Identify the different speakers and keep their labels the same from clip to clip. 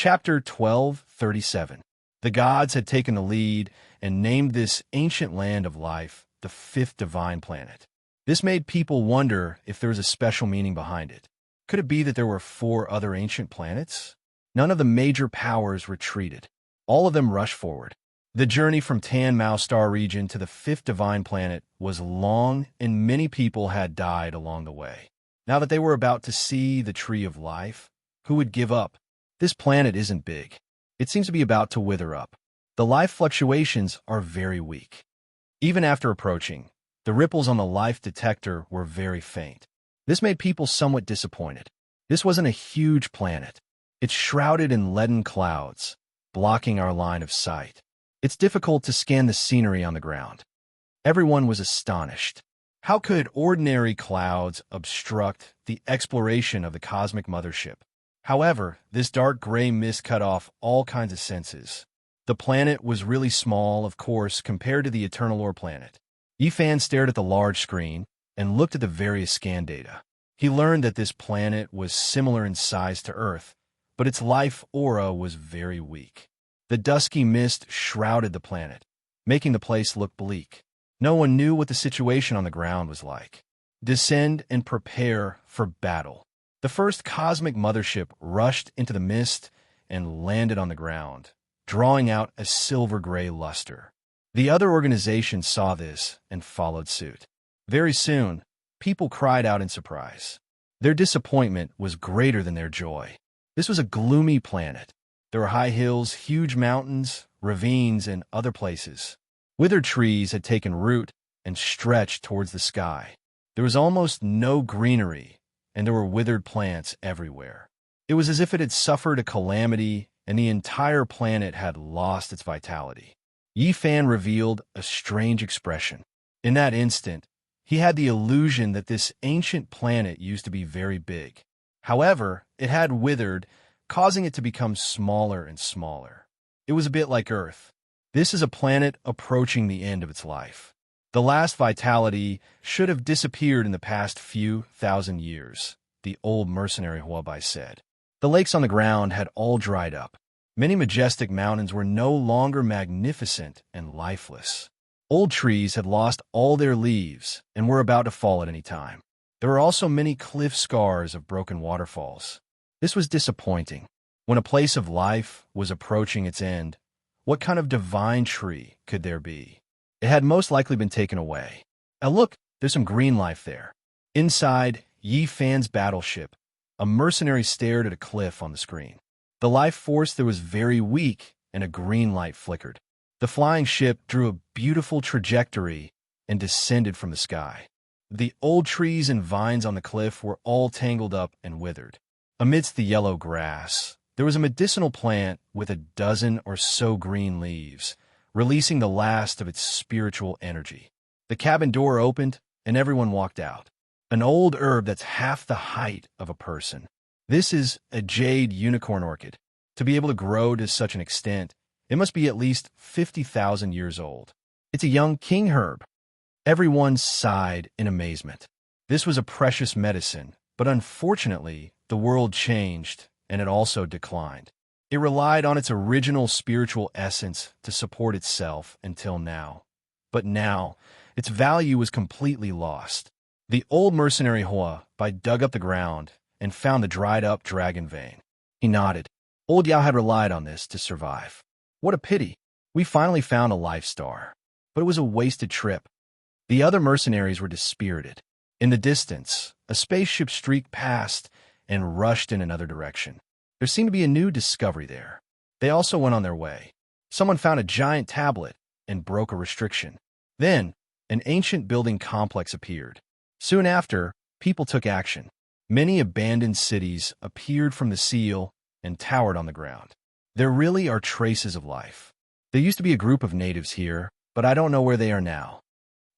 Speaker 1: Chapter 12:37. The gods had taken the lead and named this ancient land of life the fifth divine planet. This made people wonder if there was a special meaning behind it. Could it be that there were 4 other ancient planets? None of the major powers retreated. All of them rushed forward. The journey from Tan Mao Star region to the fifth divine planet was long, and many people had died along the way. Now that they were about to see the tree of life, who would give up? This planet isn't big. It seems to be about to wither up. The life fluctuations are very weak. Even after approaching, the ripples on the life detector were very faint. This made people somewhat disappointed. This wasn't a huge planet. It's shrouded in leaden clouds, blocking our line of sight. It's difficult to scan the scenery on the ground. Everyone was astonished. How could ordinary clouds obstruct the exploration of the cosmic mothership? However, this dark gray mist cut off all kinds of senses. The planet was really small, of course, compared to the Eternal Ore planet. Yifan stared at the large screen and looked at the various scan data. He learned that this planet was similar in size to Earth, but its life aura was very weak. The dusky mist shrouded the planet, making the place look bleak. No one knew what the situation on the ground was like. Descend and prepare for battle. The first cosmic mothership rushed into the mist and landed on the ground, drawing out a silver-gray luster. The other organizations saw this and followed suit. Very soon, people cried out in surprise. Their disappointment was greater than their joy. This was a gloomy planet. There were high hills, huge mountains, ravines, and other places. Withered trees had taken root and stretched towards the sky. There was almost no greenery, and there were withered plants everywhere. It was as if it had suffered a calamity and the entire planet had lost its vitality. Yifan revealed a strange expression. In that instant, he had the illusion that this ancient planet used to be very big. However, it had withered, causing it to become smaller and smaller. It was a bit like Earth. This is a planet approaching the end of its life. The last vitality should have disappeared in the past few thousand years, the old mercenary Huabai said. The lakes on the ground had all dried up. Many majestic mountains were no longer magnificent and lifeless. Old trees had lost all their leaves and were about to fall at any time. There were also many cliff scars of broken waterfalls. This was disappointing. When a place of life was approaching its end, what kind of divine tree could there be? It had most likely been taken away. Now look, there's some green life there. Inside Yifan's battleship, a mercenary stared at a cliff on the screen. The life force there was very weak, and a green light flickered. The flying ship drew a beautiful trajectory and descended from the sky. The old trees and vines on the cliff were all tangled up and withered. Amidst the yellow grass, there was a medicinal plant with a dozen or so green leaves, releasing the last of its spiritual energy. The cabin door opened, and everyone walked out. An old herb that's half the height of a person. This is a jade unicorn orchid. To be able to grow to such an extent, it must be at least 50,000 years old. It's a young king herb. Everyone sighed in amazement. This was a precious medicine, but unfortunately, the world changed, and it also declined. It relied on its original spiritual essence to support itself until now. But now, its value was completely lost. The old mercenary Huabai dug up the ground and found the dried-up dragon vein. He nodded. Old Yao had relied on this to survive. What a pity. We finally found a life star. But it was a wasted trip. The other mercenaries were dispirited. In the distance, a spaceship streaked past and rushed in another direction. There seemed to be a new discovery there. They also went on their way. Someone found a giant tablet and broke a restriction. Then, an ancient building complex appeared. Soon after, people took action. Many abandoned cities appeared from the seal and towered on the ground. There really are traces of life. There used to be a group of natives here, but I don't know where they are now.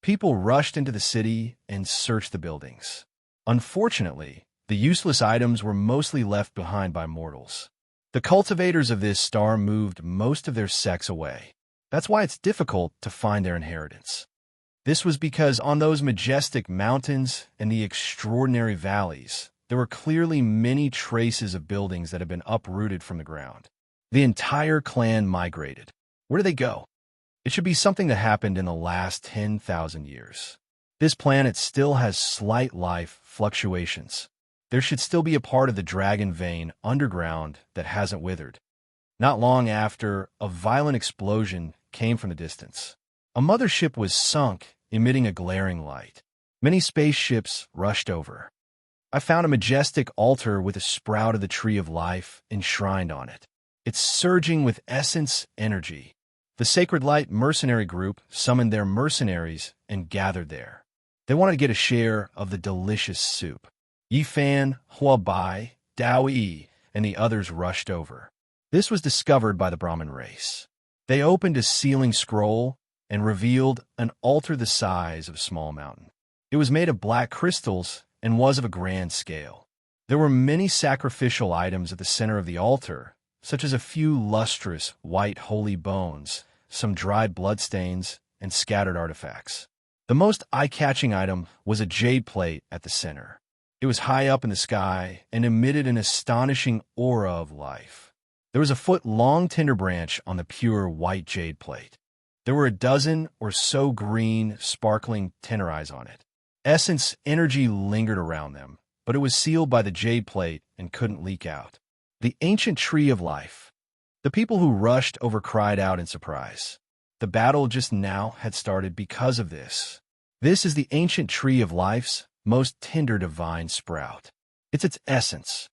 Speaker 1: People rushed into the city and searched the buildings. Unfortunately, the useless items were mostly left behind by mortals. The cultivators of this star moved most of their sex away. That's why it's difficult to find their inheritance. This was because on those majestic mountains and the extraordinary valleys, There were clearly many traces of buildings that had been uprooted from the ground. The entire clan migrated. Where did they go? It should be something that happened in the last 10,000 years. This planet still has slight life fluctuations. There should still be a part of the dragon vein underground that hasn't withered. Not long after, a violent explosion came from the distance. A mothership was sunk, emitting a glaring light. Many spaceships rushed over. I found a majestic altar with a sprout of the tree of life enshrined on it. It's surging with essence energy. The Sacred Light mercenary group summoned their mercenaries and gathered there. They wanted to get a share of the delicious soup. Yifan, Huabai, Dao Yi, and the others rushed over. This was discovered by the Brahmin race. They opened a sealing scroll and revealed an altar the size of a small mountain. It was made of black crystals and was of a grand scale. There were many sacrificial items at the center of the altar, such as a few lustrous white holy bones, some dried bloodstains, and scattered artifacts. The most eye-catching item was a jade plate at the center. It was high up in the sky and emitted an astonishing aura of life. There was a foot-long tinder branch on the pure white jade plate. There were a dozen or so green, sparkling tenorize on it. Essence energy lingered around them, but it was sealed by the jade plate and couldn't leak out. The ancient tree of life. The people who rushed over cried out in surprise. The battle just now had started because of this. This is the ancient tree of life's most tender divine sprout. It's its essence.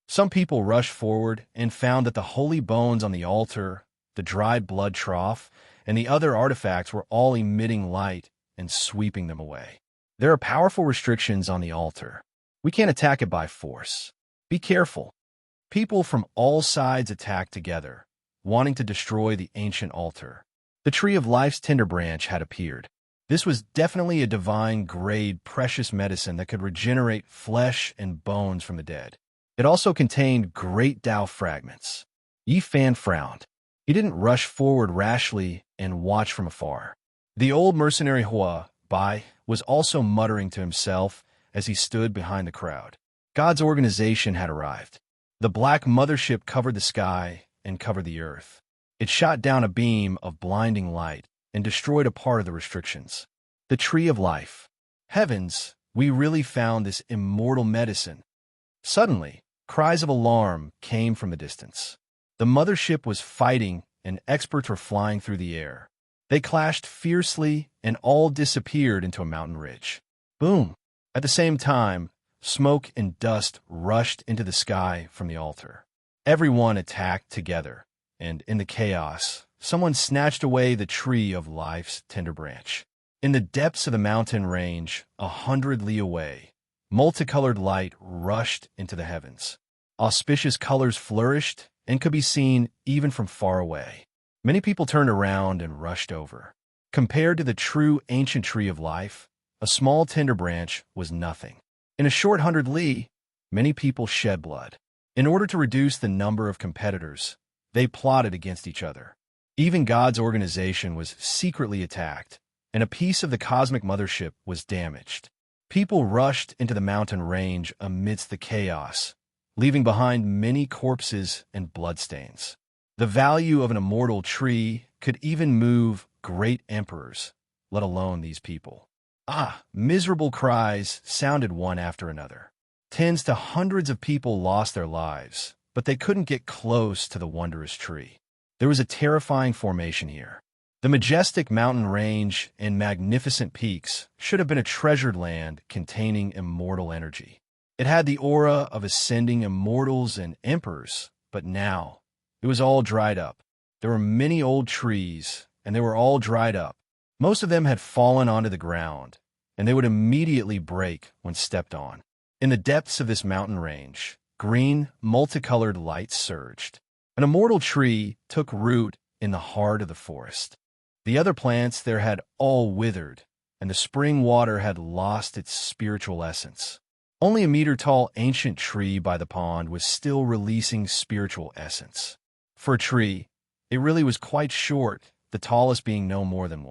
Speaker 1: Some people rushed forward and found that the holy bones on the altar, the dried blood trough, and the other artifacts were all emitting light and sweeping them away. There are powerful restrictions on the altar. We can't attack it by force. Be careful. People from all sides attacked together, wanting to destroy the ancient altar. The tree of life's tender branch had appeared. This was definitely a divine-grade precious medicine that could regenerate flesh and bones from the dead. It also contained great Tao fragments. Yifan frowned. He didn't rush forward rashly and watch from afar. The old mercenary Hua Bai was also muttering to himself as he stood behind the crowd. God's organization had arrived. The black mothership covered the sky and covered the earth. It shot down a beam of blinding light and destroyed a part of the restrictions. The tree of life. Heavens, we really found this immortal medicine. Suddenly, cries of alarm came from the distance. The mothership was fighting and experts were flying through the air. They clashed fiercely and all disappeared into a mountain ridge. Boom! At the same time, smoke and dust rushed into the sky from the altar. Everyone attacked together, and in the chaos, someone snatched away the tree of life's tender branch. In the depths of the mountain range, 100 li away, multicolored light rushed into the heavens. Auspicious colors flourished and could be seen even from far away. Many people turned around and rushed over. Compared to the true ancient tree of life, a small tender branch was nothing. In a short 100 li, many people shed blood. In order to reduce the number of competitors, they plotted against each other. Even God's organization was secretly attacked, and a piece of the cosmic mothership was damaged. People rushed into the mountain range amidst the chaos, leaving behind many corpses and bloodstains. The value of an immortal tree could even move great emperors, let alone these people. Miserable cries sounded one after another. Tens to hundreds of people lost their lives, but they couldn't get close to the wondrous tree. There was a terrifying formation here. The majestic mountain range and magnificent peaks should have been a treasured land containing immortal energy. It had the aura of ascending immortals and emperors, but now it was all dried up. There were many old trees, and they were all dried up. Most of them had fallen onto the ground, and they would immediately break when stepped on. In the depths of this mountain range, green, multicolored light surged. An immortal tree took root in the heart of the forest. The other plants there had all withered, and the spring water had lost its spiritual essence. Only a meter-tall ancient tree by the pond was still releasing spiritual essence. For a tree, it really was quite short, the tallest being no more than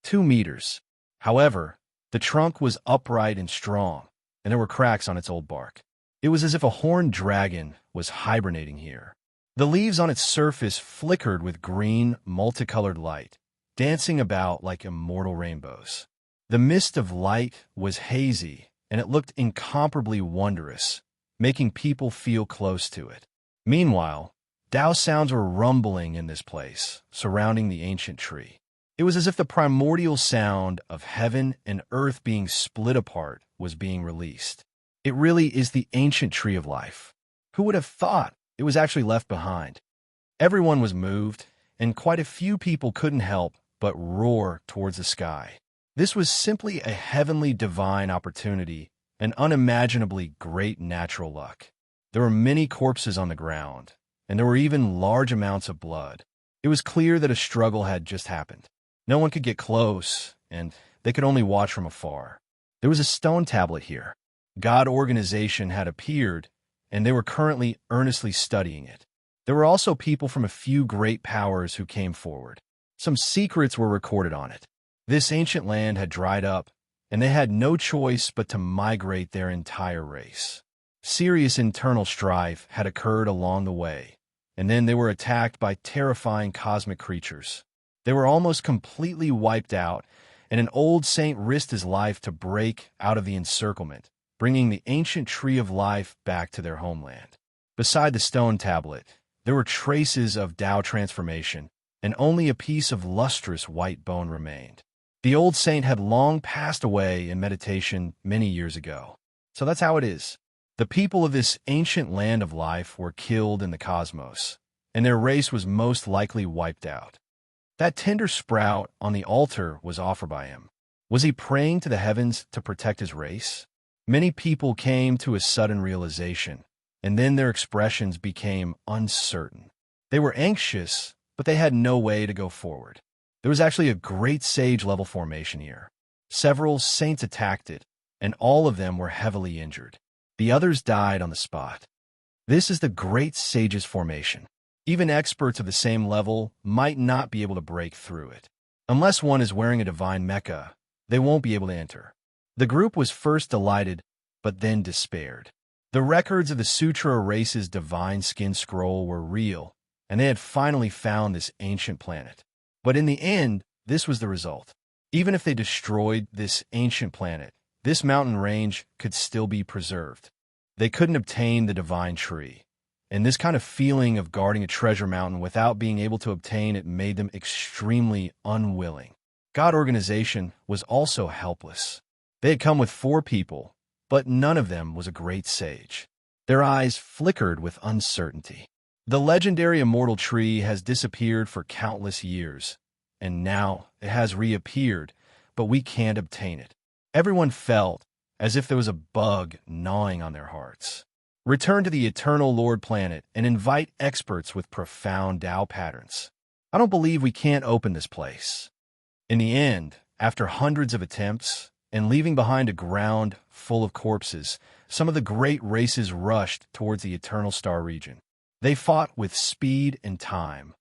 Speaker 1: 2 meters. However, the trunk was upright and strong, and there were cracks on its old bark. It was as if a horned dragon was hibernating here. The leaves on its surface flickered with green, multicolored light, dancing about like immortal rainbows. The mist of light was hazy, and it looked incomparably wondrous, making people feel close to it. Meanwhile, Tao sounds were rumbling in this place, surrounding the ancient tree. It was as if the primordial sound of heaven and earth being split apart was being released. It really is the ancient tree of life. Who would have thought it was actually left behind? Everyone was moved, and quite a few people couldn't help but roar towards the sky. This was simply a heavenly divine opportunity, an unimaginably great natural luck. There were many corpses on the ground, and there were even large amounts of blood. It was clear that a struggle had just happened. No one could get close, and they could only watch from afar. There was a stone tablet here. God organization had appeared, and they were currently earnestly studying it. There were also people from a few great powers who came forward. Some secrets were recorded on it. This ancient land had dried up, and they had no choice but to migrate their entire race. Serious internal strife had occurred along the way, and then they were attacked by terrifying cosmic creatures. They were almost completely wiped out, and an old saint risked his life to break out of the encirclement, bringing the ancient tree of life back to their homeland. Beside the stone tablet, there were traces of Tao transformation, and only a piece of lustrous white bone remained. The old saint had long passed away in meditation many years ago. So that's how it is. The people of this ancient land of life were killed in the cosmos, and their race was most likely wiped out. That tender sprout on the altar was offered by him. Was he praying to the heavens to protect his race? Many people came to a sudden realization, and then their expressions became uncertain. They were anxious, but they had no way to go forward. There was actually a great sage-level formation here. Several saints attacked it, and all of them were heavily injured. The others died on the spot. This is the great sage's formation. Even experts of the same level might not be able to break through it. Unless one is wearing a divine mecha, they won't be able to enter. The group was first delighted, but then despaired. The records of the Sutra race's divine skin scroll were real, and they had finally found this ancient planet. But in the end, this was the result. Even if they destroyed this ancient planet, this mountain range could still be preserved. They couldn't obtain the divine tree, and this kind of feeling of guarding a treasure mountain without being able to obtain it made them extremely unwilling. God organization was also helpless. They had come with 4 people, but none of them was a great sage. Their eyes flickered with uncertainty. The legendary immortal tree has disappeared for countless years, and now it has reappeared, but we can't obtain it. Everyone felt as if there was a bug gnawing on their hearts. Return to the Eternal Lord planet and invite experts with profound Tao patterns. I don't believe we can't open this place. In the end, after hundreds of attempts and leaving behind a ground full of corpses, some of the great races rushed towards the Eternal Star region. They fought with speed and time,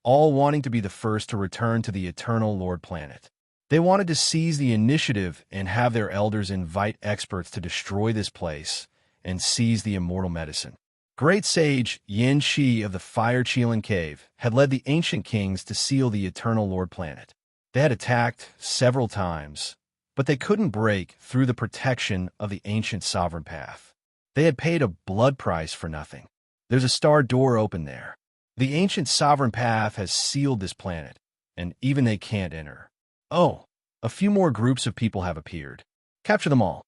Speaker 1: all wanting to be the first to return to the Eternal Lord planet. They wanted to seize the initiative and have their elders invite experts to destroy this place and seize the immortal medicine. Great sage Yin Shi of the Fire Qilin Cave had led the ancient kings to seal the Eternal Lord planet. They had attacked several times, but they couldn't break through the protection of the ancient sovereign path. They had paid a blood price for nothing. There's a star door open there. The ancient sovereign path has sealed this planet, and even they can't enter. Oh, a few more groups of people have appeared. Capture them all.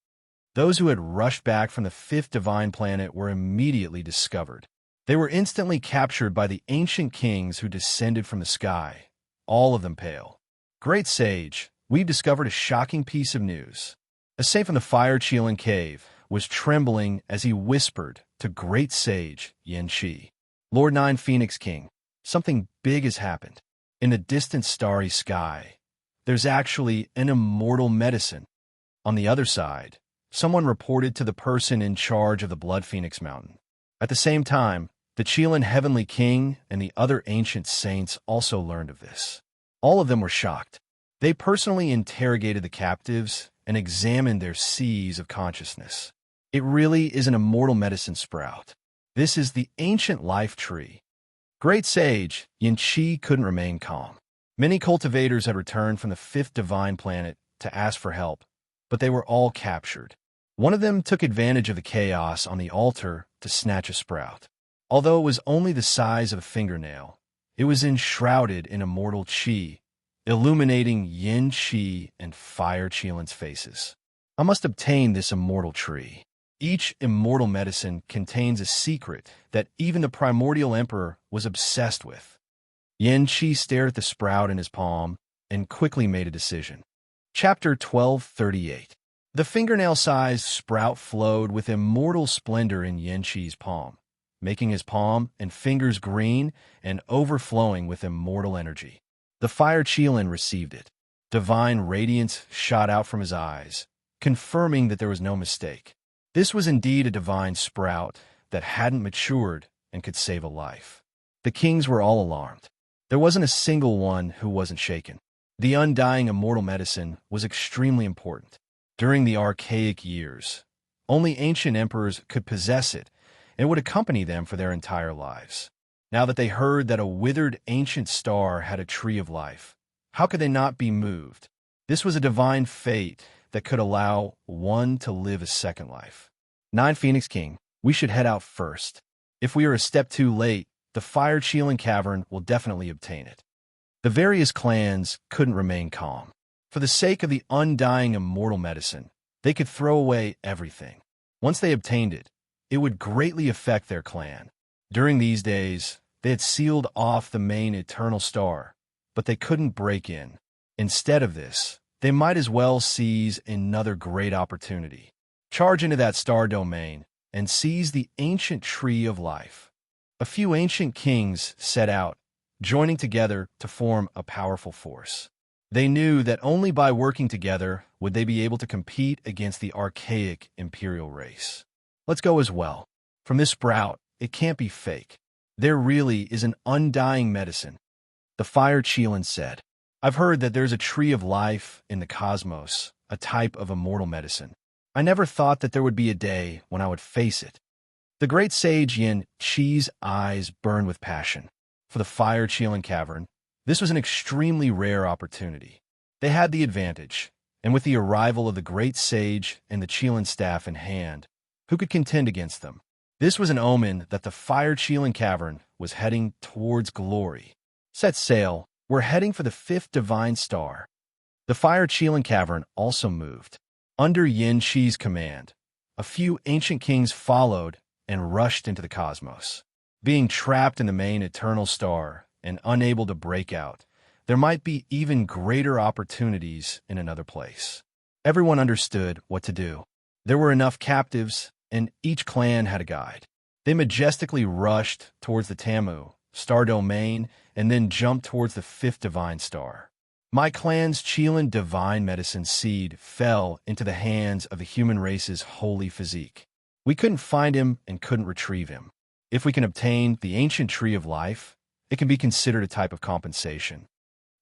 Speaker 1: Those who had rushed back from the 5th divine planet were immediately discovered. They were instantly captured by the ancient kings who descended from the sky, all of them pale. Great sage, we've discovered a shocking piece of news. A saint from the Fire Qilin Cave was trembling as he whispered to great sage Yin Shi. Lord Nine Phoenix King, something big has happened. In the distant starry sky, there's actually an immortal medicine. On the other side, someone reported to the person in charge of the Blood Phoenix Mountain. At the same time, the Qilin Heavenly King and the other ancient saints also learned of this. All of them were shocked. They personally interrogated the captives and examined their seas of consciousness. It really is an immortal medicine sprout. This is the ancient life tree. Great sage Yin Qi couldn't remain calm. Many cultivators had returned from the fifth divine planet to ask for help, but they were all captured. One of them took advantage of the chaos on the altar to snatch a sprout. Although it was only the size of a fingernail, it was enshrouded in immortal qi, illuminating yin qi and fire qilin's faces. I must obtain this immortal tree. Each immortal medicine contains a secret that even the primordial emperor was obsessed with. Yin Qi stared at the sprout in his palm and quickly made a decision. Chapter 1238. The fingernail-sized sprout flowed with immortal splendor in Yin Qi's palm, making his palm and fingers green and overflowing with immortal energy. The fire qilin received it. Divine radiance shot out from his eyes, confirming that there was no mistake. This was indeed a divine sprout that hadn't matured and could save a life. The kings were all alarmed. There wasn't a single one who wasn't shaken. The undying immortal medicine was extremely important. During the archaic years, only ancient emperors could possess it and would accompany them for their entire lives. Now that they heard that a withered ancient star had a tree of life, how could they not be moved? This was a divine fate that could allow one to live a second life. 9 Phoenix King, we should head out first. If we are a step too late, the Fire Qilin Cavern will definitely obtain it. The various clans couldn't remain calm. For the sake of the undying immortal medicine, they could throw away everything. Once they obtained it, it would greatly affect their clan. During these days, they had sealed off the main eternal star, but they couldn't break in. Instead of this, they might as well seize another great opportunity. Charge into that star domain and seize the ancient tree of life. A few ancient kings set out, joining together to form a powerful force. They knew that only by working together would they be able to compete against the archaic imperial race. Let's go as well. From this sprout, it can't be fake. There really is an undying medicine. The Fire Qilin said, I've heard that there's a tree of life in the cosmos, a type of immortal medicine. I never thought that there would be a day when I would face it. The great sage Yin Qi's eyes burned with passion. For the Fire Qilin Cavern, this was an extremely rare opportunity. They had the advantage, and with the arrival of the great sage and the Qilin staff in hand, who could contend against them? This was an omen that the Fire Qilin Cavern was heading towards glory. Set sail, we're heading for the 5th divine star. The Fire Qilin Cavern also moved. Under Yin Qi's command, a few ancient kings followed and rushed into the cosmos. Being trapped in the main eternal star and unable to break out, there might be even greater opportunities in another place. Everyone understood what to do. There were enough captives, and each clan had a guide. They majestically rushed towards the Tamu, star domain, and then jumped towards the 5th divine star. My clan's Qilin divine medicine seed fell into the hands of the human race's holy physique. We couldn't find him and couldn't retrieve him. If we can obtain the ancient tree of life, it can be considered a type of compensation.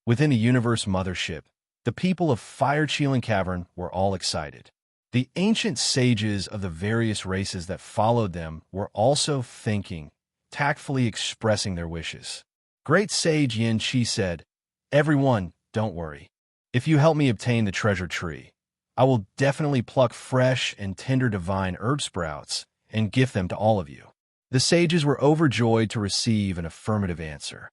Speaker 1: Within the universe mothership, the people of Fire Qilin Cavern were all excited. The ancient sages of the various races that followed them were also thinking, tactfully expressing their wishes. Great sage Yin Qi said, Everyone, don't worry. If you help me obtain the treasure tree, I will definitely pluck fresh and tender divine herb sprouts and gift them to all of you. The sages were overjoyed to receive an affirmative answer.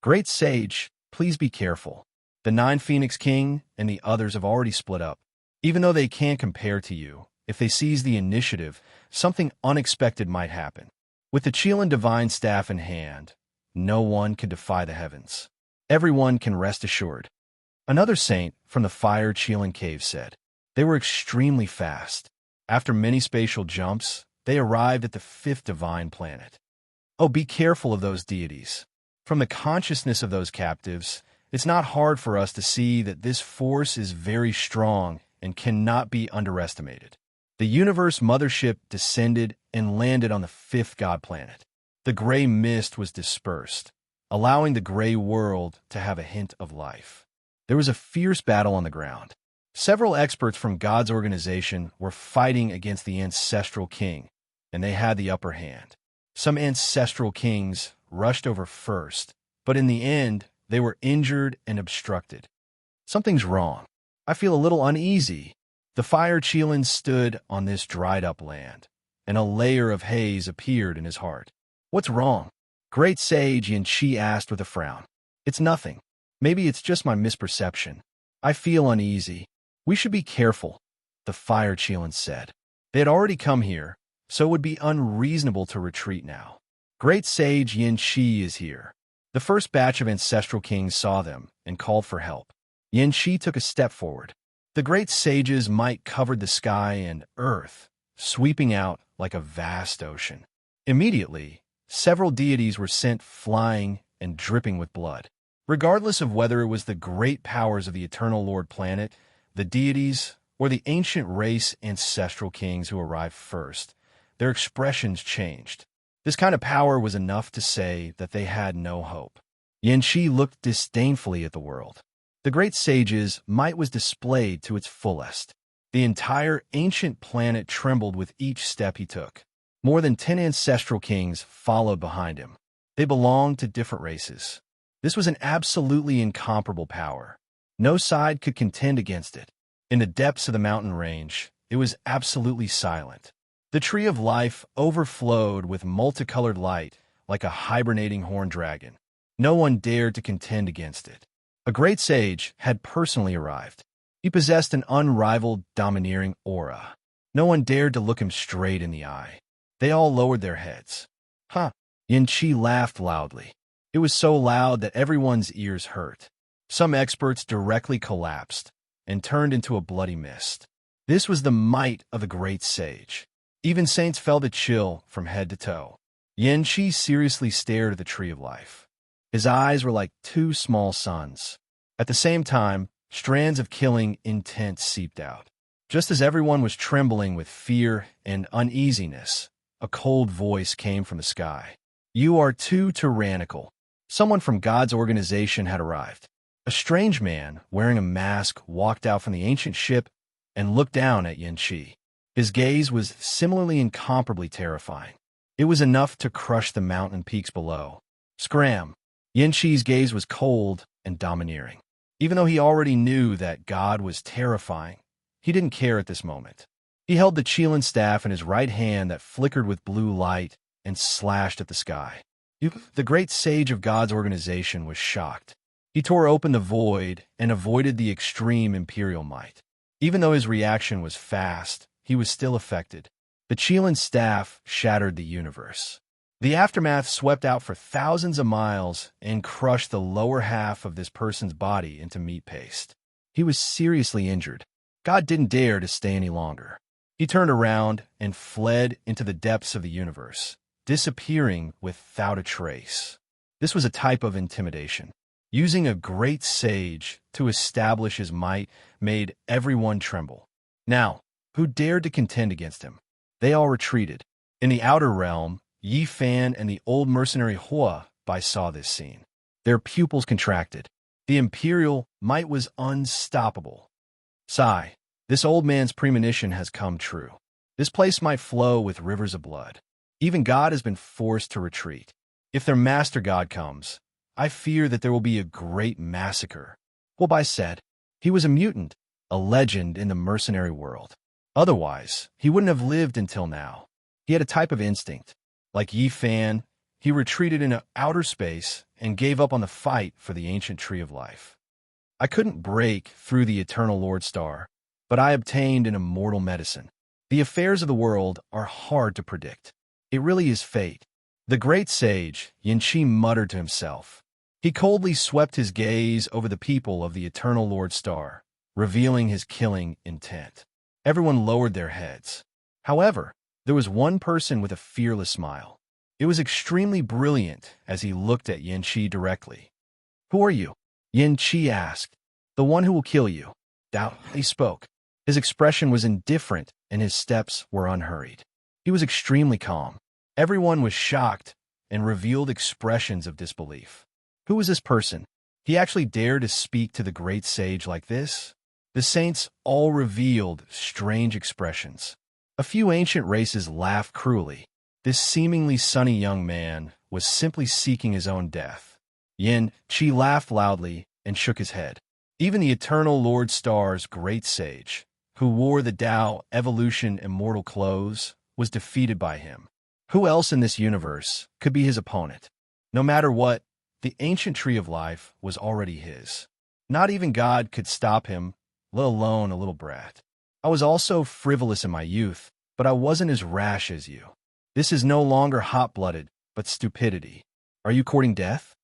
Speaker 1: Great sage, please be careful. The 9 Phoenix King and the others have already split up. Even though they can't compare to you, if they seize the initiative, something unexpected might happen. With the Qilin divine staff in hand, no one can defy the heavens. Everyone can rest assured. Another saint from the Fire Qilin Cave said, they were extremely fast. After many spatial jumps, they arrived at the 5th divine planet. Oh, be careful of those deities. From the consciousness of those captives, it's not hard for us to see that this force is very strong and cannot be underestimated. The universe mothership descended and landed on the 5th god planet. The gray mist was dispersed, allowing the gray world to have a hint of life. There was a fierce battle on the ground. Several experts from God's organization were fighting against the ancestral king, and they had the upper hand. Some ancestral kings rushed over first, but in the end, they were injured and obstructed. Something's wrong. I feel a little uneasy. The fire Qilin stood on this dried-up land, and a layer of haze appeared in his heart. What's wrong? Great Sage Yin Qi asked with a frown. It's nothing. Maybe it's just my misperception. I feel uneasy. We should be careful, the fire Qilin said. They had already come here, so it would be unreasonable to retreat now. Great Sage Yin Qi is here. The first batch of ancestral kings saw them and called for help. Yin Qi took a step forward. The great sage's might covered the sky and earth, sweeping out like a vast ocean. Immediately, several deities were sent flying and dripping with blood. Regardless of whether it was the great powers of the Eternal Lord planet, the deities, or the ancient race ancestral kings who arrived first, their expressions changed. This kind of power was enough to say that they had no hope. Yin Qi looked disdainfully at the world. The great sage's might was displayed to its fullest. The entire ancient planet trembled with each step he took. More than 10 ancestral kings followed behind him. They belonged to different races. This was an absolutely incomparable power. No side could contend against it. In the depths of the mountain range, it was absolutely silent. The tree of life overflowed with multicolored light like a hibernating horned dragon. No one dared to contend against it. A great sage had personally arrived. He possessed an unrivaled, domineering aura. No one dared to look him straight in the eye. They all lowered their heads. Huh. Yin Qi laughed loudly. It was so loud that everyone's ears hurt. Some experts directly collapsed and turned into a bloody mist. This was the might of a great sage. Even saints felt a chill from head to toe. Yin Qi seriously stared at the tree of life. His eyes were like two small suns. At the same time, strands of killing intent seeped out. Just as everyone was trembling with fear and uneasiness, a cold voice came from the sky. You are too tyrannical. Someone from God's organization had arrived. A strange man, wearing a mask, walked out from the ancient ship and looked down at Yin Qi. His gaze was similarly incomparably terrifying. It was enough to crush the mountain peaks below. Scram! Yin Qi's gaze was cold and domineering. Even though he already knew that God was terrifying, he didn't care at this moment. He held the Qilin staff in his right hand that flickered with blue light and slashed at the sky. The great sage of God's organization was shocked. He tore open the void and avoided the extreme imperial might. Even though his reaction was fast, he was still affected. The Qilin staff shattered the universe. The aftermath swept out for thousands of miles and crushed the lower half of this person's body into meat paste. He was seriously injured. God didn't dare to stay any longer. He turned around and fled into the depths of the universe, disappearing without a trace. This was a type of intimidation. Using a great sage to establish his might made everyone tremble. Now, who dared to contend against him? They all retreated. In the outer realm, Yi Fan and the old mercenary Hua Bai saw this scene. Their pupils contracted. The imperial might was unstoppable. Sigh, this old man's premonition has come true. This place might flow with rivers of blood. Even God has been forced to retreat. If their master god comes, I fear that there will be a great massacre. Hua Bai said. He was a mutant, a legend in the mercenary world. Otherwise, he wouldn't have lived until now. He had a type of instinct. Like Yi Fan, he retreated into outer space and gave up on the fight for the ancient tree of life. I couldn't break through the eternal Lord Star, but I obtained an immortal medicine. The affairs of the world are hard to predict. It really is fate. The great sage, Yin Qi, muttered to himself. He coldly swept his gaze over the people of the eternal Lord Star, revealing his killing intent. Everyone lowered their heads. However, there was one person with a fearless smile. It was extremely brilliant as he looked at Yin Qi directly. Who are you? Yin Qi asked. The one who will kill you. Dao, he spoke. His expression was indifferent and his steps were unhurried. He was extremely calm. Everyone was shocked and revealed expressions of disbelief. Who was this person? He actually dared to speak to the great sage like this? The saints all revealed strange expressions. A few ancient races laughed cruelly. This seemingly sunny young man was simply seeking his own death. Yin Qi laughed loudly and shook his head. Even the eternal Lord Star's great sage, who wore the Tao evolution immortal clothes, was defeated by him. Who else in this universe could be his opponent? No matter what, the ancient tree of life was already his. Not even God could stop him, let alone a little brat. I was also frivolous in my youth, but I wasn't as rash as you. This is no longer hot-blooded, but stupidity. Are you courting death?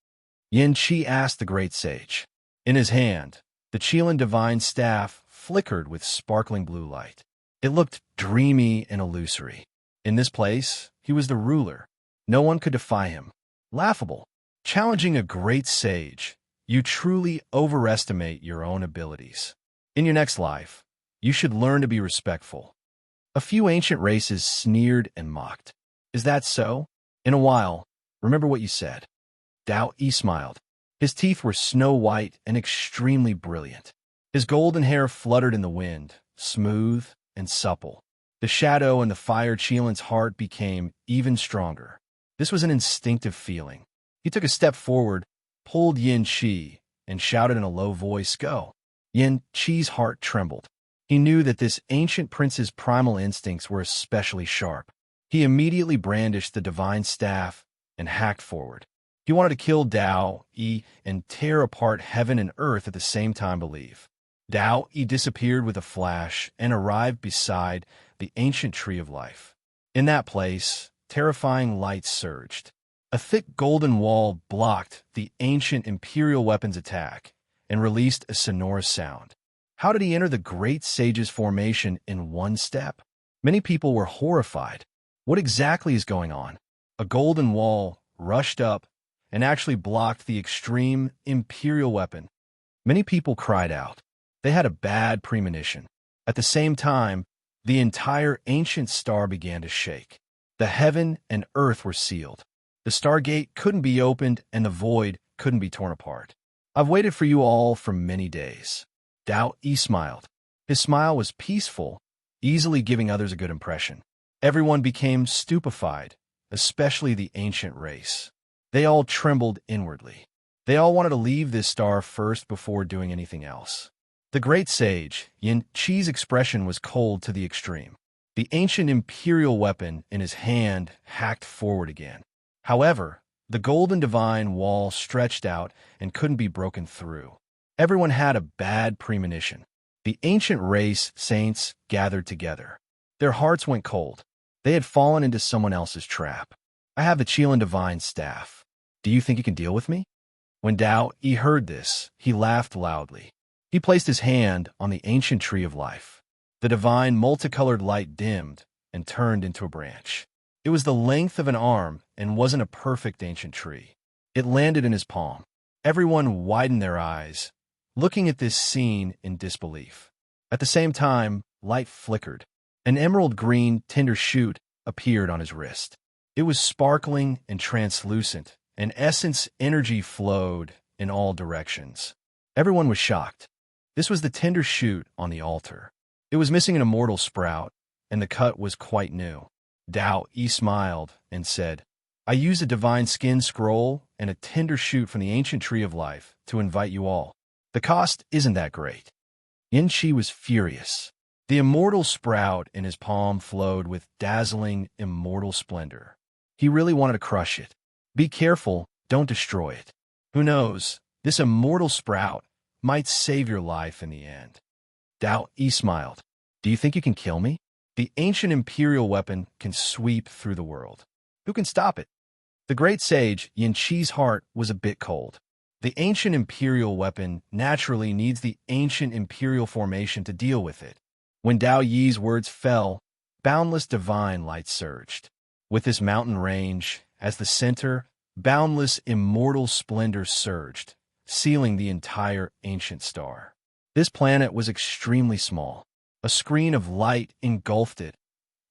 Speaker 1: Yin Qi asked the great sage. In his hand, the Qilin divine staff flickered with sparkling blue light. It looked dreamy and illusory. In this place, he was the ruler. No one could defy him. Laughable. Challenging a great sage, you truly overestimate your own abilities. In your next life, you should learn to be respectful. A few ancient races sneered and mocked. Is that so? In a while, remember what you said. Dao Yi smiled. His teeth were snow white and extremely brilliant. His golden hair fluttered in the wind, smooth and supple. The shadow in the fire Qilin's heart became even stronger. This was an instinctive feeling. He took a step forward, pulled Yin Qi, and shouted in a low voice, "Go!" Yin Qi's heart trembled. He knew that this ancient prince's primal instincts were especially sharp. He immediately brandished the divine staff and hacked forward. He wanted to kill Dao Yi and tear apart heaven and earth at the same time, believe. Dao Yi disappeared with a flash and arrived beside the ancient tree of life. In that place, terrifying light surged. A thick golden wall blocked the ancient imperial weapon's attack and released a sonorous sound. How did he enter the great sage's formation in one step? Many people were horrified. What exactly is going on? A golden wall rushed up and actually blocked the extreme imperial weapon. Many people cried out. They had a bad premonition. At the same time, the entire ancient star began to shake. The heaven and earth were sealed. The stargate couldn't be opened and the void couldn't be torn apart. I've waited for you all for many days. Dao Yi smiled. His smile was peaceful, easily giving others a good impression. Everyone became stupefied, especially the ancient race. They all trembled inwardly. They all wanted to leave this star first before doing anything else. The great sage, Yin Qi's expression was cold to the extreme. The ancient imperial weapon in his hand hacked forward again. However, the golden divine wall stretched out and couldn't be broken through. Everyone had a bad premonition. The ancient race saints gathered together. Their hearts went cold. They had fallen into someone else's trap. I have the Qilin divine staff. Do you think you can deal with me? When Dao Yi heard this, he laughed loudly. He placed his hand on the ancient tree of life. The divine multicolored light dimmed and turned into a branch. It was the length of an arm and wasn't a perfect ancient tree. It landed in his palm. Everyone widened their eyes, looking at this scene in disbelief. At the same time, light flickered. An emerald green tender shoot appeared on his wrist. It was sparkling and translucent, and essence energy flowed in all directions. Everyone was shocked. This was the tender shoot on the altar. It was missing an immortal sprout, and the cut was quite new. Dao Yi smiled and said, I used a divine skin scroll and a tender shoot from the ancient tree of life to invite you all. The cost isn't that great. Yin Qi was furious. The immortal sprout in his palm flowed with dazzling, immortal splendor. He really wanted to crush it. Be careful, don't destroy it. Who knows, this immortal sprout might save your life in the end. Dao Yi smiled. Do you think you can kill me? The ancient imperial weapon can sweep through the world. Who can stop it? The great sage Yin Qi's heart was a bit cold. The ancient imperial weapon naturally needs the ancient imperial formation to deal with it. When Dao Yi's words fell, boundless divine light surged. With this mountain range as the center, boundless immortal splendor surged, sealing the entire ancient star. This planet was extremely small. A screen of light engulfed it,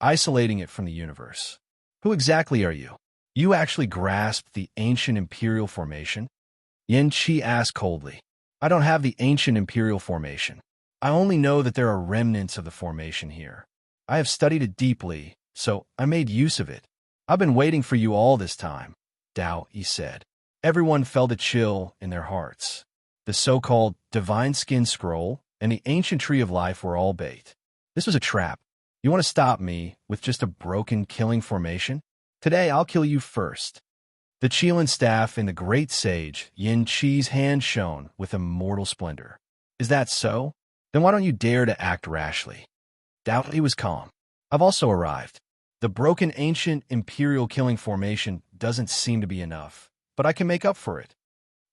Speaker 1: isolating it from the universe. Who exactly are you? You actually grasped the ancient imperial formation? Yin Qi asked coldly. I don't have the ancient imperial formation. I only know that there are remnants of the formation here. I have studied it deeply, so I made use of it. I've been waiting for you all this time, Dao Yi said. Everyone felt a chill in their hearts. The so-called divine skin scroll and the ancient tree of life were all bait. This was a trap. You want to stop me with just a broken killing formation? Today I'll kill you first. The Qilin staff in the great sage Yin Qi's hand shone with immortal splendor. Is that so? Then why don't you dare to act rashly? Dao Yi was calm. I've also arrived. The broken ancient imperial killing formation doesn't seem to be enough, but I can make up for it.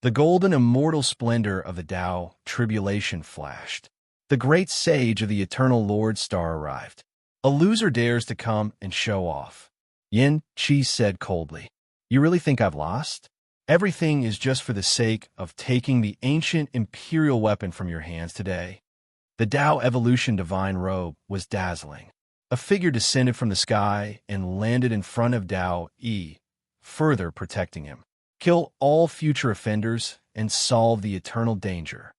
Speaker 1: The golden immortal splendor of the Tao tribulation flashed. The great sage of the eternal Lord Star arrived. A loser dares to come and show off. Yin Qi said coldly, You really think I've lost? Everything is just for the sake of taking the ancient imperial weapon from your hands today. The Tao evolution divine robe was dazzling. A figure descended from the sky and landed in front of Dao Yi, further protecting him. Kill all future offenders and solve the eternal danger.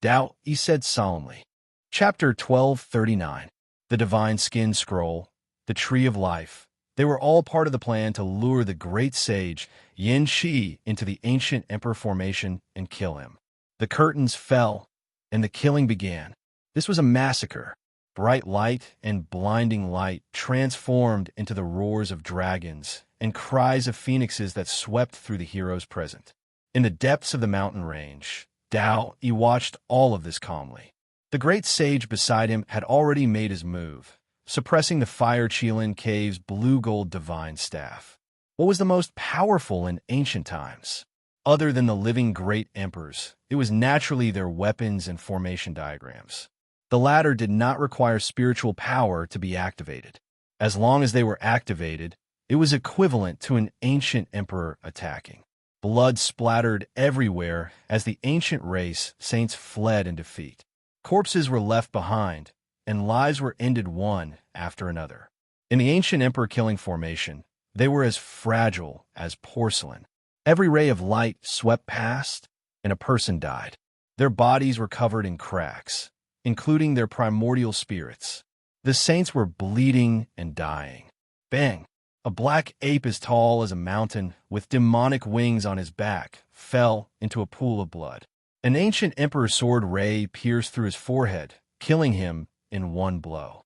Speaker 1: Dao Yi said solemnly. Chapter 1239. The Divine Skin Scroll, the Tree of Life. They were all part of the plan to lure the great sage Yin Qi into the ancient emperor formation and kill him. The curtains fell, and the killing began. This was a massacre. Bright light and blinding light transformed into the roars of dragons and cries of phoenixes that swept through the heroes present. In the depths of the mountain range, Dao Yi watched all of this calmly. The great sage beside him had already made his move, suppressing the Fire Qilin Cave's blue-gold divine staff. What was the most powerful in ancient times? Other than the living great emperors, it was naturally their weapons and formation diagrams. The latter did not require spiritual power to be activated. As long as they were activated, it was equivalent to an ancient emperor attacking. Blood splattered everywhere as the ancient race saints fled in defeat. Corpses were left behind, and lives were ended one after another. In the ancient emperor-killing formation, they were as fragile as porcelain. Every ray of light swept past, and a person died. Their bodies were covered in cracks, including their primordial spirits. The saints were bleeding and dying. Bang! A black ape as tall as a mountain, with demonic wings on his back, fell into a pool of blood. An ancient emperor's sword ray pierced through his forehead, killing him in one blow.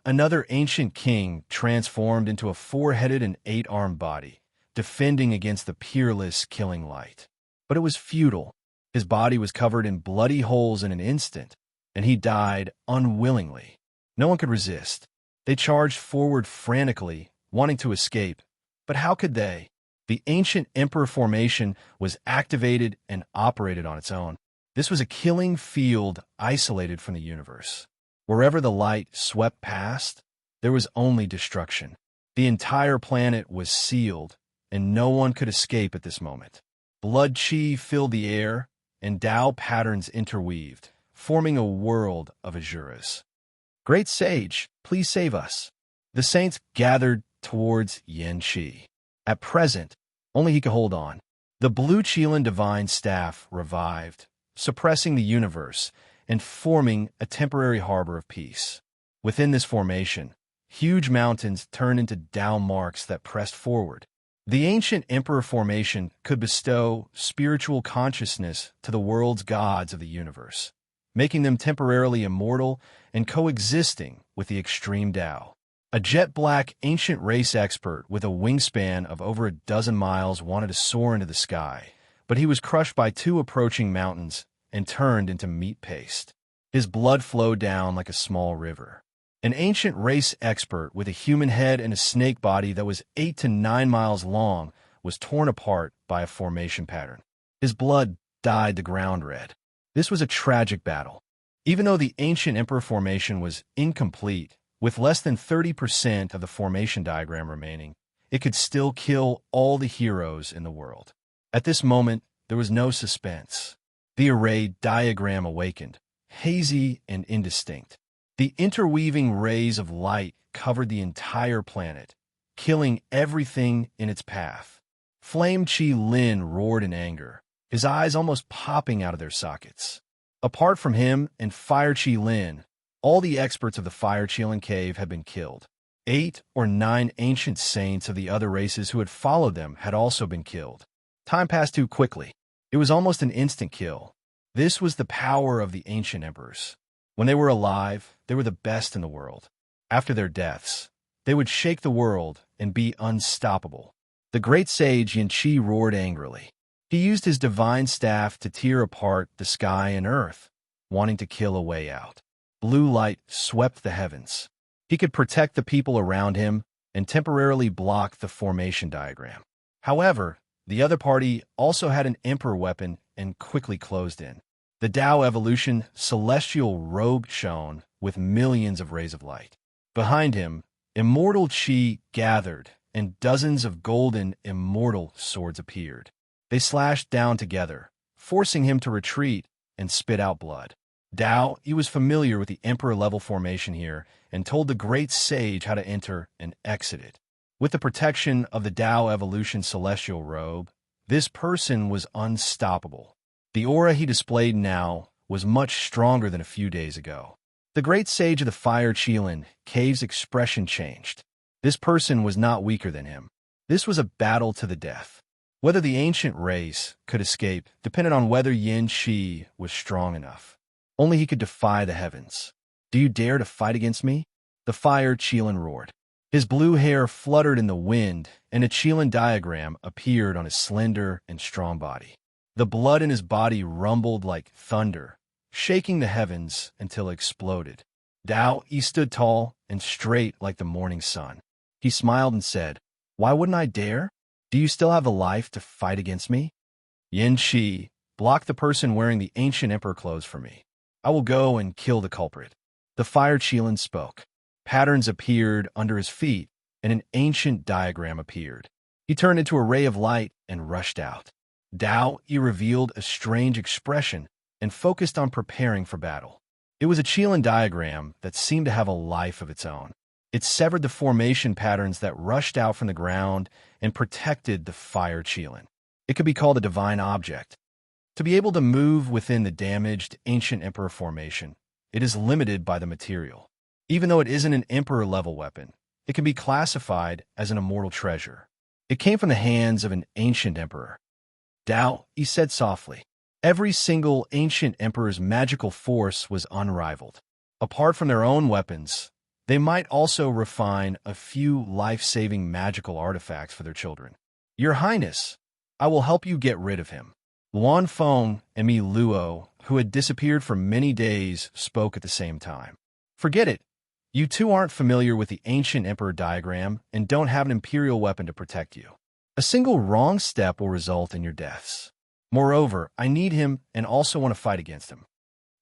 Speaker 1: Another ancient king transformed into a four-headed and eight-armed body, defending against the peerless killing light. But it was futile. His body was covered in bloody holes in an instant, and he died unwillingly. No one could resist. They charged forward frantically, wanting to escape. But how could they? The ancient emperor formation was activated and operated on its own. This was a killing field isolated from the universe. Wherever the light swept past, there was only destruction. The entire planet was sealed, and no one could escape at this moment. Blood chi filled the air, and Tao patterns interweaved, forming a world of azuras. Great sage, please save us. The saints gathered towards Yin Qi. At present, only he could hold on. The blue Qilin divine staff revived, suppressing the universe and forming a temporary harbor of peace. Within this formation, huge mountains turned into Tao marks that pressed forward. The ancient emperor formation could bestow spiritual consciousness to the world's gods of the universe, making them temporarily immortal and coexisting with the extreme Tao. A jet-black ancient race expert with a wingspan of over a dozen miles wanted to soar into the sky, but he was crushed by two approaching mountains and turned into meat paste. His blood flowed down like a small river. An ancient race expert with a human head and a snake body that was 8 to 9 miles long was torn apart by a formation pattern. His blood dyed the ground red. This was a tragic battle. Even though the ancient emperor formation was incomplete, with less than 30% of the formation diagram remaining, it could still kill all the heroes in the world. At this moment, there was no suspense. The array diagram awakened, hazy and indistinct. The interweaving rays of light covered the entire planet, killing everything in its path. Flame Chi Lin roared in anger, his eyes almost popping out of their sockets. Apart from him and Fire Chi Lin, all the experts of the Fire Qilin cave had been killed. 8 or 9 ancient saints of the other races who had followed them had also been killed. Time passed too quickly. It was almost an instant kill. This was the power of the ancient emperors. When they were alive, they were the best in the world. After their deaths, they would shake the world and be unstoppable. The great sage Yin Qi roared angrily. He used his divine staff to tear apart the sky and earth, wanting to kill a way out. Blue light swept the heavens. He could protect the people around him and temporarily block the formation diagram. However, the other party also had an emperor weapon and quickly closed in. The Tao evolution celestial robe shone with millions of rays of light. Behind him, immortal Qi gathered, and dozens of golden immortal swords appeared. They slashed down together, forcing him to retreat and spit out blood. Tao, he was familiar with the emperor-level formation here and told the great sage how to enter and exit it. With the protection of the Tao evolution celestial robe, this person was unstoppable. The aura he displayed now was much stronger than a few days ago. The great sage of the Fire Qilin cave's expression changed. This person was not weaker than him. This was a battle to the death. Whether the ancient race could escape depended on whether Yin Qi was strong enough. Only he could defy the heavens. "Do you dare to fight against me?" The Fire Qilin roared. His blue hair fluttered in the wind, and a Qilin diagram appeared on his slender and strong body. The blood in his body rumbled like thunder, shaking the heavens until it exploded. Tao, he stood tall and straight like the morning sun. He smiled and said, "Why wouldn't I dare? Do you still have the life to fight against me?" "Yin Qi, block the person wearing the ancient emperor clothes for me. I will go and kill the culprit." The Fire Qilin spoke. Patterns appeared under his feet, and an ancient diagram appeared. He turned into a ray of light and rushed out. Tao, he revealed a strange expression and focused on preparing for battle. It was a Qilin diagram that seemed to have a life of its own. It severed the formation patterns that rushed out from the ground and protected the Fire Qilin. It could be called a divine object. To be able to move within the damaged ancient emperor formation, it is limited by the material. Even though it isn't an emperor-level weapon, it can be classified as an immortal treasure. It came from the hands of an ancient emperor. Tao, he said softly. Every single ancient emperor's magical force was unrivaled. Apart from their own weapons, they might also refine a few life-saving magical artifacts for their children. "Your Highness, I will help you get rid of him." Luan Feng and Mi Luo, who had disappeared for many days, spoke at the same time. "Forget it. You two aren't familiar with the ancient emperor diagram and don't have an imperial weapon to protect you. A single wrong step will result in your deaths. Moreover, I need him and also want to fight against him."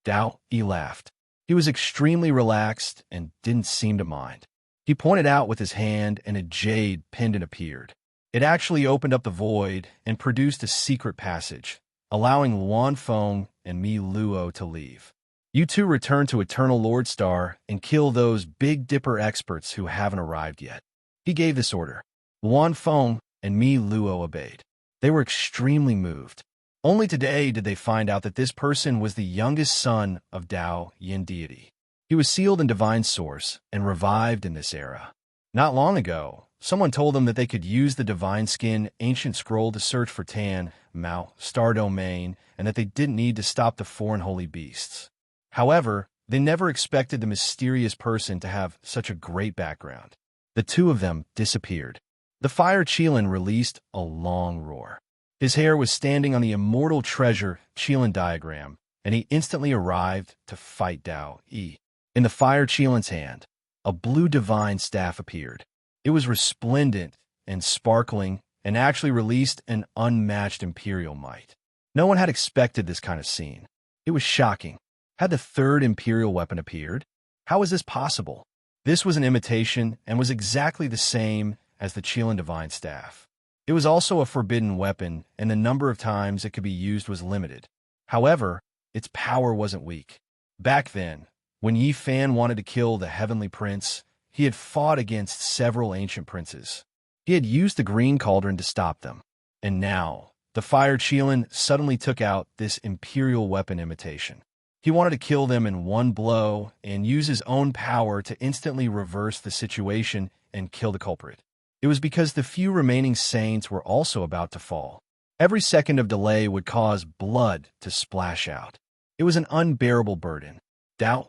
Speaker 1: Tao, he laughed. He was extremely relaxed and didn't seem to mind. He pointed out with his hand and a jade pendant appeared. It actually opened up the void and produced a secret passage, allowing Luan Feng and Mi Luo to leave. "You two return to Eternal Lord Star and kill those Big Dipper experts who haven't arrived yet." He gave this order. Luan Feng and Mi Luo obeyed. They were extremely moved. Only today did they find out that this person was the youngest son of Tao Yin deity. He was sealed in divine source and revived in this era. Not long ago, someone told them that they could use the divine skin ancient scroll to search for Tan, Mao, Star Domain, and that they didn't need to stop the foreign holy beasts. However, they never expected the mysterious person to have such a great background. The two of them disappeared. The Fire Qilin released a long roar. His hair was standing on the immortal treasure Qilin diagram, and he instantly arrived to fight Tao Yi. In the Fire Qilin's hand, a blue divine staff appeared. It was resplendent and sparkling and actually released an unmatched imperial might. No one had expected this kind of scene. It was shocking. Had the third imperial weapon appeared? How was this possible? This was an imitation and was exactly the same as the Qilin divine staff. It was also a forbidden weapon, and the number of times it could be used was limited. However, its power wasn't weak. Back then, when Yi Fan wanted to kill the Heavenly Prince, he had fought against several ancient princes. He had used the Green Cauldron to stop them. And now, the Fire Qilin suddenly took out this imperial weapon imitation. He wanted to kill them in one blow and use his own power to instantly reverse the situation and kill the culprit. It was because the few remaining saints were also about to fall. Every second of delay would cause blood to splash out. It was an unbearable burden.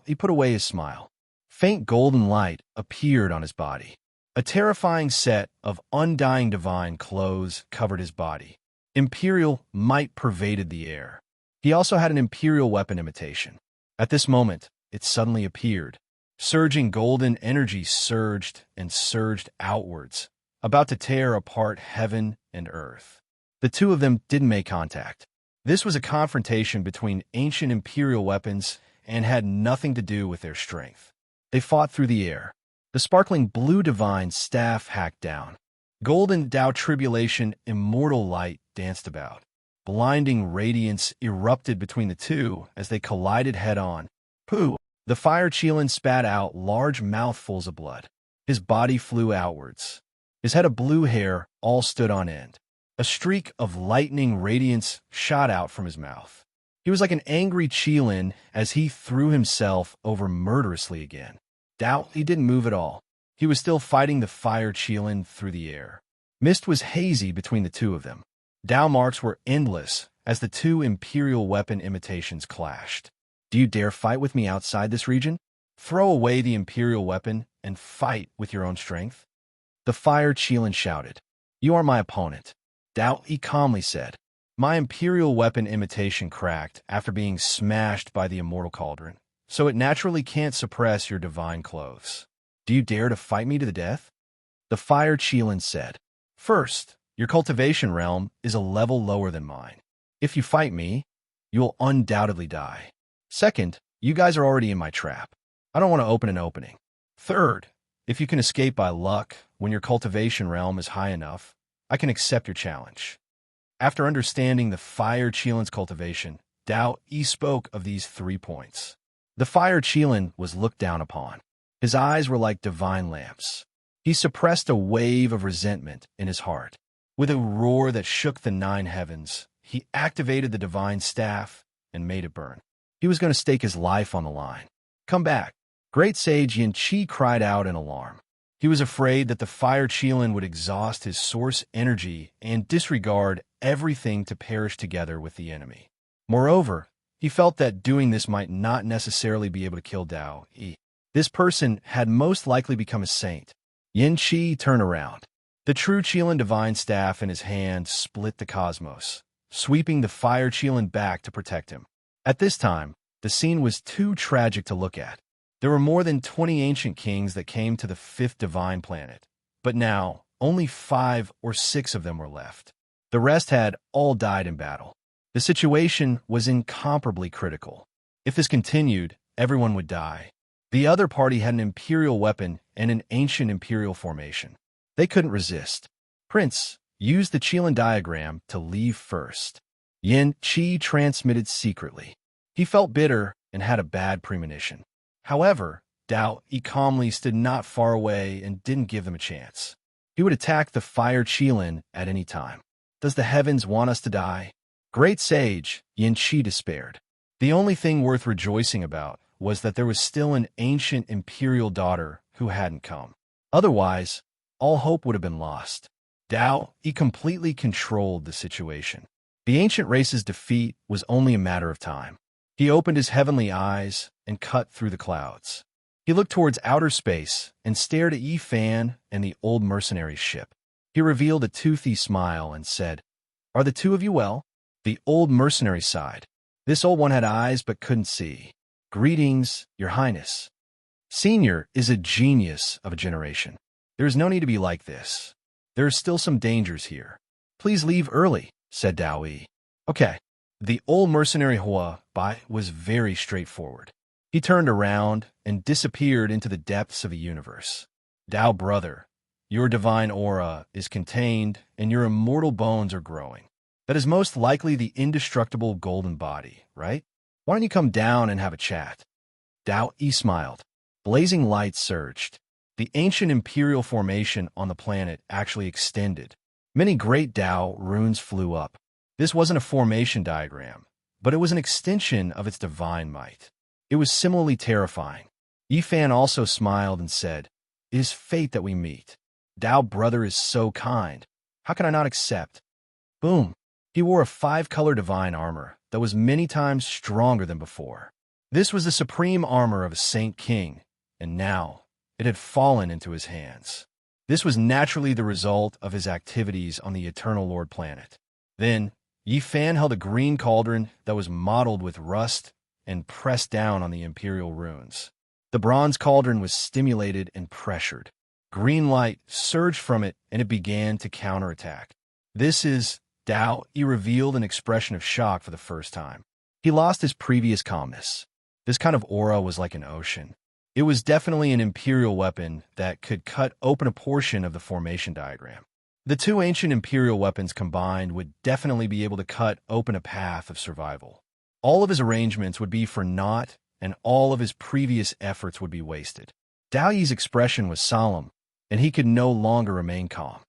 Speaker 1: He put away his smile. Faint golden light appeared on his body. A terrifying set of undying divine clothes covered his body. Imperial might pervaded the air. He also had an imperial weapon imitation. At this moment, it suddenly appeared. Surging golden energy surged and surged outwards, about to tear apart heaven and earth. The two of them didn't make contact. This was a confrontation between ancient imperial weapons and had nothing to do with their strength. They fought through the air. The sparkling blue divine staff hacked down. Golden Tao tribulation immortal light danced about. Blinding radiance erupted between the two as they collided head-on. Pooh! The fire Qilin spat out large mouthfuls of blood. His body flew outwards. His head of blue hair all stood on end. A streak of lightning radiance shot out from his mouth. He was like an angry Qilin as he threw himself over murderously again. He didn't move at all. He was still fighting the fire Qilin through the air. Mist was hazy between the two of them. Tao marks were endless as the two imperial weapon imitations clashed. Do you dare fight with me outside this region? Throw away the imperial weapon and fight with your own strength? The fire Qilin shouted. You are my opponent. He calmly said. My imperial weapon imitation cracked after being smashed by the immortal cauldron, so it naturally can't suppress your divine clothes. Do you dare to fight me to the death? The fire Qilin said. First, your cultivation realm is a level lower than mine. If you fight me, you will undoubtedly die. Second, you guys are already in my trap. I don't want to open an opening. Third, if you can escape by luck when your cultivation realm is high enough, I can accept your challenge. After understanding the fire Qilin's cultivation, He spoke of these 3 points. The fire Qilin was looked down upon. His eyes were like divine lamps. He suppressed a wave of resentment in his heart. With a roar that shook the 9 heavens, he activated the divine staff and made it burn. He was going to stake his life on the line. Come back. Great sage Yin Qi cried out in alarm. He was afraid that the fire Qilin would exhaust his source energy and disregard everything to perish together with the enemy. Moreover, he felt that doing this might not necessarily be able to kill He. This person had most likely become a saint. Yin Qi turned around. The true Qilin divine staff in his hand split the cosmos, sweeping the fire Qilin back to protect him. At this time, the scene was too tragic to look at. There were more than 20 ancient kings that came to the 5th divine planet, but now only 5 or 6 of them were left. The rest had all died in battle. The situation was incomparably critical. If this continued, everyone would die. The other party had an imperial weapon and an ancient imperial formation. They couldn't resist. Prince, use the Qilin diagram to leave first. Yin Qi transmitted secretly. He felt bitter and had a bad premonition. However, He calmly stood not far away and didn't give them a chance. He would attack the fire Qilin at any time. Does the heavens want us to die? Great sage, Yin Qi despaired. The only thing worth rejoicing about was that there was still an ancient imperial daughter who hadn't come. Otherwise, all hope would have been lost. He completely controlled the situation. The ancient race's defeat was only a matter of time. He opened his heavenly eyes and cut through the clouds. He looked towards outer space and stared at Yi Fan and the old mercenary's ship. He revealed a toothy smile and said, Are the two of you well? The old mercenary sighed. This old one had eyes but couldn't see. Greetings, Your Highness. Senior is a genius of a generation. There is no need to be like this. There are still some dangers here. Please leave early, said Yi. Okay. The old mercenary Hua Bai was very straightforward. He turned around and disappeared into the depths of the universe. Brother, your divine aura is contained and your immortal bones are growing. That is most likely the indestructible golden body, right? Why don't you come down and have a chat? Yi smiled. Blazing lights surged. The ancient imperial formation on the planet actually extended. Many great Tao runes flew up. This wasn't a formation diagram. but it was an extension of its divine might. It was similarly terrifying. Yi Fan also smiled and said, "It is fate that we meet. Dao brother is so kind. How can I not accept?" Boom! He wore a 5-color divine armor that was many times stronger than before. This was the supreme armor of a Saint King, and now it had fallen into his hands. This was naturally the result of his activities on the Eternal Lord planet. Then, Yi Fan held a green cauldron that was mottled with rust and pressed down on the Imperial runes. The bronze cauldron was stimulated and pressured. Green light surged from it, and it began to counterattack. "This is Dao." He revealed an expression of shock for the first time. He lost his previous calmness. This kind of aura was like an ocean. It was definitely an Imperial weapon that could cut open a portion of the formation diagram. The two ancient Imperial weapons combined would definitely be able to cut open a path of survival. All of his arrangements would be for naught, and all of his previous efforts would be wasted. Dao Yi's expression was solemn, and he could no longer remain calm.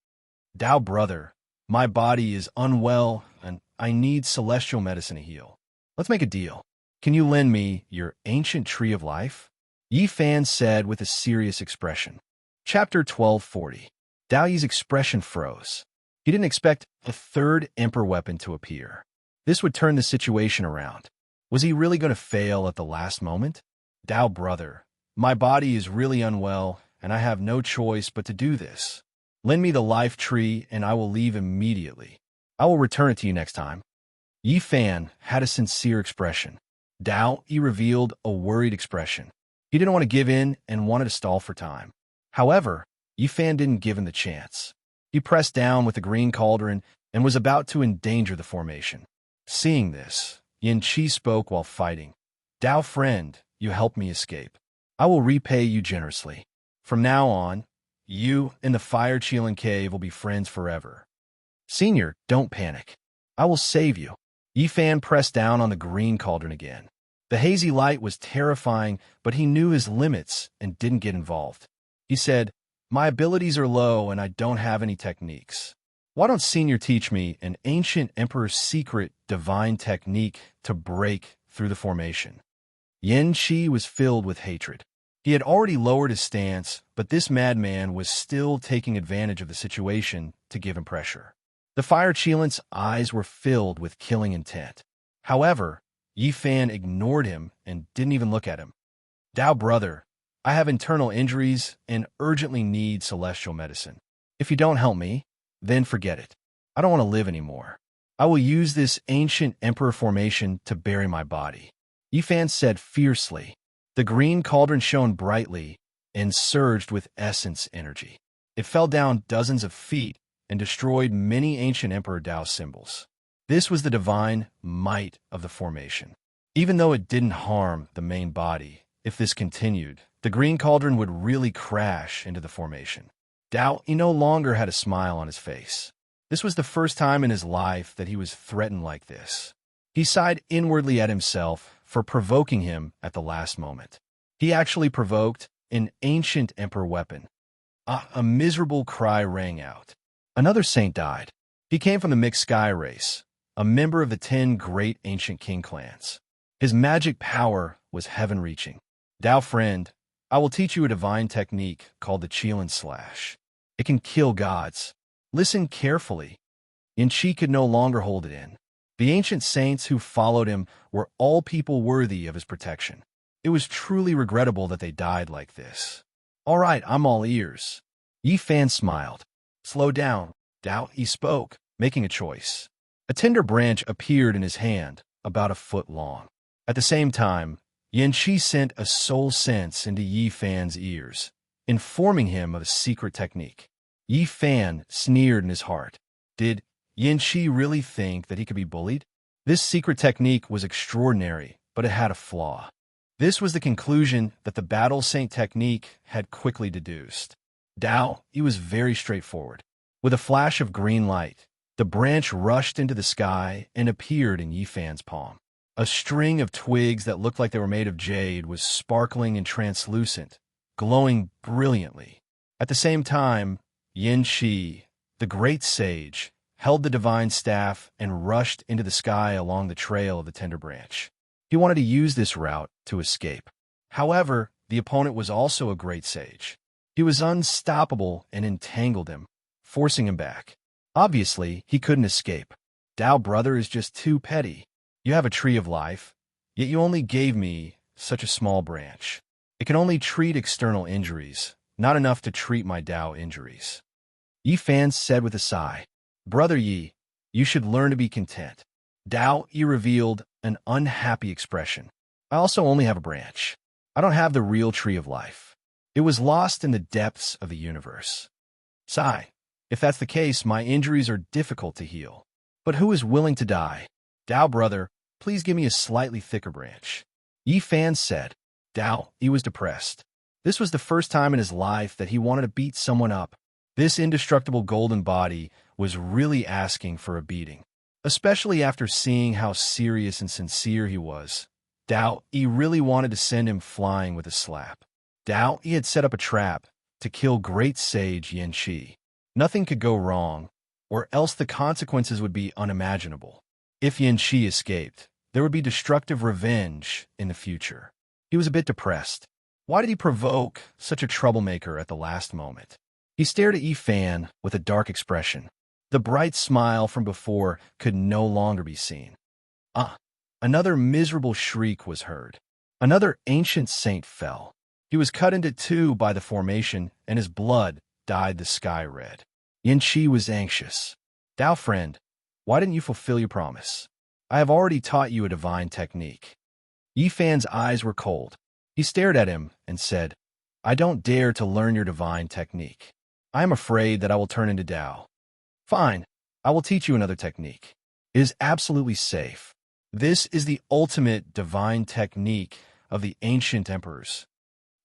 Speaker 1: "Dao brother, my body is unwell, and I need celestial medicine to heal. Let's make a deal. Can you lend me your ancient tree of life?" Yi Fan said with a serious expression. Chapter 1240. Dao Yi's expression froze. He didn't expect a third Emperor weapon to appear. This would turn the situation around. Was he really going to fail at the last moment? "Dao brother, my body is really unwell, and I have no choice but to do this. Lend me the life tree, and I will leave immediately. I will return it to you next time." Yi Fan had a sincere expression. Dao Yi revealed a worried expression. He didn't want to give in and wanted to stall for time. However, Yi Fan didn't give him the chance. He pressed down with the green cauldron and was about to endanger the formation. Seeing this, Yin Qi spoke while fighting. "Dao friend, you helped me escape. I will repay you generously. From now on, you and the Fire Qilin Cave will be friends forever. Senior, don't panic. I will save you." Yi Fan pressed down on the green cauldron again. The hazy light was terrifying, but he knew his limits and didn't get involved. He said, "My abilities are low and I don't have any techniques. Why don't Senior teach me an ancient Emperor's secret divine technique to break through the formation?" Yin Qi was filled with hatred. He had already lowered his stance, but this madman was still taking advantage of the situation to give him pressure. The Fire Qilin's eyes were filled with killing intent. However, Yi Fan ignored him and didn't even look at him. "Dao brother, I have internal injuries and urgently need celestial medicine. If you don't help me, then forget it. I don't want to live anymore. I will use this ancient Emperor formation to bury my body." Yi Fan said fiercely. The green cauldron shone brightly and surged with essence energy. It fell down dozens of feet and destroyed many ancient Emperor Dao symbols. This was the divine might of the formation. Even though it didn't harm the main body, if this continued, the green cauldron would really crash into the formation. Dao Yi no longer had a smile on his face. This was the first time in his life that he was threatened like this. He sighed inwardly at himself for provoking him at the last moment. He actually provoked an ancient Emperor weapon. A miserable cry rang out. Another saint died. He came from the mixed sky race, a member of the 10 great ancient king clans. His magic power was heaven-reaching. "Dao friend, I will teach you a divine technique called the Qilin Slash. It can kill gods. Listen carefully." Yin Qi could no longer hold it in. The ancient saints who followed him were all people worthy of his protection. It was truly regrettable that they died like this. "All right, I'm all ears." Yi Fan smiled. "Slow down." Dao Yi spoke, making a choice. A tender branch appeared in his hand, about a foot long. At the same time, Yin Qi sent a soul sense into Yi Fan's ears, informing him of a secret technique. Yi Fan sneered in his heart. Did Yin Qi really think that he could be bullied? This secret technique was extraordinary, but it had a flaw. This was the conclusion that the Battle Saint technique had quickly deduced. Dao Yi was very straightforward. With a flash of green light, the branch rushed into the sky and appeared in Yi Fan's palm. A string of twigs that looked like they were made of jade was sparkling and translucent, glowing brilliantly. At the same time, Yin Qi, the great sage, held the divine staff, and rushed into the sky along the trail of the tender branch. He wanted to use this route to escape. However, the opponent was also a great sage. He was unstoppable and entangled him, forcing him back. Obviously, he couldn't escape. Tao, brother, is just too petty. You have a tree of life, yet you only gave me such a small branch. It can only treat external injuries, not enough to treat my Tao injuries. Yi Fan said with a sigh, Brother Yi, you should learn to be content. Tao Yi revealed an unhappy expression. I also only have a branch. I don't have the real tree of life. It was lost in the depths of the universe. Sigh. If that's the case, my injuries are difficult to heal. But who is willing to die? Tao, brother, please give me a slightly thicker branch. Yi Fan said. Tao, he was depressed. This was the first time in his life that he wanted to beat someone up. This indestructible golden body was really asking for a beating, especially after seeing how serious and sincere he was. Tao, he really wanted to send him flying with a slap. Tao, he had set up a trap to kill great sage Yin Qi. Nothing could go wrong, or else the consequences would be unimaginable. If Yin Qi escaped, there would be destructive revenge in the future. He was a bit depressed. Why did he provoke such a troublemaker at the last moment? He stared at Yi Fan with a dark expression. The bright smile from before could no longer be seen. Another miserable shriek was heard. Another ancient saint fell. He was cut into two by the formation, and his blood dyed the sky red. Yin Qi was anxious. Tao, friend, why didn't you fulfill your promise? I have already taught you a divine technique. Yi Fan's eyes were cold. He stared at him and said, I don't dare to learn your divine technique. I am afraid that I will turn into Tao. Fine, I will teach you another technique. It is absolutely safe. This is the ultimate divine technique of the ancient emperors.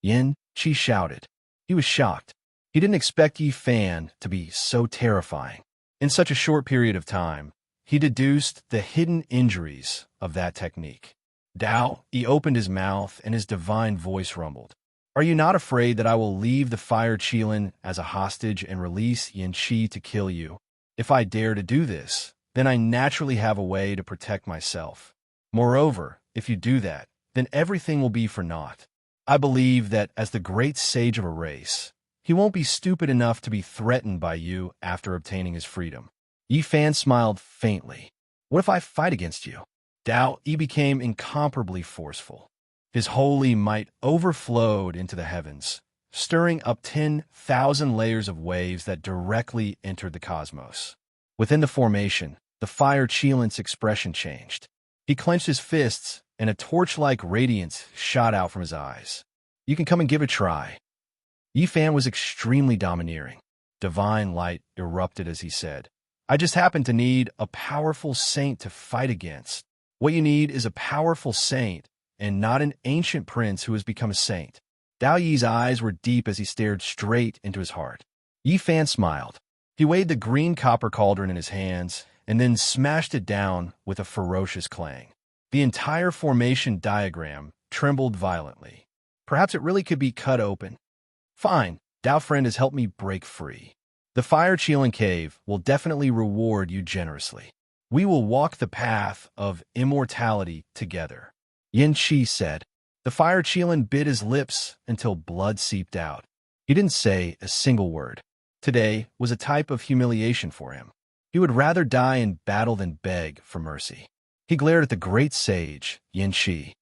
Speaker 1: Yin Qi shouted. He was shocked. He didn't expect Yi Fan to be so terrifying. In such a short period of time, he deduced the hidden injuries of that technique. Tao, he opened his mouth and his divine voice rumbled. Are you not afraid that I will leave the fire Qilin as a hostage and release Yin Qi to kill you? If I dare to do this, then I naturally have a way to protect myself. Moreover, if you do that, then everything will be for naught. I believe that as the great sage of a race, he won't be stupid enough to be threatened by you after obtaining his freedom. Yi Fan smiled faintly. What if I fight against you? Tao, he became incomparably forceful. His holy might overflowed into the heavens, stirring up 10,000 layers of waves that directly entered the cosmos. Within the formation, the fire Qilin's expression changed. He clenched his fists, and a torch-like radiance shot out from his eyes. You can come and give it a try. Yi Fan was extremely domineering. Divine light erupted as he said, I just happen to need a powerful saint to fight against. What you need is a powerful saint, and not an ancient prince who has become a saint. Tao Yi's eyes were deep as he stared straight into his heart. Yi Fan smiled. He weighed the green copper cauldron in his hands, and then smashed it down with a ferocious clang. The entire formation diagram trembled violently. Perhaps it really could be cut open. Fine, Tao friend has helped me break free. The Fire Qilin Cave will definitely reward you generously. We will walk the path of immortality together. Yin Qi said. The Fire Qilin bit his lips until blood seeped out. He didn't say a single word. Today was a type of humiliation for him. He would rather die in battle than beg for mercy. He glared at the great sage, Yin Qi.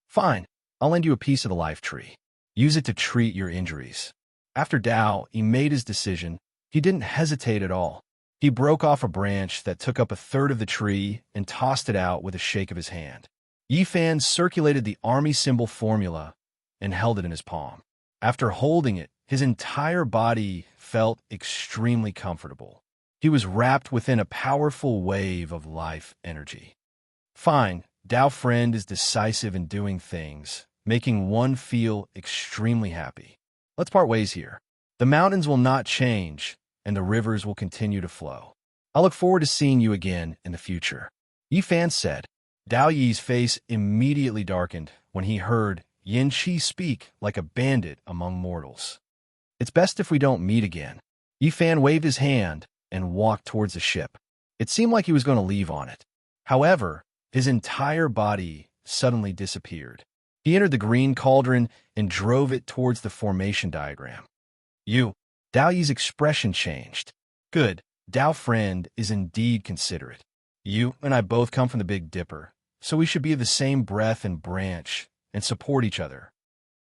Speaker 1: Fine, I'll lend you a piece of the life tree. Use it to treat your injuries. After Tao, he made his decision. He didn't hesitate at all. He broke off a branch that took up a third of the tree and tossed it out with a shake of his hand. Yi Fan circulated the army symbol formula and held it in his palm. After holding it, his entire body felt extremely comfortable. He was wrapped within a powerful wave of life energy. Fine, Tao friend is decisive in doing things, making one feel extremely happy. Let's part ways here. The mountains will not change, and the rivers will continue to flow. I look forward to seeing you again in the future. Yi Fan said. Tao Yi's face immediately darkened when he heard Yin Qi speak like a bandit among mortals. It's best if we don't meet again. Yi Fan waved his hand and walked towards the ship. It seemed like he was going to leave on it. However, his entire body suddenly disappeared. He entered the green cauldron and drove it towards the formation diagram. Dao Yi's expression changed. Good, Dao friend is indeed considerate. You and I both come from the Big Dipper, so we should be of the same breath and branch and support each other.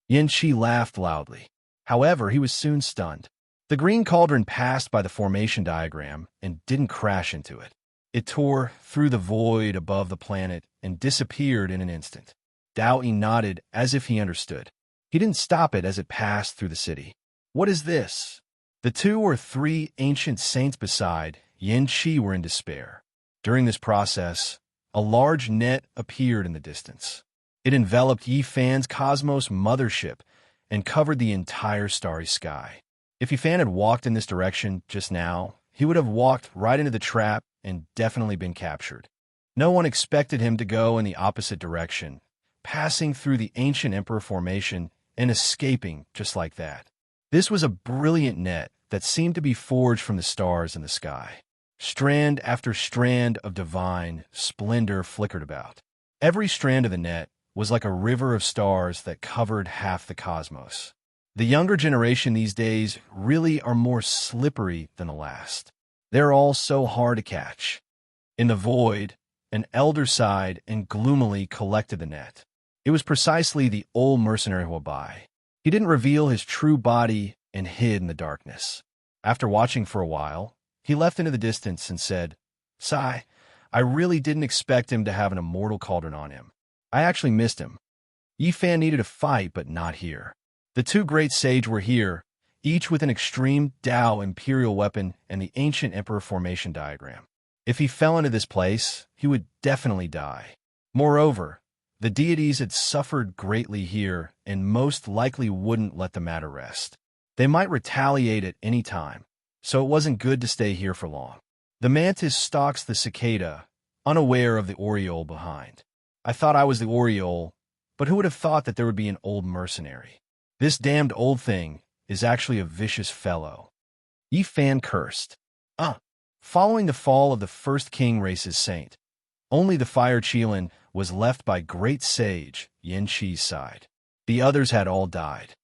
Speaker 1: Yin Qi laughed loudly. However, he was soon stunned. The green cauldron passed by the formation diagram and didn't crash into it. It tore through the void above the planet and disappeared in an instant. Dao Yi nodded as if he understood. He didn't stop it as it passed through the city. What is this? The 2 or 3 ancient saints beside Yin Qi were in despair. During this process, a large net appeared in the distance. It enveloped Yi Fan's cosmos mothership and covered the entire starry sky. If Yi Fan had walked in this direction just now, he would have walked right into the trap and definitely been captured. No one expected him to go in the opposite direction, passing through the ancient emperor formation and escaping just like that. This was a brilliant net that seemed to be forged from the stars in the sky. Strand after strand of divine splendor flickered about. Every strand of the net was like a river of stars that covered half the cosmos. The younger generation these days really are more slippery than the last. They're all so hard to catch. In the void, an elder sighed and gloomily collected the net. It was precisely the old mercenary Huabai. He didn't reveal his true body and hid in the darkness. After watching for a while, he left into the distance and said, "Sai, I really didn't expect him to have an immortal cauldron on him. I actually missed him. Yi Fan needed a fight, but not here." The 2 great sage were here, each with an extreme Dao imperial weapon and the ancient emperor formation diagram. If he fell into this place, he would definitely die. Moreover, the deities had suffered greatly here and most likely wouldn't let the matter rest. They might retaliate at any time, so it wasn't good to stay here for long. The mantis stalks the cicada, unaware of the oriole behind. I thought I was the oriole, but who would have thought that there would be an old mercenary? This damned old thing is actually a vicious fellow. Yi Fan cursed. Following the fall of the first king race's saint, only the fire Qilin was left by great sage Yin Qi's side. The others had all died.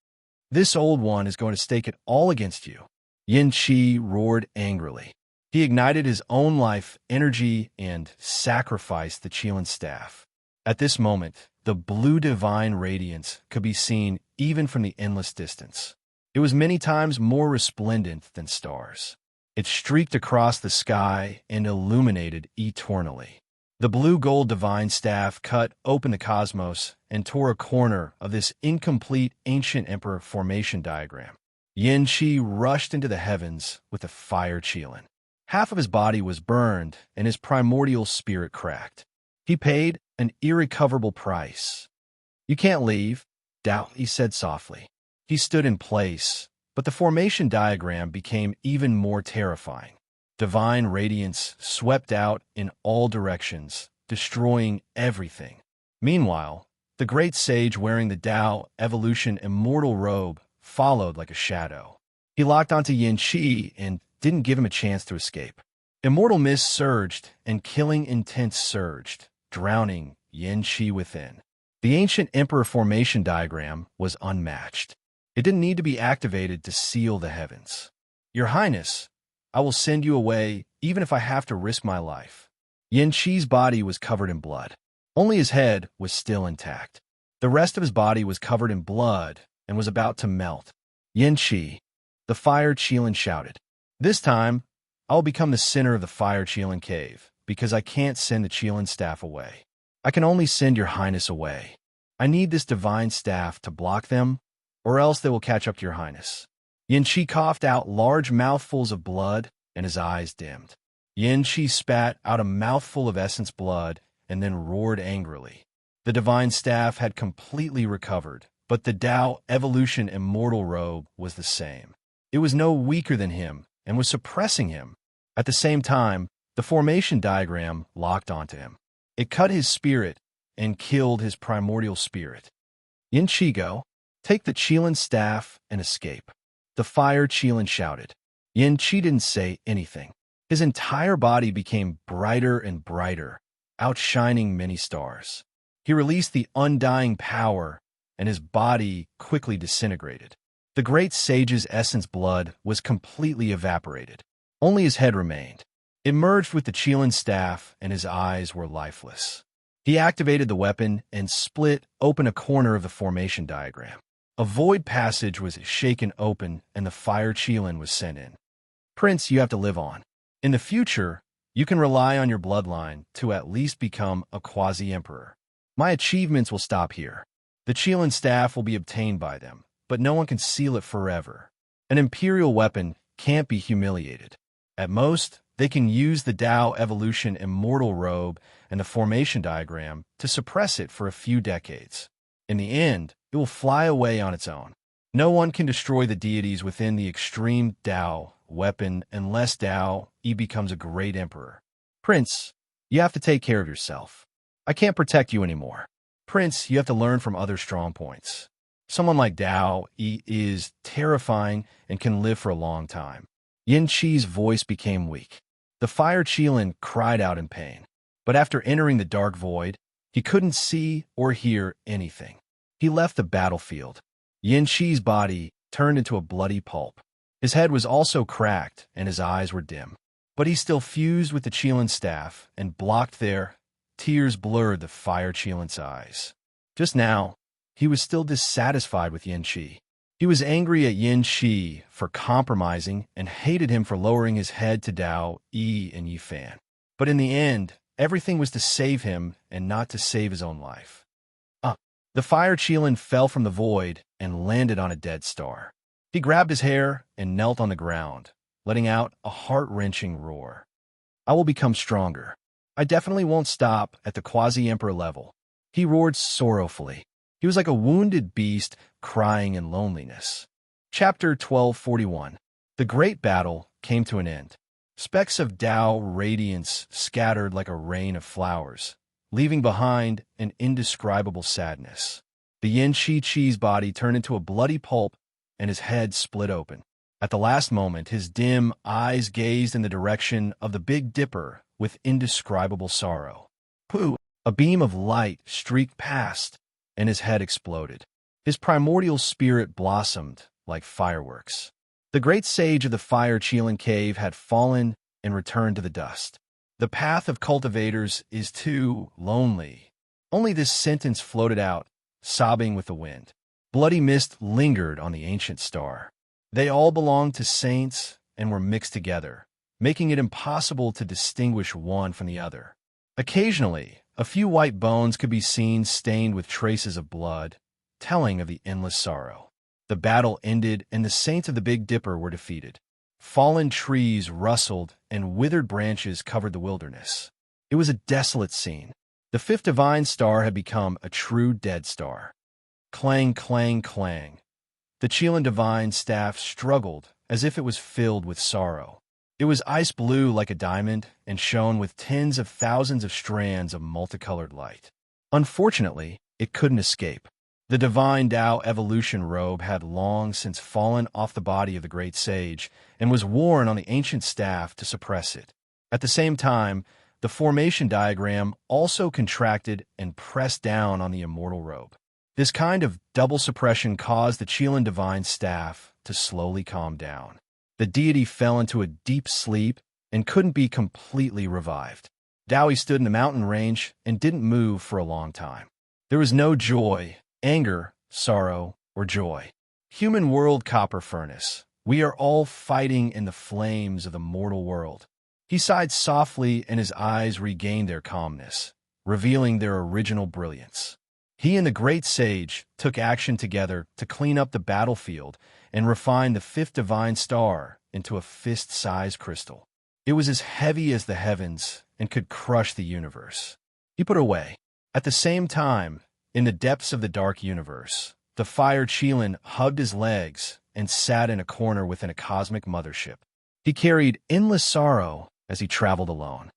Speaker 1: This old one is going to stake it all against you. Yin Qi roared angrily. He ignited his own life energy and sacrificed the Qilin staff. At this moment, the blue divine radiance could be seen even from the endless distance. It was many times more resplendent than stars. It streaked across the sky and illuminated eternally. The blue-gold divine staff cut open the cosmos and tore a corner of this incomplete ancient emperor formation diagram. Yin Qi rushed into the heavens with the fire Qilin. Half of his body was burned and his primordial spirit cracked. He paid an irrecoverable price. "You can't leave," Dao Yi said softly. He stood in place, but the formation diagram became even more terrifying. Divine radiance swept out in all directions, destroying everything. Meanwhile, the great sage wearing the Dao evolution immortal robe followed like a shadow. He locked onto Yin Qi and didn't give him a chance to escape. Immortal mist surged and killing intent surged, drowning Yin Qi within. The ancient emperor formation diagram was unmatched. It didn't need to be activated to seal the heavens. "Your Highness, I will send you away even if I have to risk my life." Yin Qi's body was covered in blood. Only his head was still intact. The rest of his body was covered in blood and was about to melt. "Yin Qi," the fire Qilin shouted. "This time, I'll become the center of the fire Qilin cave, because I can't send the Qilin staff away. I can only send your Highness away. I need this divine staff to block them, or else they will catch up to your Highness." Yin Qi coughed out large mouthfuls of blood, and his eyes dimmed. Yin Qi spat out a mouthful of essence blood, and then roared angrily. The divine staff had completely recovered, but the Dao evolution immortal robe was the same. It was no weaker than him, and was suppressing him. At the same time, the formation diagram locked onto him. It cut his spirit and killed his primordial spirit. "Yin Qi, go. Take the Qilin staff and escape." The fire Qilin shouted. Yin Qi didn't say anything. His entire body became brighter and brighter, outshining many stars. He released the undying power, and his body quickly disintegrated. The great sage's essence blood was completely evaporated. Only his head remained. It merged with the Qilin staff, and his eyes were lifeless. He activated the weapon and split open a corner of the formation diagram. A void passage was shaken open, and the fire Qilin was sent in. Prince, you have to live on. In the future, you can rely on your bloodline to at least become a quasi-emperor. My achievements will stop here. The Qilin staff will be obtained by them, but no one can seal it forever. An imperial weapon can't be humiliated. At most, they can use the Tao Evolution Immortal Robe and the formation diagram to suppress it for a few decades. In the end, it will fly away on its own. No one can destroy the deities within the extreme Tao weapon unless Tao becomes a great emperor. Prince, you have to take care of yourself. I can't protect you anymore. Prince, you have to learn from other strong points. Someone like Tao is terrifying and can live for a long time. Yin Qi's voice became weak. The fire Qilin cried out in pain. But after entering the dark void, he couldn't see or hear anything. He left the battlefield. Yin Qi's body turned into a bloody pulp. His head was also cracked, and his eyes were dim. But he still fused with the Qilin staff and blocked their tears blurred the fire Qilin's eyes. Just now, he was still dissatisfied with Yin Qi. He was angry at Yin Qi for compromising and hated him for lowering his head to Tao and Yifan. But in the end, everything was to save him and not to save his own life. The fire Qilin fell from the void and landed on a dead star. He grabbed his hair and knelt on the ground, letting out a heart-wrenching roar. I will become stronger. I definitely won't stop at the quasi-emperor level. He roared sorrowfully. He was like a wounded beast crying in loneliness. Chapter 1241. The great battle came to an end. Specks of Tao radiance scattered like a rain of flowers, leaving behind an indescribable sadness. The Yin Qi's body turned into a bloody pulp, and his head split open. At the last moment, his dim eyes gazed in the direction of the Big Dipper with indescribable sorrow. Pooh! A beam of light streaked past, and his head exploded. His primordial spirit blossomed like fireworks. The great sage of the fire Qilin cave had fallen and returned to the dust. The path of cultivators is too lonely. Only this sentence floated out, sobbing with the wind. Bloody mist lingered on the ancient star. They all belonged to saints and were mixed together, making it impossible to distinguish one from the other. Occasionally, a few white bones could be seen stained with traces of blood, telling of the endless sorrow. The battle ended, and the saints of the Big Dipper were defeated. Fallen trees rustled, and withered branches covered the wilderness. It was a desolate scene. The fifth divine star had become a true dead star. Clang, clang, clang. The Qilin divine staff struggled as if it was filled with sorrow. It was ice blue like a diamond and shone with tens of thousands of strands of multicolored light. Unfortunately, it couldn't escape. The divine Tao evolution robe had long since fallen off the body of the great sage and was worn on the ancient staff to suppress it. At the same time, the formation diagram also contracted and pressed down on the immortal robe. This kind of double suppression caused the Qilin divine staff to slowly calm down. The deity fell into a deep sleep and couldn't be completely revived. Dowie stood in the mountain range and didn't move for a long time. There was no joy, anger, sorrow, or joy. Human world copper furnace. We are all fighting in the flames of the mortal world. He sighed softly and his eyes regained their calmness, revealing their original brilliance. He and the great sage took action together to clean up the battlefield and refine the fifth divine star into a fist-sized crystal. It was as heavy as the heavens and could crush the universe. He put it away. At the same time, in the depths of the dark universe, the fire Qilin hugged his legs and sat in a corner within a cosmic mothership. He carried endless sorrow as he traveled alone.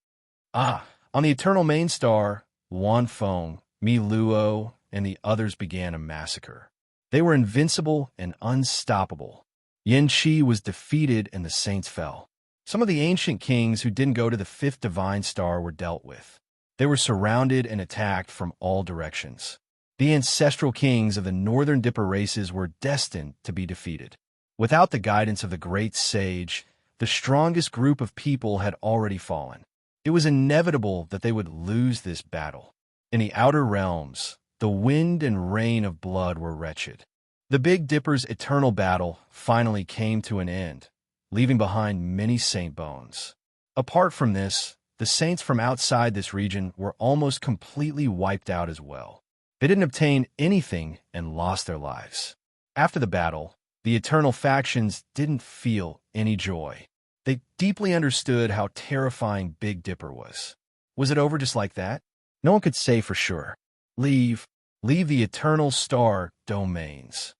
Speaker 1: On the eternal main star, Wan Feng, Mi Luo, and the others began a massacre. They were invincible and unstoppable. Yin Qi was defeated and the saints fell. Some of the ancient kings who didn't go to the fifth divine star were dealt with. They were surrounded and attacked from all directions. The ancestral kings of the Northern Dipper races were destined to be defeated. Without the guidance of the great sage, the strongest group of people had already fallen. It was inevitable that they would lose this battle. In the outer realms, the wind and rain of blood were wretched. The Big Dipper's eternal battle finally came to an end, leaving behind many saint bones. Apart from this, the saints from outside this region were almost completely wiped out as well. They didn't obtain anything and lost their lives. After the battle, the eternal factions didn't feel any joy. They deeply understood how terrifying Big Dipper was. Was it over just like that? No one could say for sure. Leave the eternal star domains.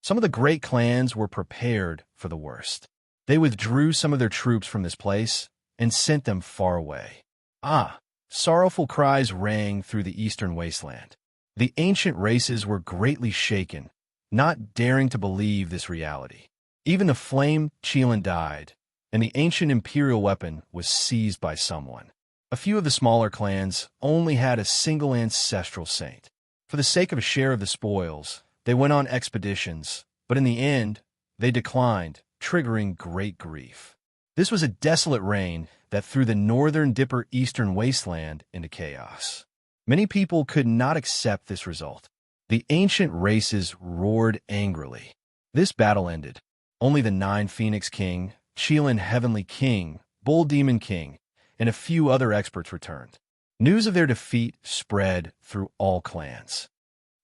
Speaker 1: Some of the great clans were prepared for the worst. They withdrew some of their troops from this place and sent them far away. Sorrowful cries rang through the eastern wasteland. The ancient races were greatly shaken, not daring to believe this reality. Even the flame Chelan died, and the ancient imperial weapon was seized by someone. A few of the smaller clans only had a single ancestral saint. For the sake of a share of the spoils, they went on expeditions, but in the end, they declined, triggering great grief. This was a desolate reign that threw the Northern Dipper Eastern Wasteland into chaos. Many people could not accept this result. The ancient races roared angrily. This battle ended. Only the 9 Phoenix King, Chelan Heavenly King, Bull Demon King, and a few other experts returned. News of their defeat spread through all clans.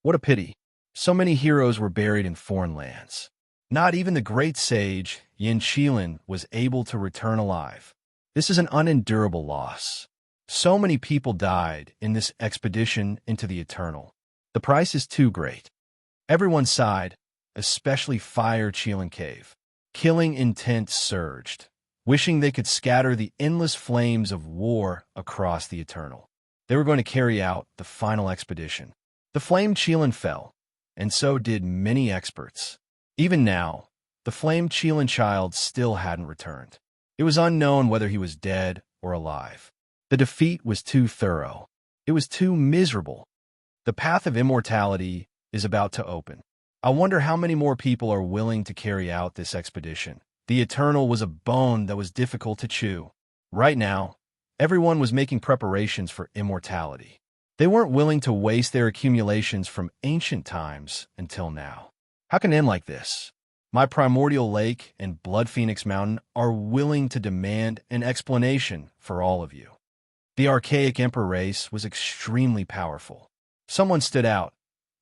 Speaker 1: What a pity. So many heroes were buried in foreign lands. Not even the great sage, Yin Chelan, was able to return alive. This is an unendurable loss. So many people died in this expedition into the eternal. The price is too great. Everyone sighed, especially Fire Chelan Cave. Killing intent surged, wishing they could scatter the endless flames of war across the eternal. They were going to carry out the final expedition. The flame Chelan fell, and so did many experts. Even now, the flame Chelan child still hadn't returned. It was unknown whether he was dead or alive. The defeat was too thorough. It was too miserable. The path of immortality is about to open. I wonder how many more people are willing to carry out this expedition. The eternal was a bone that was difficult to chew. Right now, everyone was making preparations for immortality. They weren't willing to waste their accumulations from ancient times until now. How can it end like this? My Primordial Lake and Blood Phoenix Mountain are willing to demand an explanation for all of you. The archaic Emperor race was extremely powerful. Someone stood out,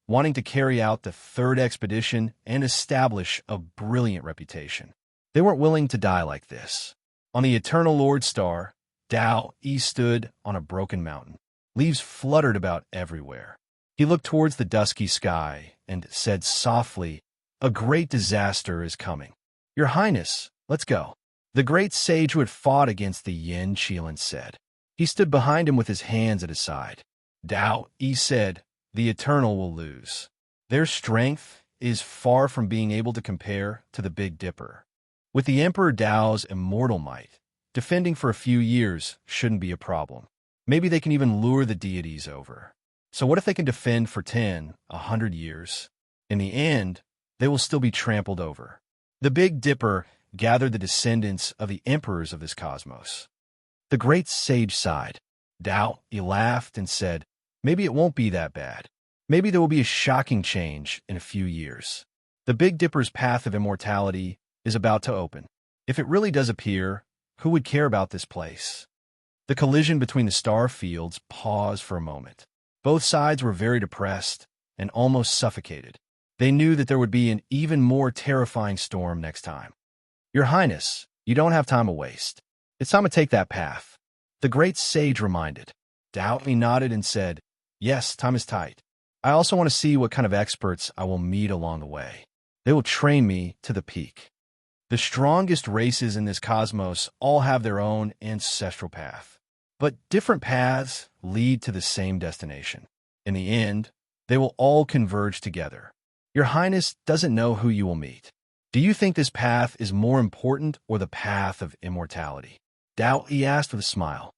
Speaker 1: wanting to carry out the 3rd expedition and establish a brilliant reputation. They weren't willing to die like this. On the Eternal Lord Star, Tao Yi stood on a broken mountain. Leaves fluttered about everywhere. He looked towards the dusky sky and said softly, "A great disaster is coming. Your Highness, let's go." The great sage who had fought against the Yin Chelan said. He stood behind him with his hands at his side. Tao Yi said, "The Eternal will lose. Their strength is far from being able to compare to the Big Dipper. With the Emperor Tao's immortal might, defending for a few years shouldn't be a problem. Maybe they can even lure the deities over. So what if they can defend for 10, 100 years? In the end, they will still be trampled over." The Big Dipper gathered the descendants of the emperors of this cosmos. The great sage sighed. Tao Yi laughed and said, "Maybe it won't be that bad. Maybe there will be a shocking change in a few years. The Big Dipper's path of immortality is about to open. If it really does appear, who would care about this place?" The collision between the star fields paused for a moment. Both sides were very depressed and almost suffocated. They knew that there would be an even more terrifying storm next time. "Your Highness, you don't have time to waste. It's time to take that path," the great sage reminded. Tao Yi nodded and said, "Yes, time is tight. I also want to see what kind of experts I will meet along the way. They will train me to the peak." The strongest races in this cosmos all have their own ancestral path. But different paths lead to the same destination. In the end, they will all converge together. Your Highness doesn't know who you will meet. Do you think this path is more important or the path of immortality? Doubt, he asked with a smile.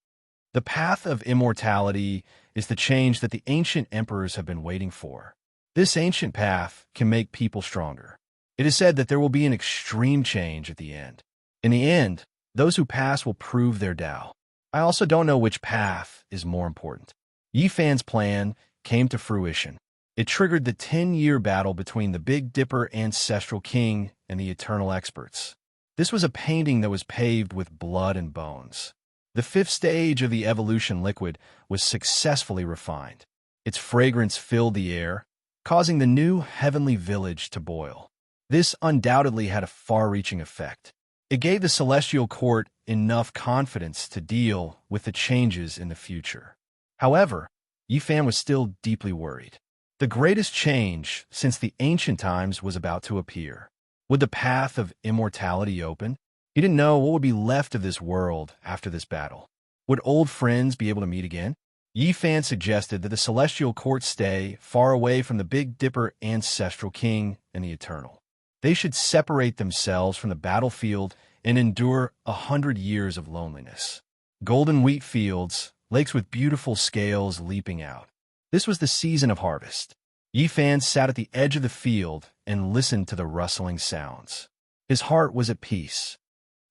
Speaker 1: The path of immortality is the change that the ancient emperors have been waiting for. This ancient path can make people stronger. It is said that there will be an extreme change at the end. In the end, those who pass will prove their Tao. I also don't know which path is more important. Yi Fan's plan came to fruition. It triggered the 10-year battle between the Big Dipper ancestral king and the eternal experts. This was a painting that was paved with blood and bones. The fifth stage of the evolution liquid was successfully refined. Its fragrance filled the air, causing the new heavenly village to boil. This undoubtedly had a far-reaching effect. It gave the celestial court enough confidence to deal with the changes in the future. However, Yi Fan was still deeply worried. The greatest change since the ancient times was about to appear. Would the path of immortality open? He didn't know what would be left of this world after this battle. Would old friends be able to meet again? Yi Fan suggested that the celestial court stay far away from the Big Dipper ancestral king and the eternal. They should separate themselves from the battlefield and endure 100 years of loneliness. Golden wheat fields, lakes with beautiful scales leaping out. This was the season of harvest. Yi Fan sat at the edge of the field and listened to the rustling sounds. His heart was at peace.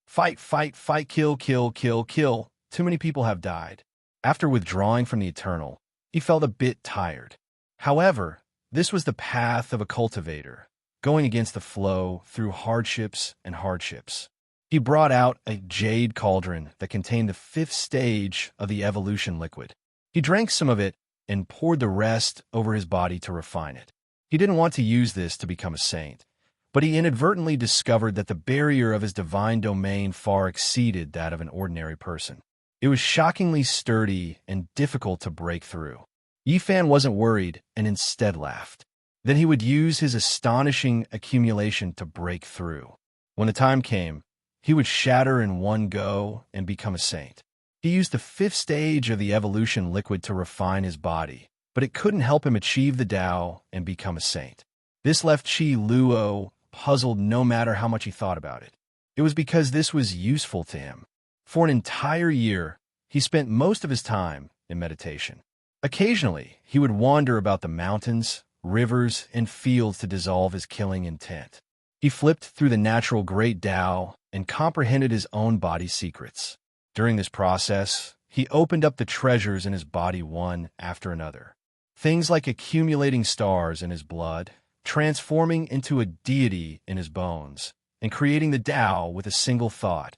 Speaker 1: Fight, fight, fight, kill, kill, kill, kill. Too many people have died. After withdrawing from the eternal, he felt a bit tired. However, this was the path of a cultivator, going against the flow through hardships and hardships. He brought out a jade cauldron that contained the fifth stage of the evolution liquid. He drank some of it and poured the rest over his body to refine it. He didn't want to use this to become a saint, but he inadvertently discovered that the barrier of his divine domain far exceeded that of an ordinary person. It was shockingly sturdy and difficult to break through. Yi Fan wasn't worried and instead laughed. Then he would use his astonishing accumulation to break through. When the time came, he would shatter in one go and become a saint. He used the fifth stage of the evolution liquid to refine his body, but it couldn't help him achieve the Tao and become a saint. This left Qi Luo puzzled no matter how much he thought about it. It was because this was useful to him. For an entire year, he spent most of his time in meditation. Occasionally, he would wander about the mountains, rivers, and fields to dissolve his killing intent. He flipped through the natural great Tao and comprehended his own body's secrets. During this process, he opened up the treasures in his body one after another. Things like accumulating stars in his blood, transforming into a deity in his bones, and creating the Tao with a single thought.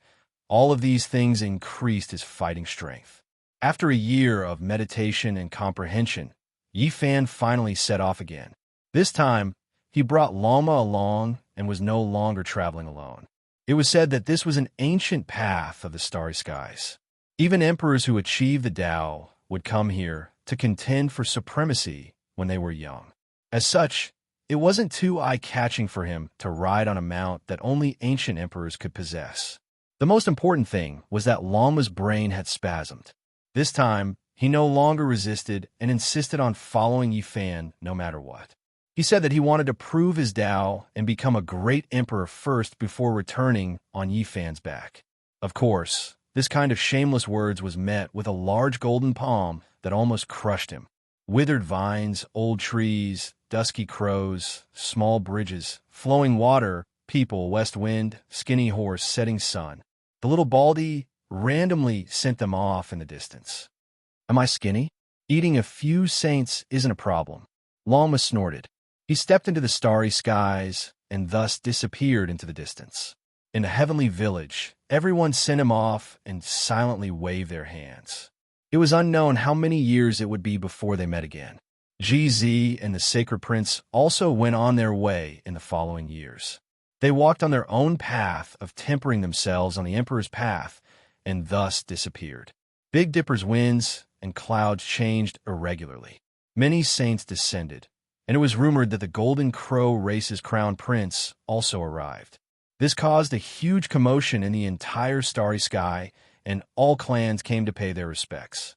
Speaker 1: All of these things increased his fighting strength. After a year of meditation and comprehension, Yi Fan finally set off again. This time, he brought Lama along and was no longer traveling alone. It was said that this was an ancient path of the starry skies. Even emperors who achieved the Tao would come here to contend for supremacy when they were young. As such, it wasn't too eye-catching for him to ride on a mount that only ancient emperors could possess. The most important thing was that Lama's brain had spasmed. This time, he no longer resisted and insisted on following Yi Fan no matter what. He said that he wanted to prove his Tao and become a great emperor first before returning on Yi Fan's back. Of course, this kind of shameless words was met with a large golden palm that almost crushed him. Withered vines, old trees, dusky crows, small bridges, flowing water, people, west wind, skinny horse, setting sun. The little baldy randomly sent them off in the distance. Am I skinny? Eating a few saints isn't a problem. Lama snorted. He stepped into the starry skies and thus disappeared into the distance. In the heavenly village, everyone sent him off and silently waved their hands. It was unknown how many years it would be before they met again. GZ and the Sacred Prince also went on their way in the following years. They walked on their own path of tempering themselves on the Emperor's path and thus disappeared. Big Dipper's winds and clouds changed irregularly. Many saints descended, and it was rumored that the Golden Crow race's crown prince also arrived. This caused a huge commotion in the entire starry sky, and all clans came to pay their respects.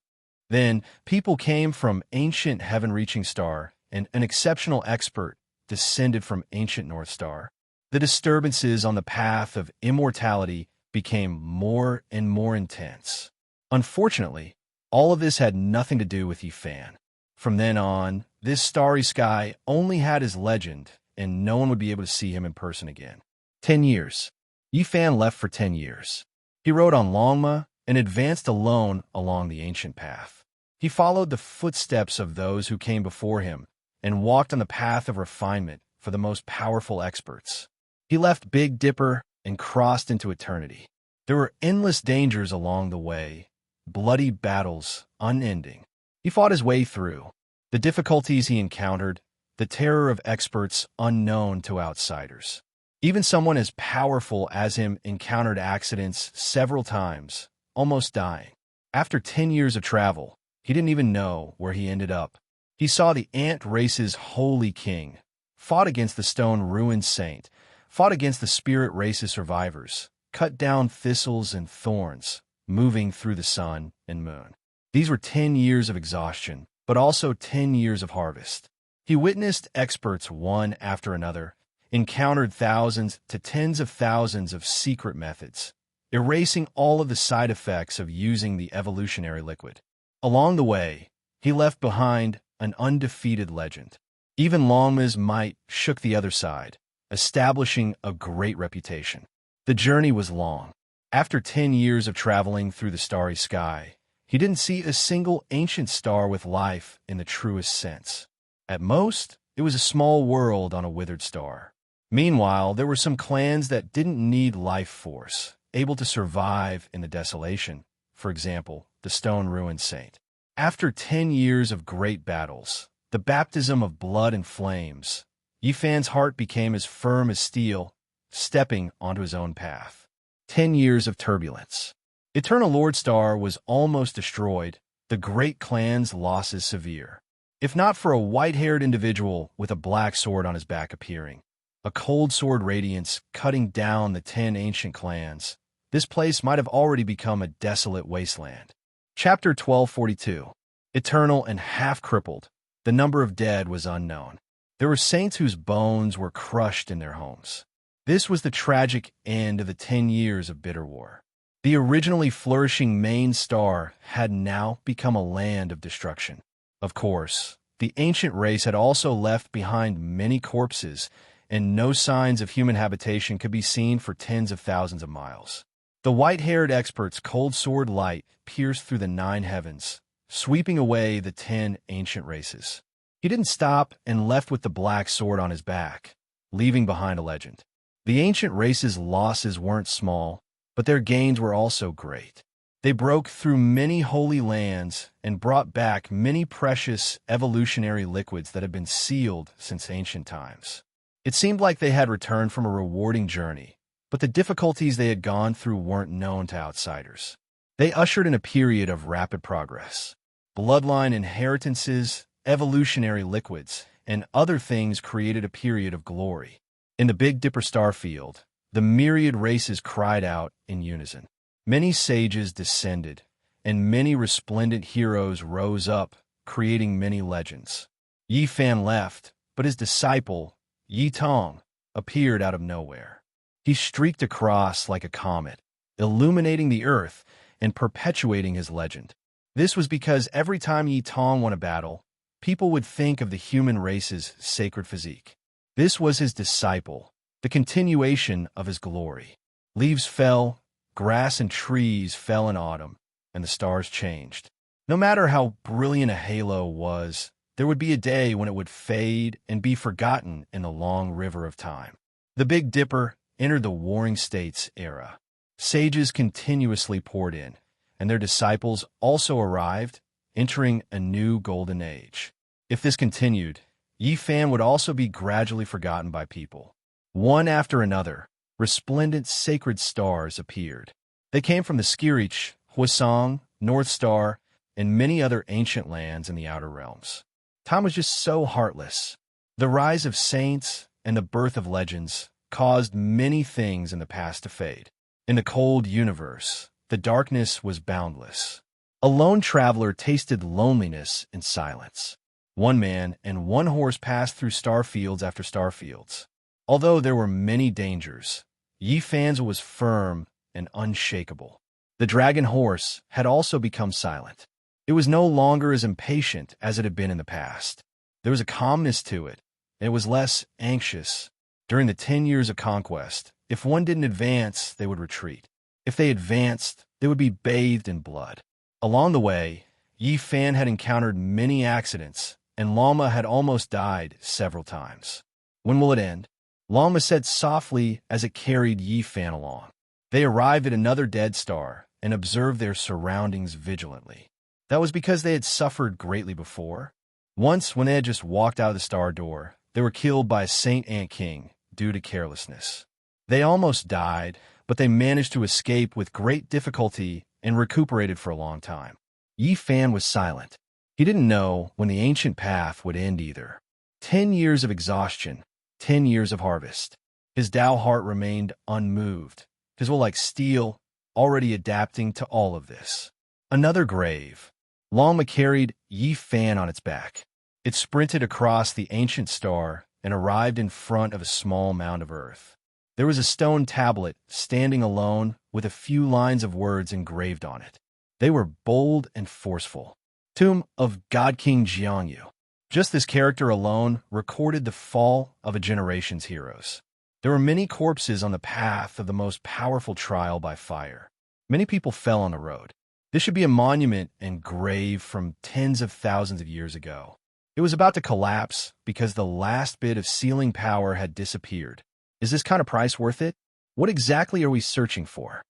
Speaker 1: Then, people came from ancient heaven-reaching star, and an exceptional expert descended from ancient North Star. The disturbances on the path of immortality became more and more intense. Unfortunately, all of this had nothing to do with Yifan. From then on, this starry sky only had his legend, and no one would be able to see him in person again. 10 years. Yifan left for 10 years. He rode on Longma and advanced alone along the ancient path. He followed the footsteps of those who came before him and walked on the path of refinement for the most powerful experts. He left Big Dipper and crossed into eternity. There were endless dangers along the way, bloody battles unending. He fought his way through. The difficulties he encountered, the terror of experts unknown to outsiders. Even someone as powerful as him encountered accidents several times, almost dying. After 10 years of travel, he didn't even know where he ended up. He saw the ant race's holy king, fought against the stone ruined saint, fought against the spirit race's survivors, cut down thistles and thorns, moving through the sun and moon. These were 10 years of exhaustion, but also 10 years of harvest. He witnessed experts one after another, encountered thousands to tens of thousands of secret methods, erasing all of the side effects of using the evolutionary liquid. Along the way, he left behind an undefeated legend. Even Longma's might shook the other side, establishing a great reputation. The journey was long. After 10 years of traveling through the starry sky, he didn't see a single ancient star with life in the truest sense. At most, it was a small world on a withered star. Meanwhile, there were some clans that didn't need life force, able to survive in the desolation. For example, the Stone Ruined Saint. After 10 years of great battles, the baptism of blood and flames, Yifan's heart became as firm as steel, stepping onto his own path. 10 years of turbulence. Eternal Lordstar was almost destroyed, the great clan's losses severe. If not for a white-haired individual with a black sword on his back appearing, a cold sword radiance cutting down the 10 ancient clans, this place might have already become a desolate wasteland. Chapter 1242. Eternal and half-crippled, the number of dead was unknown. There were saints whose bones were crushed in their homes. This was the tragic end of the 10 years of bitter war. The originally flourishing main star had now become a land of destruction. Of course, the ancient race had also left behind many corpses, and no signs of human habitation could be seen for tens of thousands of miles. The white-haired expert's cold sword light pierced through the 9 heavens, sweeping away the 10 ancient races. He didn't stop and left with the black sword on his back, leaving behind a legend. The ancient race's losses weren't small, but their gains were also great. They broke through many holy lands and brought back many precious evolutionary liquids that had been sealed since ancient times. It seemed like they had returned from a rewarding journey, but the difficulties they had gone through weren't known to outsiders. They ushered in a period of rapid progress. Bloodline inheritances, evolutionary liquids, and other things created a period of glory. In the Big Dipper star field, the myriad races cried out in unison. Many sages descended, and many resplendent heroes rose up, creating many legends. Yifan left, but his disciple, Yi Tong, appeared out of nowhere. He streaked across like a comet, illuminating the earth and perpetuating his legend. This was because every time Yi Tong won a battle, people would think of the human race's sacred physique. This was his disciple, the continuation of his glory. Leaves fell, grass and trees fell in autumn, and the stars changed. No matter how brilliant a halo was, there would be a day when it would fade and be forgotten in the long river of time. The Big Dipper entered the Warring States era. Sages continuously poured in, and their disciples also arrived, entering a new golden age. If this continued, Yifan would also be gradually forgotten by people. One after another, resplendent sacred stars appeared. They came from the Skirich, Hwasong, North Star, and many other ancient lands in the outer realms. Time was just so heartless. The rise of saints and the birth of legends caused many things in the past to fade. In the cold universe, the darkness was boundless. A lone traveler tasted loneliness in silence. One man and one horse passed through starfields after starfields. Although there were many dangers, Yi Fan's was firm and unshakable. The dragon horse had also become silent. It was no longer as impatient as it had been in the past. There was a calmness to it, and it was less anxious. During the 10 years of conquest, if one didn't advance, they would retreat. If they advanced, they would be bathed in blood. Along the way, Yi Fan had encountered many accidents, and Lama had almost died several times. When will it end? Lama said softly as it carried Yi Fan along. They arrived at another dead star and observed their surroundings vigilantly. That was because they had suffered greatly before. Once, when they had just walked out of the star door, they were killed by a Saint Ant King due to carelessness. They almost died, but they managed to escape with great difficulty and recuperated for a long time. Yi Fan was silent. He didn't know when the ancient path would end either. 10 years of exhaustion, 10 years of harvest. His Tao heart remained unmoved, his will like steel, already adapting to all of this. Another grave. Lama carried Yi Fan on its back. It sprinted across the ancient star and arrived in front of a small mound of earth. There was a stone tablet standing alone with a few lines of words engraved on it. They were bold and forceful. Tomb of God King Jiangyu. Just this character alone recorded the fall of a generation's heroes. There were many corpses on the path of the most powerful trial by fire. Many people fell on the road. This should be a monument engraved from tens of thousands of years ago. It was about to collapse because the last bit of sealing power had disappeared. Is this kind of price worth it? What exactly are we searching for?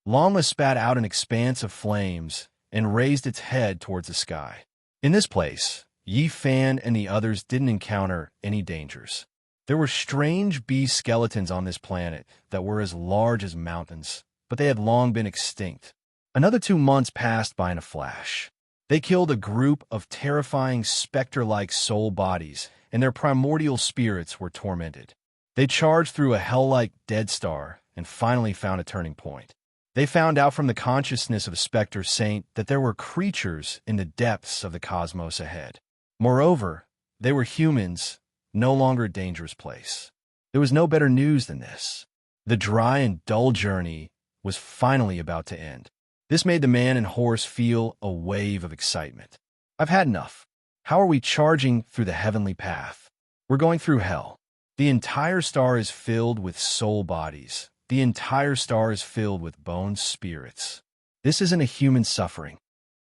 Speaker 1: Lama spat out an expanse of flames and raised its head towards the sky. In this place, Yi Fan and the others didn't encounter any dangers. There were strange beast skeletons on this planet that were as large as mountains, but they had long been extinct. Another 2 months passed by in a flash. They killed a group of terrifying specter-like soul bodies, and their primordial spirits were tormented. They charged through a hell-like dead star and finally found a turning point. They found out from the consciousness of a specter saint that there were creatures in the depths of the cosmos ahead. Moreover, they were humans, no longer a dangerous place. There was no better news than this. The dry and dull journey was finally about to end. This made the man and horse feel a wave of excitement. I've had enough. How are we charging through the heavenly path? We're going through hell. The entire star is filled with soul bodies. The entire star is filled with bone spirits. This isn't a human suffering.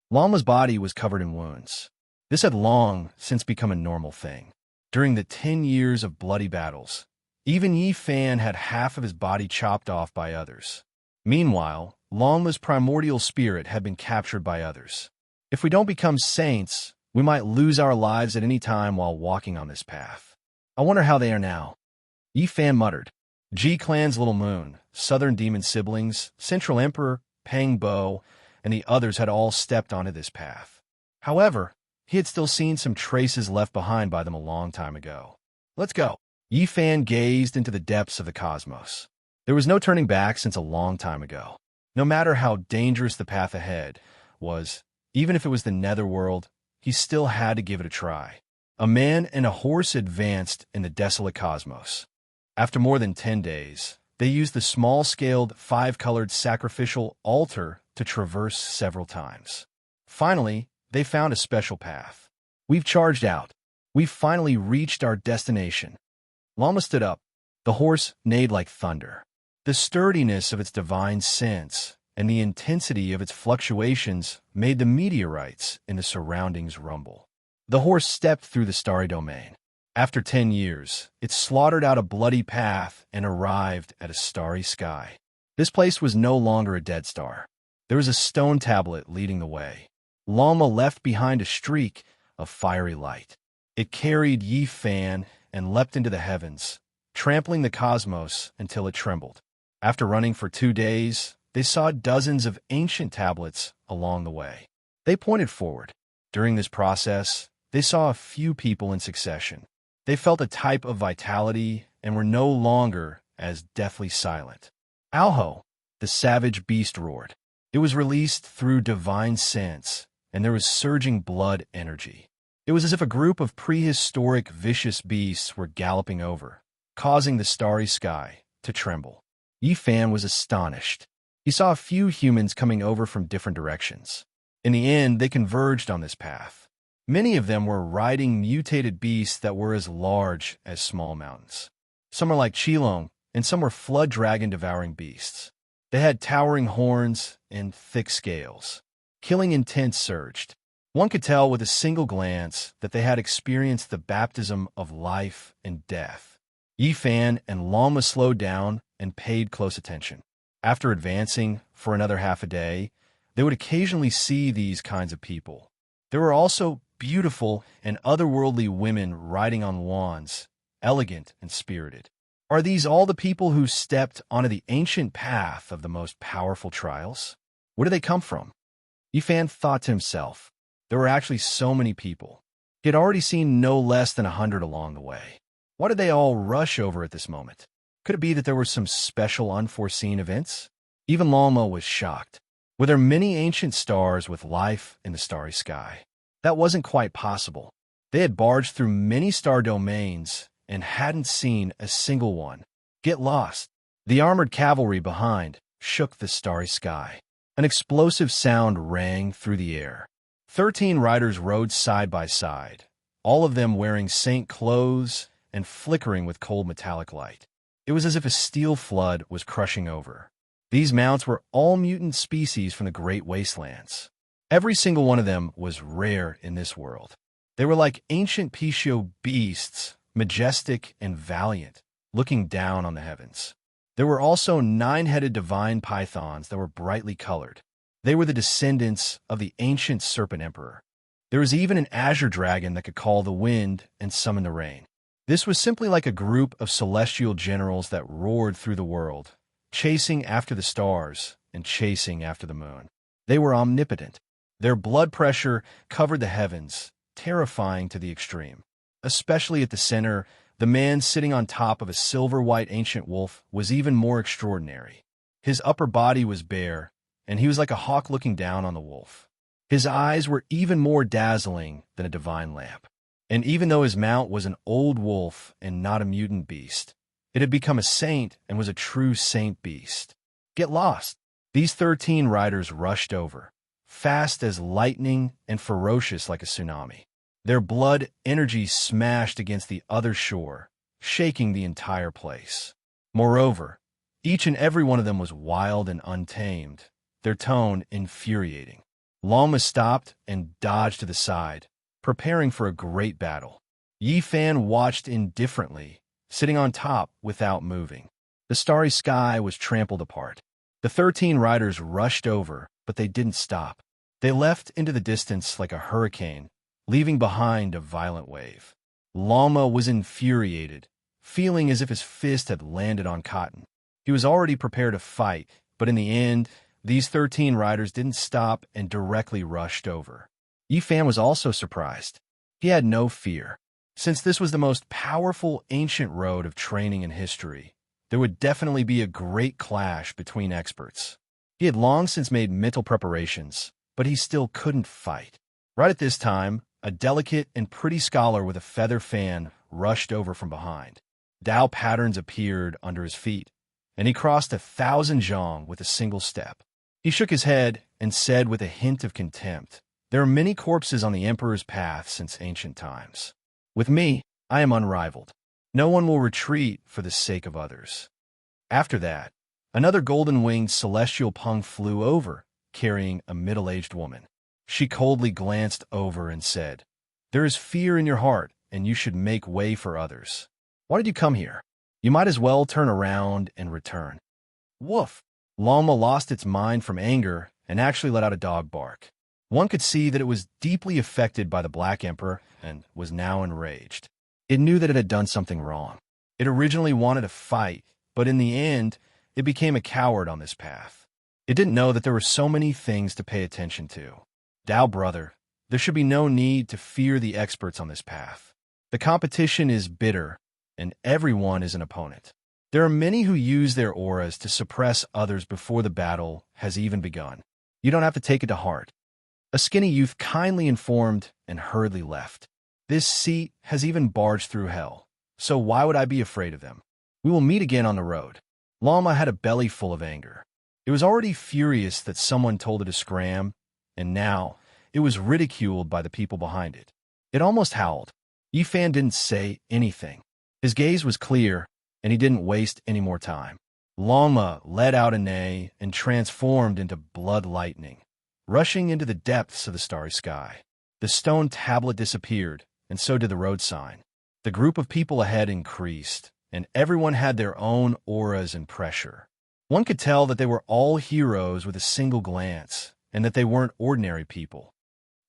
Speaker 1: Lama's body was covered in wounds. This had long since become a normal thing. During the 10 years of bloody battles, even Yi Fan had half of his body chopped off by others. Meanwhile, Lama's primordial spirit had been captured by others. If we don't become saints, we might lose our lives at any time while walking on this path. I wonder how they are now. Yi Fan muttered. Ji Clan's little moon, Southern Demon siblings, Central Emperor, Peng Bo, and the others had all stepped onto this path. However, he had still seen some traces left behind by them a long time ago. Let's go. Yi Fan gazed into the depths of the cosmos. There was no turning back since a long time ago. No matter how dangerous the path ahead was, even if it was the netherworld, he still had to give it a try. A man and a horse advanced in the desolate cosmos. After more than 10 days, they used the small-scaled, 5-colored sacrificial altar to traverse several times. Finally, they found a special path. We've charged out. We've finally reached our destination. Lama stood up. The horse neighed like thunder. The sturdiness of its divine sense and the intensity of its fluctuations made the meteorites in the surroundings rumble. The horse stepped through the starry domain. After 10 years, it slaughtered out a bloody path and arrived at a starry sky. This place was no longer a dead star. There was a stone tablet leading the way. Lama left behind a streak of fiery light. It carried Yi Fan and leapt into the heavens, trampling the cosmos until it trembled. After running for 2 days, they saw dozens of ancient tablets along the way. They pointed forward. During this process, they saw a few people in succession. They felt a type of vitality and were no longer as deathly silent. Alho, the savage beast, roared. It was released through divine sense, and there was surging blood energy. It was as if a group of prehistoric vicious beasts were galloping over. causing the starry sky to tremble. Yi Fan was astonished. He saw a few humans coming over from different directions. In the end, they converged on this path. Many of them were riding mutated beasts that were as large as small mountains. Some were like Qilong, and some were flood dragon-devouring beasts. They had towering horns and thick scales. Killing intent surged. One could tell with a single glance that they had experienced the baptism of life and death. Yi Fan and Lama slowed down and paid close attention. After advancing for another half a day, they would occasionally see these kinds of people. There were also beautiful and otherworldly women riding on wands, elegant and spirited. Are these all the people who stepped onto the ancient path of the most powerful trials? Where do they come from? Yi Fan thought to himself. There were actually so many people. He had already seen no less than 100 along the way. Why did they all rush over at this moment? Could it be that there were some special unforeseen events? Even Lama was shocked. Were there many ancient stars with life in the starry sky? That wasn't quite possible. They had barged through many star domains and hadn't seen a single one. Get lost. The armored cavalry behind shook the starry sky. An explosive sound rang through the air. 13 riders rode side by side, all of them wearing saint clothes and flickering with cold metallic light. It was as if a steel flood was crushing over. These mounts were all mutant species from the great wastelands. Every single one of them was rare in this world. They were like ancient Pishio beasts, majestic and valiant, looking down on the heavens. There were also 9-headed divine pythons that were brightly colored. They were the descendants of the ancient serpent emperor. There was even an azure dragon that could call the wind and summon the rain. This was simply like a group of celestial generals that roared through the world, chasing after the stars and chasing after the moon. They were omnipotent. Their blood pressure covered the heavens, terrifying to the extreme. Especially at the center, the man sitting on top of a silver-white ancient wolf was even more extraordinary. His upper body was bare, and he was like a hawk looking down on the wolf. His eyes were even more dazzling than a divine lamp. And even though his mount was an old wolf and not a mutant beast, it had become a saint and was a true saint beast. Get lost. These 13 riders rushed over, fast as lightning and ferocious like a tsunami. Their blood energy smashed against the other shore, shaking the entire place. Moreover, each and every one of them was wild and untamed, their tone infuriating. Lama stopped and dodged to the side, preparing for a great battle. Yi Fan watched indifferently, sitting on top without moving. The starry sky was trampled apart. The 13 riders rushed over, but they didn't stop. They left into the distance like a hurricane, leaving behind a violent wave. Lama was infuriated, feeling as if his fist had landed on cotton. He was already prepared to fight, but in the end, these 13 riders didn't stop and directly rushed over. Yi Fan was also surprised. He had no fear. Since this was the most powerful ancient road of training in history, there would definitely be a great clash between experts. He had long since made mental preparations, but he still couldn't fight. Right at this time, a delicate and pretty scholar with a feather fan rushed over from behind. Dao patterns appeared under his feet, and he crossed 1,000 zhong with a single step. He shook his head and said with a hint of contempt, "There are many corpses on the Emperor's path since ancient times. With me, I am unrivaled. No one will retreat for the sake of others." After that, another golden-winged celestial pung flew over, carrying a middle-aged woman. She coldly glanced over and said, "There is fear in your heart, and you should make way for others. Why did you come here? You might as well turn around and return." Woof! Lama lost its mind from anger and actually let out a dog bark. One could see that it was deeply affected by the Black Emperor and was now enraged. It knew that it had done something wrong. It originally wanted to fight, but in the end, it became a coward on this path. It didn't know that there were so many things to pay attention to. Dao brother, there should be no need to fear the experts on this path. The competition is bitter, and everyone is an opponent. There are many who use their auras to suppress others before the battle has even begun. You don't have to take it to heart. A skinny youth kindly informed and hurriedly left. This seat has even barged through hell. so why would I be afraid of them? We will meet again on the road. Llama had a belly full of anger. It was already furious that someone told it to scram, and now it was ridiculed by the people behind it. It almost howled. Yifan didn't say anything. His gaze was clear, and he didn't waste any more time. Llama let out a neigh and transformed into blood lightning, rushing into the depths of the starry sky. The stone tablet disappeared, and so did the road sign. The group of people ahead increased, and everyone had their own auras and pressure. One could tell that they were all heroes with a single glance, and that they weren't ordinary people.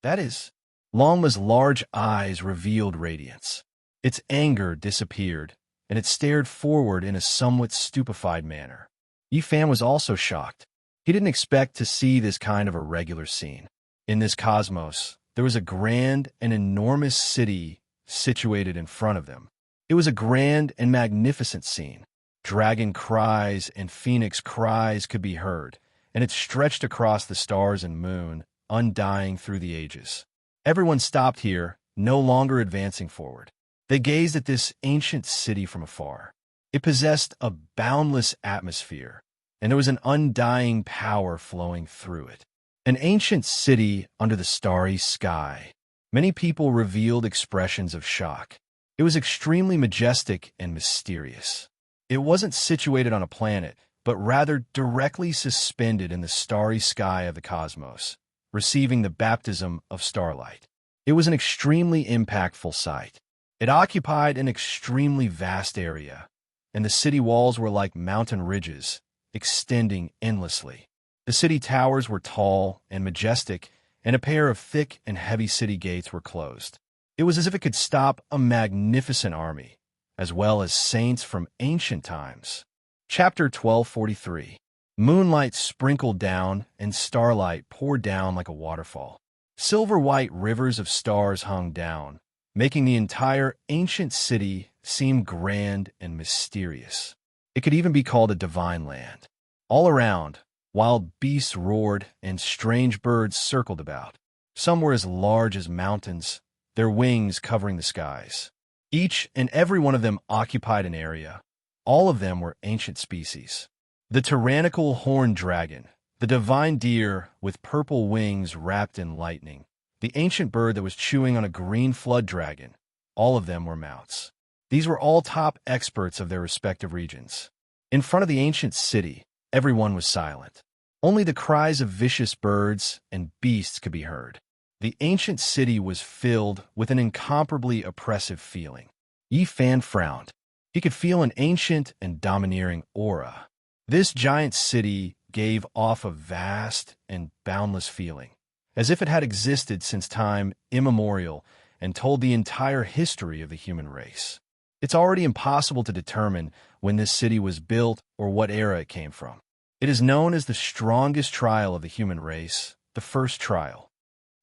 Speaker 1: That is, Llama's large eyes revealed radiance. Its anger disappeared, and it stared forward in a somewhat stupefied manner. Yifan was also shocked. He didn't expect to see this kind of a regular scene. In this cosmos, there was a grand and enormous city situated in front of them. It was a grand and magnificent scene. Dragon cries and phoenix cries could be heard, and it stretched across the stars and moon, undying through the ages. Everyone stopped here, no longer advancing forward. They gazed at this ancient city from afar. It possessed a boundless atmosphere, and there was an undying power flowing through it. An ancient city under the starry sky. Many people revealed expressions of shock. It was extremely majestic and mysterious. It wasn't situated on a planet, but rather directly suspended in the starry sky of the cosmos, receiving the baptism of starlight. It was an extremely impactful sight. It occupied an extremely vast area, and the city walls were like mountain ridges, extending endlessly. The city towers were tall and majestic, and a pair of thick and heavy city gates were closed. It was as if it could stop a magnificent army, as well as saints from ancient times. Chapter 1243. Moonlight sprinkled down, and starlight poured down like a waterfall. Silver-white rivers of stars hung down, making the entire ancient city seem grand and mysterious. It could even be called a divine land. All around, wild beasts roared and strange birds circled about. Some were as large as mountains, their wings covering the skies. Each and every one of them occupied an area. All of them were ancient species. The tyrannical horned dragon, the divine deer with purple wings wrapped in lightning, the ancient bird that was chewing on a green flood dragon, all of them were mounts. These were all top experts of their respective regions. In front of the ancient city, everyone was silent. Only the cries of vicious birds and beasts could be heard. The ancient city was filled with an incomparably oppressive feeling. Yifan frowned. He could feel an ancient and domineering aura. This giant city gave off a vast and boundless feeling, as if it had existed since time immemorial and told the entire history of the human race. It's already impossible to determine when this city was built or what era it came from. It is known as the strongest trial of the human race, the first trial.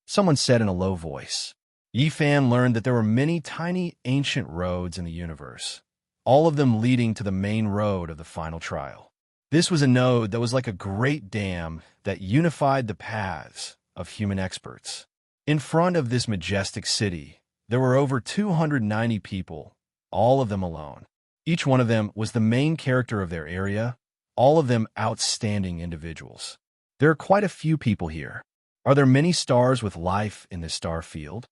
Speaker 1: Someone said in a low voice. Yifan learned that there were many tiny ancient roads in the universe, all of them leading to the main road of the final trial. This was a node that was like a great dam that unified the paths of human experts. In front of this majestic city, there were over 290 people, all of them alone. Each one of them was the main character of their area, all of them outstanding individuals. There are quite a few people here. Are there many stars with life in this star field?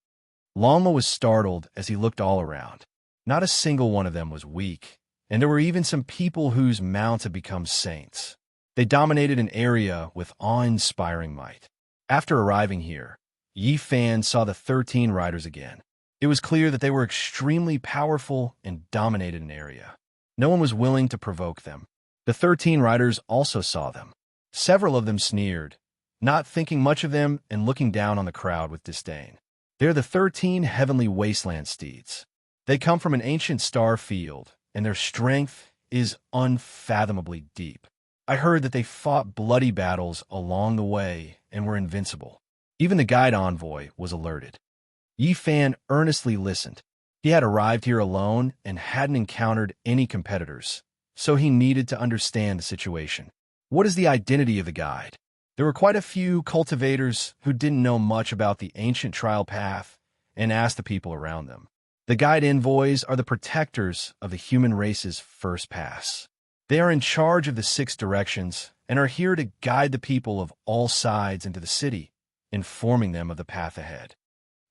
Speaker 1: Llama was startled as he looked all around. Not a single one of them was weak, and there were even some people whose mounts had become saints. They dominated an area with awe-inspiring might. After arriving here, Yifan saw the 13 riders again. It was clear that they were extremely powerful and dominated an area. No one was willing to provoke them. The 13 riders also saw them. Several of them sneered, not thinking much of them and looking down on the crowd with disdain. They're the 13 heavenly wasteland steeds. They come from an ancient star field, and their strength is unfathomably deep. I heard that they fought bloody battles along the way and were invincible. Even the guide envoy was alerted. Yifan earnestly listened. He had arrived here alone and hadn't encountered any competitors, so he needed to understand the situation. What is the identity of the guide? There were quite a few cultivators who didn't know much about the ancient trial path and asked the people around them. The guide envoys are the protectors of the human race's first pass. They are in charge of the 6 directions and are here to guide the people of all sides into the city, informing them of the path ahead.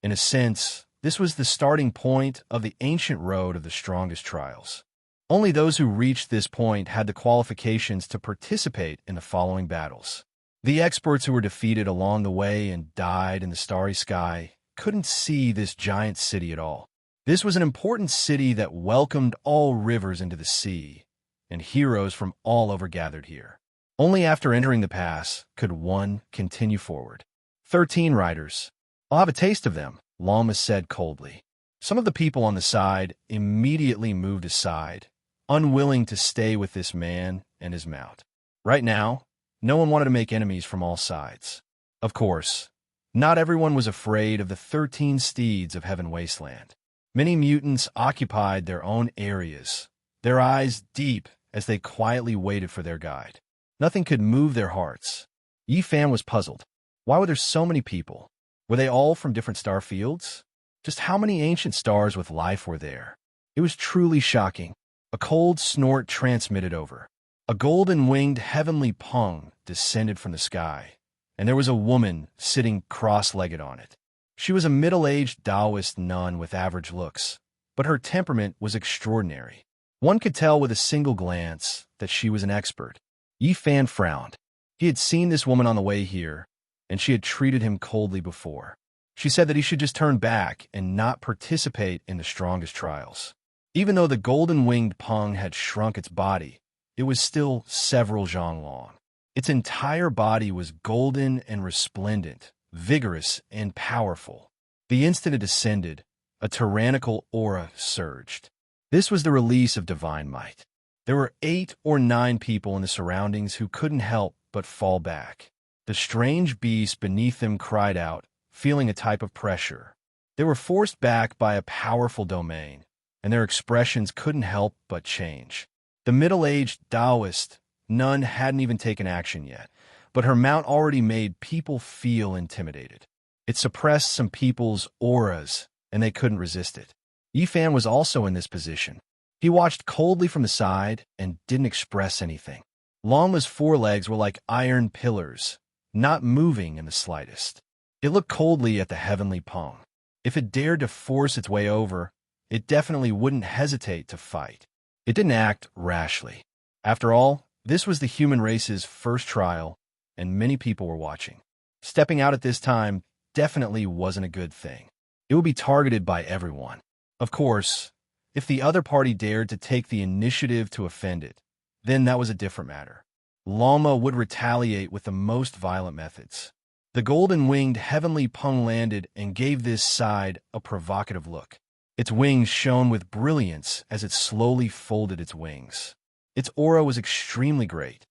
Speaker 1: In a sense, this was the starting point of the ancient road of the strongest trials. Only those who reached this point had the qualifications to participate in the following battles. The experts who were defeated along the way and died in the starry sky couldn't see this giant city at all. This was an important city that welcomed all rivers into the sea, and heroes from all over gathered here. Only after entering the pass could one continue forward. 13 riders. I'll have a taste of them, Lama said coldly. Some of the people on the side immediately moved aside, unwilling to stay with this man and his mount. Right now, no one wanted to make enemies from all sides. Of course, not everyone was afraid of the 13 steeds of Heaven Wasteland. Many mutants occupied their own areas, their eyes deep as they quietly waited for their guide. Nothing could move their hearts. Yifan was puzzled. Why were there so many people? Were they all from different star fields? Just how many ancient stars with life were there? It was truly shocking. A cold snort transmitted over. A golden-winged heavenly pung descended from the sky, and there was a woman sitting cross-legged on it. She was a middle-aged Taoist nun with average looks, but her temperament was extraordinary. One could tell with a single glance that she was an expert. Yifan frowned. He had seen this woman on the way here, and she had treated him coldly before. She said that he should just turn back and not participate in the strongest trials. Even though the golden-winged pung had shrunk its body, it was still several zhang long. Its entire body was golden and resplendent, vigorous and powerful. The instant it descended, a tyrannical aura surged. This was the release of divine might. There were 8 or 9 people in the surroundings who couldn't help but fall back. The strange beast beneath them cried out, feeling a type of pressure. They were forced back by a powerful domain, and their expressions couldn't help but change. The middle-aged Taoist nun hadn't even taken action yet, but her mount already made people feel intimidated. It suppressed some people's auras, and they couldn't resist it. Yifan was also in this position. He watched coldly from the side and didn't express anything. Lama's forelegs were like iron pillars, not moving in the slightest. It looked coldly at the heavenly pung. If it dared to force its way over, it definitely wouldn't hesitate to fight. It didn't act rashly. After all, this was the human race's first trial, and many people were watching. Stepping out at this time definitely wasn't a good thing. It would be targeted by everyone. Of course, if the other party dared to take the initiative to offend it, then that was a different matter. Lama would retaliate with the most violent methods. The golden-winged heavenly pung landed and gave this side a provocative look. Its wings shone with brilliance as it slowly folded its wings. Its aura was extremely great.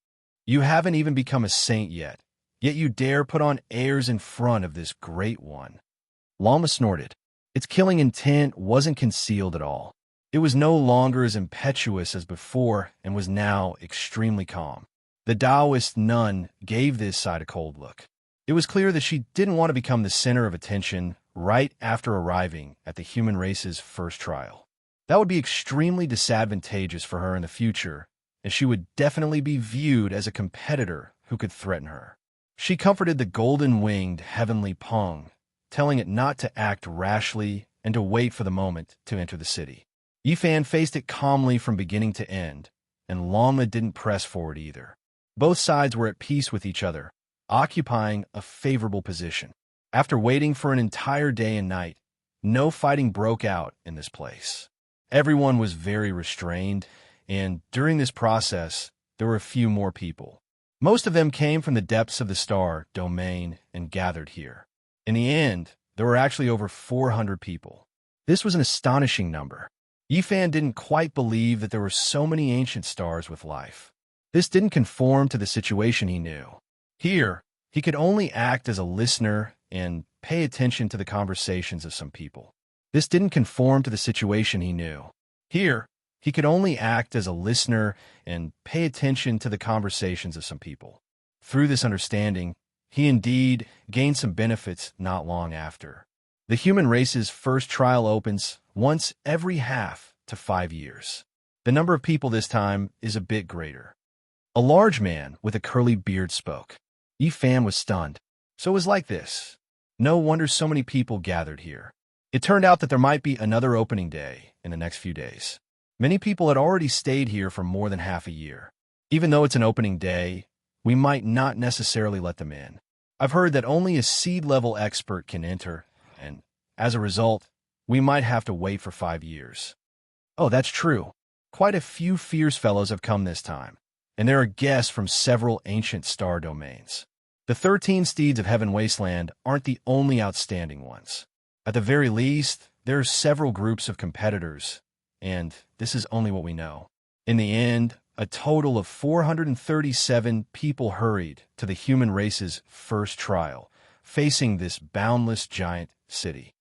Speaker 1: You haven't even become a saint yet you dare put on airs in front of this great one. Lama snorted. Its killing intent wasn't concealed at all. It was no longer as impetuous as before and was now extremely calm. The Taoist nun gave this side a cold look. It was clear that she didn't want to become the center of attention right after arriving at the human race's first trial. That would be extremely disadvantageous for her in the future, as she would definitely be viewed as a competitor who could threaten her. She comforted the golden-winged heavenly pung, telling it not to act rashly and to wait for the moment to enter the city. Yifan faced it calmly from beginning to end, and Lama didn't press forward either. Both sides were at peace with each other, occupying a favorable position. After waiting for an entire day and night, no fighting broke out in this place. Everyone was very restrained, and during this process, there were a few more people. Most of them came from the depths of the star domain and gathered here. In the end, there were actually over 400 people. This was an astonishing number. Yifan didn't quite believe that there were so many ancient stars with life. This didn't conform to the situation he knew. Here, he could only act as a listener and pay attention to the conversations of some people. This didn't conform to the situation he knew. Here, he could only act as a listener and pay attention to the conversations of some people. Through this understanding, he indeed gained some benefits not long after. The human race's first trial opens once every half to 5 years. The number of people this time is a bit greater. A large man with a curly beard spoke. Yi Fan was stunned. So it was like this. No wonder so many people gathered here. It turned out that there might be another opening day in the next few days. Many people had already stayed here for more than half a year. Even though it's an opening day, we might not necessarily let them in. I've heard that only a seed-level expert can enter, and as a result, we might have to wait for 5 years. Oh, that's true. Quite a few fierce fellows have come this time, and there are guests from several ancient star domains. The 13 steeds of Heaven Wasteland aren't the only outstanding ones. At the very least, there are several groups of competitors, and this is only what we know. In the end, a total of 437 people hurried to the human race's first trial, facing this boundless giant city.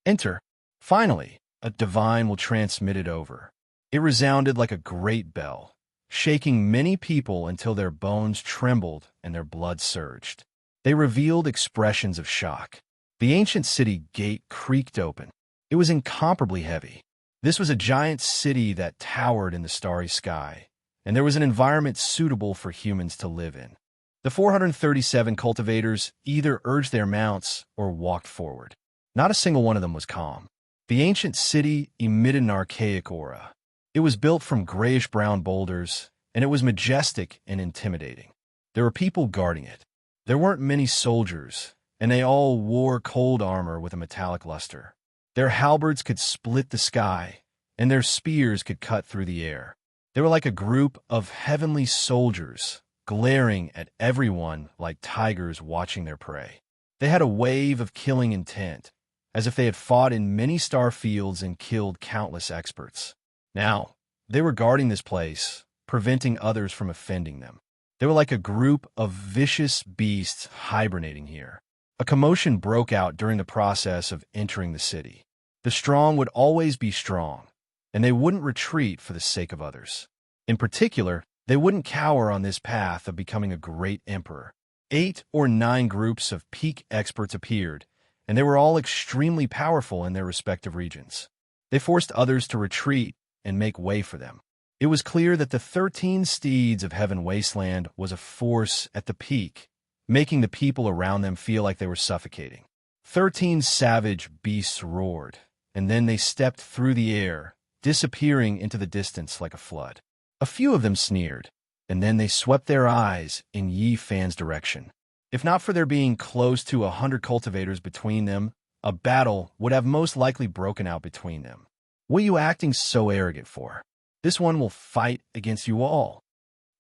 Speaker 1: Enter. Finally, a divine will transmit it over. It resounded like a great bell, shaking many people until their bones trembled and their blood surged. They revealed expressions of shock. The ancient city gate creaked open. It was incomparably heavy. This was a giant city that towered in the starry sky, and there was an environment suitable for humans to live in. The 437 cultivators either urged their mounts or walked forward. Not a single one of them was calm. The ancient city emitted an archaic aura. It was built from grayish-brown boulders, and it was majestic and intimidating. There were people guarding it. There weren't many soldiers, and they all wore cold armor with a metallic luster. Their halberds could split the sky, and their spears could cut through the air. They were like a group of heavenly soldiers, glaring at everyone like tigers watching their prey. They had a wave of killing intent, as if they had fought in many star fields and killed countless experts. Now, they were guarding this place, preventing others from offending them. They were like a group of vicious beasts hibernating here. A commotion broke out during the process of entering the city. The strong would always be strong, and they wouldn't retreat for the sake of others. In particular, they wouldn't cower on this path of becoming a great emperor. 8 or 9 groups of peak experts appeared, and they were all extremely powerful in their respective regions. They forced others to retreat and make way for them. It was clear that the 13 steeds of Heaven Wasteland was a force at the peak, making the people around them feel like they were suffocating. 13 savage beasts roared, and then they stepped through the air, disappearing into the distance like a flood. A few of them sneered, and then they swept their eyes in Yi Fan's direction. If not for there being close to 100 cultivators between them, a battle would have most likely broken out between them. What are you acting so arrogant for? This one will fight against you all.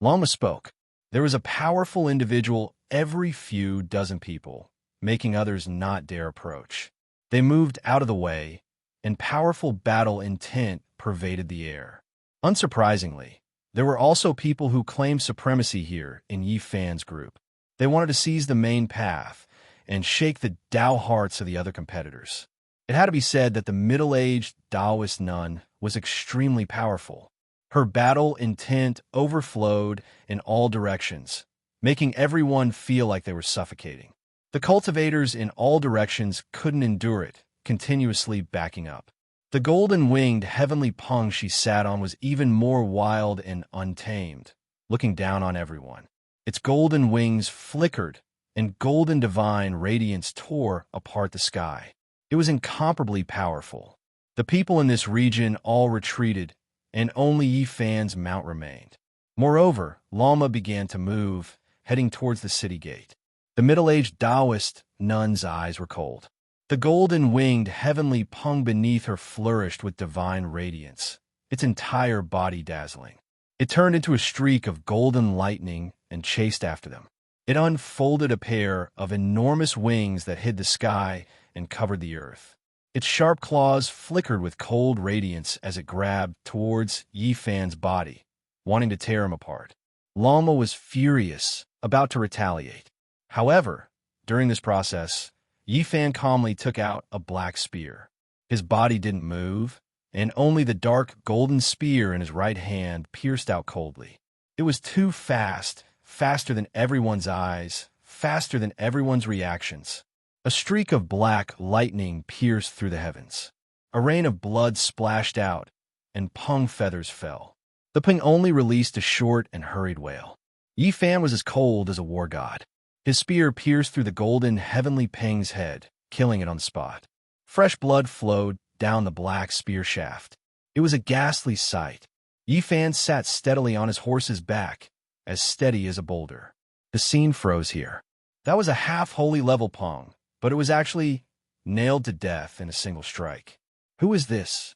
Speaker 1: Lama spoke. There was a powerful individual every few dozen people, making others not dare approach. They moved out of the way, and powerful battle intent pervaded the air. Unsurprisingly, there were also people who claimed supremacy here in Yi Fan's group. They wanted to seize the main path and shake the Tao hearts of the other competitors. It had to be said that the middle-aged Taoist nun was extremely powerful. Her battle intent overflowed in all directions, making everyone feel like they were suffocating. The cultivators in all directions couldn't endure it, continuously backing up. The golden-winged heavenly pung she sat on was even more wild and untamed, looking down on everyone. Its golden wings flickered, and golden divine radiance tore apart the sky. It was incomparably powerful. The people in this region all retreated, and only Yi Fan's mount remained. Moreover, Lama began to move, heading towards the city gate. The middle-aged Taoist nun's eyes were cold. The golden-winged heavenly pung beneath her flourished with divine radiance, its entire body dazzling. It turned into a streak of golden lightning and chased after them. It unfolded a pair of enormous wings that hid the sky and covered the earth. Its sharp claws flickered with cold radiance as it grabbed towards Yi Fan's body, wanting to tear him apart. Lama was furious, about to retaliate. However, during this process, Yi Fan calmly took out a black spear. His body didn't move, and only the dark golden spear in his right hand pierced out coldly. It was too fast, faster than everyone's eyes, faster than everyone's reactions. A streak of black lightning pierced through the heavens. A rain of blood splashed out, and Peng feathers fell. The Peng only released a short and hurried wail. Yi Fan was as cold as a war god. His spear pierced through the golden, heavenly Peng's head, killing it on the spot. Fresh blood flowed down the black spear shaft. It was a ghastly sight. Yi Fan sat steadily on his horse's back, as steady as a boulder. The scene froze here. That was a half-holy level Peng, but it was actually nailed to death in a single strike. Who is this?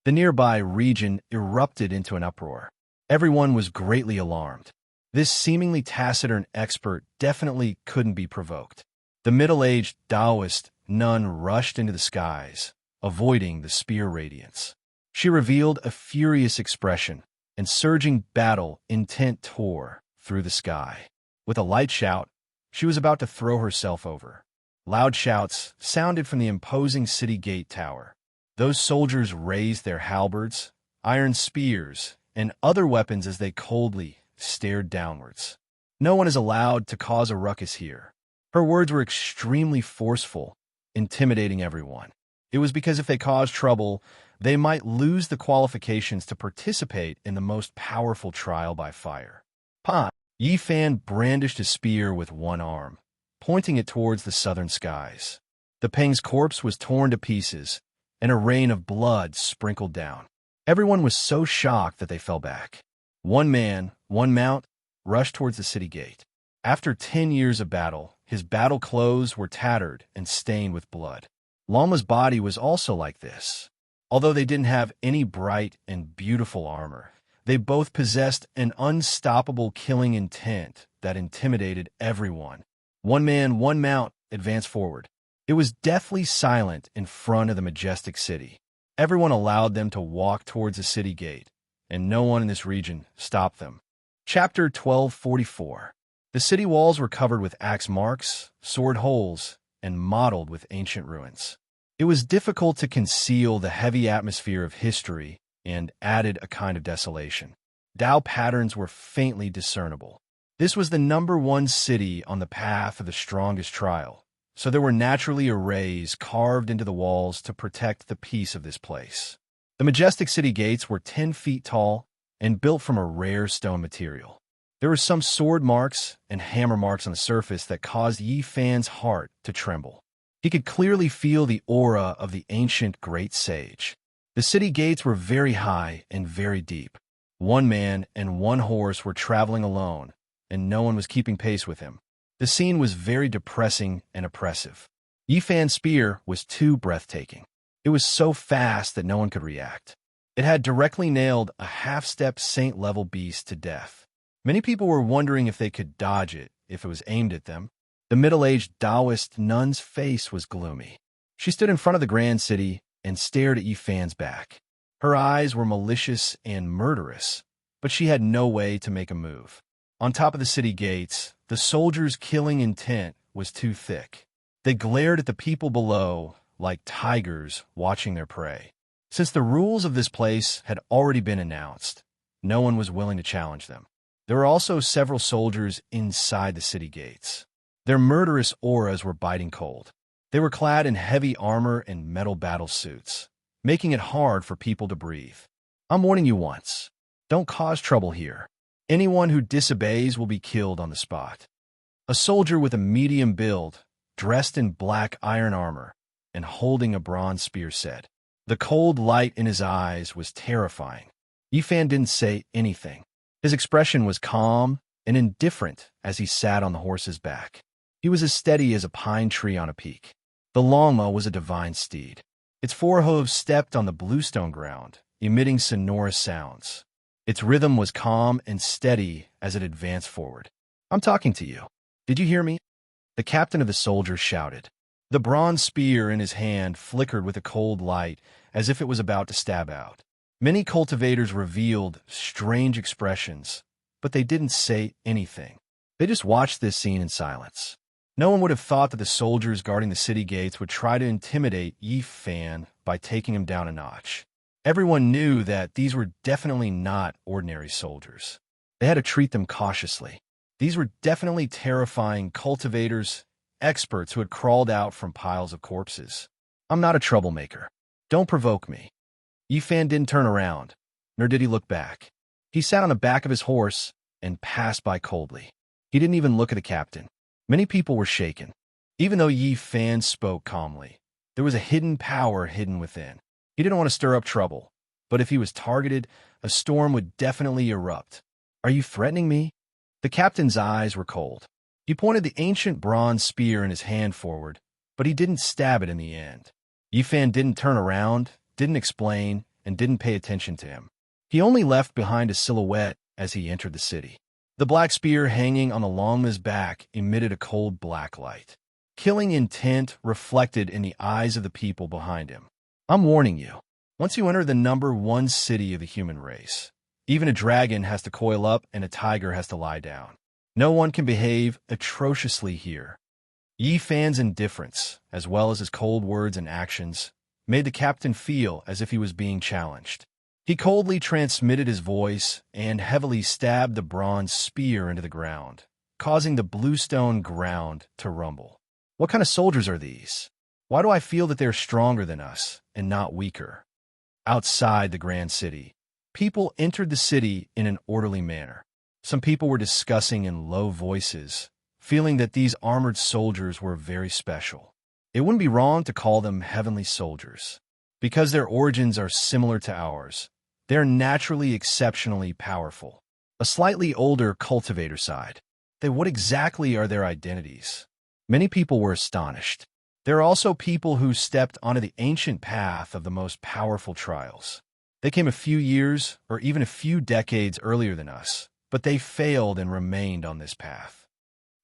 Speaker 1: The nearby region erupted into an uproar. Everyone was greatly alarmed. This seemingly taciturn expert definitely couldn't be provoked. The middle-aged Taoist nun rushed into the skies, avoiding the spear radiance. She revealed a furious expression, and surging battle intent tore through the sky. With a light shout, she was about to throw herself over. Loud shouts sounded from the imposing city gate tower. Those soldiers raised their halberds, iron spears, and other weapons as they coldly stared downwards. No one is allowed to cause a ruckus here. Her words were extremely forceful, intimidating everyone. It was because if they caused trouble, they might lose the qualifications to participate in the most powerful trial by fire. Pan Yi Fan brandished a spear with one arm, pointing it towards the southern skies. The Peng's corpse was torn to pieces, and a rain of blood sprinkled down. Everyone was so shocked that they fell back. One man, one mount, rushed towards the city gate. After 10 years of battle, his battle clothes were tattered and stained with blood. Lama's body was also like this. Although they didn't have any bright and beautiful armor, they both possessed an unstoppable killing intent that intimidated everyone. One man, one mount advanced forward. It was deathly silent in front of the majestic city. Everyone allowed them to walk towards the city gate, and no one in this region stopped them. Chapter 1244. The city walls were covered with axe marks, sword holes, and mottled with ancient ruins. It was difficult to conceal the heavy atmosphere of history and added a kind of desolation. Dao patterns were faintly discernible. This was the #1 city on the path of the strongest trial, so there were naturally arrays carved into the walls to protect the peace of this place. The majestic city gates were 10 feet tall and built from a rare stone material. There were some sword marks and hammer marks on the surface that caused Yi Fan's heart to tremble. He could clearly feel the aura of the ancient great sage. The city gates were very high and very deep. One man and one horse were traveling alone, and no one was keeping pace with him. The scene was very depressing and oppressive. Yi Fan's spear was too breathtaking. It was so fast that no one could react. It had directly nailed a half-step saint-level beast to death. Many people were wondering if they could dodge it if it was aimed at them. The middle-aged Taoist nun's face was gloomy. She stood in front of the grand city and stared at Yi Fan's back. Her eyes were malicious and murderous, but she had no way to make a move. On top of the city gates, the soldiers' killing intent was too thick. They glared at the people below like tigers watching their prey. Since the rules of this place had already been announced, no one was willing to challenge them. There were also several soldiers inside the city gates. Their murderous auras were biting cold. They were clad in heavy armor and metal battle suits, making it hard for people to breathe. I'm warning you once. Don't cause trouble here. Anyone who disobeys will be killed on the spot. A soldier with a medium build, dressed in black iron armor, and holding a bronze spear said. The cold light in his eyes was terrifying. Yi Fan didn't say anything. His expression was calm and indifferent as he sat on the horse's back. He was as steady as a pine tree on a peak. The Longma was a divine steed. Its four hooves stepped on the bluestone ground, emitting sonorous sounds. Its rhythm was calm and steady as it advanced forward. I'm talking to you. Did you hear me? The captain of the soldiers shouted. The bronze spear in his hand flickered with a cold light as if it was about to stab out. Many cultivators revealed strange expressions, but they didn't say anything. They just watched this scene in silence. No one would have thought that the soldiers guarding the city gates would try to intimidate Yi Fan by taking him down a notch. Everyone knew that these were definitely not ordinary soldiers. They had to treat them cautiously. These were definitely terrifying cultivators experts who had crawled out from piles of corpses. "I'm not a troublemaker. Don't provoke me." Yifan didn't turn around, nor did he look back. He sat on the back of his horse and passed by coldly. He didn't even look at the captain. Many people were shaken. Even though Yifan spoke calmly, there was a hidden power hidden within. He didn't want to stir up trouble, but if he was targeted, a storm would definitely erupt. "Are you threatening me?" The captain's eyes were cold. He pointed the ancient bronze spear in his hand forward, but he didn't stab it in the end. Yifan didn't turn around, didn't explain, and didn't pay attention to him. He only left behind a silhouette as he entered the city. The black spear hanging on the longman's back emitted a cold black light. Killing intent reflected in the eyes of the people behind him. "I'm warning you. Once you enter the #1 city of the human race, even a dragon has to coil up and a tiger has to lie down. No one can behave atrociously here." Yifan's indifference, as well as his cold words and actions, made the captain feel as if he was being challenged. He coldly transmitted his voice and heavily stabbed the bronze spear into the ground, causing the bluestone ground to rumble. "What kind of soldiers are these? Why do I feel that they're stronger than us and not weaker?" Outside the grand city, people entered the city in an orderly manner. Some people were discussing in low voices, feeling that these armored soldiers were very special. It wouldn't be wrong to call them heavenly soldiers. Because their origins are similar to ours, they're naturally exceptionally powerful. A slightly older cultivator sighed. What exactly are their identities? Many people were astonished. There are also people who stepped onto the ancient path of the most powerful trials. They came a few years or even a few decades earlier than us, but they failed and remained on this path.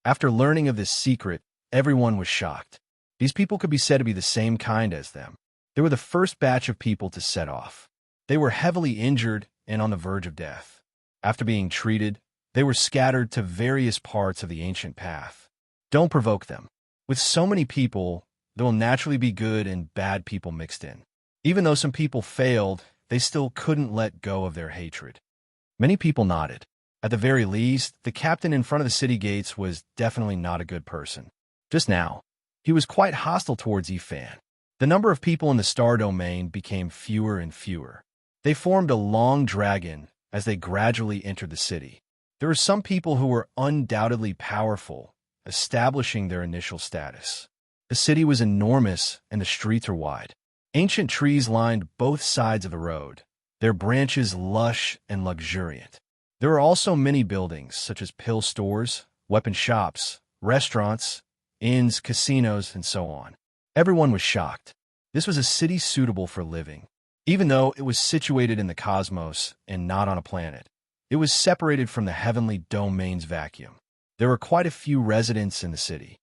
Speaker 1: After learning of this secret, everyone was shocked. These people could be said to be the same kind as them. They were the first batch of people to set off. They were heavily injured and on the verge of death. After being treated, they were scattered to various parts of the ancient path. Don't provoke them. With so many people, there will naturally be good and bad people mixed in. Even though some people failed, they still couldn't let go of their hatred. Many people nodded. At the very least, the captain in front of the city gates was definitely not a good person. Just now, he was quite hostile towards Yifan. The number of people in the star domain became fewer and fewer. They formed a long dragon as they gradually entered the city. There were some people who were undoubtedly powerful, establishing their initial status. The city was enormous and the streets were wide. Ancient trees lined both sides of the road, their branches lush and luxuriant. There were also many buildings, such as pill stores, weapon shops, restaurants, inns, casinos, and so on. Everyone was shocked. This was a city suitable for living. Even though it was situated in the cosmos and not on a planet, it was separated from the heavenly domain's vacuum. There were quite a few residents in the city.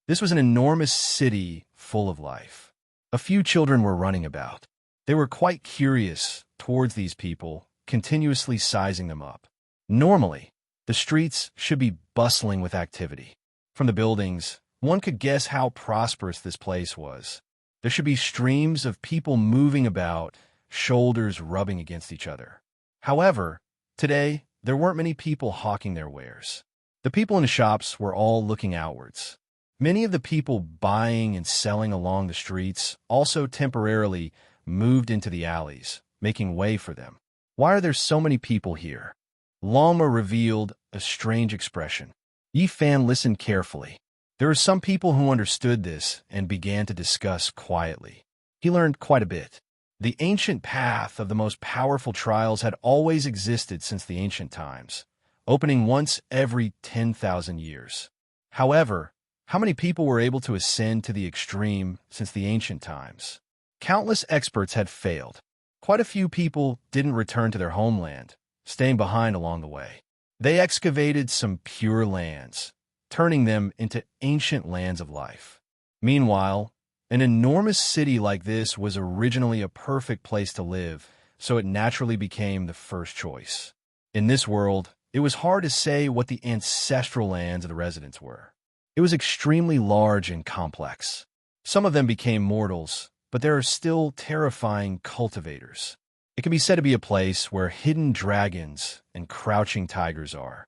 Speaker 1: This was an enormous city full of life. A few children were running about. They were quite curious towards these people, continuously sizing them up. Normally, the streets should be bustling with activity. From the buildings, one could guess how prosperous this place was. There should be streams of people moving about, shoulders rubbing against each other. However, today, there weren't many people hawking their wares. The people in the shops were all looking outwards. Many of the people buying and selling along the streets also temporarily moved into the alleys, making way for them. "Why are there so many people here?" Lama revealed a strange expression. Yifan listened carefully. There were some people who understood this and began to discuss quietly. He learned quite a bit. The ancient path of the most powerful trials had always existed since the ancient times, opening once every 10,000 years. However, how many people were able to ascend to the extreme since the ancient times? Countless experts had failed. Quite a few people didn't return to their homeland, staying behind along the way. They excavated some pure lands, turning them into ancient lands of life. Meanwhile, an enormous city like this was originally a perfect place to live, so it naturally became the first choice. In this world, it was hard to say what the ancestral lands of the residents were. It was extremely large and complex. Some of them became mortals, but there are still terrifying cultivators. It can be said to be a place where hidden dragons and crouching tigers are.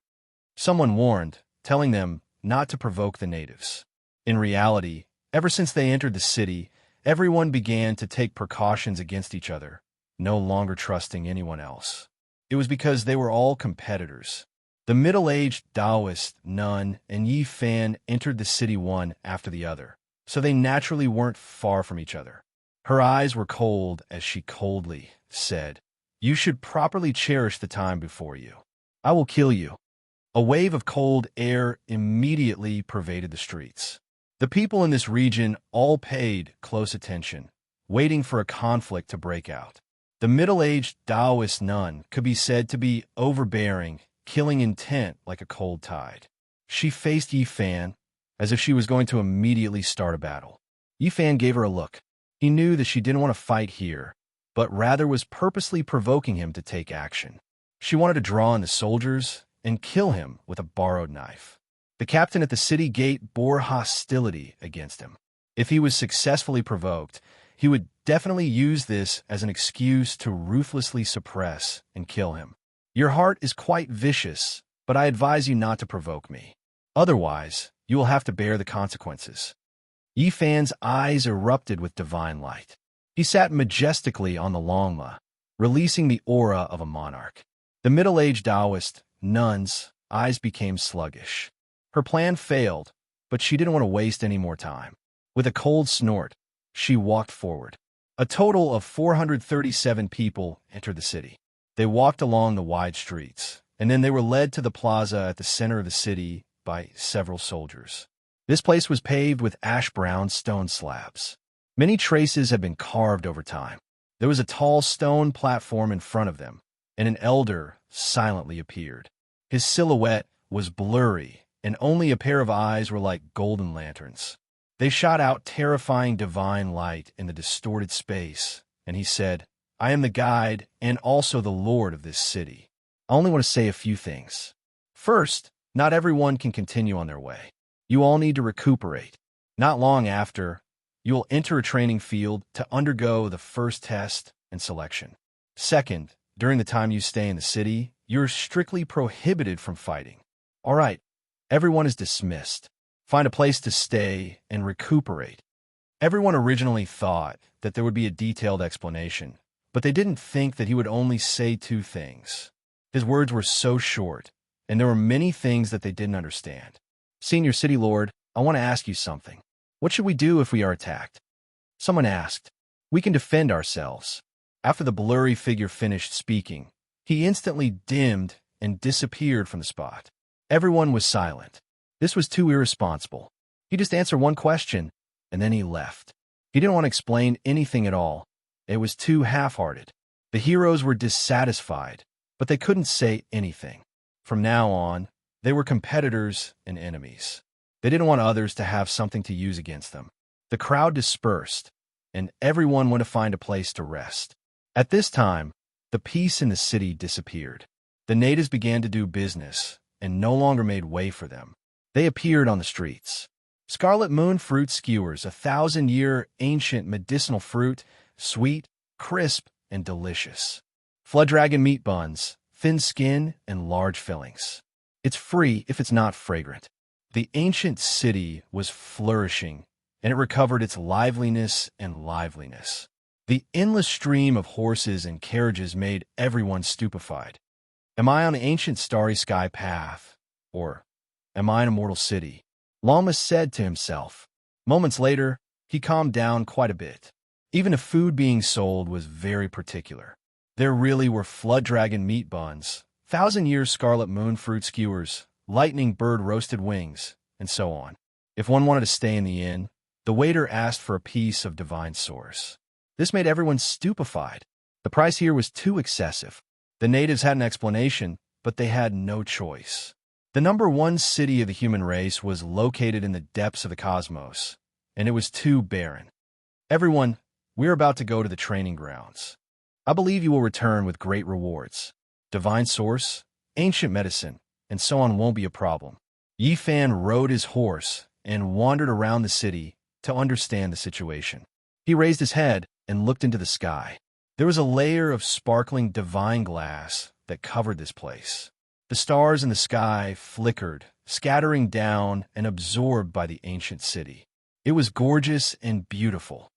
Speaker 1: Someone warned, telling them not to provoke the natives. In reality, ever since they entered the city, everyone began to take precautions against each other, no longer trusting anyone else. It was because they were all competitors. The middle-aged Taoist, Nun, and Yi Fan entered the city one after the other, so they naturally weren't far from each other. Her eyes were cold as she coldly said, "You should properly cherish the time before you. I will kill you." A wave of cold air immediately pervaded the streets. The people in this region all paid close attention, waiting for a conflict to break out. The middle-aged Taoist nun could be said to be overbearing, killing intent like a cold tide. She faced Yi Fan as if she was going to immediately start a battle. Yi Fan gave her a look. He knew that she didn't want to fight here, but rather was purposely provoking him to take action. She wanted to draw in the soldiers and kill him with a borrowed knife. The captain at the city gate bore hostility against him. If he was successfully provoked, he would definitely use this as an excuse to ruthlessly suppress and kill him. "Your heart is quite vicious, but I advise you not to provoke me. Otherwise, you will have to bear the consequences." Yi Fan's eyes erupted with divine light. He sat majestically on the Longma, releasing the aura of a monarch. The middle-aged Taoist, Nun's, eyes became sluggish. Her plan failed, but she didn't want to waste any more time. With a cold snort, she walked forward. A total of 437 people entered the city. They walked along the wide streets, and then they were led to the plaza at the center of the city by several soldiers. This place was paved with ash-brown stone slabs. Many traces had been carved over time. There was a tall stone platform in front of them, and an elder silently appeared. His silhouette was blurry, and only a pair of eyes were like golden lanterns. They shot out terrifying divine light in the distorted space, and he said, "I am the guide and also the lord of this city. I only want to say a few things. First, not everyone can continue on their way. You all need to recuperate. Not long after, you will enter a training field to undergo the first test and selection. Second, during the time you stay in the city, you're strictly prohibited from fighting. All right, everyone is dismissed. Find a place to stay and recuperate." Everyone originally thought that there would be a detailed explanation, but they didn't think that he would only say two things. His words were so short, and there were many things that they didn't understand. "Senior City Lord, I want to ask you something. What should we do if we are attacked?" Someone asked. "We can defend ourselves." After the blurry figure finished speaking, he instantly dimmed and disappeared from the spot. Everyone was silent. This was too irresponsible. He just answered one question, and then he left. He didn't want to explain anything at all. It was too half-hearted. The heroes were dissatisfied, but they couldn't say anything. From now on, they were competitors and enemies. They didn't want others to have something to use against them. The crowd dispersed, and everyone went to find a place to rest. At this time, the peace in the city disappeared. The natives began to do business, and no longer made way for them. They appeared on the streets. Scarlet moon fruit skewers, 1,000-year ancient medicinal fruit, sweet, crisp, and delicious. Flood dragon meat buns, thin skin, and large fillings. It's free if it's not fragrant. The ancient city was flourishing, and it recovered its liveliness and liveliness. The endless stream of horses and carriages made everyone stupefied. Am I on the ancient starry sky path? Or am I in a mortal city? Lama said to himself. Moments later, he calmed down quite a bit. Even the food being sold was very particular. There really were flood dragon meat buns, 1,000-year scarlet moon fruit skewers, lightning bird roasted wings, and so on. If one wanted to stay in the inn, the waiter asked for a piece of divine source. This made everyone stupefied. The price here was too excessive. The natives had an explanation, but they had no choice. The number one city of the human race was located in the depths of the cosmos, and it was too barren. "Everyone, we're about to go to the training grounds. I believe you will return with great rewards. Divine source, ancient medicine, and so on won't be a problem." Yi Fan rode his horse and wandered around the city to understand the situation. He raised his head and looked into the sky. There was a layer of sparkling divine glass that covered this place. The stars in the sky flickered, scattering down and absorbed by the ancient city. It was gorgeous and beautiful.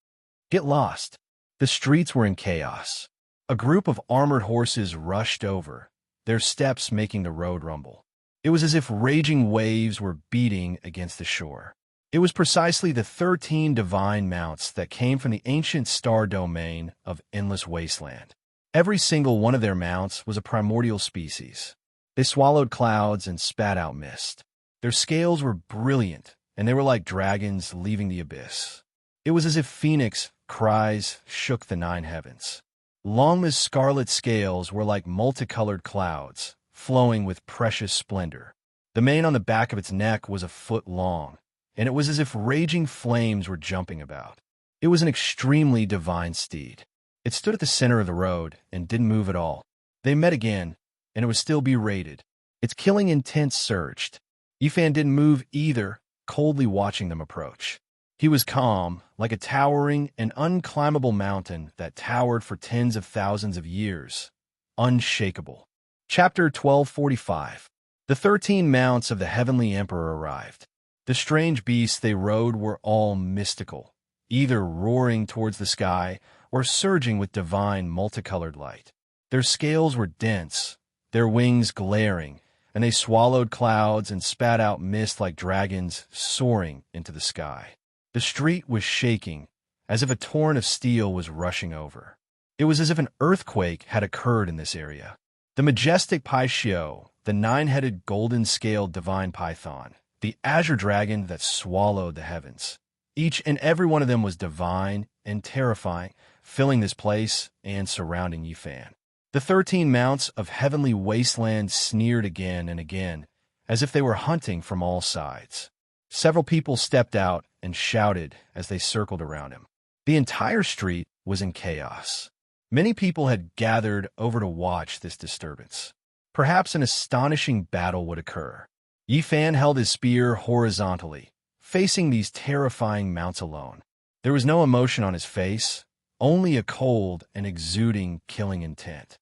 Speaker 1: Get lost. The streets were in chaos. A group of armored horses rushed over, their steps making the road rumble. It was as if raging waves were beating against the shore. It was precisely the 13 divine mounts that came from the ancient star domain of Endless Wasteland. Every single one of their mounts was a primordial species. They swallowed clouds and spat out mist. Their scales were brilliant, and they were like dragons leaving the abyss. It was as if Phoenix cries shook the 9 heavens. Longma's scarlet scales were like multicolored clouds, flowing with precious splendor. The mane on the back of its neck was a foot long, and it was as if raging flames were jumping about. It was an extremely divine steed. It stood at the center of the road and didn't move at all. They met again, and it was still berated. Its killing intent surged. Yifan didn't move either, coldly watching them approach. He was calm, like a towering and unclimbable mountain that towered for tens of thousands of years, unshakable. Chapter 1245. The 13 mounts of the Heavenly Emperor arrived. The strange beasts they rode were all mystical, either roaring towards the sky or surging with divine multicolored light. Their scales were dense, their wings glaring, and they swallowed clouds and spat out mist like dragons soaring into the sky. The street was shaking, as if a torrent of steel was rushing over. It was as if an earthquake had occurred in this area. The majestic Paishio, the 9-headed golden-scaled divine python, the azure dragon that swallowed the heavens. Each and every one of them was divine and terrifying, filling this place and surrounding Yifan. The 13 mounts of Heavenly Wasteland sneered again and again, as if they were hunting from all sides. Several people stepped out and shouted as they circled around him. The entire street was in chaos. Many people had gathered over to watch this disturbance. Perhaps an astonishing battle would occur. Yifan held his spear horizontally, facing these terrifying mounts alone. There was no emotion on his face, only a cold and exuding killing intent.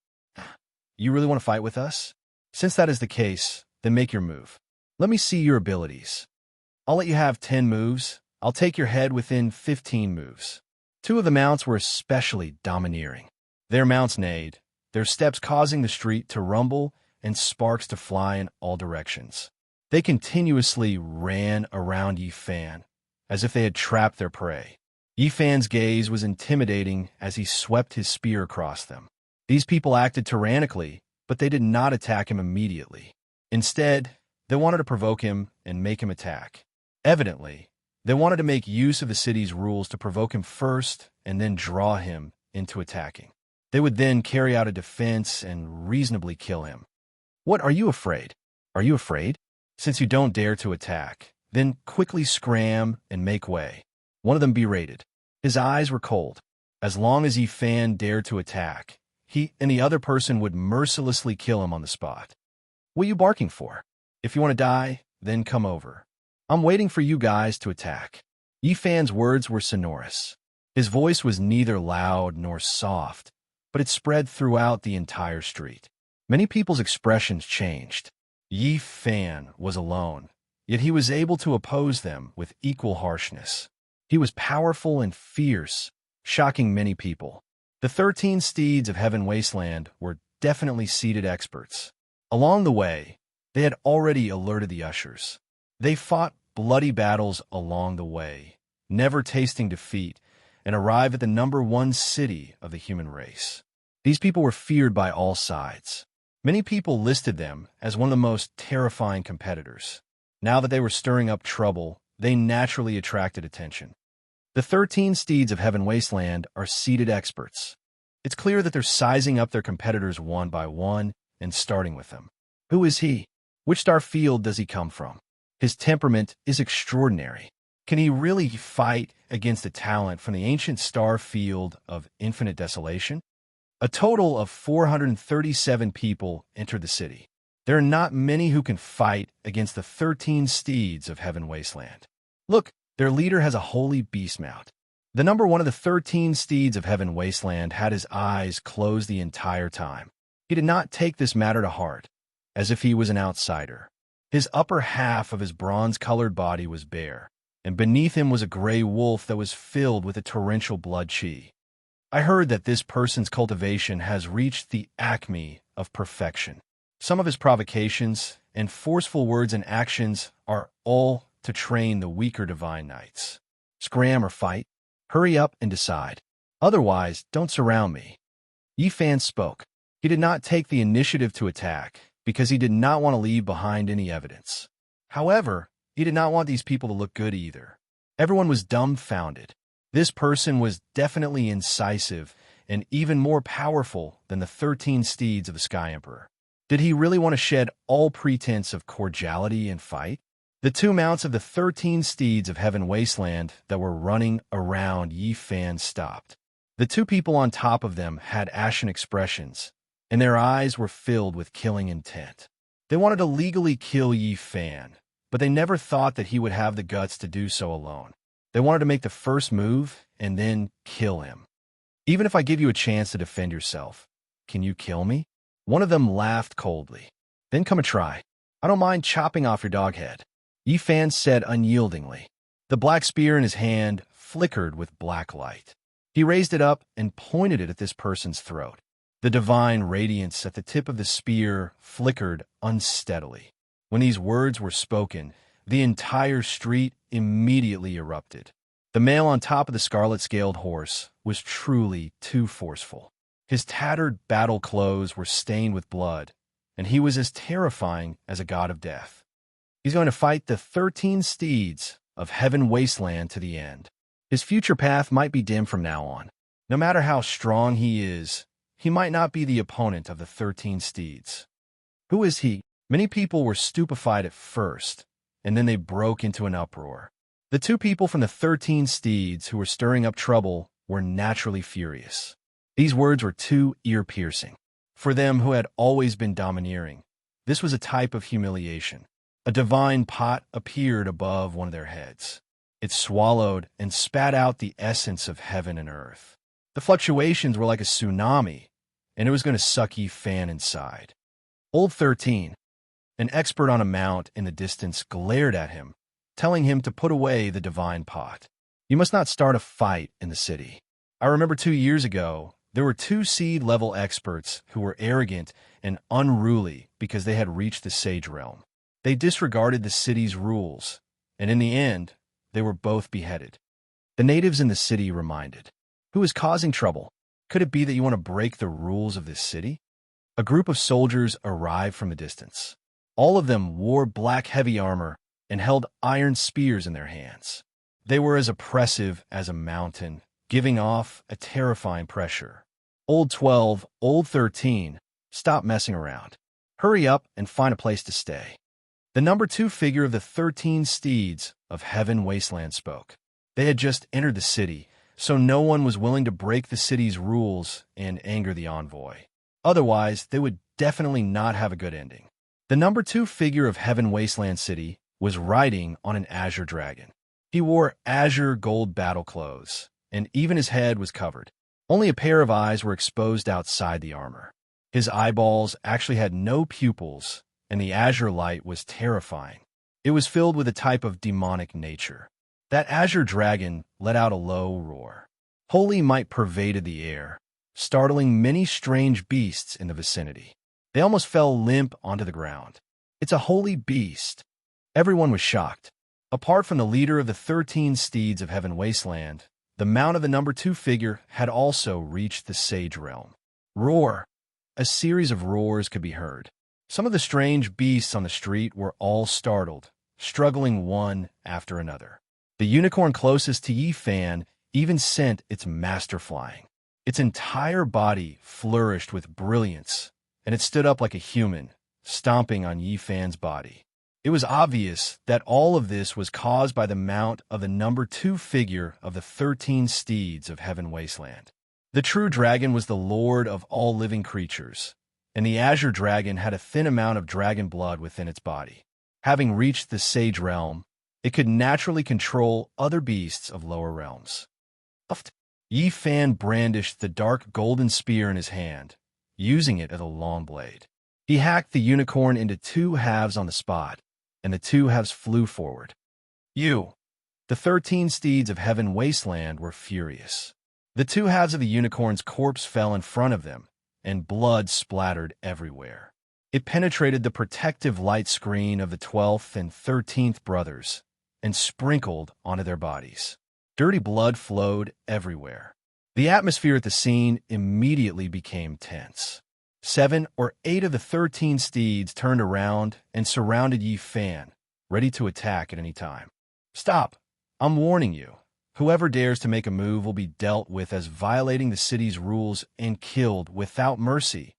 Speaker 1: You really want to fight with us? Since that is the case, then make your move. Let me see your abilities. I'll let you have 10 moves. I'll take your head within 15 moves. 2 of the mounts were especially domineering. Their mounts neighed, their steps causing the street to rumble and sparks to fly in all directions. They continuously ran around Yifan, as if they had trapped their prey. Yifan's gaze was intimidating as he swept his spear across them. These people acted tyrannically, but they did not attack him immediately. Instead, they wanted to provoke him and make him attack. Evidently, they wanted to make use of the city's rules to provoke him first and then draw him into attacking. They would then carry out a defense and reasonably kill him. What, are you afraid? Are you afraid? Since you don't dare to attack, then quickly scram and make way. One of them berated. His eyes were cold. As long as Yifan dared to attack, he and the other person would mercilessly kill him on the spot. What are you barking for? If you want to die, then come over. I'm waiting for you guys to attack. Yifan's words were sonorous. His voice was neither loud nor soft, but it spread throughout the entire street. Many people's expressions changed. Yifan was alone, yet he was able to oppose them with equal harshness. He was powerful and fierce, shocking many people. The 13 steeds of Heaven Wasteland were definitely seated experts. Along the way, they had already alerted the ushers. They fought bloody battles along the way, never tasting defeat, and arrived at the #1 city of the human race. These people were feared by all sides. Many people listed them as one of the most terrifying competitors. Now that they were stirring up trouble, they naturally attracted attention. The 13 steeds of Heaven Wasteland are seated experts. It's clear that they're sizing up their competitors one by one and starting with them. Who is he? Which star field does he come from? His temperament is extraordinary. Can he really fight against a talent from the ancient star field of infinite desolation? A total of 437 people entered the city. There are not many who can fight against the 13 steeds of Heaven Wasteland. Look, their leader has a holy beast mount. The #1 of the 13 steeds of Heaven Wasteland had his eyes closed the entire time. He did not take this matter to heart, as if he was an outsider. His upper half of his bronze-colored body was bare, and beneath him was a gray wolf that was filled with a torrential blood chi. I heard that this person's cultivation has reached the acme of perfection. Some of his provocations and forceful words and actions are all to train the weaker divine knights. Scram or fight? Hurry up and decide. Otherwise, don't surround me. Yi Fan spoke. He did not take the initiative to attack because he did not want to leave behind any evidence. However, he did not want these people to look good either. Everyone was dumbfounded. This person was definitely incisive and even more powerful than the 13 steeds of the Sky Emperor. Did he really want to shed all pretense of cordiality and fight? The two mounts of the 13 steeds of Heaven Wasteland that were running around Yi Fan stopped. The two people on top of them had ashen expressions, and their eyes were filled with killing intent. They wanted to legally kill Yi Fan, but they never thought that he would have the guts to do so alone. They wanted to make the first move and then kill him. Even if I give you a chance to defend yourself, can you kill me? One of them laughed coldly. Then come and try. I don't mind chopping off your dog head. Yi Fan said unyieldingly. The black spear in his hand flickered with black light. He raised it up and pointed it at this person's throat. The divine radiance at the tip of the spear flickered unsteadily. When these words were spoken, the entire street immediately erupted. The male on top of the scarlet-scaled horse was truly too forceful. His tattered battle clothes were stained with blood, and he was as terrifying as a god of death. He's going to fight the 13 steeds of Heaven Wasteland to the end. His future path might be dim from now on. No matter how strong he is, he might not be the opponent of the 13 steeds. Who is he? Many people were stupefied at first, and then they broke into an uproar. The two people from the 13 steeds who were stirring up trouble were naturally furious. These words were too ear-piercing. For them who had always been domineering, this was a type of humiliation. A divine pot appeared above one of their heads. It swallowed and spat out the essence of heaven and earth. The fluctuations were like a tsunami, and it was going to suck Yi Fan inside. Old 13, an expert on a mount in the distance, glared at him, telling him to put away the divine pot. You must not start a fight in the city. I remember 2 years ago, there were 2 seed-level experts who were arrogant and unruly because they had reached the Sage Realm. They disregarded the city's rules, and in the end, they were both beheaded. The natives in the city reminded, who is causing trouble? Could it be that you want to break the rules of this city? A group of soldiers arrived from a distance. All of them wore black heavy armor and held iron spears in their hands. They were as oppressive as a mountain, giving off a terrifying pressure. Old 12, Old 13, stop messing around. Hurry up and find a place to stay. The number 2 figure of the 13 steeds of Heaven Wasteland spoke. They had just entered the city, so no one was willing to break the city's rules and anger the envoy. Otherwise, they would definitely not have a good ending. The number 2 figure of Heaven Wasteland City was riding on an azure dragon. He wore azure gold battle clothes, and even his head was covered. Only a pair of eyes were exposed outside the armor. His eyeballs actually had no pupils, and the azure light was terrifying. It was filled with a type of demonic nature. That azure dragon let out a low roar. Holy might pervaded the air, startling many strange beasts in the vicinity. They almost fell limp onto the ground. It's a holy beast. Everyone was shocked. Apart from the leader of the 13 steeds of Heaven Wasteland, the mount of the number 2 figure had also reached the Sage Realm. Roar! A series of roars could be heard. Some of the strange beasts on the street were all startled, struggling one after another. The unicorn closest to Yi Fan even sent its master flying. Its entire body flourished with brilliance, and it stood up like a human, stomping on Yi Fan's body. It was obvious that all of this was caused by the mount of the number 2 figure of the 13 steeds of Heaven Wasteland. The true dragon was the lord of all living creatures, and the azure dragon had a thin amount of dragon blood within its body. Having reached the Sage Realm, it could naturally control other beasts of lower realms. Yi Fan brandished the dark golden spear in his hand, using it as a long blade. He hacked the unicorn into 2 halves on the spot, and the two halves flew forward. You! The 13 steeds of heaven wasteland were furious. The two halves of the unicorn's corpse fell in front of them, and blood splattered everywhere. It penetrated the protective light screen of the 12th and 13th brothers and sprinkled onto their bodies. Dirty blood flowed everywhere. The atmosphere at the scene immediately became tense. 7 or 8 of the 13 steeds turned around and surrounded Yi Fan, ready to attack at any time. Stop! I'm warning you. Whoever dares to make a move will be dealt with as violating the city's rules and killed without mercy,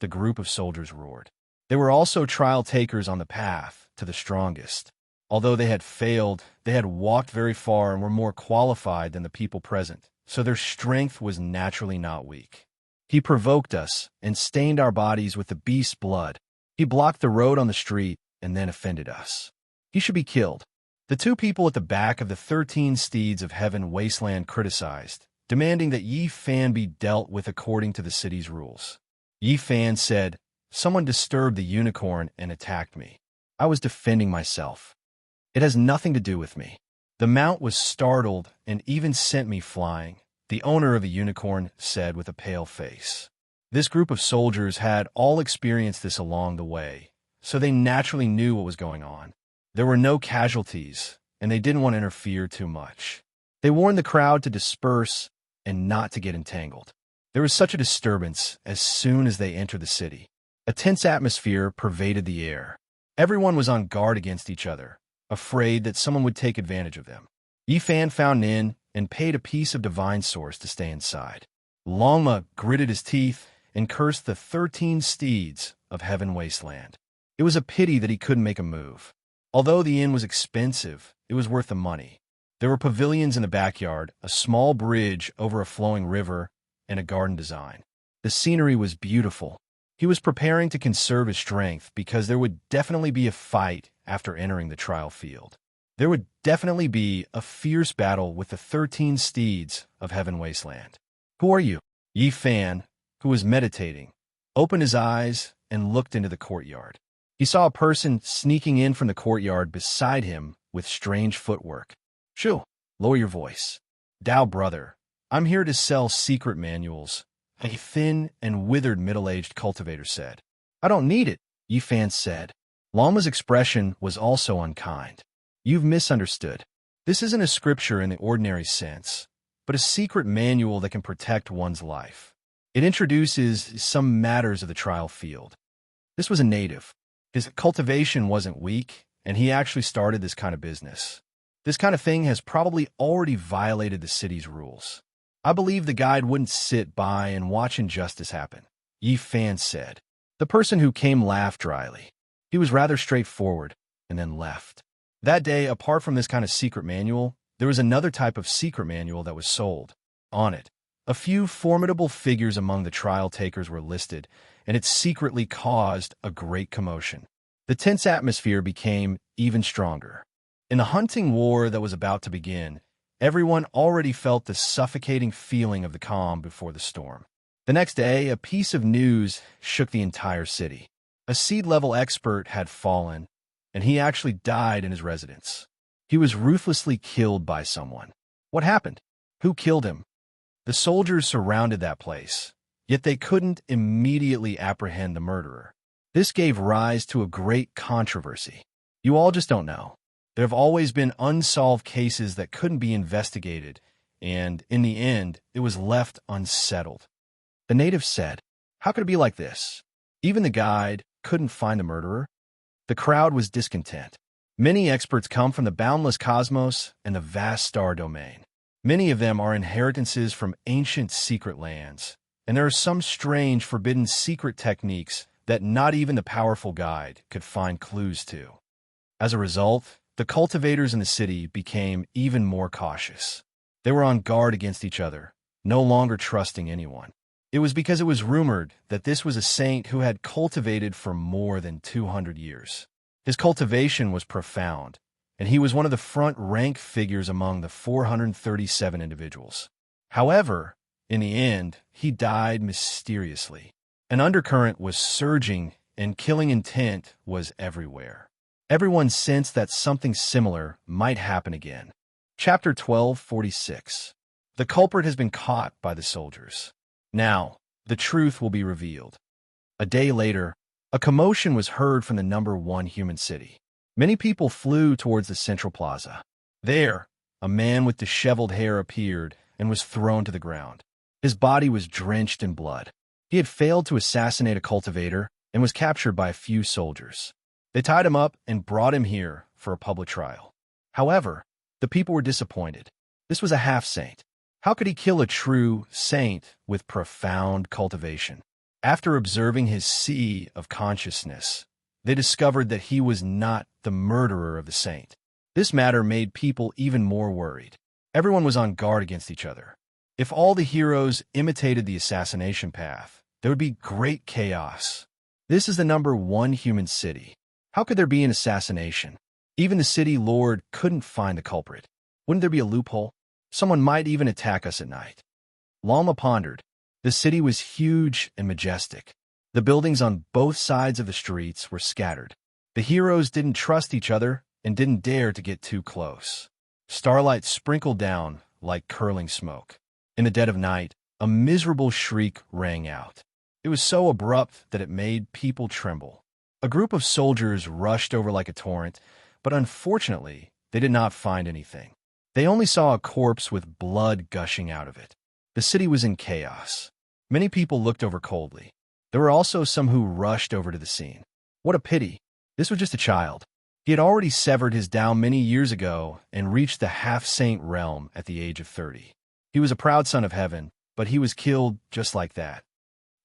Speaker 1: the group of soldiers roared. There were also trial takers on the path to the strongest. Although they had failed, they had walked very far and were more qualified than the people present, so their strength was naturally not weak. He provoked us and stained our bodies with the beast's blood. He blocked the road on the street and then offended us. He should be killed. The two people at the back of the 13 steeds of heaven wasteland criticized, demanding that Yi Fan be dealt with according to the city's rules. Yi Fan said, "Someone disturbed the unicorn and attacked me. I was defending myself. It has nothing to do with me." The mount was startled and even sent me flying, the owner of the unicorn said with a pale face. This group of soldiers had all experienced this along the way, so they naturally knew what was going on. There were no casualties, and they didn't want to interfere too much. They warned the crowd to disperse and not to get entangled. There was such a disturbance as soon as they entered the city. A tense atmosphere pervaded the air. Everyone was on guard against each other, afraid that someone would take advantage of them. Yi Fan found an inn and paid a piece of divine source to stay inside. Longma gritted his teeth and cursed the 13 steeds of heaven wasteland. It was a pity that he couldn't make a move. Although the inn was expensive, it was worth the money. There were pavilions in the backyard, a small bridge over a flowing river, and a garden design. The scenery was beautiful. He was preparing to conserve his strength because there would definitely be a fight after entering the trial field. There would definitely be a fierce battle with the 13 steeds of heaven wasteland. "Who are you?" Yi Fan, who was meditating, opened his eyes and looked into the courtyard. He saw a person sneaking in from the courtyard beside him with strange footwork. "Shoo, lower your voice." "Dao, brother, I'm here to sell secret manuals," a thin and withered middle-aged cultivator said. "I don't need it," Yi Fan said. Lama's expression was also unkind. "You've misunderstood. This isn't a scripture in the ordinary sense, but a secret manual that can protect one's life. It introduces some matters of the trial field." This was a native. His cultivation wasn't weak, and he actually started this kind of business. This kind of thing has probably already violated the city's rules. "I believe the guide wouldn't sit by and watch injustice happen," Yi Fan said. The person who came laughed dryly. He was rather straightforward, and then left. That day, apart from this kind of secret manual, there was another type of secret manual that was sold. On it, a few formidable figures among the trial takers were listed, and it secretly caused a great commotion. The tense atmosphere became even stronger. In the hunting war that was about to begin, everyone already felt the suffocating feeling of the calm before the storm. The next day, a piece of news shook the entire city. A seed-level expert had fallen, and he actually died in his residence. He was ruthlessly killed by someone. What happened? Who killed him? The soldiers surrounded that place, yet they couldn't immediately apprehend the murderer. This gave rise to a great controversy. You all just don't know. There have always been unsolved cases that couldn't be investigated, and in the end, it was left unsettled. The native said, "How could it be like this? Even the guide couldn't find the murderer?" The crowd was discontent. Many experts come from the boundless cosmos and the vast star domain. Many of them are inheritances from ancient secret lands, and there are some strange forbidden secret techniques that not even the powerful guide could find clues to. As a result, the cultivators in the city became even more cautious. They were on guard against each other, no longer trusting anyone. It was because it was rumored that this was a saint who had cultivated for more than 200 years. His cultivation was profound, and he was one of the front-rank figures among the 437 individuals. However, in the end, he died mysteriously. An undercurrent was surging, and killing intent was everywhere. Everyone sensed that something similar might happen again. Chapter 1246. The culprit has been caught by the soldiers. Now, the truth will be revealed. A day later, a commotion was heard from the number one human city. Many people flew towards the central plaza. There, a man with disheveled hair appeared and was thrown to the ground. His body was drenched in blood. He had failed to assassinate a cultivator and was captured by a few soldiers. They tied him up and brought him here for a public trial. However, the people were disappointed. This was a half-saint. How could he kill a true saint with profound cultivation? After observing his sea of consciousness, they discovered that he was not the murderer of the saint. This matter made people even more worried. Everyone was on guard against each other. If all the heroes imitated the assassination path, there would be great chaos. This is the number one human city. How could there be an assassination? Even the city lord couldn't find the culprit. Wouldn't there be a loophole? Someone might even attack us at night. Lalma pondered. The city was huge and majestic. The buildings on both sides of the streets were scattered. The heroes didn't trust each other and didn't dare to get too close. Starlight sprinkled down like curling smoke. In the dead of night, a miserable shriek rang out. It was so abrupt that it made people tremble. A group of soldiers rushed over like a torrent, but unfortunately, they did not find anything. They only saw a corpse with blood gushing out of it. The city was in chaos. Many people looked over coldly. There were also some who rushed over to the scene. What a pity. This was just a child. He had already severed his Tao many years ago and reached the half-saint realm at the age of 30. He was a proud son of heaven, but he was killed just like that.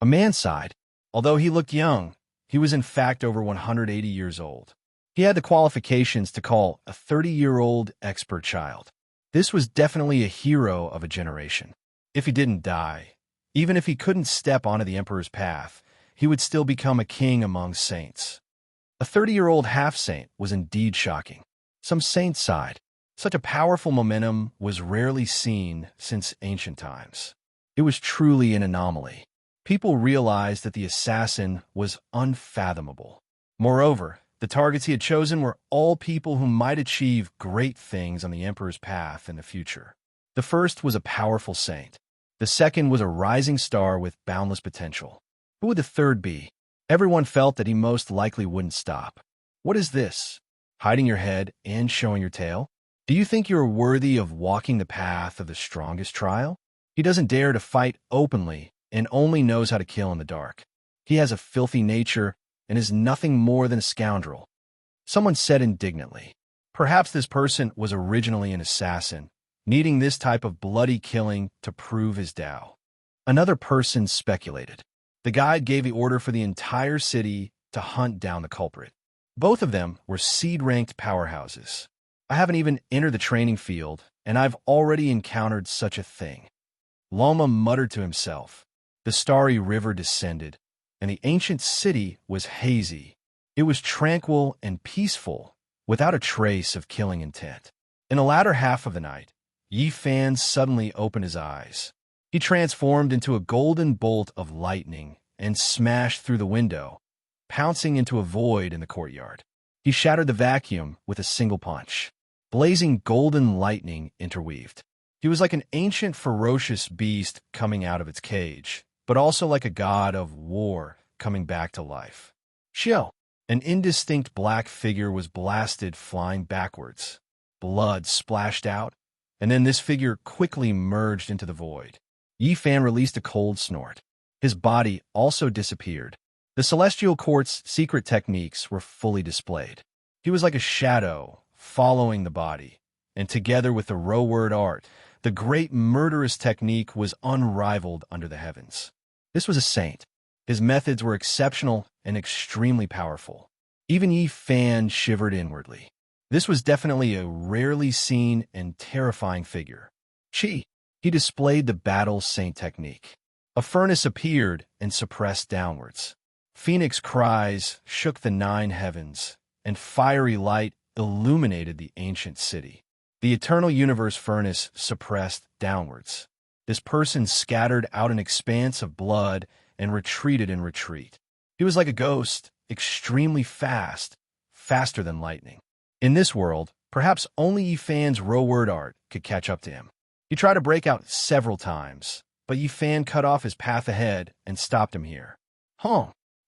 Speaker 1: A man sighed. Although he looked young, he was in fact over 180 years old. He had the qualifications to call a 30-year-old expert child. This was definitely a hero of a generation. If he didn't die, even if he couldn't step onto the emperor's path, he would still become a king among saints. A 30-year-old half-saint was indeed shocking. Some saints sighed. Such a powerful momentum was rarely seen since ancient times. It was truly an anomaly. People realized that the assassin was unfathomable. Moreover, the targets he had chosen were all people who might achieve great things on the emperor's path in the future. The first was a powerful saint. The second was a rising star with boundless potential. Who would the third be? Everyone felt that he most likely wouldn't stop. What is this? Hiding your head and showing your tail? Do you think you're worthy of walking the path of the strongest trial? He doesn't dare to fight openly and only knows how to kill in the dark. He has a filthy nature and is nothing more than a scoundrel. Someone said indignantly, perhaps this person was originally an assassin, needing this type of bloody killing to prove his Tao. Another person speculated. The guide gave the order for the entire city to hunt down the culprit. Both of them were seed-ranked powerhouses. I haven't even entered the training field, and I've already encountered such a thing. Lalma muttered to himself. The starry river descended, and the ancient city was hazy. It was tranquil and peaceful, without a trace of killing intent. In the latter half of the night, Yi Fan suddenly opened his eyes. He transformed into a golden bolt of lightning and smashed through the window, pouncing into a void in the courtyard. He shattered the vacuum with a single punch. Blazing golden lightning interweaved. He was like an ancient ferocious beast coming out of its cage, but also like a god of war coming back to life. Xiao, an indistinct black figure was blasted flying backwards. Blood splashed out, and then this figure quickly merged into the void. Yi Fan released a cold snort. His body also disappeared. The Celestial Court's secret techniques were fully displayed. He was like a shadow, following the body, and together with the row-word art, the great murderous technique was unrivaled under the heavens. This was a saint. His methods were exceptional and extremely powerful. Even Yi Fan shivered inwardly. This was definitely a rarely seen and terrifying figure. He displayed the battle saint technique. A furnace appeared and suppressed downwards. Phoenix cries shook the 9 heavens, and fiery light illuminated the ancient city. The eternal universe furnace suppressed downwards. This person scattered out an expanse of blood and retreated in retreat. He was like a ghost, extremely fast, faster than lightning. In this world, perhaps only Yifan's row-word art could catch up to him. He tried to break out several times, but Yifan cut off his path ahead and stopped him here.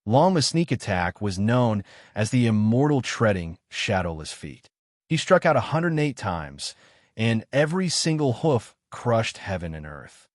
Speaker 1: Longma's sneak attack was known as the immortal treading, shadowless feat. He struck out 108 times, and every single hoof crushed heaven and earth.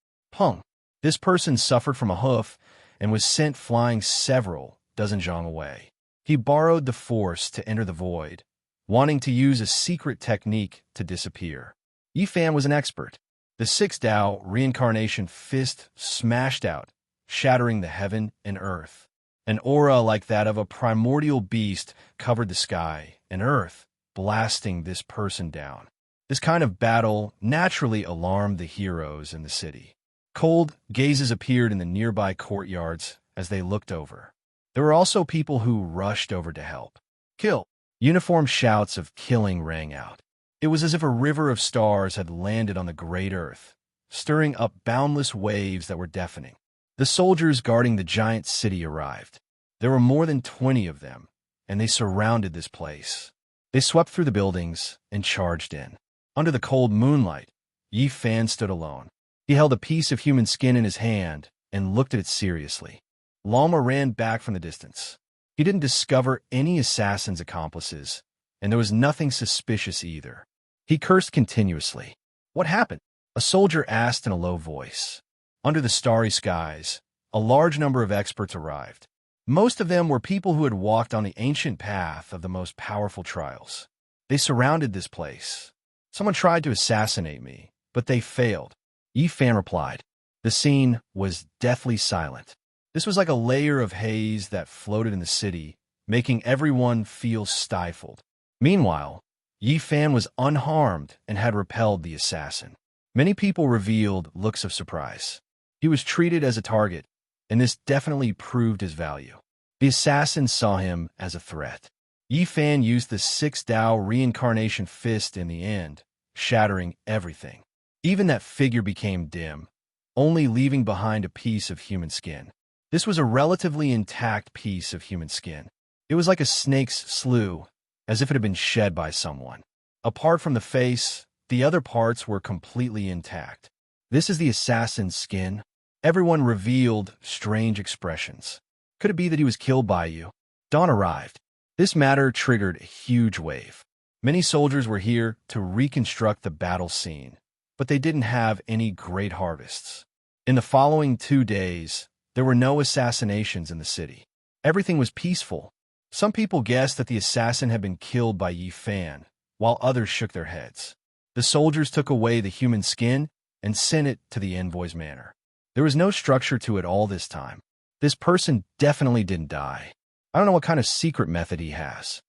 Speaker 1: This person suffered from a hoof and was sent flying several dozen zhang away. He borrowed the force to enter the void, wanting to use a secret technique to disappear. Yifan was an expert. The 6 Dao reincarnation fist smashed out, shattering the heaven and earth. An aura like that of a primordial beast covered the sky and earth, blasting this person down. This kind of battle naturally alarmed the heroes in the city. Cold gazes appeared in the nearby courtyards as they looked over. There were also people who rushed over to help. Kill! Uniform shouts of killing rang out. It was as if a river of stars had landed on the great earth, stirring up boundless waves that were deafening. The soldiers guarding the giant city arrived. There were more than 20 of them, and they surrounded this place. They swept through the buildings and charged in. Under the cold moonlight, Yifan stood alone. He held a piece of human skin in his hand and looked at it seriously. Lama ran back from the distance. He didn't discover any assassin's accomplices, and there was nothing suspicious either. He cursed continuously. What happened? A soldier asked in a low voice. Under the starry skies, a large number of experts arrived. Most of them were people who had walked on the ancient path of the most powerful trials. They surrounded this place. Someone tried to assassinate me, but they failed. Yifan replied. The scene was deathly silent. This was like a layer of haze that floated in the city, making everyone feel stifled. Meanwhile, Yifan was unharmed and had repelled the assassin. Many people revealed looks of surprise. He was treated as a target, and this definitely proved his value. The assassin saw him as a threat. Yifan used the 6 Dao reincarnation fist in the end, shattering everything. Even that figure became dim, only leaving behind a piece of human skin. This was a relatively intact piece of human skin. It was like a snake's slough, as if it had been shed by someone. Apart from the face, the other parts were completely intact. This is the assassin's skin. Everyone revealed strange expressions. Could it be that he was killed by you? Dawn arrived. This matter triggered a huge wave. Many soldiers were here to reconstruct the battle scene, but they didn't have any great harvests. In the following 2 days, there were no assassinations in the city. Everything was peaceful. Some people guessed that the assassin had been killed by Yifan, while others shook their heads. The soldiers took away the human skin and sent it to the envoy's manor. There was no structure to it all this time. This person definitely didn't die. I don't know what kind of secret method he has.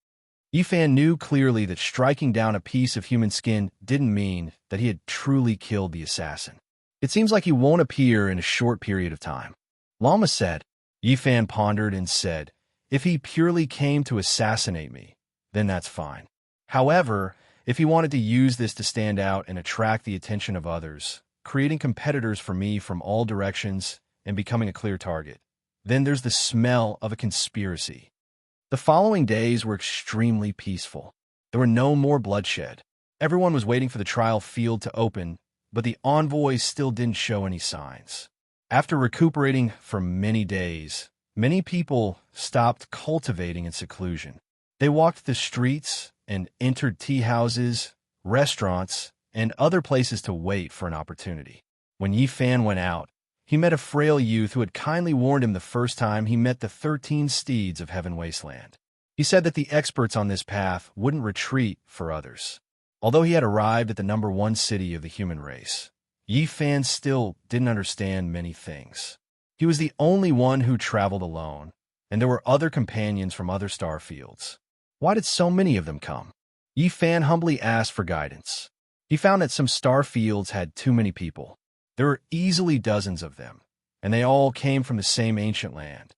Speaker 1: Yifan knew clearly that striking down a piece of human skin didn't mean that he had truly killed the assassin. It seems like he won't appear in a short period of time. Lama said. Yifan pondered and said, if he purely came to assassinate me, then that's fine. However, if he wanted to use this to stand out and attract the attention of others, creating competitors for me from all directions and becoming a clear target, then there's the smell of a conspiracy. The following days were extremely peaceful. There were no more bloodshed. Everyone was waiting for the trial field to open, but the envoys still didn't show any signs. After recuperating for many days, many people stopped cultivating in seclusion. They walked the streets and entered tea houses, restaurants, and other places to wait for an opportunity. When Yifan went out, he met a frail youth who had kindly warned him the first time he met the 13 steeds of Heaven Wasteland. He said that the experts on this path wouldn't retreat for others. Although he had arrived at the #1 city of the human race, Yifan still didn't understand many things. He was the only one who traveled alone, and there were other companions from other star fields. Why did so many of them come? Yifan humbly asked for guidance. He found that some star fields had too many people. There were easily dozens of them, and they all came from the same ancient land.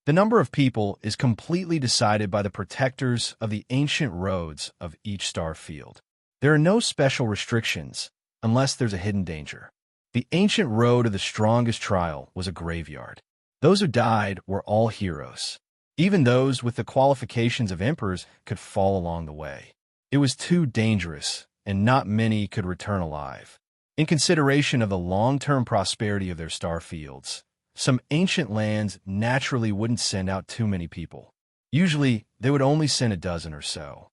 Speaker 1: The number of people is completely decided by the protectors of the ancient roads of each star field. There are no special restrictions unless there's a hidden danger. The ancient road of the strongest trial was a graveyard. Those who died were all heroes. Even those with the qualifications of emperors could fall along the way. It was too dangerous, and not many could return alive. In consideration of the long-term prosperity of their star fields, some ancient lands naturally wouldn't send out too many people. Usually, they would only send a dozen or so.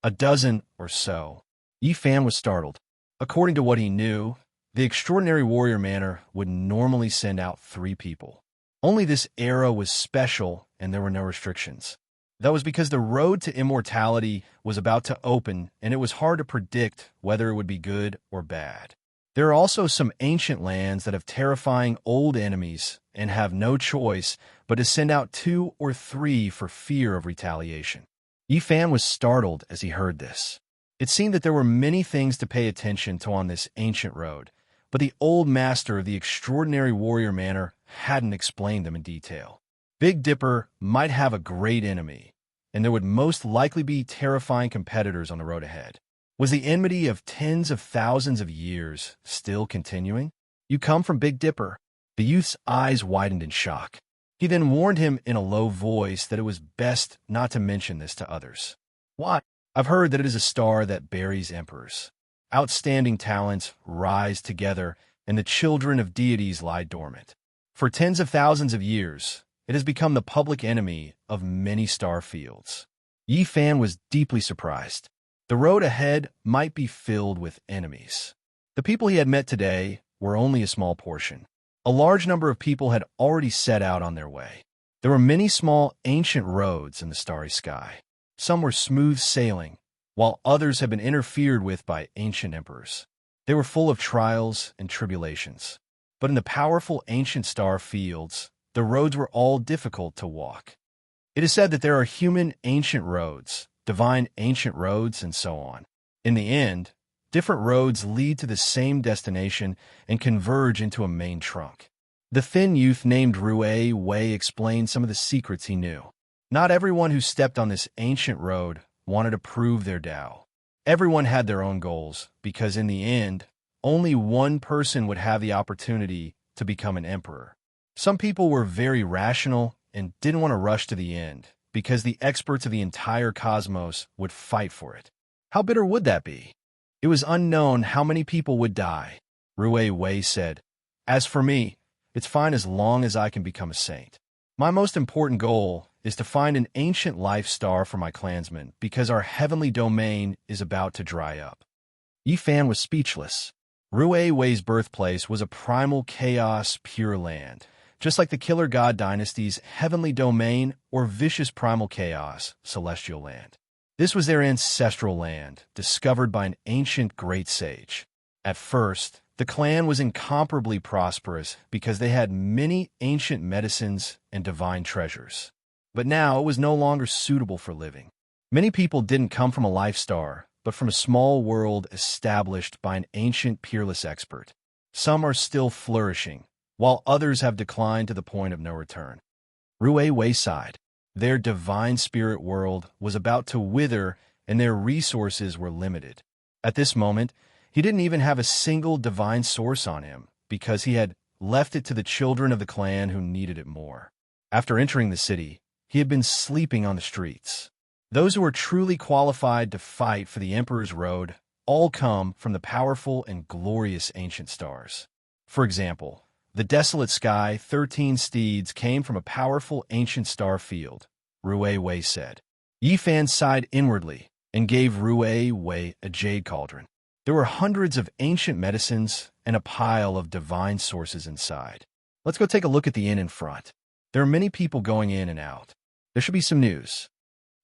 Speaker 1: A dozen or so. Yi Fan was startled. According to what he knew, the extraordinary warrior manor would normally send out 3 people. Only this era was special and there were no restrictions. That was because the road to immortality was about to open and it was hard to predict whether it would be good or bad. There are also some ancient lands that have terrifying old enemies and have no choice but to send out 2 or 3 for fear of retaliation. Yi Fan was startled as he heard this. It seemed that there were many things to pay attention to on this ancient road, but the old master of the extraordinary warrior manor hadn't explained them in detail. Big Dipper might have a great enemy, and there would most likely be terrifying competitors on the road ahead. Was the enmity of tens of thousands of years still continuing? You come from Big Dipper. The youth's eyes widened in shock. He then warned him in a low voice that it was best not to mention this to others. Why? I've heard that it is a star that buries emperors. Outstanding talents rise together, and the children of deities lie dormant. For tens of thousands of years, it has become the public enemy of many star fields. Yi Fan was deeply surprised. The road ahead might be filled with enemies. The people he had met today were only a small portion. A large number of people had already set out on their way. There were many small, ancient roads in the starry sky. Some were smooth sailing, while others had been interfered with by ancient emperors. They were full of trials and tribulations. But in the powerful ancient star fields, the roads were all difficult to walk. It is said that there are human ancient roads, divine ancient roads, and so on. In the end, different roads lead to the same destination and converge into a main trunk. The thin youth named Rue Wei explained some of the secrets he knew. Not everyone who stepped on this ancient road wanted to prove their Tao. Everyone had their own goals, because in the end, only one person would have the opportunity to become an emperor. Some people were very rational and didn't want to rush to the end, because the experts of the entire cosmos would fight for it. How bitter would that be? It was unknown how many people would die. Rue Wei said, As for me, it's fine as long as I can become a saint. My most important goal is to find an ancient life star for my clansmen, because our heavenly domain is about to dry up. Yi Fan was speechless. Rue Wei's birthplace was a primal chaos pure land, just like the Killer God Dynasty's heavenly domain or vicious primal chaos, celestial land. This was their ancestral land, discovered by an ancient great sage. At first, the clan was incomparably prosperous because they had many ancient medicines and divine treasures. But now it was no longer suitable for living. Many people didn't come from a life star, but from a small world established by an ancient peerless expert. Some are still flourishing, while others have declined to the point of no return. Rue Wei sighed. Their divine spirit world was about to wither and their resources were limited. At this moment, he didn't even have a single divine source on him because he had left it to the children of the clan who needed it more. After entering the city, he had been sleeping on the streets. Those who are truly qualified to fight for the Emperor's Road all come from the powerful and glorious ancient stars. For example, the desolate sky, 13 steeds came from a powerful ancient star field, Rue Wei said. Yi Fan sighed inwardly and gave Rue Wei a jade cauldron. There were hundreds of ancient medicines and a pile of divine sources inside. Let's go take a look at the inn in front. There are many people going in and out. There should be some news.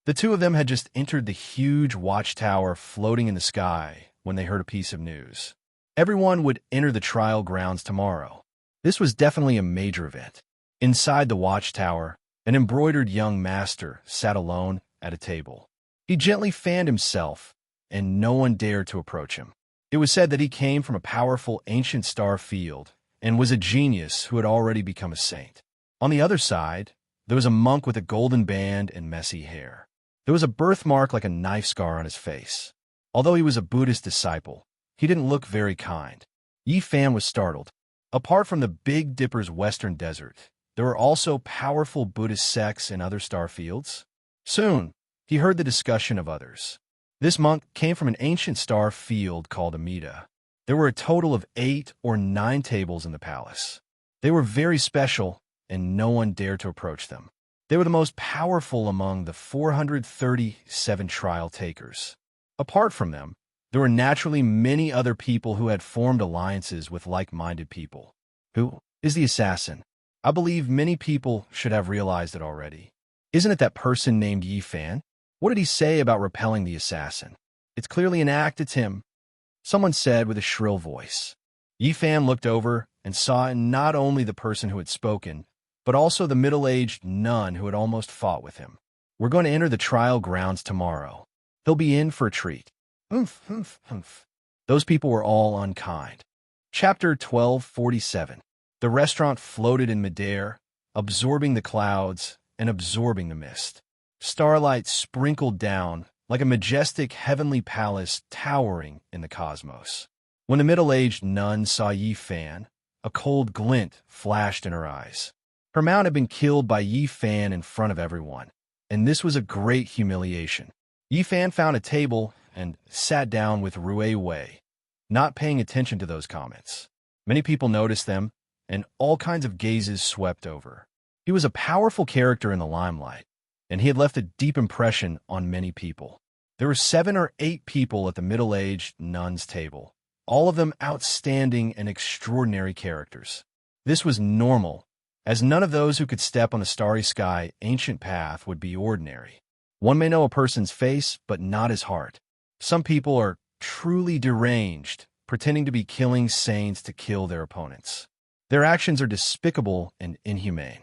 Speaker 1: The two of them had just entered the huge watchtower floating in the sky when they heard a piece of news. Everyone would enter the trial grounds tomorrow. This was definitely a major event. Inside the watchtower, an embroidered young master sat alone at a table. He gently fanned himself, and no one dared to approach him. It was said that he came from a powerful ancient star field and was a genius who had already become a saint. On the other side, there was a monk with a golden band and messy hair. There was a birthmark like a knife scar on his face. Although he was a Buddhist disciple, he didn't look very kind. Yi Fan was startled. Apart from the Big Dipper's western desert, there were also powerful Buddhist sects in other star fields. Soon, he heard the discussion of others. This monk came from an ancient star field called Amida. There were a total of 8 or 9 tables in the palace. They were very special, and no one dared to approach them. They were the most powerful among the 437 trial takers. Apart from them, there were naturally many other people who had formed alliances with like-minded people. Who is the assassin? I believe many people should have realized it already. Isn't it that person named Yi Fan? What did he say about repelling the assassin? It's clearly an act, it's him, someone said with a shrill voice. Yi Fan looked over and saw not only the person who had spoken, but also the middle-aged nun who had almost fought with him. We're going to enter the trial grounds tomorrow. He'll be in for a treat. Humph, humph, humph. Those people were all unkind. Chapter 1247. The restaurant floated in midair, absorbing the clouds and absorbing the mist. Starlight sprinkled down like a majestic heavenly palace towering in the cosmos. When the middle-aged nun saw Yi Fan, a cold glint flashed in her eyes. Her mount had been killed by Yi Fan in front of everyone, and this was a great humiliation. Yi Fan found a table and sat down with Rue Wei, not paying attention to those comments. Many people noticed them, and all kinds of gazes swept over. He was a powerful character in the limelight, and he had left a deep impression on many people. There were 7 or 8 people at the middle-aged nun's table, all of them outstanding and extraordinary characters. This was normal, as none of those who could step on the starry sky ancient path would be ordinary. One may know a person's face, but not his heart. Some people are truly deranged, pretending to be killing saints to kill their opponents. Their actions are despicable and inhumane.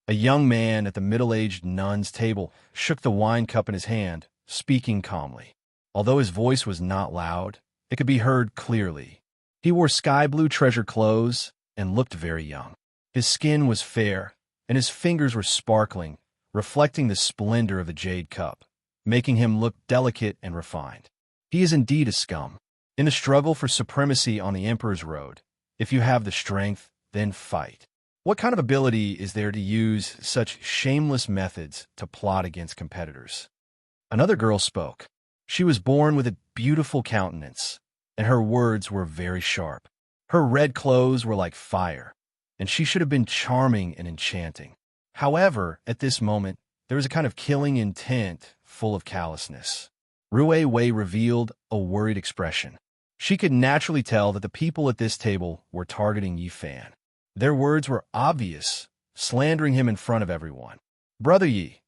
Speaker 1: A young man at the middle-aged nun's table shook the wine cup in his hand, speaking calmly. Although his voice was not loud, it could be heard clearly. He wore sky-blue treasure clothes and looked very young. His skin was fair, and his fingers were sparkling, reflecting the splendor of the jade cup, making him look delicate and refined. He is indeed a scum. In the struggle for supremacy on the Emperor's Road, if you have the strength, then fight. What kind of ability is there to use such shameless methods to plot against competitors? Another girl spoke. She was born with a beautiful countenance, and her words were very sharp. Her red clothes were like fire, and she should have been charming and enchanting. However, at this moment, there was a kind of killing intent full of callousness. Rue Wei revealed a worried expression. She could naturally tell that the people at this table were targeting Yi Fan. Their words were obvious, slandering him in front of everyone. "Brother Yi,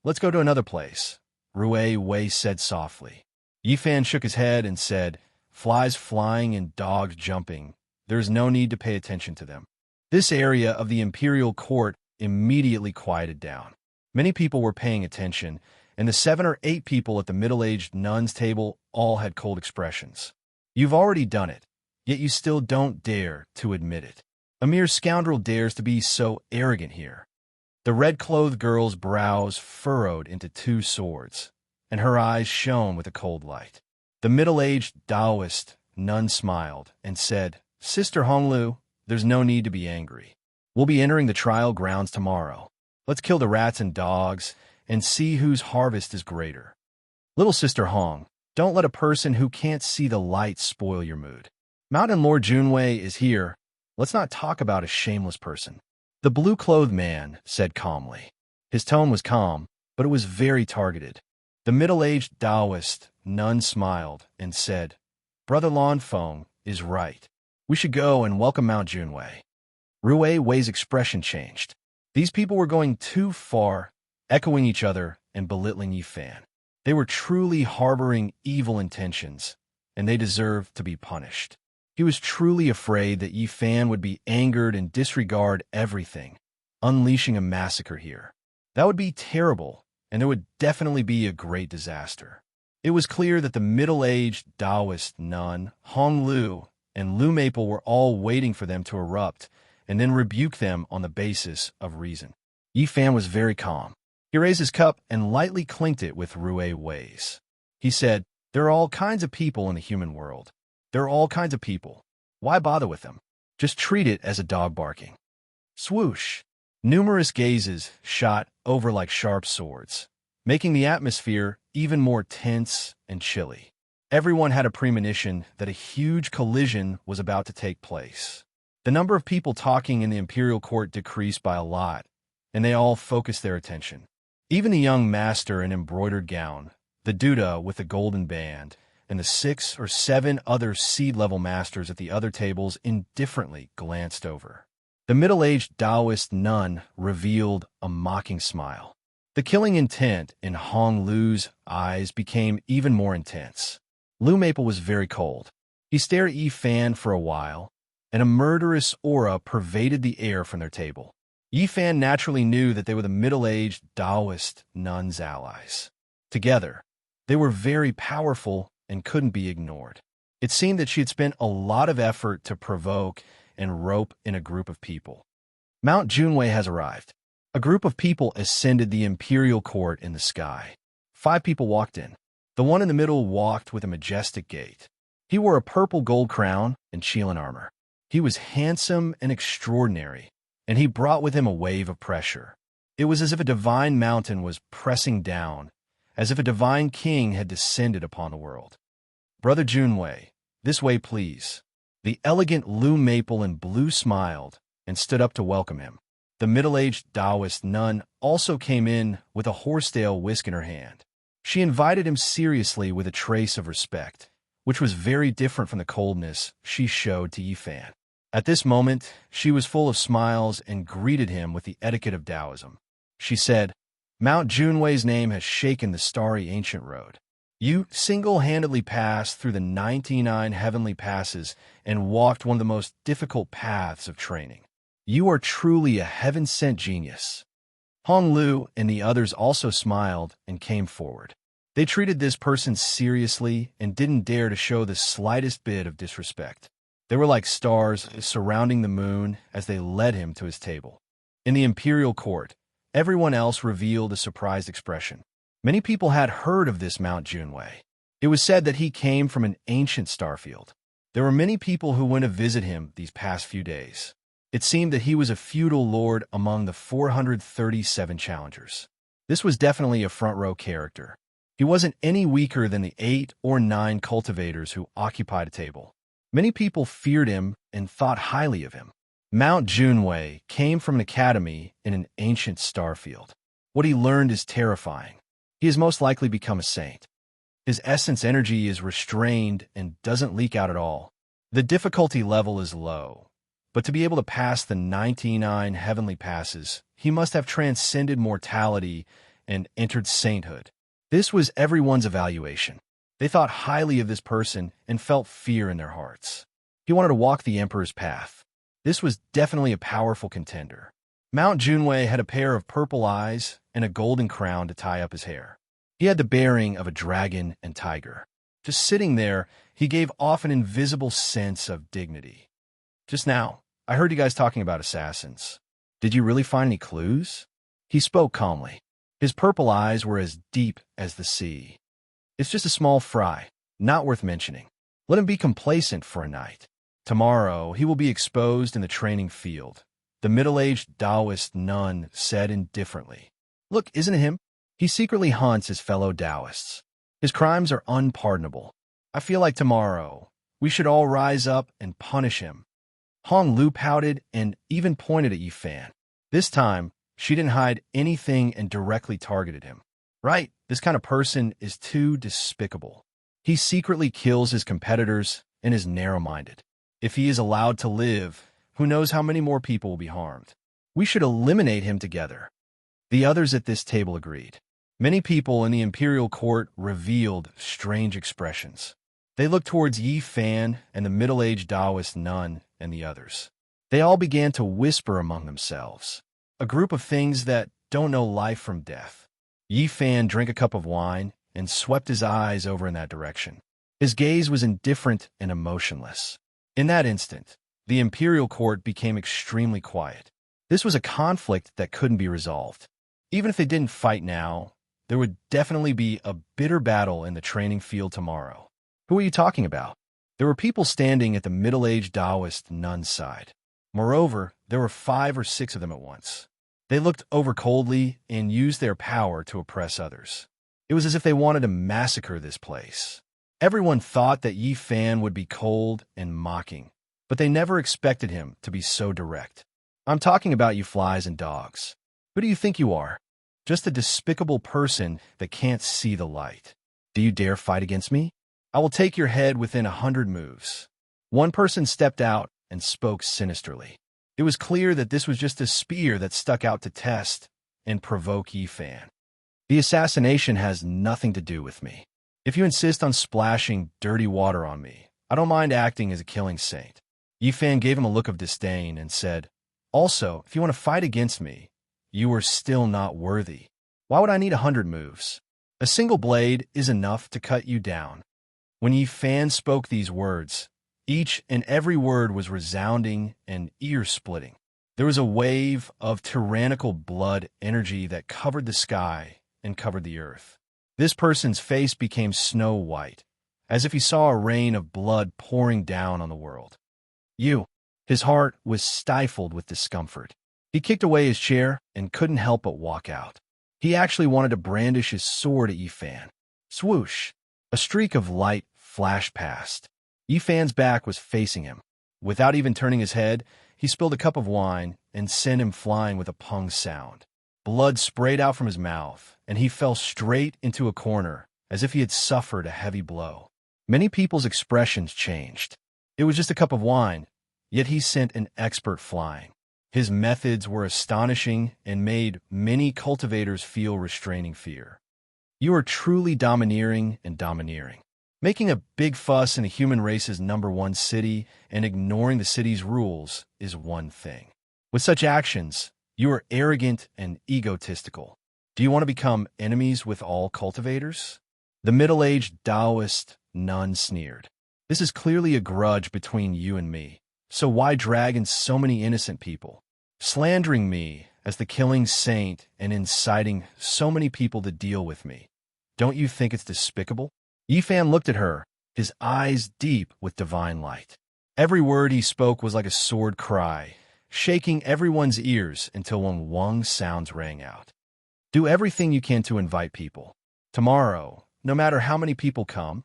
Speaker 1: let's go to another place," Rue Wei said softly. Yi Fan shook his head and said, "Flies flying and dogs jumping. There is no need to pay attention to them." This area of the imperial court immediately quieted down. Many people were paying attention, and the 7 or 8 people at the middle-aged nun's table all had cold expressions. You've already done it, yet you still don't dare to admit it. A mere scoundrel dares to be so arrogant here. The red-clothed girl's brows furrowed into 2 swords, and her eyes shone with a cold light. The middle-aged Taoist nun smiled and said, "Sister Honglu, there's no need to be angry. We'll be entering the trial grounds tomorrow. Let's kill the rats and dogs and see whose harvest is greater." Little Sister Hong, don't let a person who can't see the light spoil your mood. Mountain Lord Junwei is here. Let's not talk about a shameless person. The blue-clothed man said calmly. His tone was calm, but it was very targeted. The middle-aged Taoist nun smiled and said, "Brother Lan Feng is right. We should go and welcome Mount Junwei." Rue Wei's expression changed. These people were going too far, echoing each other and belittling Yi Fan. They were truly harboring evil intentions, and they deserved to be punished. He was truly afraid that Yi Fan would be angered and disregard everything, unleashing a massacre here. That would be terrible, and there would definitely be a great disaster. It was clear that the middle-aged Taoist nun, Hong Lu, and Lu Maple were all waiting for them to erupt and then rebuke them on the basis of reason. Yi Fan was very calm. He raised his cup and lightly clinked it with Rue Wei's. He said, "There are all kinds of people in the human world. There are all kinds of people. Why bother with them? Just treat it as a dog barking." Swoosh! Numerous gazes shot over like sharp swords, making the atmosphere even more tense and chilly. Everyone had a premonition that a huge collision was about to take place. The number of people talking in the imperial court decreased by a lot, and they all focused their attention. Even the young master in embroidered gown, the Duda with the golden band, and the 6 or 7 other seed-level masters at the other tables indifferently glanced over. The middle-aged Taoist nun revealed a mocking smile. The killing intent in Hong Lu's eyes became even more intense. Lu Maple was very cold. He stared at Yi Fan for a while, and a murderous aura pervaded the air from their table. Yi Fan naturally knew that they were the middle-aged Taoist nun's allies. Together, they were very powerful and couldn't be ignored. It seemed that she had spent a lot of effort to provoke and rope in a group of people. Mount Junwei has arrived. A group of people ascended the imperial court in the sky. 5 people walked in. The one in the middle walked with a majestic gait. He wore a purple gold crown and Qilin armor. He was handsome and extraordinary, and he brought with him a wave of pressure. It was as if a divine mountain was pressing down, as if a divine king had descended upon the world. "Brother Junwei, this way, please." The elegant Lu Maple in blue smiled and stood up to welcome him. The middle-aged Taoist nun also came in with a horsetail whisk in her hand. She invited him seriously with a trace of respect, which was very different from the coldness she showed to Yi Fan. At this moment, she was full of smiles and greeted him with the etiquette of Taoism. She said, "Mount Junwei's name has shaken the starry ancient road. You single-handedly passed through the 99 heavenly passes and walked one of the most difficult paths of training. You are truly a heaven-sent genius." Hong Lu and the others also smiled and came forward. They treated this person seriously and didn't dare to show the slightest bit of disrespect. They were like stars surrounding the moon as they led him to his table. In the imperial court, everyone else revealed a surprised expression. Many people had heard of this Mount Junwei. It was said that he came from an ancient starfield. There were many people who went to visit him these past few days. It seemed that he was a feudal lord among the 437 challengers. This was definitely a front-row character. He wasn't any weaker than the 8 or 9 cultivators who occupied a table. Many people feared him and thought highly of him. Mount Junwei came from an academy in an ancient starfield. What he learned is terrifying. He has most likely become a saint. His essence energy is restrained and doesn't leak out at all. The difficulty level is low, but to be able to pass the 99 heavenly passes, he must have transcended mortality and entered sainthood. This was everyone's evaluation. They thought highly of this person and felt fear in their hearts. He wanted to walk the Emperor's path. This was definitely a powerful contender. Mount Junwei had a pair of purple eyes and a golden crown to tie up his hair. He had the bearing of a dragon and tiger. Just sitting there, he gave off an invisible sense of dignity. "Just now, I heard you guys talking about assassins. Did you really find any clues?" He spoke calmly. His purple eyes were as deep as the sea. "It's just a small fry, not worth mentioning. Let him be complacent for a night. Tomorrow, he will be exposed in the training field," the middle-aged Taoist nun said indifferently. "Look, isn't it him? He secretly hunts his fellow Taoists. His crimes are unpardonable. I feel like tomorrow, we should all rise up and punish him." Hong Lu pouted and even pointed at Yi Fan. This time, she didn't hide anything and directly targeted him. "Right, this kind of person is too despicable. He secretly kills his competitors and is narrow-minded. If he is allowed to live, who knows how many more people will be harmed. We should eliminate him together." The others at this table agreed. Many people in the imperial court revealed strange expressions. They looked towards Yi Fan and the middle-aged Taoist nun and the others. They all began to whisper among themselves. A group of things that don't know life from death. Yi Fan drank a cup of wine and swept his eyes over in that direction. His gaze was indifferent and emotionless. In that instant, the imperial court became extremely quiet. This was a conflict that couldn't be resolved. Even if they didn't fight now, there would definitely be a bitter battle in the training field tomorrow. Who are you talking about? There were people standing at the middle-aged Taoist nun's side. Moreover, there were 5 or 6 of them at once. They looked over coldly and used their power to oppress others. It was as if they wanted to massacre this place. Everyone thought that Yi Fan would be cold and mocking, but they never expected him to be so direct. I'm talking about you flies and dogs. Who do you think you are? Just a despicable person that can't see the light. Do you dare fight against me? I will take your head within 100 moves. One person stepped out and spoke sinisterly. It was clear that this was just a spear that stuck out to test and provoke Yi Fan. The assassination has nothing to do with me. If you insist on splashing dirty water on me, I don't mind acting as a killing saint. Yi Fan gave him a look of disdain and said, also, if you want to fight against me, you are still not worthy. Why would I need 100 moves? A single blade is enough to cut you down. When Yi Fan spoke these words, each and every word was resounding and ear-splitting. There was a wave of tyrannical blood energy that covered the sky and covered the earth. This person's face became snow white, as if he saw a rain of blood pouring down on the world. His heart was stifled with discomfort. He kicked away his chair and couldn't help but walk out. He actually wanted to brandish his sword at Yi Fan. Swoosh! A streak of light flashed past. Yi Fan's back was facing him. Without even turning his head, he spilled a cup of wine and sent him flying with a pung sound. Blood sprayed out from his mouth, and he fell straight into a corner, as if he had suffered a heavy blow. Many people's expressions changed. It was just a cup of wine, yet he sent an expert flying. His methods were astonishing and made many cultivators feel restraining fear. You are truly domineering and domineering. Making a big fuss in a human race's #1 city and ignoring the city's rules is one thing. With such actions, you are arrogant and egotistical. Do you want to become enemies with all cultivators? The middle-aged Taoist nun sneered. This is clearly a grudge between you and me. So why drag in so many innocent people? Slandering me as the killing saint and inciting so many people to deal with me. Don't you think it's despicable? Yi Fan looked at her, his eyes deep with divine light. Every word he spoke was like a sword cry, shaking everyone's ears until one Wang sounds rang out. Do everything you can to invite people. Tomorrow, no matter how many people come,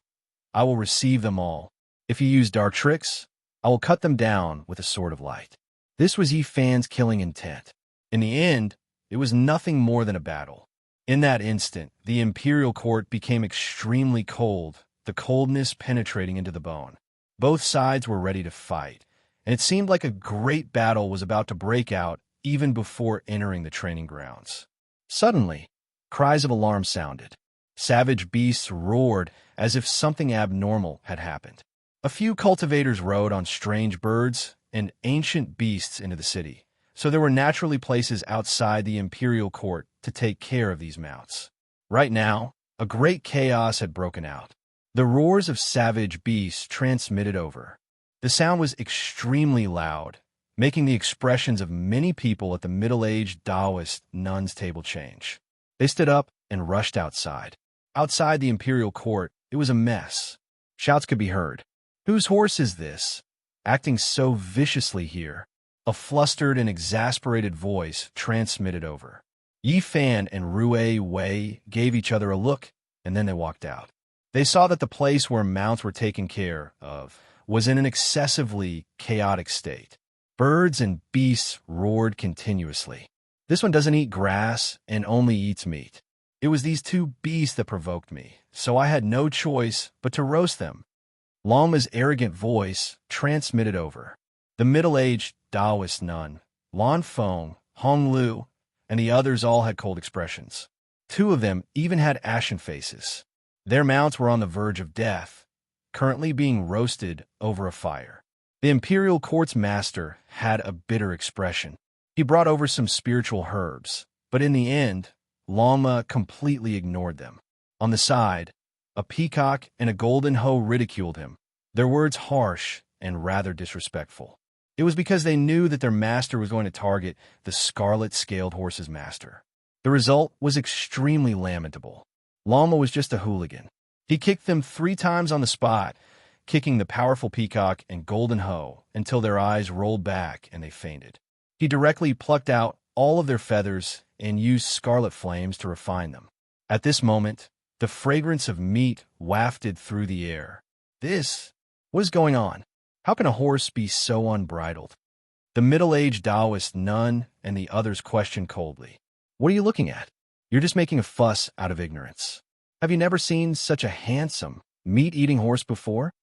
Speaker 1: I will receive them all. If you use dark tricks, I will cut them down with a sword of light. This was Yi Fan's killing intent. In the end, it was nothing more than a battle. In that instant, the imperial court became extremely cold, the coldness penetrating into the bone. Both sides were ready to fight, and it seemed like a great battle was about to break out even before entering the training grounds. Suddenly, cries of alarm sounded. Savage beasts roared as if something abnormal had happened. A few cultivators rode on strange birds and ancient beasts into the city, so there were naturally places outside the imperial court to take care of these mounts. Right now, a great chaos had broken out. The roars of savage beasts transmitted over. The sound was extremely loud, making the expressions of many people at the middle-aged Taoist nuns' table change. They stood up and rushed outside. Outside the imperial court, it was a mess. Shouts could be heard. Whose horse is this? Acting so viciously here. A flustered and exasperated voice transmitted over. Yi Fan and Rue Wei gave each other a look, and then they walked out. They saw that the place where mounts were taken care of was in an excessively chaotic state. Birds and beasts roared continuously. This one doesn't eat grass and only eats meat. It was these two beasts that provoked me, so I had no choice but to roast them. Lama's arrogant voice transmitted over. The middle-aged Taoist nun, Lan Feng, Hong Lu, and the others all had cold expressions. Two of them even had ashen faces. Their mounts were on the verge of death, currently being roasted over a fire. The imperial court's master had a bitter expression. He brought over some spiritual herbs, but in the end, Lama completely ignored them. On the side, a peacock and a golden hoe ridiculed him, their words harsh and rather disrespectful. It was because they knew that their master was going to target the scarlet-scaled horse's master. The result was extremely lamentable. Lama was just a hooligan. He kicked them 3 times on the spot, kicking the powerful peacock and golden hoe until their eyes rolled back and they fainted. He directly plucked out all of their feathers and used scarlet flames to refine them. At this moment, the fragrance of meat wafted through the air. What is going on? How can a horse be so unbridled? The middle-aged Taoist nun and the others questioned coldly. What are you looking at? You're just making a fuss out of ignorance. Have you never seen such a handsome, meat-eating horse before?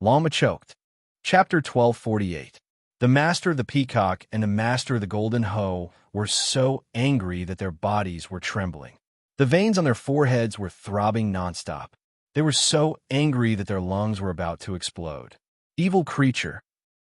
Speaker 1: Lama choked. Chapter 1248. The master of the peacock and the master of the golden hoe were so angry that their bodies were trembling. The veins on their foreheads were throbbing nonstop. They were so angry that their lungs were about to explode. Evil creature,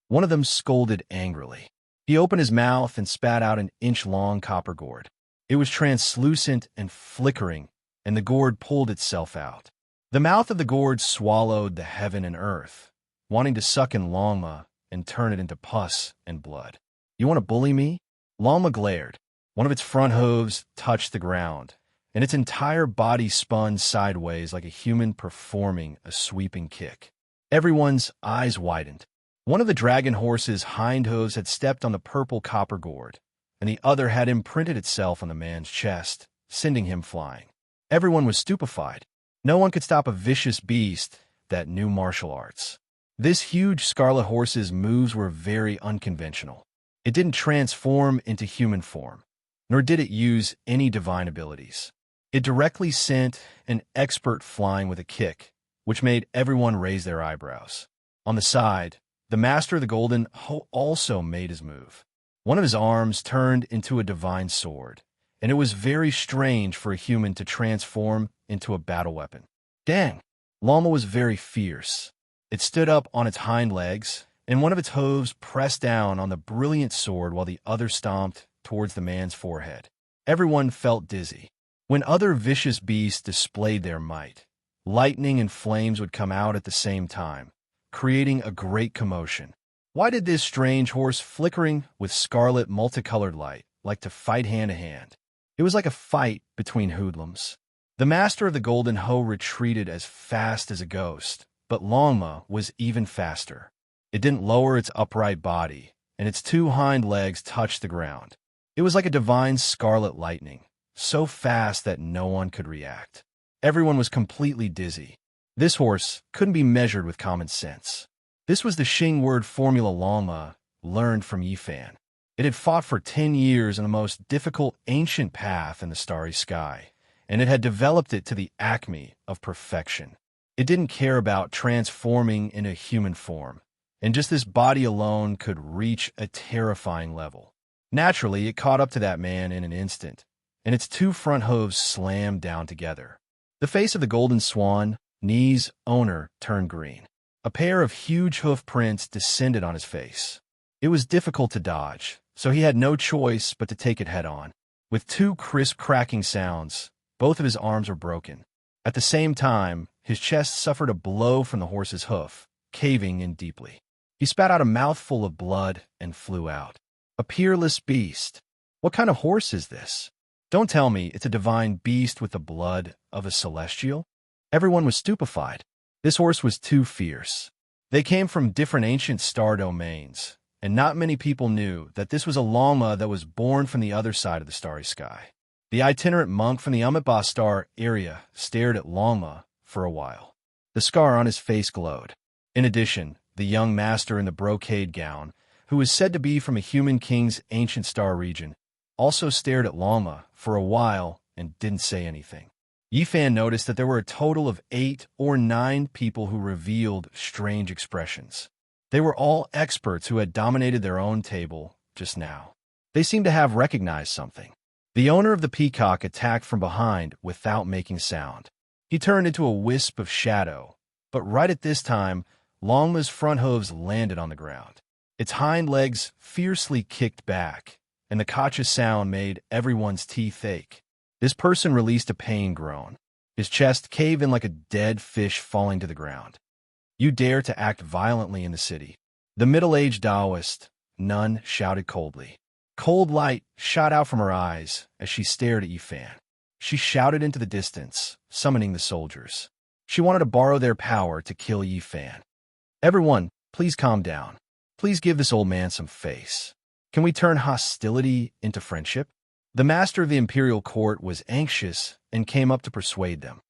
Speaker 1: one of them scolded angrily. He opened his mouth and spat out an inch-long copper gourd. It was translucent and flickering, and the gourd pulled itself out. The mouth of the gourd swallowed the heaven and earth, wanting to suck in Lama and turn it into pus and blood. You want to bully me? Lama glared. One of its front hooves touched the ground, and its entire body spun sideways like a human performing a sweeping kick. Everyone's eyes widened. One of the dragon horse's hind hooves had stepped on the purple copper gourd, and the other had imprinted itself on the man's chest, sending him flying. Everyone was stupefied. No one could stop a vicious beast that knew martial arts. This huge scarlet horse's moves were very unconventional. It didn't transform into human form, nor did it use any divine abilities. It directly sent an expert flying with a kick, which made everyone raise their eyebrows. On the side, the master of the golden hoe also made his move. One of his arms turned into a divine sword, and it was very strange for a human to transform into a battle weapon. Dang! Lama was very fierce. It stood up on its hind legs, and one of its hooves pressed down on the brilliant sword while the other stomped towards the man's forehead. Everyone felt dizzy. When other vicious beasts displayed their might, lightning and flames would come out at the same time, creating a great commotion. Why did this strange horse flickering with scarlet multicolored light like to fight hand-to-hand? It was like a fight between hoodlums. The master of the golden hoe retreated as fast as a ghost, but Lama was even faster. It didn't lower its upright body, and its two hind legs touched the ground. It was like a divine scarlet lightning, so fast that no one could react. Everyone was completely dizzy. This horse couldn't be measured with common sense. This was the Xing word formula Lama learned from Yifan. It had fought for 10 years in the most difficult ancient path in the starry sky, and it had developed it to the acme of perfection. It didn't care about transforming into human form, and just this body alone could reach a terrifying level. Naturally, it caught up to that man in an instant, and its two front hooves slammed down together. The face of the golden swan, Ni's owner, turned green. A pair of huge hoof prints descended on his face. It was difficult to dodge, so he had no choice but to take it head-on. With two crisp cracking sounds, both of his arms were broken. At the same time, his chest suffered a blow from the horse's hoof, caving in deeply. He spat out a mouthful of blood and flew out. A peerless beast. What kind of horse is this? Don't tell me it's a divine beast with the blood of a celestial? Everyone was stupefied. This horse was too fierce. They came from different ancient star domains, and not many people knew that this was a Lama that was born from the other side of the starry sky. The itinerant monk from the Amitabha star area stared at Lama for a while. The scar on his face glowed. In addition, the young master in the brocade gown, who was said to be from a human king's ancient star region, also stared at Lama for a while and didn't say anything. Yifan noticed that there were a total of 8 or 9 people who revealed strange expressions. They were all experts who had dominated their own table just now. They seemed to have recognized something. The owner of the peacock attacked from behind without making sound. He turned into a wisp of shadow, but right at this time, Lama's front hooves landed on the ground. Its hind legs fiercely kicked back, and the kacha sound made everyone's teeth ache. This person released a pain groan. His chest caved in like a dead fish falling to the ground. You dare to act violently in the city. The middle-aged Taoist nun shouted coldly. Cold light shot out from her eyes as she stared at Yifan. She shouted into the distance, summoning the soldiers. She wanted to borrow their power to kill Yifan. Everyone, please calm down. Please give this old man some face. Can we turn hostility into friendship? The master of the imperial court was anxious and came up to persuade them.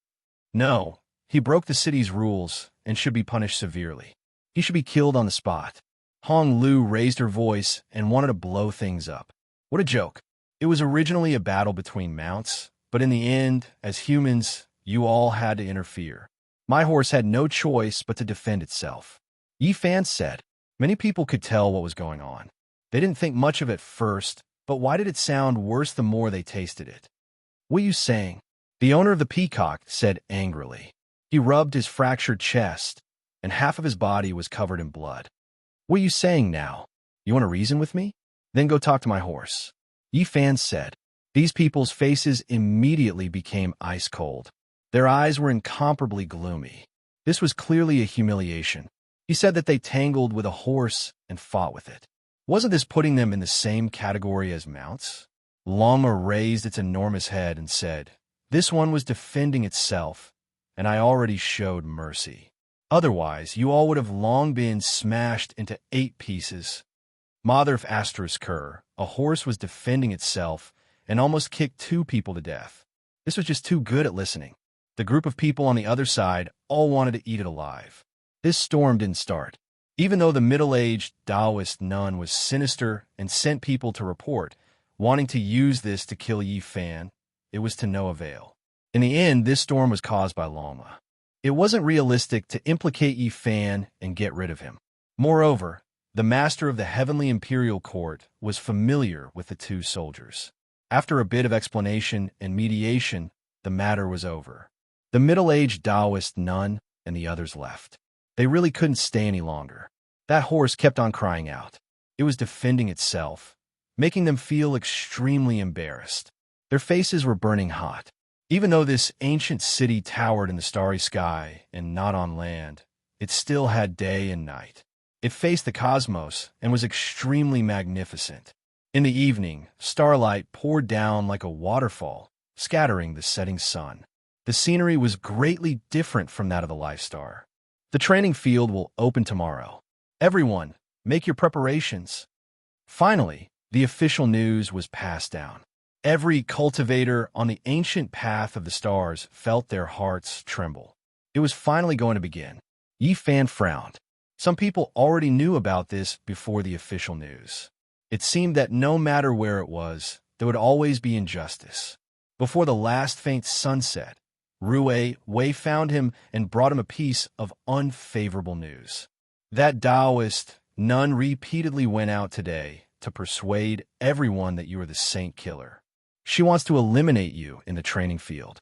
Speaker 1: No, he broke the city's rules and should be punished severely. He should be killed on the spot. Hong Lu raised her voice and wanted to blow things up. What a joke. It was originally a battle between mounts, but in the end, as humans, you all had to interfere. My horse had no choice but to defend itself. Yi Fan said. Many people could tell what was going on. They didn't think much of it first, but why did it sound worse the more they tasted it? What are you saying? The owner of the peacock said angrily. He rubbed his fractured chest, and half of his body was covered in blood. What are you saying now? You want to reason with me? Then go talk to my horse. Yi Fan said. These people's faces immediately became ice cold. Their eyes were incomparably gloomy. This was clearly a humiliation. He said that they tangled with a horse and fought with it. Wasn't this putting them in the same category as mounts? Lama raised its enormous head and said, This one was defending itself, and I already showed mercy. Otherwise, you all would have long been smashed into 8 pieces. Mother Asterisker, a horse was defending itself and almost kicked 2 people to death. This was just too good at listening. The group of people on the other side all wanted to eat it alive. This storm didn't start. Even though the middle-aged Taoist nun was sinister and sent people to report, wanting to use this to kill Yi Fan, it was to no avail. In the end, this storm was caused by Lama. It wasn't realistic to implicate Yi Fan and get rid of him. Moreover, the master of the Heavenly Imperial Court was familiar with the 2 soldiers. After a bit of explanation and mediation, the matter was over. The middle-aged Taoist nun and the others left. They really couldn't stay any longer. That horse kept on crying out. It was defending itself, making them feel extremely embarrassed. Their faces were burning hot. Even though this ancient city towered in the starry sky and not on land, it still had day and night. It faced the cosmos and was extremely magnificent. In the evening, starlight poured down like a waterfall, scattering the setting sun. The scenery was greatly different from that of the Life Star. The training field will open tomorrow. Everyone, make your preparations. Finally, the official news was passed down. Every cultivator on the ancient path of the stars felt their hearts tremble. It was finally going to begin. Yi Fan frowned. Some people already knew about this before the official news. It seemed that no matter where it was, there would always be injustice. Before the last faint sunset, Wei found him and brought him a piece of unfavorable news. That Taoist nun repeatedly went out today to persuade everyone that you are the saint killer. She wants to eliminate you in the training field.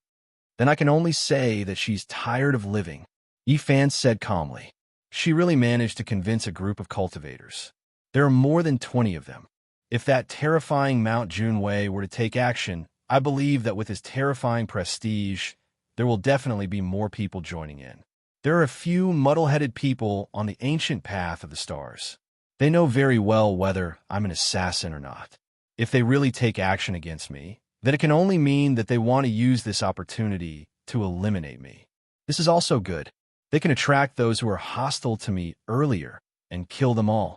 Speaker 1: Then I can only say that she's tired of living, Yi Fan said calmly. She really managed to convince a group of cultivators. There are more than 20 of them. If that terrifying Mount Junwei were to take action, I believe that with his terrifying prestige, there will definitely be more people joining in. There are a few muddle-headed people on the ancient path of the stars. They know very well whether I'm an assassin or not. If they really take action against me, then it can only mean that they want to use this opportunity to eliminate me. This is also good. They can attract those who are hostile to me earlier and kill them all.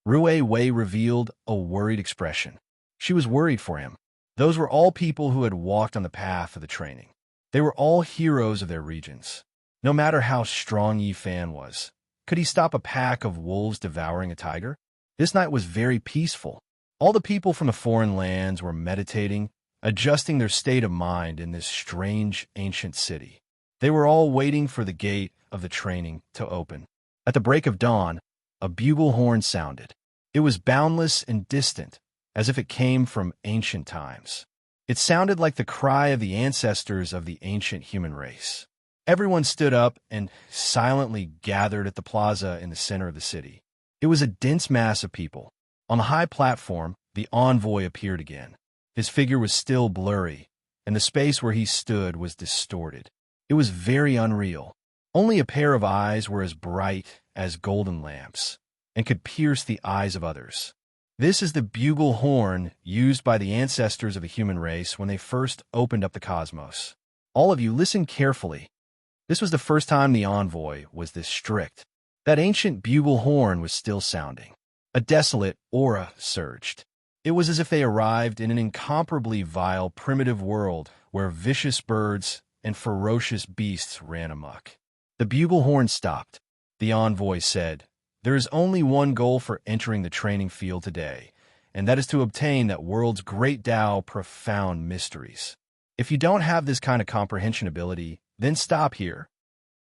Speaker 1: Wei revealed a worried expression. She was worried for him. Those were all people who had walked on the path of the training. They were all heroes of their regions. No matter how strong Yi Fan was, could he stop a pack of wolves devouring a tiger? This night was very peaceful. All the people from the foreign lands were meditating, adjusting their state of mind in this strange ancient city. They were all waiting for the gate of the training to open. At the break of dawn, a bugle horn sounded. It was boundless and distant, as if it came from ancient times. It sounded like the cry of the ancestors of the ancient human race. Everyone stood up and silently gathered at the plaza in the center of the city. It was a dense mass of people. On the high platform, the envoy appeared again. His figure was still blurry, and the space where he stood was distorted. It was very unreal. Only a pair of eyes were as bright as golden lamps, and could pierce the eyes of others. This is the bugle horn used by the ancestors of the human race when they first opened up the cosmos. All of you listen carefully. This was the first time the envoy was this strict. That ancient bugle horn was still sounding. A desolate aura surged. It was as if they arrived in an incomparably vile, primitive world where vicious birds and ferocious beasts ran amok. The bugle horn stopped. The envoy said, "There is only one goal for entering the training field today, and that is to obtain that world's great Tao profound mysteries. If you don't have this kind of comprehension ability, then stop here."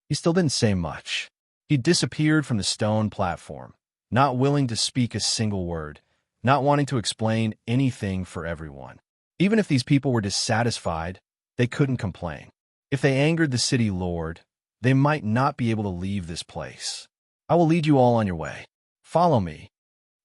Speaker 1: He still didn't say much. He disappeared from the stone platform, not willing to speak a single word, not wanting to explain anything for everyone. Even if these people were dissatisfied, they couldn't complain. If they angered the city lord, they might not be able to leave this place. "I will lead you all on your way. Follow me."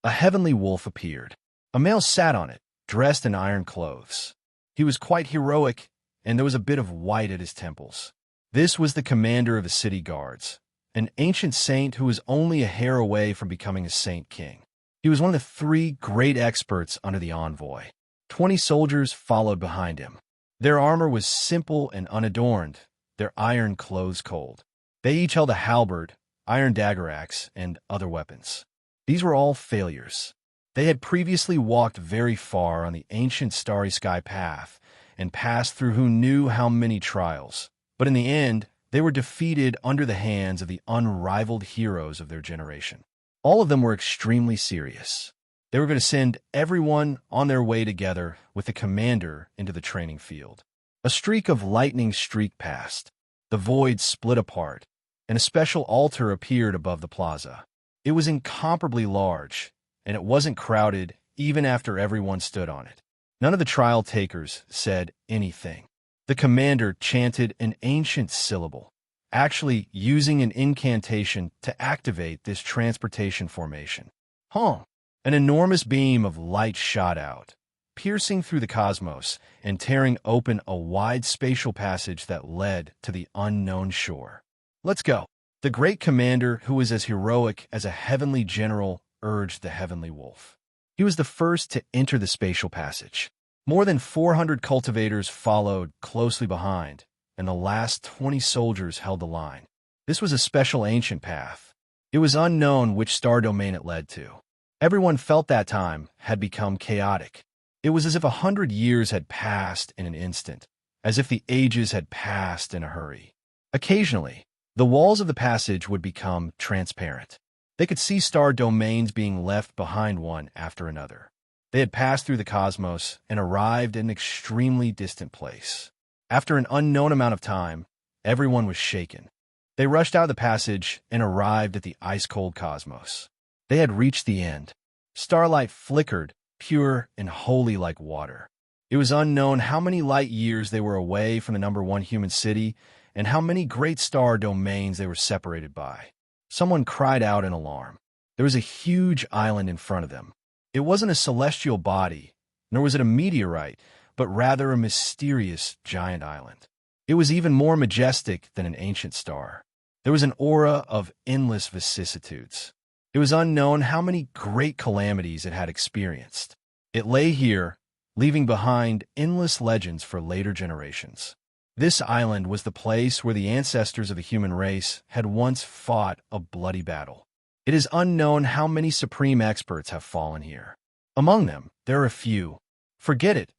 Speaker 1: A heavenly wolf appeared. A male sat on it, dressed in iron clothes. He was quite heroic, and there was a bit of white at his temples. This was the commander of the city guards, an ancient saint who was only a hair away from becoming a saint king. He was one of the 3 great experts under the envoy. 20 soldiers followed behind him. Their armor was simple and unadorned, their iron clothes cold. They each held a halberd, iron dagger axe, and other weapons. These were all failures. They had previously walked very far on the ancient starry sky path and passed through who knew how many trials. But in the end, they were defeated under the hands of the unrivaled heroes of their generation. All of them were extremely serious. They were going to send everyone on their way together with the commander into the training field. A streak of lightning streaked past. The void split apart, and a special altar appeared above the plaza. It was incomparably large, and it wasn't crowded even after everyone stood on it. None of the trial takers said anything. The commander chanted an ancient syllable, actually using an incantation to activate this transportation formation. An enormous beam of light shot out, piercing through the cosmos and tearing open a wide spatial passage that led to the unknown shore. "Let's go." The great commander, who was as heroic as a heavenly general, urged the heavenly wolf. He was the first to enter the spatial passage. More than 400 cultivators followed closely behind, and the last 20 soldiers held the line. This was a special ancient path. It was unknown which star domain it led to. Everyone felt that time had become chaotic. It was as if 100 years had passed in an instant, as if the ages had passed in a hurry. Occasionally, the walls of the passage would become transparent. They could see star domains being left behind one after another. They had passed through the cosmos and arrived in an extremely distant place. After an unknown amount of time, everyone was shaken. They rushed out of the passage and arrived at the ice-cold cosmos. They had reached the end. Starlight flickered, pure and holy like water. It was unknown how many light years they were away from the number 1 human city and how many great star domains they were separated by. Someone cried out in alarm. There was a huge island in front of them. It wasn't a celestial body, nor was it a meteorite, but rather a mysterious giant island. It was even more majestic than an ancient star. There was an aura of endless vicissitudes. It was unknown how many great calamities it had experienced. It lay here, leaving behind endless legends for later generations. This island was the place where the ancestors of the human race had once fought a bloody battle. It is unknown how many supreme experts have fallen here. Among them, there are a few. Forget it.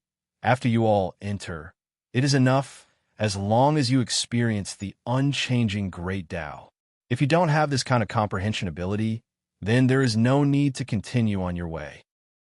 Speaker 1: After you all enter, it is enough as long as you experience the unchanging great Tao. If you don't have this kind of comprehension ability, then there is no need to continue on your way.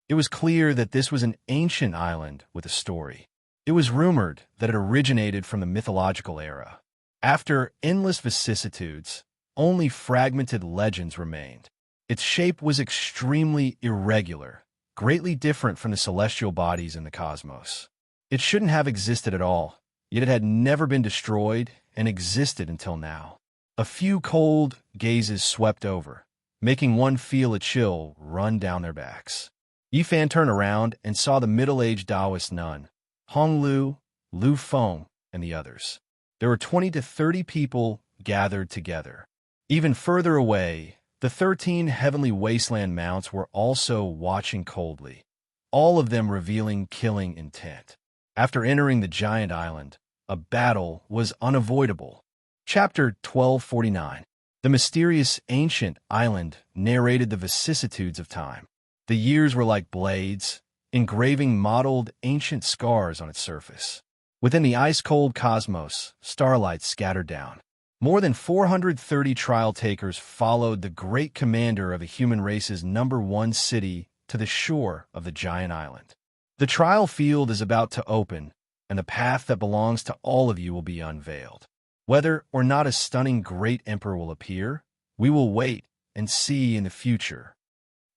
Speaker 1: It was clear that this was an ancient island with a story. It was rumored that it originated from the mythological era. After endless vicissitudes, only fragmented legends remained. Its shape was extremely irregular, greatly different from the celestial bodies in the cosmos. It shouldn't have existed at all, yet it had never been destroyed and existed until now. A few cold gazes swept over, making one feel a chill run down their backs. Yifan turned around and saw the middle-aged Taoist nun, Hong Lu, Lu Feng, and the others. There were 20 to 30 people gathered together. Even further away, the 13 heavenly wasteland mounts were also watching coldly, all of them revealing killing intent. After entering the giant island, a battle was unavoidable. Chapter 1249. The mysterious ancient island narrated the vicissitudes of time. The years were like blades, engraving mottled ancient scars on its surface. Within the ice-cold cosmos, starlight scattered down. More than 430 trial takers followed the great commander of the human race's #1 city to the shore of the giant island. The trial field is about to open, and the path that belongs to all of you will be unveiled. Whether or not a stunning great emperor will appear, we will wait and see in the future.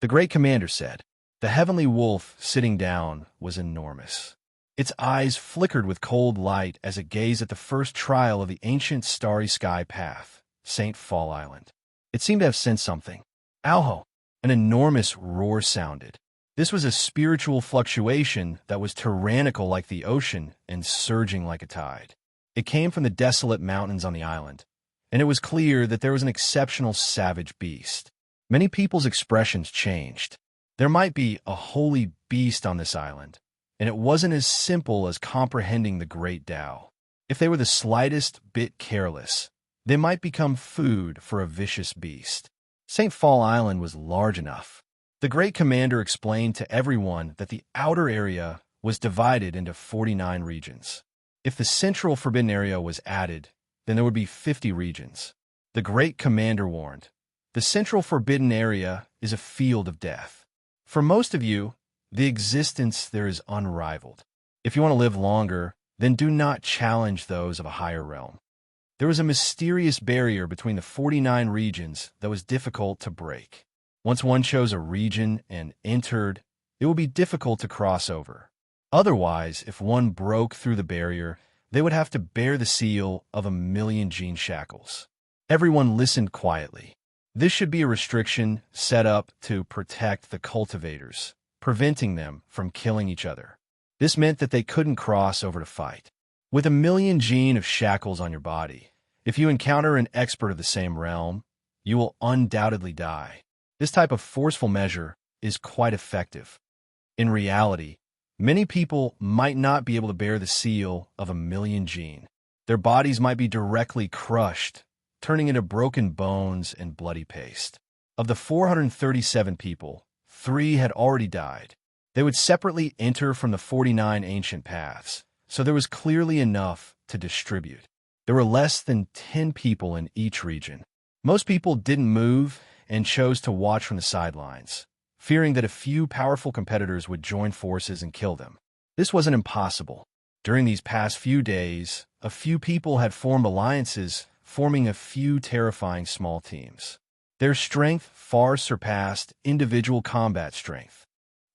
Speaker 1: The great commander said. The heavenly wolf, sitting down, was enormous. Its eyes flickered with cold light as it gazed at the first trial of the ancient starry sky path, St. Fall Island. It seemed to have sensed something. Alho! An enormous roar sounded. This was a spiritual fluctuation that was tyrannical like the ocean and surging like a tide. It came from the desolate mountains on the island, and it was clear that there was an exceptional savage beast. Many people's expressions changed. There might be a holy beast on this island, and it wasn't as simple as comprehending the great Tao. If they were the slightest bit careless, they might become food for a vicious beast. St. Fall Island was large enough. The great commander explained to everyone that the outer area was divided into 49 regions. If the central forbidden area was added, then there would be 50 regions. The great commander warned, the central forbidden area is a field of death. For most of you, the existence there is unrivaled. If you want to live longer, then do not challenge those of a higher realm. There was a mysterious barrier between the 49 regions that was difficult to break. Once one chose a region and entered, it would be difficult to cross over. Otherwise, if one broke through the barrier, they would have to bear the seal of 1,000,000 gene shackles. Everyone listened quietly. This should be a restriction set up to protect the cultivators, preventing them from killing each other. This meant that they couldn't cross over to fight. With 1,000,000 gene of shackles on your body, if you encounter an expert of the same realm, you will undoubtedly die. This type of forceful measure is quite effective. In reality, many people might not be able to bear the seal of 1,000,000 gene. Their bodies might be directly crushed, turning into broken bones and bloody paste. Of the 437 people, 3 had already died. They would separately enter from the 49 ancient paths, so there was clearly enough to distribute. There were less than 10 people in each region. Most people didn't move and chose to watch from the sidelines, fearing that a few powerful competitors would join forces and kill them. This wasn't impossible. During these past few days, a few people had formed alliances, forming a few terrifying small teams. Their strength far surpassed individual combat strength.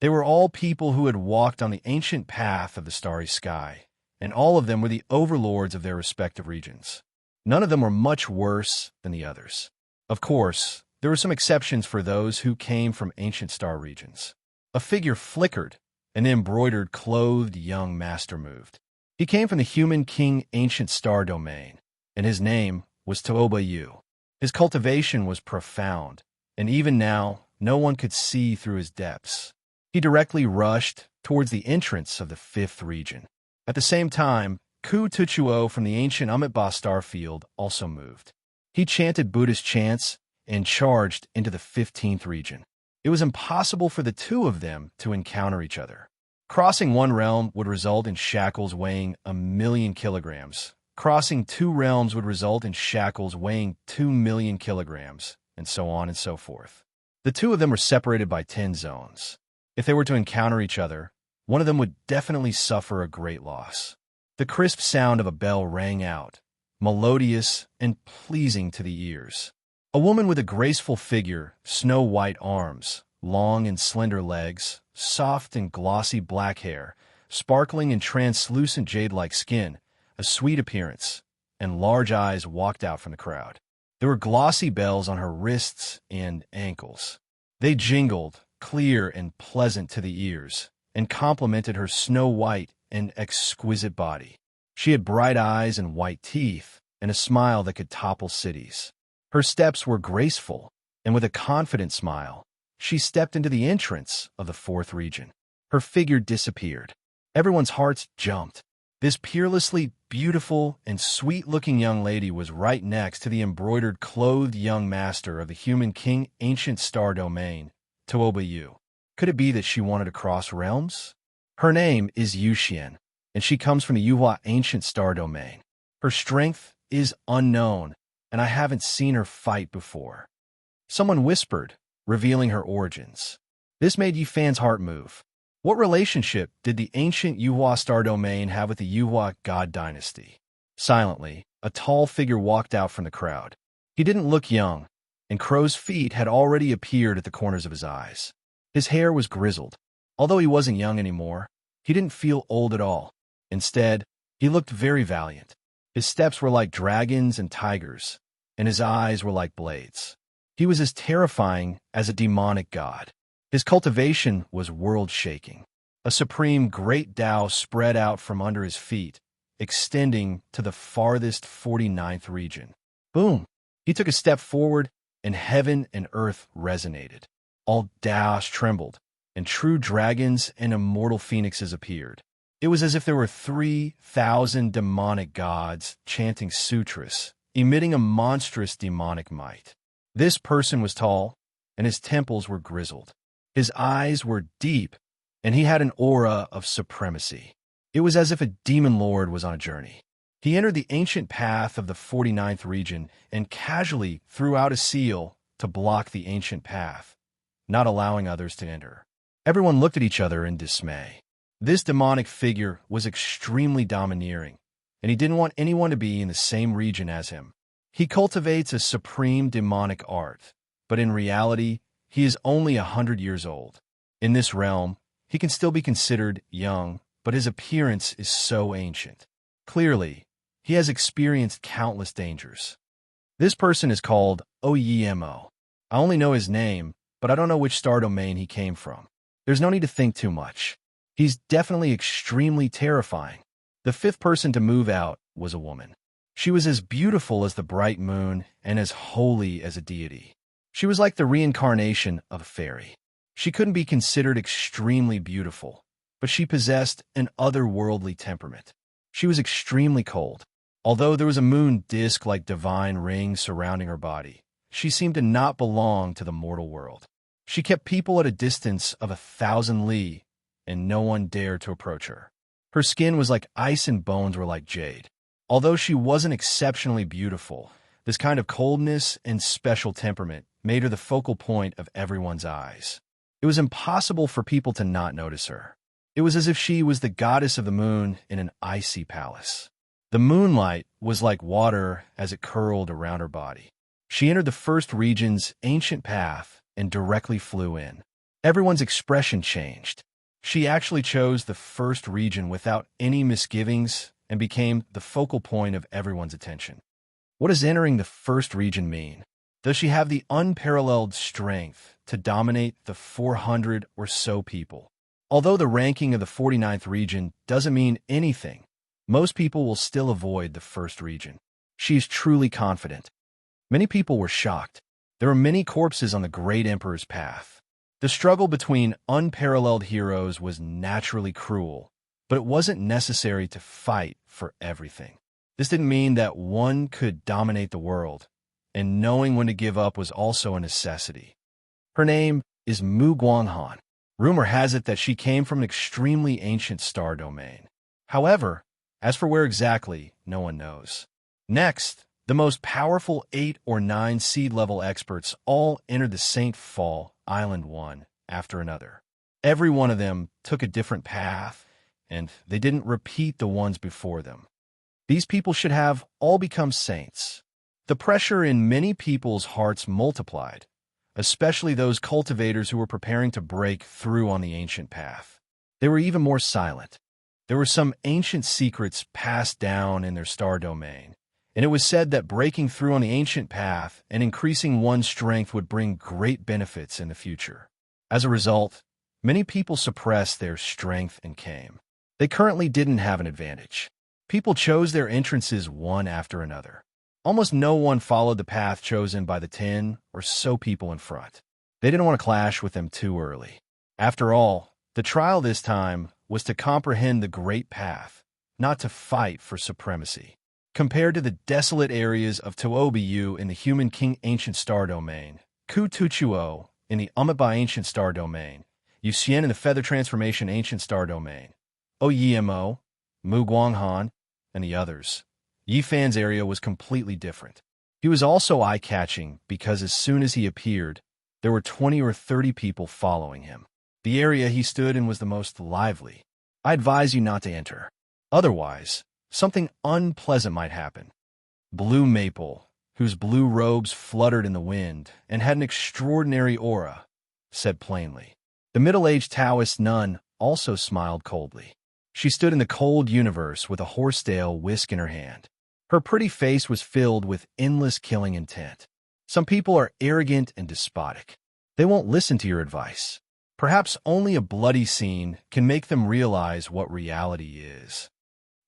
Speaker 1: They were all people who had walked on the ancient path of the starry sky, and all of them were the overlords of their respective regions. None of them were much worse than the others. Of course, there were some exceptions for those who came from ancient star regions. A figure flickered, and the embroidered, clothed young master moved. He came from the human king ancient star domain, and his name was Tooba Yu. His cultivation was profound, and even now, no one could see through his depths. He directly rushed towards the entrance of the 5th region. At the same time, Ku Tuchuo from the ancient Amitabha star field also moved. He chanted Buddhist chants and charged into the 15th region. It was impossible for the two of them to encounter each other. Crossing one realm would result in shackles weighing 1,000,000 kilograms. Crossing 2 realms would result in shackles weighing 2,000,000 kilograms, and so on and so forth. The two of them were separated by 10 zones. If they were to encounter each other, one of them would definitely suffer a great loss. The crisp sound of a bell rang out, melodious and pleasing to the ears. A woman with a graceful figure, snow-white arms, long and slender legs, soft and glossy black hair, sparkling and translucent jade-like skin, a sweet appearance, and large eyes walked out from the crowd. There were glossy bells on her wrists and ankles. They jingled, clear and pleasant to the ears, and complemented her snow-white and exquisite body. She had bright eyes and white teeth, and a smile that could topple cities. Her steps were graceful, and with a confident smile, she stepped into the entrance of the 4th region. Her figure disappeared. Everyone's hearts jumped. This peerlessly beautiful and sweet-looking young lady was right next to the embroidered clothed young master of the human king ancient star domain, Tuoba Yu. Could it be that she wanted to cross realms? Her name is Yuxian, and she comes from the Yuhua ancient star domain. Her strength is unknown, and I haven't seen her fight before. Someone whispered, revealing her origins. This made Yu Fan's heart move. What relationship did the ancient Yuhua star domain have with the Yuhua god dynasty? Silently, a tall figure walked out from the crowd. He didn't look young, and crow's feet had already appeared at the corners of his eyes. His hair was grizzled. Although he wasn't young anymore, he didn't feel old at all. Instead, he looked very valiant. His steps were like dragons and tigers, and his eyes were like blades. He was as terrifying as a demonic god. His cultivation was world-shaking. A supreme great Tao spread out from under his feet, extending to the farthest 49th region. Boom! He took a step forward, and heaven and earth resonated. All Taos trembled, and true dragons and immortal phoenixes appeared. It was as if there were 3,000 demonic gods chanting sutras, emitting a monstrous demonic might. This person was tall, and his temples were grizzled. His eyes were deep, and he had an aura of supremacy. It was as if a demon lord was on a journey. He entered the ancient path of the 49th region and casually threw out a seal to block the ancient path, not allowing others to enter. Everyone looked at each other in dismay. This demonic figure was extremely domineering, and he didn't want anyone to be in the same region as him. He cultivates a supreme demonic art, but in reality, he is only 100 years old. In this realm, he can still be considered young, but his appearance is so ancient. Clearly, he has experienced countless dangers. This person is called Oyemo. I only know his name, but I don't know which star domain he came from. There's no need to think too much. He's definitely extremely terrifying. The fifth person to move out was a woman. She was as beautiful as the bright moon and as holy as a deity. She was like the reincarnation of a fairy. She couldn't be considered extremely beautiful, but she possessed an otherworldly temperament. She was extremely cold. Although there was a moon disk-like divine ring surrounding her body, she seemed to not belong to the mortal world. She kept people at a distance of 1,000 li, and no one dared to approach her. Her skin was like ice and bones were like jade. Although she wasn't exceptionally beautiful, this kind of coldness and special temperament made her the focal point of everyone's eyes. It was impossible for people to not notice her. It was as if she was the goddess of the moon in an icy palace. The moonlight was like water as it curled around her body. She entered the first region's ancient path and directly flew in. Everyone's expression changed. She actually chose the first region without any misgivings and became the focal point of everyone's attention. What does entering the first region mean? Does she have the unparalleled strength to dominate the 400 or so people? Although the ranking of the 49th region doesn't mean anything, most people will still avoid the first region. She is truly confident. Many people were shocked. There were many corpses on the Great Emperor's path. The struggle between unparalleled heroes was naturally cruel, but it wasn't necessary to fight for everything. This didn't mean that one could dominate the world, and knowing when to give up was also a necessity. Her name is Mu Guanghan. Rumor has it that she came from an extremely ancient star domain. However, as for where exactly, no one knows. Next, the most powerful 8 or 9 seed-level experts all entered the St. Fall Island one after another. Every one of them took a different path, and they didn't repeat the ones before them. These people should have all become saints. The pressure in many people's hearts multiplied, especially those cultivators who were preparing to break through on the ancient path. They were even more silent. There were some ancient secrets passed down in their star domain, and it was said that breaking through on the ancient path and increasing one's strength would bring great benefits in the future. As a result, many people suppressed their strength and came. They currently didn't have an advantage. People chose their entrances one after another. Almost no one followed the path chosen by the 10 or so people in front. They didn't want to clash with them too early. After all, the trial this time was to comprehend the great path, not to fight for supremacy. Compared to the desolate areas of To'obiu in the Human King Ancient Star Domain, Kutuchuo in the Umaba Ancient Star Domain, Yuxian in the Feather Transformation Ancient Star Domain, Oyemo, Mu Guanghan, and the others, Yi Fan's area was completely different. He was also eye-catching because as soon as he appeared, there were 20 or 30 people following him. The area he stood in was the most lively. I advise you not to enter. Otherwise, something unpleasant might happen. Blue Maple, whose blue robes fluttered in the wind and had an extraordinary aura, said plainly. The middle-aged Taoist nun also smiled coldly. She stood in the cold universe with a horsetail whisk in her hand. Her pretty face was filled with endless killing intent. Some people are arrogant and despotic. They won't listen to your advice. Perhaps only a bloody scene can make them realize what reality is.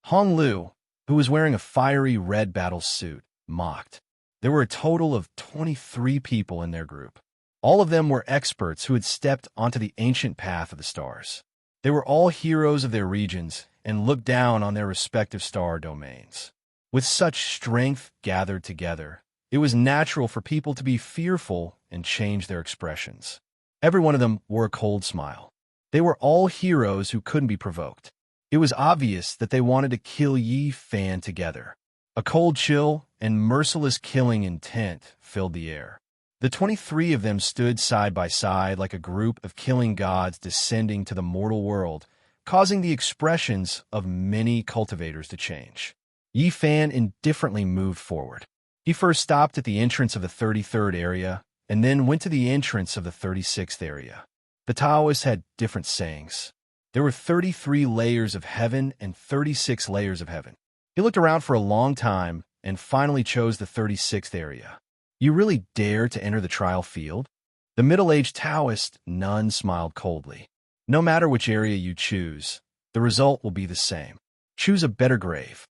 Speaker 1: Hong Lu, who was wearing a fiery red battle suit, mocked. There were a total of 23 people in their group. All of them were experts who had stepped onto the ancient path of the stars. They were all heroes of their regions and looked down on their respective star domains. With such strength gathered together, it was natural for people to be fearful and change their expressions. Every one of them wore a cold smile. They were all heroes who couldn't be provoked. It was obvious that they wanted to kill Yi Fan together. A cold chill and merciless killing intent filled the air. The 23 of them stood side by side like a group of killing gods descending to the mortal world, causing the expressions of many cultivators to change. Yi Fan indifferently moved forward. He first stopped at the entrance of the 33rd area, and then went to the entrance of the 36th area. The Taoists had different sayings. There were 33 layers of heaven and 36 layers of heaven. He looked around for a long time and finally chose the 36th area. You really dare to enter the trial field? The middle-aged Taoist nun smiled coldly. No matter which area you choose, the result will be the same. Choose a better grave.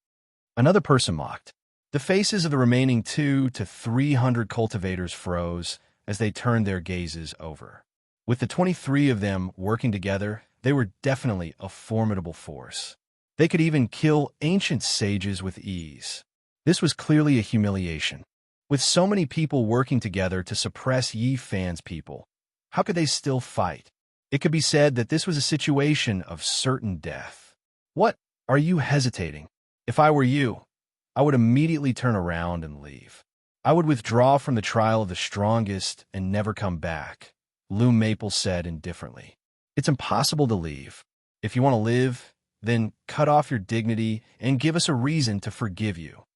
Speaker 1: Another person mocked. The faces of the remaining 200 to 300 cultivators froze as they turned their gazes over. With the 23 of them working together, they were definitely a formidable force. They could even kill ancient sages with ease. This was clearly a humiliation. With so many people working together to suppress Yi Fan's people, how could they still fight? It could be said that this was a situation of certain death. What? Are you hesitating? If I were you, I would immediately turn around and leave. I would withdraw from the trial of the strongest and never come back, Lou Maple said indifferently. It's impossible to leave. If you want to live, then cut off your dignity and give us a reason to forgive you.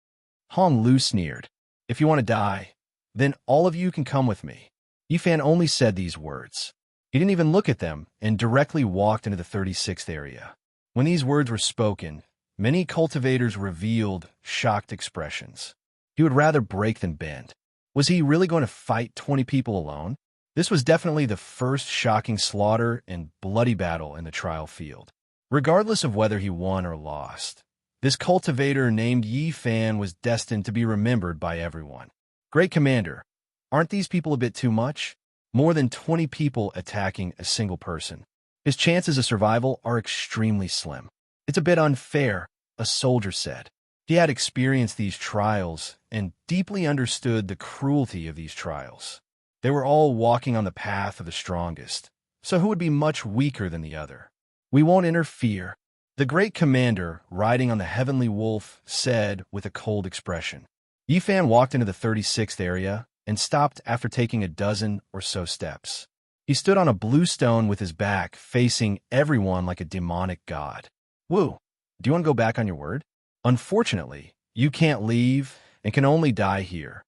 Speaker 1: Hong Lu sneered. If you want to die, then all of you can come with me. Yi Fan only said these words. He didn't even look at them and directly walked into the 36th area. When these words were spoken, many cultivators revealed shocked expressions. He would rather break than bend. Was he really going to fight 20 people alone? This was definitely the first shocking slaughter and bloody battle in the trial field. Regardless of whether he won or lost, this cultivator named Yi Fan was destined to be remembered by everyone. Great Commander, aren't these people a bit too much? More than 20 people attacking a single person. His chances of survival are extremely slim. It's a bit unfair, a soldier said. He had experienced these trials and deeply understood the cruelty of these trials. They were all walking on the path of the strongest, so who would be much weaker than the other? We won't interfere. The great commander, riding on the heavenly wolf, said with a cold expression. Yi Fan walked into the 36th area and stopped after taking a dozen or so steps. He stood on a blue stone with his back facing everyone like a demonic god. Wu, do you want to go back on your word? Unfortunately, you can't leave and can only die here.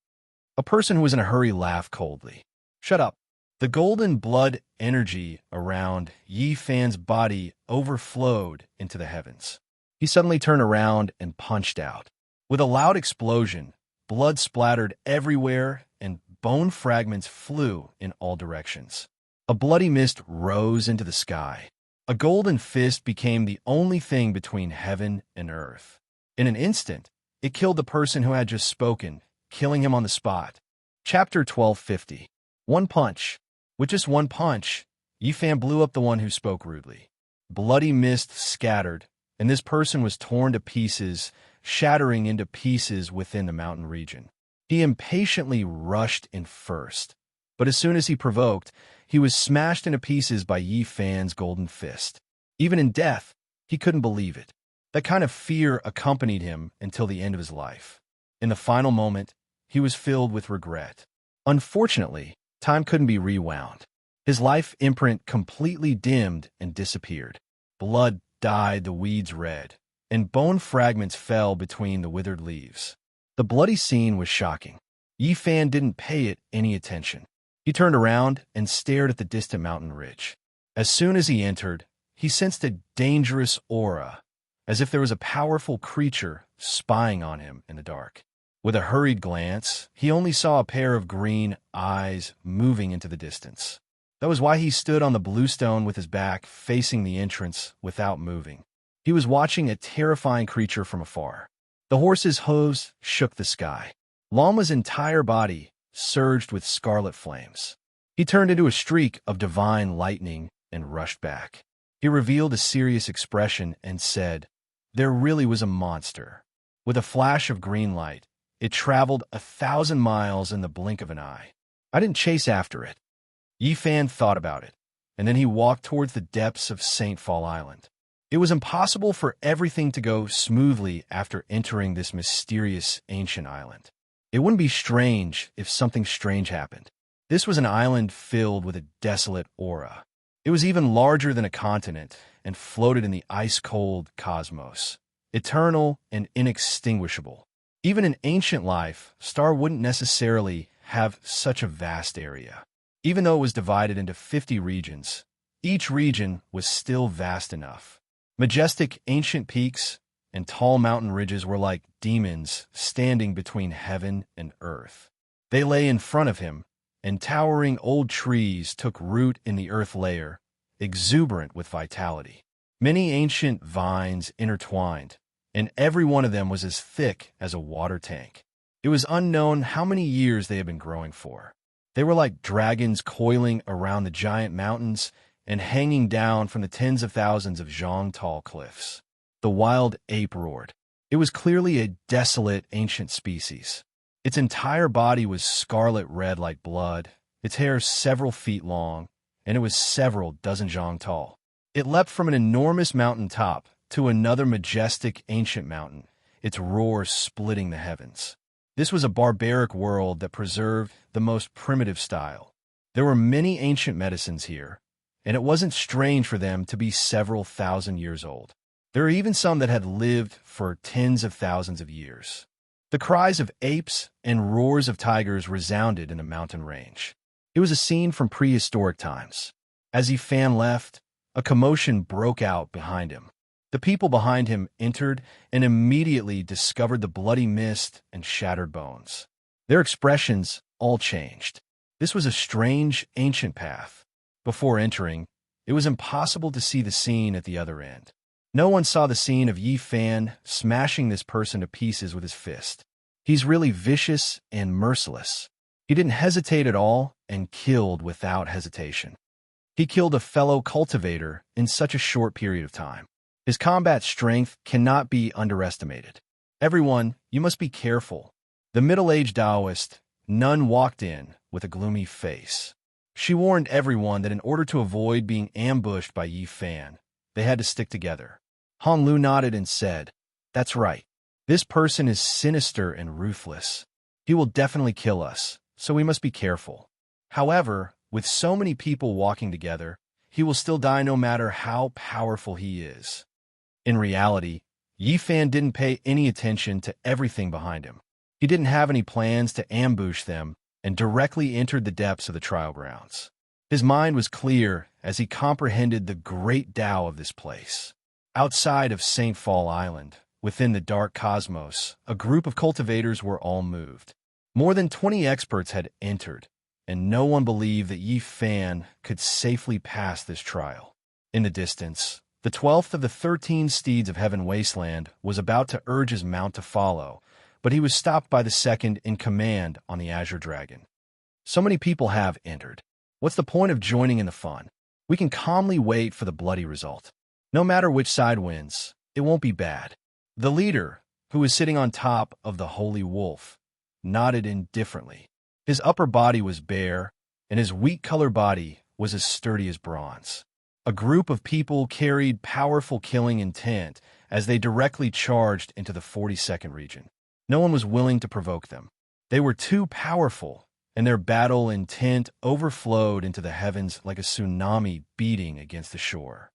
Speaker 1: A person who was in a hurry laughed coldly. Shut up. The golden blood energy around Yi Fan's body overflowed into the heavens. He suddenly turned around and punched out. With a loud explosion, blood splattered everywhere and bone fragments flew in all directions. A bloody mist rose into the sky. A golden fist became the only thing between heaven and earth. In an instant, it killed the person who had just spoken, killing him on the spot. Chapter 1250. One punch. With just one punch, Yi Fan blew up the one who spoke rudely. Bloody mist scattered, and this person was torn to pieces, shattering into pieces within the mountain region. He impatiently rushed in first, but as soon as he provoked, he was smashed into pieces by Yi Fan's golden fist. Even in death, he couldn't believe it. That kind of fear accompanied him until the end of his life. In the final moment, he was filled with regret. Unfortunately, time couldn't be rewound. His life imprint completely dimmed and disappeared. Blood dyed the weeds red, and bone fragments fell between the withered leaves. The bloody scene was shocking. Yi Fan didn't pay it any attention. He turned around and stared at the distant mountain ridge. As soon as he entered, he sensed a dangerous aura, as if there was a powerful creature spying on him in the dark. With a hurried glance, he only saw a pair of green eyes moving into the distance. That was why he stood on the bluestone with his back facing the entrance without moving. He was watching a terrifying creature from afar. The horse's hooves shook the sky. Llama's entire body surged with scarlet flames. He turned into a streak of divine lightning and rushed back. He revealed a serious expression and said, "There really was a monster." With a flash of green light, it traveled 1,000 miles in the blink of an eye. I didn't chase after it. Yi Fan thought about it, and then he walked towards the depths of St. Fall Island. It was impossible for everything to go smoothly after entering this mysterious ancient island. It wouldn't be strange if something strange happened. This was an island filled with a desolate aura. It was even larger than a continent and floated in the ice-cold cosmos, eternal and inextinguishable. Even in ancient life, Star wouldn't necessarily have such a vast area. Even though it was divided into 50 regions, each region was still vast enough. Majestic ancient peaks and tall mountain ridges were like demons standing between heaven and earth. They lay in front of him, and towering old trees took root in the earth layer, exuberant with vitality. Many ancient vines intertwined, and every one of them was as thick as a water tank. It was unknown how many years they had been growing for. They were like dragons coiling around the giant mountains and hanging down from the tens of thousands of tall cliffs. The wild ape roared. It was clearly a desolate ancient species. Its entire body was scarlet red like blood, its hair several feet long, and it was several dozen tall. It leapt from an enormous mountain top to another majestic ancient mountain, its roar splitting the heavens. This was a barbaric world that preserved the most primitive style. There were many ancient medicines here, and it wasn't strange for them to be several thousand years old. There were even some that had lived for tens of thousands of years. The cries of apes and roars of tigers resounded in the mountain range. It was a scene from prehistoric times. As Yi Fan left, a commotion broke out behind him. The people behind him entered and immediately discovered the bloody mist and shattered bones. Their expressions all changed. This was a strange, ancient path. Before entering, it was impossible to see the scene at the other end. No one saw the scene of Yi Fan smashing this person to pieces with his fist. He's really vicious and merciless. He didn't hesitate at all and killed without hesitation. He killed a fellow cultivator in such a short period of time. His combat strength cannot be underestimated. Everyone, you must be careful. The middle-aged Taoist, Nun, walked in with a gloomy face. She warned everyone that in order to avoid being ambushed by Yi Fan, they had to stick together. Han Lu nodded and said, "That's right. This person is sinister and ruthless. He will definitely kill us, so we must be careful. However, with so many people walking together, he will still die no matter how powerful he is." In reality, Yi Fan didn't pay any attention to everything behind him. He didn't have any plans to ambush them and directly entered the depths of the trial grounds. His mind was clear as he comprehended the great Tao of this place. Outside of St. Fall Island, within the dark cosmos, a group of cultivators were all moved. More than 20 experts had entered, and no one believed that Yi Fan could safely pass this trial. In the distance, the 12th of the 13 steeds of Heaven Wasteland was about to urge his mount to follow, but he was stopped by the second in command on the Azure Dragon. "So many people have entered. What's the point of joining in the fun? We can calmly wait for the bloody result. No matter which side wins, It won't be bad. The leader, who was sitting on top of the holy wolf, nodded indifferently. His upper body was bare, and his wheat-colored body was as sturdy as bronze. A group of people carried powerful killing intent as they directly charged into the 42nd region. No one was willing to provoke them. They were too powerful, and their battle intent overflowed into the heavens like a tsunami beating against the shore.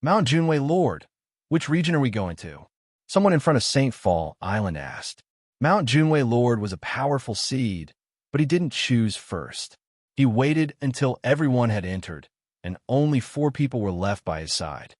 Speaker 1: Mount Junwei Lord, which region are we going to? Someone in front of St. Fall Island asked. Mount Junwei Lord was a powerful seed, but he didn't choose first. He waited until everyone had entered, and only 4 people were left by his side.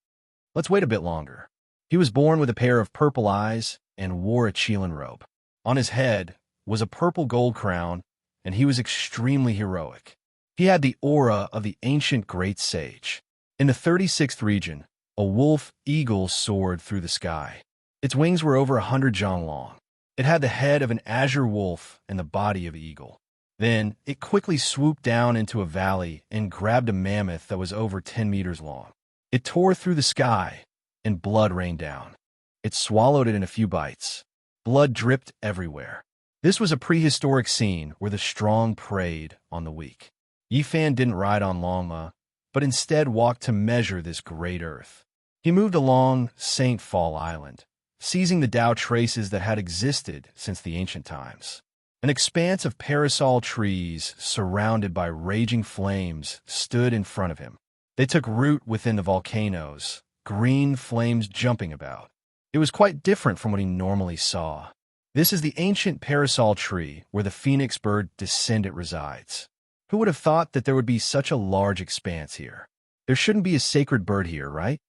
Speaker 1: Let's wait a bit longer. He was born with a pair of purple eyes and wore a Qilin robe. On his head was a purple gold crown, and he was extremely heroic. He had the aura of the ancient great sage. In the 36th region, a wolf-eagle soared through the sky. Its wings were over 100 jong long. It had the head of an azure wolf and the body of an eagle. Then, it quickly swooped down into a valley and grabbed a mammoth that was over 10 meters long. It tore through the sky, and blood rained down. It swallowed it in a few bites. Blood dripped everywhere. This was a prehistoric scene where the strong preyed on the weak. Yifan didn't ride on Longma, but instead walked to measure this great earth. He moved along St. Fall Island, seizing the Tao traces that had existed since the ancient times. An expanse of parasol trees surrounded by raging flames stood in front of him. They took root within the volcanoes, green flames jumping about. It was quite different from what he normally saw. This is the ancient parasol tree where the phoenix bird descendant resides. Who would have thought that there would be such a large expanse here? There shouldn't be a sacred bird here, right?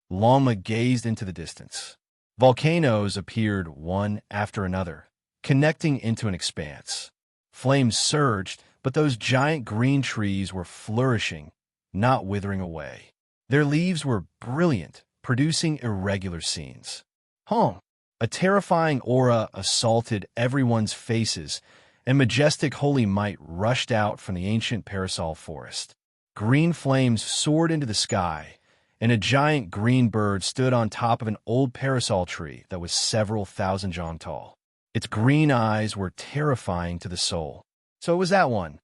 Speaker 1: Lama gazed into the distance. Volcanoes appeared one after another, connecting into an expanse. Flames surged, but those giant green trees were flourishing, not withering away. Their leaves were brilliant, producing irregular scenes. A terrifying aura assaulted everyone's faces, and majestic holy might rushed out from the ancient parasol forest. Green flames soared into the sky, and a giant green bird stood on top of an old parasol tree that was several thousand jong tall. Its green eyes were terrifying to the soul. So it was that one.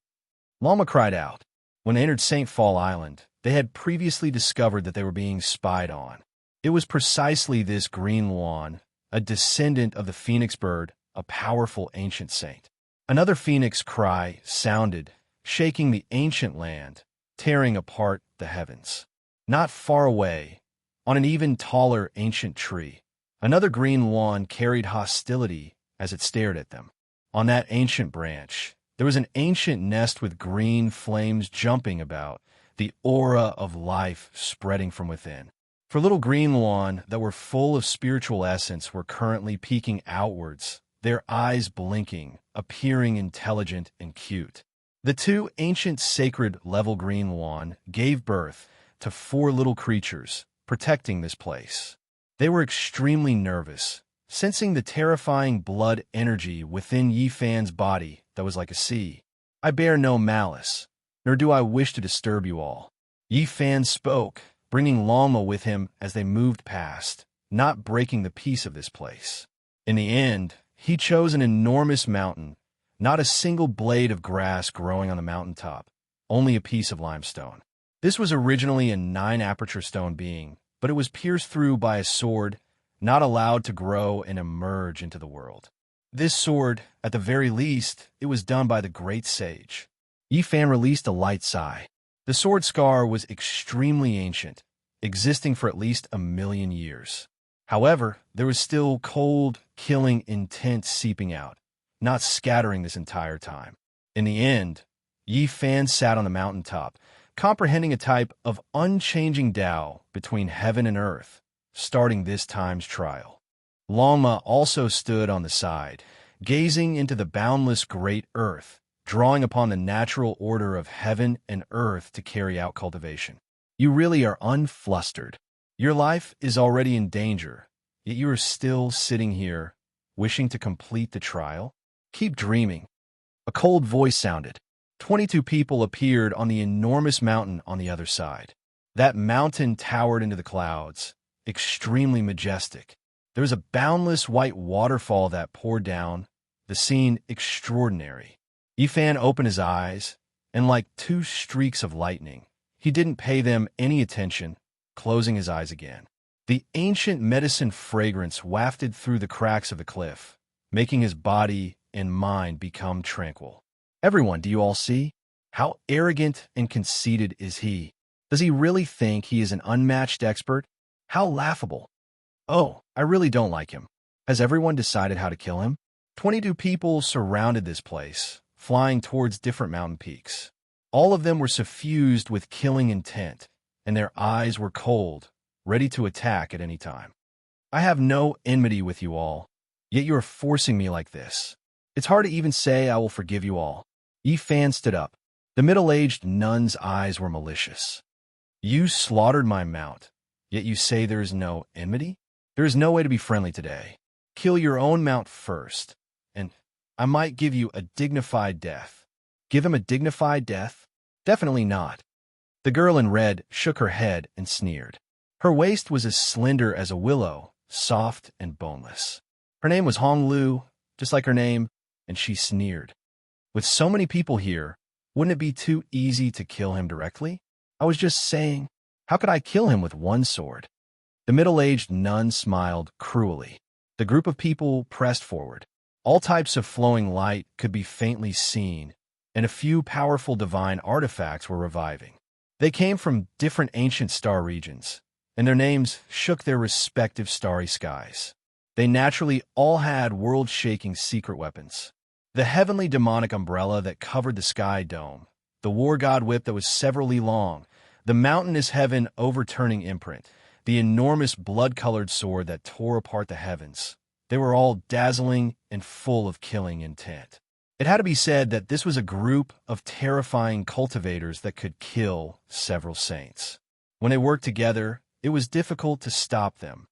Speaker 1: Lama cried out. When they entered St. Fall Island, they had previously discovered that they were being spied on. It was precisely this green Luan, a descendant of the phoenix bird, a powerful ancient saint. Another phoenix cry sounded, shaking the ancient land, tearing apart the heavens. Not far away, on an even taller ancient tree, another green Luan carried hostility as it stared at them. On that ancient branch, there was an ancient nest with green flames jumping about, the aura of life spreading from within. For little green Luan that were full of spiritual essence were currently peeking outwards, their eyes blinking, appearing intelligent and cute. The 2 ancient sacred level green Luan gave birth to 4 little creatures, protecting this place. They were extremely nervous, sensing the terrifying blood energy within Yifan's body that was like a sea. I bear no malice, nor do I wish to disturb you all. Yifan spoke, bringing Lama with him as they moved past, not breaking the peace of this place. In the end, he chose an enormous mountain, not a single blade of grass growing on the mountaintop, only a piece of limestone. This was originally a 9-aperture stone being, but it was pierced through by a sword, not allowed to grow and emerge into the world. This sword, at the very least, it was done by the great sage. Yifan released a light sigh. The sword scar was extremely ancient, existing for at least 1,000,000 years. However, there was still cold, killing intent seeping out, not scattering this entire time. In the end, Yifan sat on the mountaintop, comprehending a type of unchanging Tao between heaven and earth, starting this time's trial. Lama also stood on the side, gazing into the boundless great earth, drawing upon the natural order of heaven and earth to carry out cultivation. You really are unflustered. Your life is already in danger, yet you are still sitting here, wishing to complete the trial? Keep dreaming. A cold voice sounded. 22 people appeared on the enormous mountain on the other side. That mountain towered into the clouds, extremely majestic. There was a boundless white waterfall that poured down, the scene extraordinary. Yifan opened his eyes, and like two streaks of lightning, he didn't pay them any attention, closing his eyes again. The ancient medicine fragrance wafted through the cracks of the cliff, making his body and mind become tranquil. Everyone, do you all see? How arrogant and conceited is he? Does he really think he is an unmatched expert? How laughable. Oh, I really don't like him. Has everyone decided how to kill him? 22 people surrounded this place, flying towards different mountain peaks. All of them were suffused with killing intent, and their eyes were cold, ready to attack at any time. I have no enmity with you all, yet you are forcing me like this. It's hard to even say I will forgive you all. Yifan stood up. The middle-aged nun's eyes were malicious. You slaughtered my mount, yet you say there is no enmity? There is no way to be friendly today. Kill your own mount first, and I might give you a dignified death. Give him a dignified death? Definitely not. The girl in red shook her head and sneered. Her waist was as slender as a willow, soft and boneless. Her name was Honglu, just like her name, and she sneered. With so many people here, wouldn't it be too easy to kill him directly? I was just saying, how could I kill him with one sword? The middle-aged nun smiled cruelly. The group of people pressed forward. All types of flowing light could be faintly seen, and a few powerful divine artifacts were reviving. They came from different ancient star regions, and their names shook their respective starry skies. They naturally all had world-shaking secret weapons. The heavenly demonic umbrella that covered the sky dome, the war god whip that was severally long, the mountainous heaven overturning imprint, the enormous blood-colored sword that tore apart the heavens. They were all dazzling and full of killing intent. It had to be said that this was a group of terrifying cultivators that could kill several saints. When they worked together, it was difficult to stop them.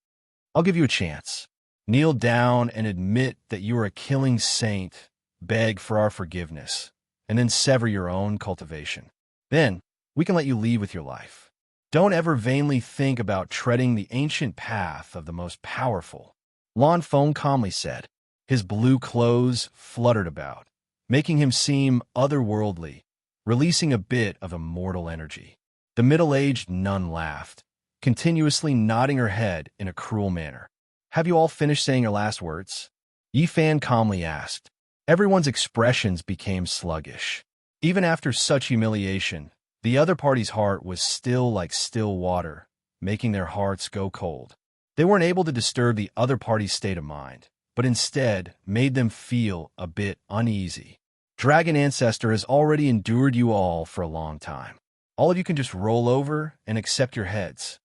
Speaker 1: I'll give you a chance. Kneel down and admit that you are a killing saint, beg for our forgiveness, and then sever your own cultivation. Then, we can let you leave with your life. Don't ever vainly think about treading the ancient path of the most powerful. Lan Feng calmly said. His blue clothes fluttered about, making him seem otherworldly, releasing a bit of immortal energy. The middle-aged nun laughed, continuously nodding her head in a cruel manner. Have you all finished saying your last words? Yifan calmly asked. Everyone's expressions became sluggish. Even after such humiliation, the other party's heart was still like still water, making their hearts go cold. They weren't able to disturb the other party's state of mind, but instead made them feel a bit uneasy. Dragon Ancestor has already endured you all for a long time. All of you can just roll over and accept your heads.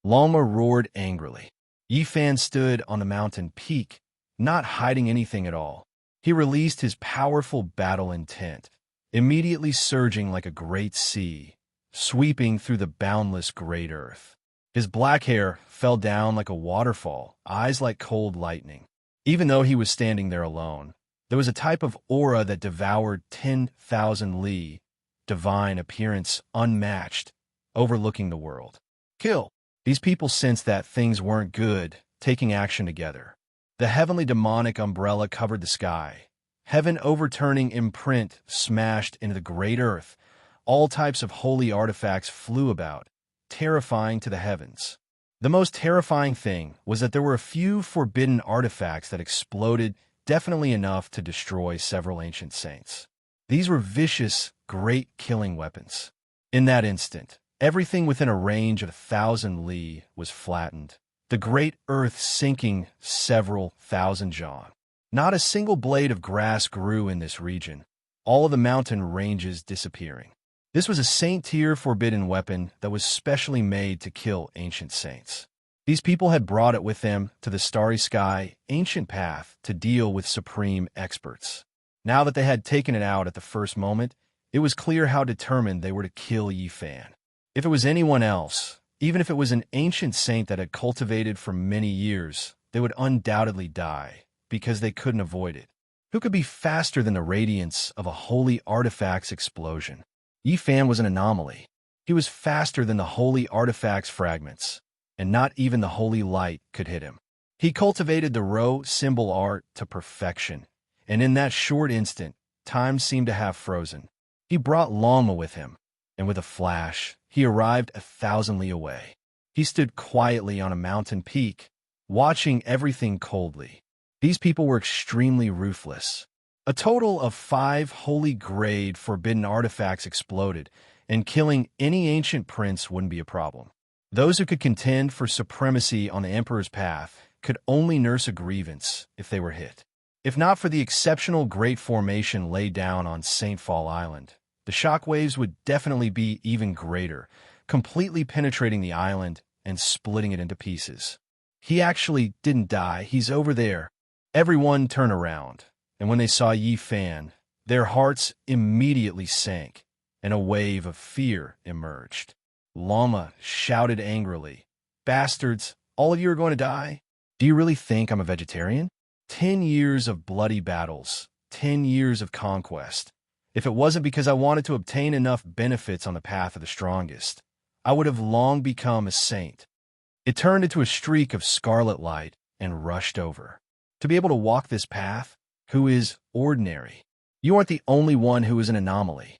Speaker 1: Lama roared angrily. Yifan stood on the mountain peak, not hiding anything at all. He released his powerful battle intent, immediately surging like a great sea, sweeping through the boundless great earth. His black hair fell down like a waterfall, eyes like cold lightning. Even though he was standing there alone, there was a type of aura that devoured 10,000 li, divine appearance unmatched, overlooking the world. Kill! These people sensed that things weren't good, taking action together. The heavenly demonic umbrella covered the sky. Heaven overturning imprint smashed into the great earth. All types of holy artifacts flew about, terrifying to the heavens. The most terrifying thing was that there were a few forbidden artifacts that exploded, definitely enough to destroy several ancient saints. These were vicious, great killing weapons. In that instant, everything within a range of 1,000 li was flattened, the great earth sinking several thousand zhang. Not a single blade of grass grew in this region, all of the mountain ranges disappearing. This was a saint-tier forbidden weapon that was specially made to kill ancient saints. These people had brought it with them to the starry sky, ancient path to deal with supreme experts. Now that they had taken it out at the first moment, it was clear how determined they were to kill Yifan. If it was anyone else, even if it was an ancient saint that had cultivated for many years, they would undoubtedly die, because they couldn't avoid it. Who could be faster than the radiance of a holy artifact's explosion? Yifan was an anomaly. He was faster than the holy artifact's fragments. and not even the holy light could hit him. He cultivated the row symbol art to perfection, and in that short instant, time seemed to have frozen. He brought Lama with him, and with a flash, he arrived 1,000 li away. He stood quietly on a mountain peak, watching everything coldly. These people were extremely ruthless. A total of 5 holy-grade forbidden artifacts exploded, and killing any ancient prince wouldn't be a problem. Those who could contend for supremacy on the Emperor's path could only nurse a grievance if they were hit. If not for the exceptional great formation laid down on St. Fall Island, the shockwaves would definitely be even greater, completely penetrating the island and splitting it into pieces. He actually didn't die. He's over there. Everyone turned around, and when they saw Yi Fan, their hearts immediately sank, and a wave of fear emerged. Lama shouted angrily, "Bastards, all of you are going to die? Do you really think I'm a vegetarian? 10 years of bloody battles, 10 years of conquest. If it wasn't because I wanted to obtain enough benefits on the path of the strongest, I would have long become a saint." It turned into a streak of scarlet light and rushed over. To be able to walk this path, who is ordinary? You aren't the only one who is an anomaly.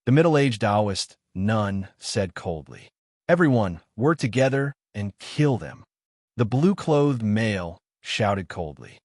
Speaker 1: The middle-aged Taoist nun said coldly. Everyone, work together and kill them. The blue-clothed male shouted coldly.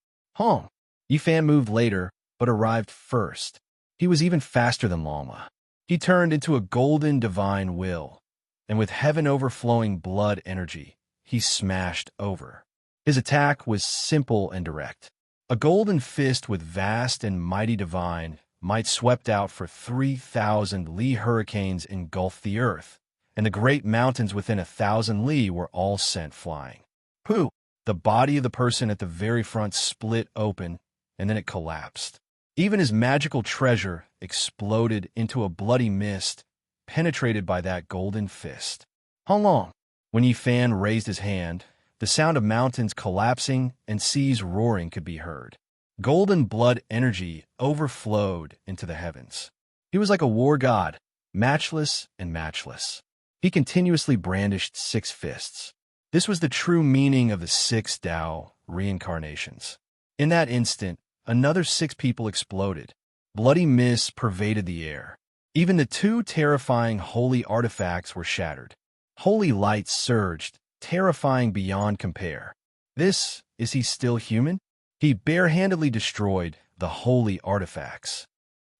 Speaker 1: Yi Fan moved later, but arrived first. He was even faster than Lama. He turned into a golden divine will, and with heaven overflowing blood energy, he smashed over. His attack was simple and direct. A golden fist with vast and mighty divine might swept out for 3,000 li hurricanes engulfed the earth, and the great mountains within 1,000 li were all sent flying. Pooh! The body of the person at the very front split open, and then it collapsed. Even his magical treasure exploded into a bloody mist, penetrated by that golden fist. How long? When Yi Fan raised his hand, the sound of mountains collapsing and seas roaring could be heard. Golden blood energy overflowed into the heavens. He was like a war god, matchless and matchless. He continuously brandished 6 fists. This was the true meaning of the 6 Tao reincarnations. In that instant, another 6 people exploded. Bloody mists pervaded the air. Even the 2 terrifying holy artifacts were shattered. Holy light surged, terrifying beyond compare. Is he still human? He barehandedly destroyed the holy artifacts.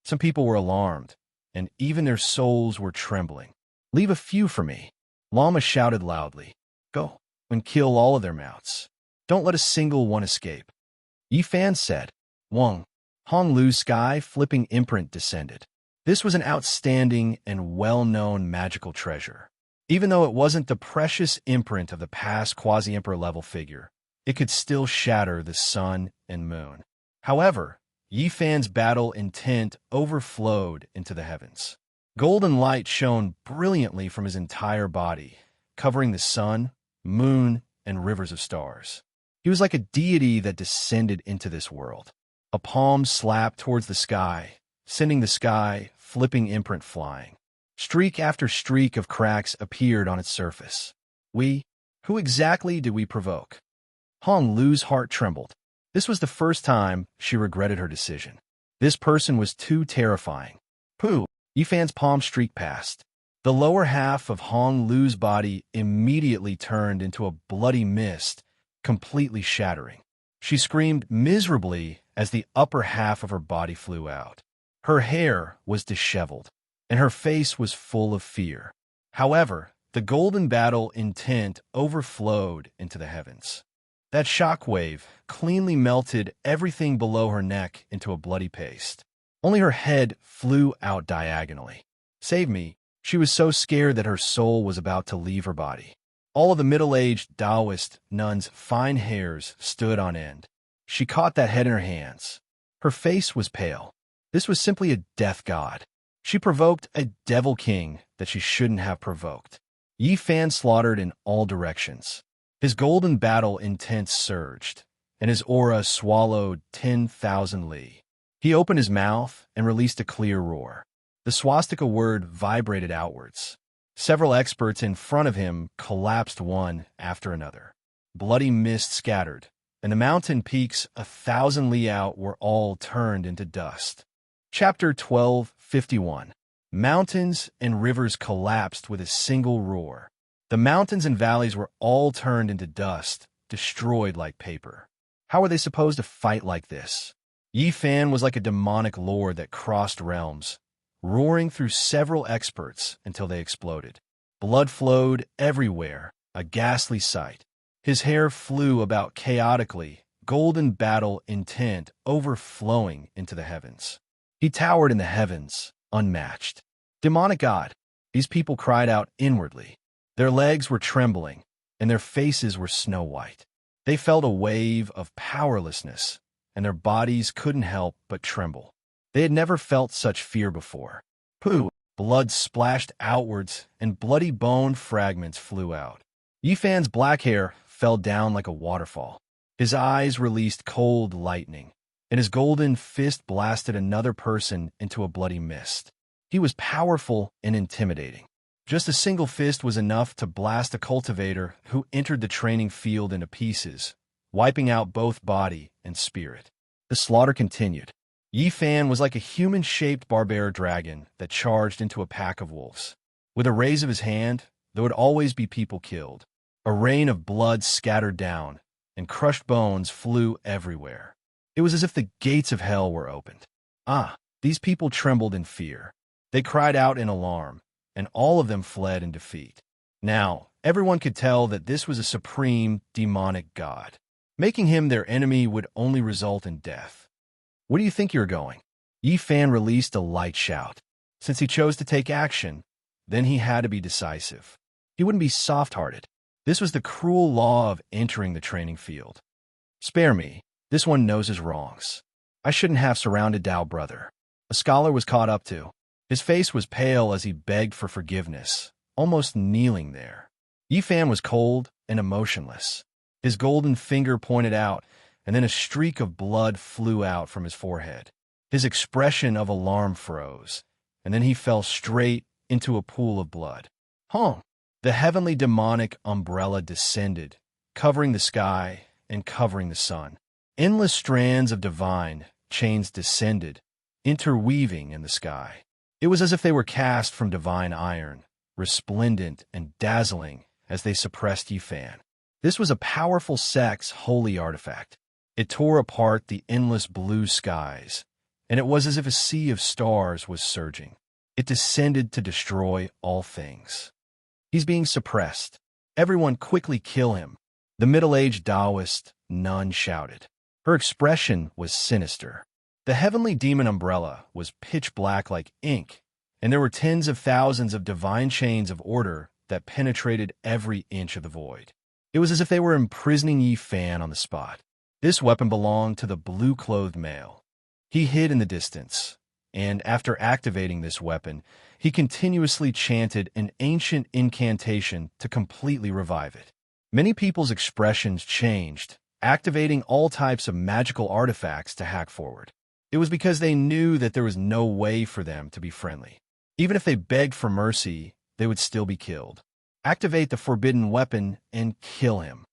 Speaker 1: Some people were alarmed, and even their souls were trembling. Leave a few for me. Lama shouted loudly. Go and kill all of their mouths. Don't let a single one escape. Yi Fan said. Hong Lu's sky flipping imprint descended. This was an outstanding and well-known magical treasure. Even though it wasn't the precious imprint of the past quasi-emperor level figure, it could still shatter the sun and moon. However, Yi Fan's battle intent overflowed into the heavens. Golden light shone brilliantly from his entire body, covering the sun, moon, and rivers of stars. He was like a deity that descended into this world. A palm slapped towards the sky, sending the sky flipping imprint flying. Streak after streak of cracks appeared on its surface. Who exactly did we provoke? Hong Lu's heart trembled. This was the first time she regretted her decision. This person was too terrifying. Pooh! Yi Fan's palm streaked past. The lower half of Hong Lu's body immediately turned into a bloody mist, completely shattering. She screamed miserably as the upper half of her body flew out. Her hair was disheveled, and her face was full of fear. However, the golden battle intent overflowed into the heavens. That shockwave cleanly melted everything below her neck into a bloody paste. Only her head flew out diagonally. Save me. She was so scared that her soul was about to leave her body. All of the middle-aged Taoist nun's fine hairs stood on end. She caught that head in her hands. Her face was pale. This was simply a death god. She provoked a devil king that she shouldn't have provoked. Yi Fan slaughtered in all directions. His golden battle intent surged, and his aura swallowed 10,000 li. He opened his mouth and released a clear roar. The swastika word vibrated outwards. Several experts in front of him collapsed one after another. Bloody mist scattered, and the mountain peaks 1,000 li out were all turned into dust. Chapter 12:51. Mountains and rivers collapsed with a single roar. The mountains and valleys were all turned into dust, destroyed like paper. How were they supposed to fight like this? Yi Fan was like a demonic lord that crossed realms, roaring through several experts until they exploded. Blood flowed everywhere, a ghastly sight. His hair flew about chaotically, golden battle intent overflowing into the heavens. He towered in the heavens, unmatched. Demonic God, these people cried out inwardly. Their legs were trembling, and their faces were snow white. They felt a wave of powerlessness, and their bodies couldn't help but tremble. They had never felt such fear before. Pooh! Blood splashed outwards, and bloody bone fragments flew out. Yi Fan's black hair fell down like a waterfall. His eyes released cold lightning, and his golden fist blasted another person into a bloody mist. He was powerful and intimidating. Just a single fist was enough to blast a cultivator who entered the training field into pieces, wiping out both body and spirit. The slaughter continued. Yi Fan was like a human-shaped barbarian dragon that charged into a pack of wolves. With a raise of his hand, there would always be people killed. A rain of blood scattered down, and crushed bones flew everywhere. It was as if the gates of hell were opened. These people trembled in fear. They cried out in alarm, and all of them fled in defeat. Now, everyone could tell that this was a supreme, demonic god. Making him their enemy would only result in death. Where do you think you're going? Yi Fan released a light shout. Since he chose to take action, then he had to be decisive. He wouldn't be soft-hearted. This was the cruel law of entering the training field. Spare me. This one knows his wrongs. I shouldn't have surrounded Dao brother. A scholar was caught up to. His face was pale as he begged for forgiveness, almost kneeling there. Yi Fan was cold and emotionless. His golden finger pointed out, and then a streak of blood flew out from his forehead. His expression of alarm froze, and then he fell straight into a pool of blood. The heavenly demonic umbrella descended, covering the sky and covering the sun. Endless strands of divine chains descended, interweaving in the sky. It was as if they were cast from divine iron, resplendent and dazzling as they suppressed Yi Fan. This was a powerful sex holy artifact. It tore apart the endless blue skies, and it was as if a sea of stars was surging. It descended to destroy all things. He's being suppressed. Everyone quickly kill him. The middle-aged Taoist nun shouted. Her expression was sinister. The heavenly demon umbrella was pitch black like ink, and there were tens of thousands of divine chains of order that penetrated every inch of the void. It was as if they were imprisoning Yi Fan on the spot. This weapon belonged to the blue-clothed male. He hid in the distance, and after activating this weapon, he continuously chanted an ancient incantation to completely revive it. Many people's expressions changed, activating all types of magical artifacts to hack forward. It was because they knew that there was no way for them to be friendly. Even if they begged for mercy, they would still be killed. Activate the forbidden weapon and kill him.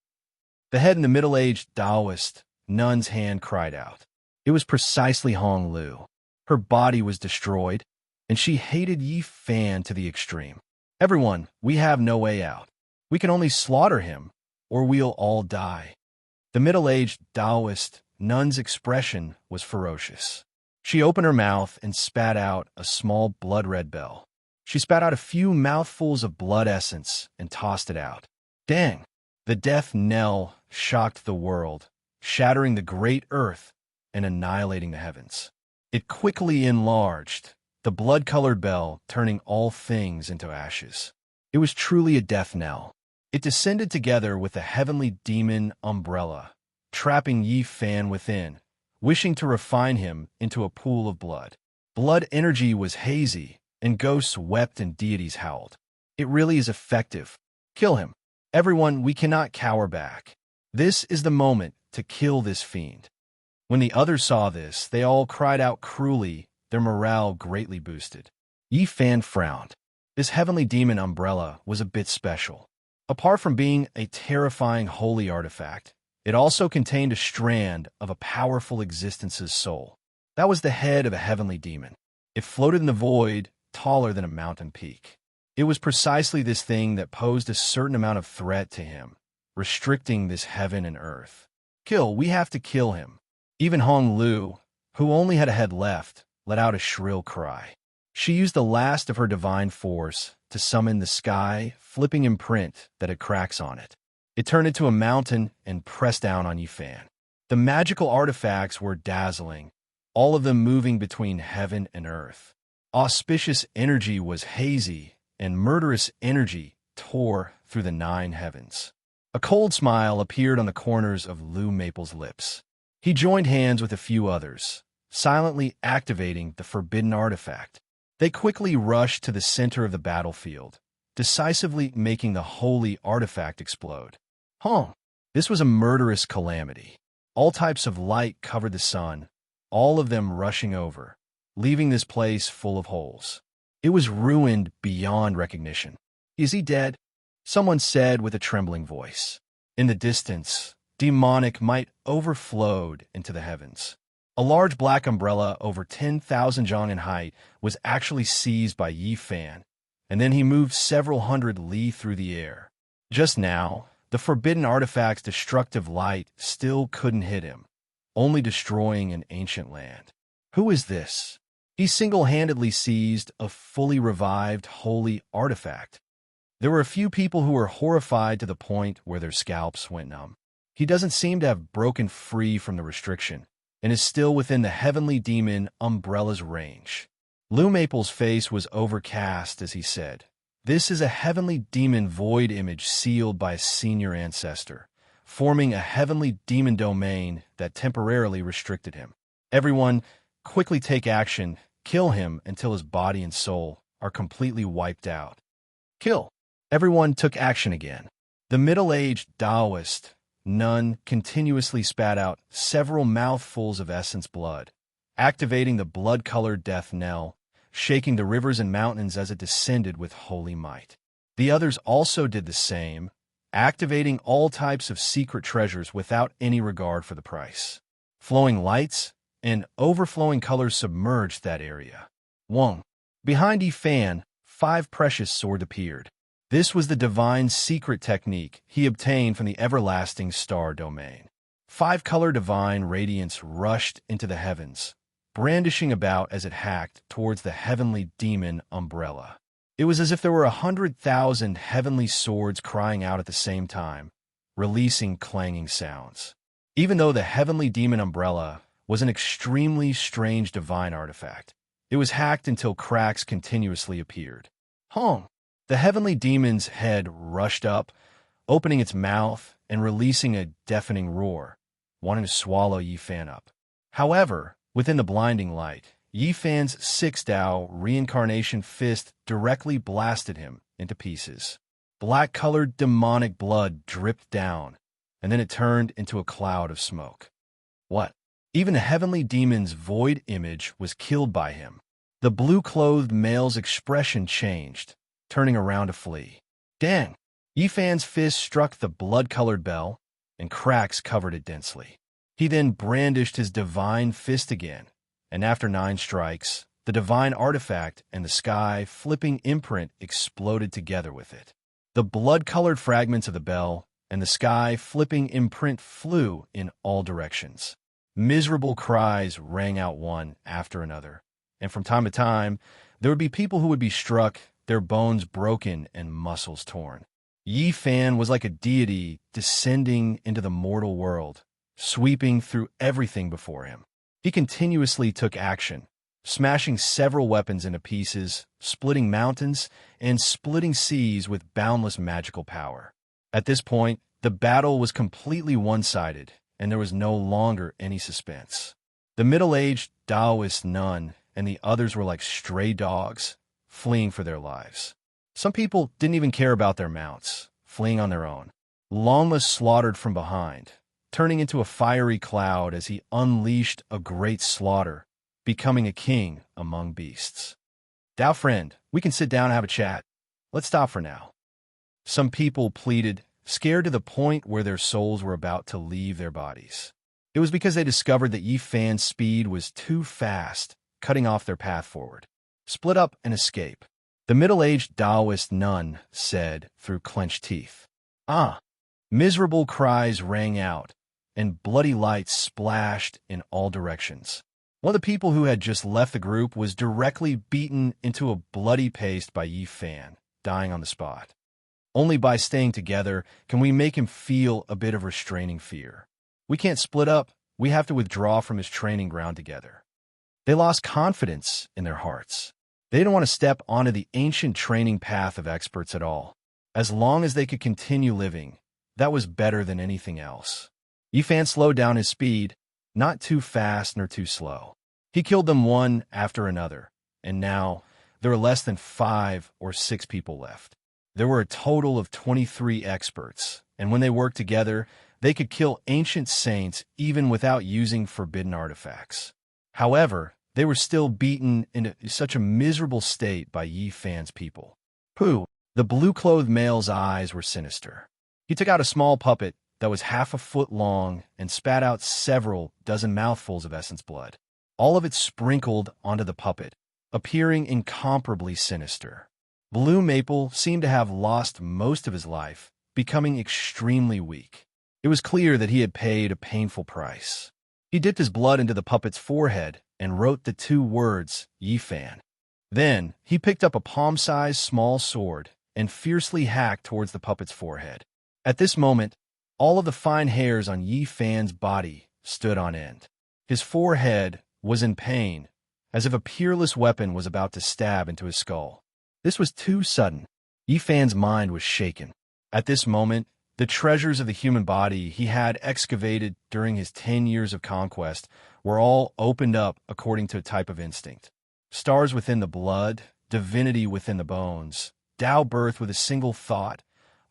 Speaker 1: The head in the middle-aged Taoist nun's hand cried out. It was precisely Hong Lu. Her body was destroyed, and she hated Yi Fan to the extreme. Everyone, we have no way out. We can only slaughter him, or we'll all die. The middle-aged Taoist nun's expression was ferocious. She opened her mouth and spat out a small blood-red bell. She spat out a few mouthfuls of blood essence and tossed it out. Dang! The death knell shocked the world, shattering the great earth and annihilating the heavens. It quickly enlarged, the blood-colored bell turning all things into ashes. It was truly a death knell. It descended together with the heavenly demon umbrella, trapping Yi Fan within, wishing to refine him into a pool of blood. Blood energy was hazy, and ghosts wept and deities howled. It really is effective. Kill him. Everyone, we cannot cower back. This is the moment to kill this fiend. When the others saw this, they all cried out cruelly, their morale greatly boosted. Yi Fan frowned. This heavenly demon umbrella was a bit special. Apart from being a terrifying holy artifact, it also contained a strand of a powerful existence's soul. That was the head of a heavenly demon. It floated in the void, taller than a mountain peak. It was precisely this thing that posed a certain amount of threat to him, restricting this heaven and earth. Kill, we have to kill him. Even Hong Lu, who only had a head left, let out a shrill cry. She used the last of her divine force to summon the sky, flipping imprint that had cracks on it. It turned into a mountain and pressed down on Yifan. The magical artifacts were dazzling, all of them moving between heaven and earth. Auspicious energy was hazy, and murderous energy tore through the 9 heavens. A cold smile appeared on the corners of Lu Maple's lips. He joined hands with a few others, silently activating the forbidden artifact. They quickly rushed to the center of the battlefield, decisively making the holy artifact explode. This was a murderous calamity. All types of light covered the sun, all of them rushing over, leaving this place full of holes. It was ruined beyond recognition. Is he dead? Someone said with a trembling voice. In the distance, demonic might overflowed into the heavens. A large black umbrella over 10,000 zhang in height was actually seized by Yifan, and then he moved several hundred li through the air. Just now, the forbidden artifact's destructive light still couldn't hit him, only destroying an ancient land. Who is this? He single-handedly seized a fully revived holy artifact. There were a few people who were horrified to the point where their scalps went numb. He doesn't seem to have broken free from the restriction, and is still within the heavenly demon umbrella's range. Lu Maple's face was overcast as he said, "This is a heavenly demon void image sealed by a senior ancestor, forming a heavenly demon domain that temporarily restricted him. Everyone, quickly take action, kill him until his body and soul are completely wiped out." Kill. Everyone took action again. The middle-aged Taoist nun continuously spat out several mouthfuls of essence blood, activating the blood-colored death knell, shaking the rivers and mountains as it descended with holy might. The others also did the same, activating all types of secret treasures without any regard for the price. Flowing lights and overflowing colors submerged that area. Wong. Behind Yifan, 5 precious swords appeared. This was the divine secret technique he obtained from the everlasting star domain. 5-color divine radiance rushed into the heavens, brandishing about as it hacked towards the heavenly demon umbrella. It was as if there were 100,000 heavenly swords crying out at the same time, releasing clanging sounds. Even though the heavenly demon umbrella was an extremely strange divine artifact, it was hacked until cracks continuously appeared. The heavenly demon's head rushed up, opening its mouth and releasing a deafening roar, wanting to swallow Yifan up. However, within the blinding light, Yifan's 6 Dao reincarnation fist directly blasted him into pieces. Black-colored demonic blood dripped down, and then it turned into a cloud of smoke. What? Even the heavenly demon's void image was killed by him. The blue-clothed male's expression changed, turning around to flee. Dang! Yifan's fist struck the blood-colored bell, and cracks covered it densely. He then brandished his divine fist again, and after 9 strikes, the divine artifact and the sky-flipping imprint exploded together with it. The blood-colored fragments of the bell and the sky-flipping imprint flew in all directions. Miserable cries rang out one after another, and from time to time, there would be people who would be struck, their bones broken and muscles torn. Yifan was like a deity descending into the mortal world, sweeping through everything before him. He continuously took action, smashing several weapons into pieces, splitting mountains, and splitting seas with boundless magical power. At this point, the battle was completely one-sided, and there was no longer any suspense. The middle-aged Taoist nun and the others were like stray dogs, fleeing for their lives. Some people didn't even care about their mounts, fleeing on their own. Lama slaughtered from behind, turning into a fiery cloud as he unleashed a great slaughter, becoming a king among beasts. Dao friend, we can sit down and have a chat. Let's stop for now. Some people pleaded, scared to the point where their souls were about to leave their bodies. It was because they discovered that Yi Fan's speed was too fast, cutting off their path forward. Split up and escape. The middle-aged Taoist nun said through clenched teeth. Ah! Miserable cries rang out, and bloody lights splashed in all directions. One of the people who had just left the group was directly beaten into a bloody paste by Yi Fan, dying on the spot. Only by staying together can we make him feel a bit of restraining fear. We can't split up. We have to withdraw from his training ground together. They lost confidence in their hearts. They didn't want to step onto the ancient training path of experts at all. As long as they could continue living, that was better than anything else. Yi Fan slowed down his speed, not too fast nor too slow. He killed them one after another, and now there were less than 5 or 6 people left. There were a total of 23 experts, and when they worked together, they could kill ancient saints even without using forbidden artifacts. However, they were still beaten into such a miserable state by Yi Fan's people. Pooh! The blue-clothed male's eyes were sinister. He took out a small puppet that was half a foot long and spat out several dozen mouthfuls of essence blood. All of it sprinkled onto the puppet, appearing incomparably sinister. Blue Maple seemed to have lost most of his life, becoming extremely weak. It was clear that he had paid a painful price. He dipped his blood into the puppet's forehead and wrote the 2 words, Yi Fan. Then, he picked up a palm-sized small sword and fiercely hacked towards the puppet's forehead. At this moment, all of the fine hairs on Yi Fan's body stood on end. His forehead was in pain, as if a peerless weapon was about to stab into his skull. This was too sudden. Yi Fan's mind was shaken. At this moment, the treasures of the human body he had excavated during his 10 years of conquest were all opened up according to a type of instinct. Stars within the blood, divinity within the bones, Tao birth with a single thought,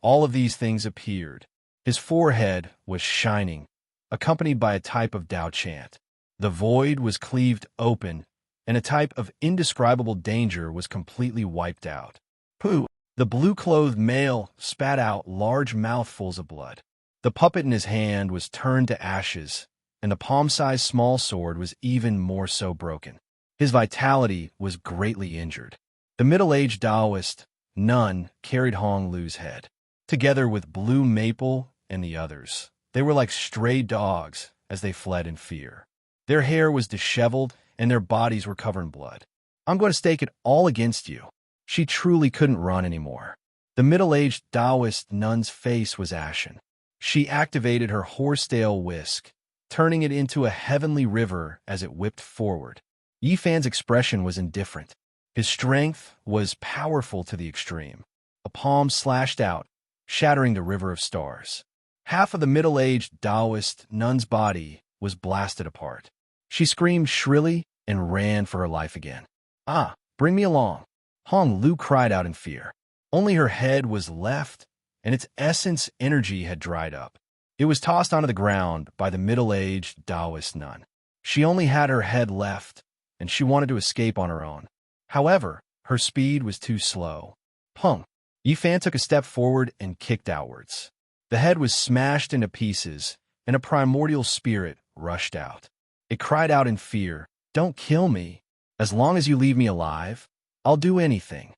Speaker 1: all of these things appeared. His forehead was shining, accompanied by a type of Tao chant. The void was cleaved open, and a type of indescribable danger was completely wiped out. Pooh! The blue-clothed male spat out large mouthfuls of blood. The puppet in his hand was turned to ashes, and the palm-sized small sword was even more so broken. His vitality was greatly injured. The middle-aged Taoist nun carried Hong Lu's head. Together with Blue Maple and the others, they were like stray dogs as they fled in fear. Their hair was disheveled, and their bodies were covered in blood. I'm going to stake it all against you. She truly couldn't run anymore. The middle-aged Taoist nun's face was ashen. She activated her horsetail whisk, turning it into a heavenly river as it whipped forward. Yi Fan's expression was indifferent. His strength was powerful to the extreme. A palm slashed out, shattering the river of stars. Half of the middle-aged Taoist nun's body was blasted apart. She screamed shrilly and ran for her life again. Ah, bring me along. Hong Lu cried out in fear. Only her head was left, and its essence energy had dried up. It was tossed onto the ground by the middle-aged Taoist nun. She only had her head left, and she wanted to escape on her own. However, her speed was too slow. Pung! Yi Fan took a step forward and kicked outwards. The head was smashed into pieces, and a primordial spirit rushed out. It cried out in fear, "Don't kill me. As long as you leave me alive, I'll do anything."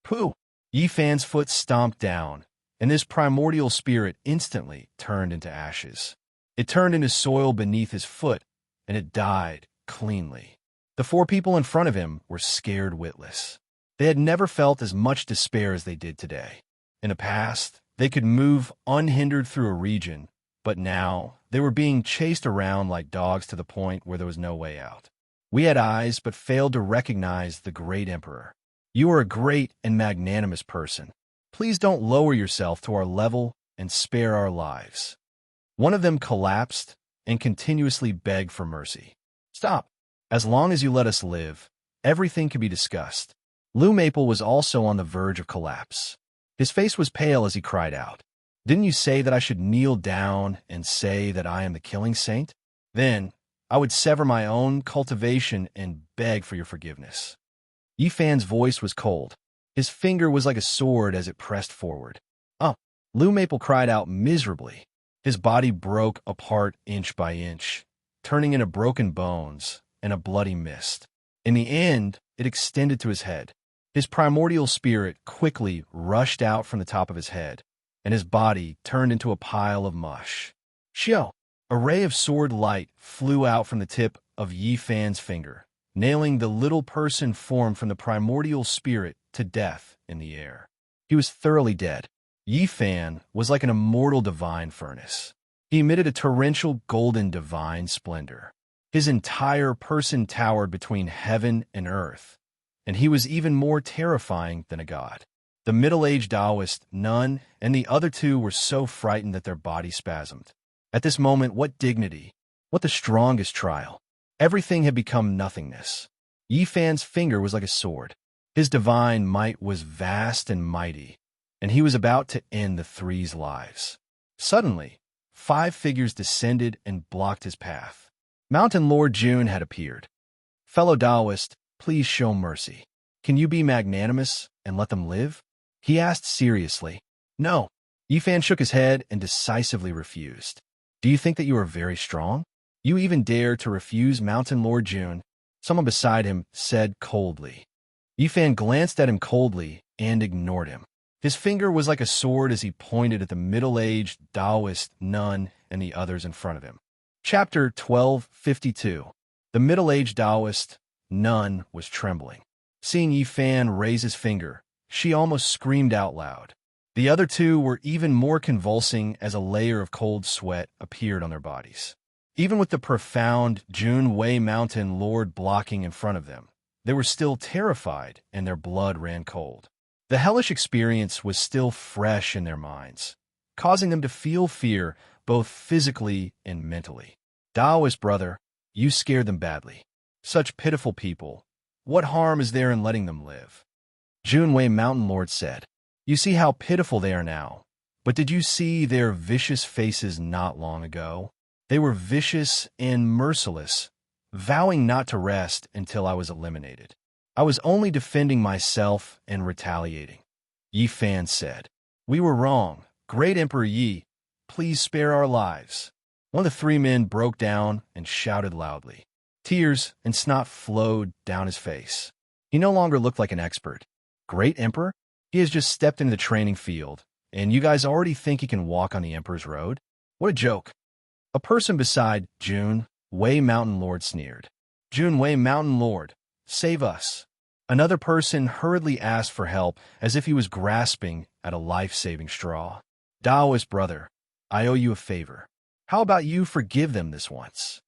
Speaker 1: Pooh! Yi Fan's foot stomped down, and this primordial spirit instantly turned into ashes. It turned into soil beneath his foot, and it died cleanly. The 4 people in front of him were scared witless. They had never felt as much despair as they did today. In the past, they could move unhindered through a region, but now they were being chased around like dogs to the point where there was no way out. We had eyes but failed to recognize the great emperor. You are a great and magnanimous person. Please don't lower yourself to our level and spare our lives. One of them collapsed and continuously begged for mercy. Stop. As long as you let us live, everything can be discussed. Blue Maple was also on the verge of collapse. His face was pale as he cried out. Didn't you say that I should kneel down and say that I am the killing saint? Then I would sever my own cultivation and beg for your forgiveness. Yifan's voice was cold. His finger was like a sword as it pressed forward. Oh, Lou Maple cried out miserably. His body broke apart inch by inch, turning into broken bones and a bloody mist. In the end, it extended to his head. His primordial spirit quickly rushed out from the top of his head, and his body turned into a pile of mush. Shio! A ray of sword light flew out from the tip of Yifan's finger, nailing the little person formed from the primordial spirit to death in the air. He was thoroughly dead. Yifan was like an immortal divine furnace. He emitted a torrential golden divine splendor. His entire person towered between heaven and earth, and he was even more terrifying than a god. The middle-aged Taoist nun and the other two were so frightened that their bodies spasmed. At this moment, what dignity, what the strongest trial. Everything had become nothingness. Yifan's finger was like a sword. His divine might was vast and mighty, and he was about to end the three's lives. Suddenly, 5 figures descended and blocked his path. Mountain Lord June had appeared. Fellow Taoist, please show mercy. Can you be magnanimous and let them live? He asked seriously. No. Yifan shook his head and decisively refused. Do you think that you are very strong? You even dare to refuse Mountain Lord June? Someone beside him said coldly. Yifan glanced at him coldly and ignored him. His finger was like a sword as he pointed at the middle-aged Taoist nun and the others in front of him. Chapter 1252. The middle-aged Taoist nun was trembling. Seeing Yifan raise his finger, she almost screamed out loud. The other two were even more convulsing as a layer of cold sweat appeared on their bodies. Even with the profound Jun Wei Mountain Lord blocking in front of them, they were still terrified and their blood ran cold. The hellish experience was still fresh in their minds, causing them to feel fear both physically and mentally. Taoist brother, you scared them badly. Such pitiful people. What harm is there in letting them live? Jun Wei Mountain Lord said. You see how pitiful they are now. But did you see their vicious faces not long ago? They were vicious and merciless, vowing not to rest until I was eliminated. I was only defending myself and retaliating. Yifan said. We were wrong. Great Emperor Yi, please spare our lives. One of the 3 men broke down and shouted loudly. Tears and snot flowed down his face. He no longer looked like an expert. Great Emperor? He has just stepped into the training field, and you guys already think he can walk on the Emperor's road? What a joke. A person beside Jun Wei Mountain Lord sneered. Jun Wei Mountain Lord, save us. Another person hurriedly asked for help as if he was grasping at a life-saving straw. Taoist brother, I owe you a favor. How about you forgive them this once?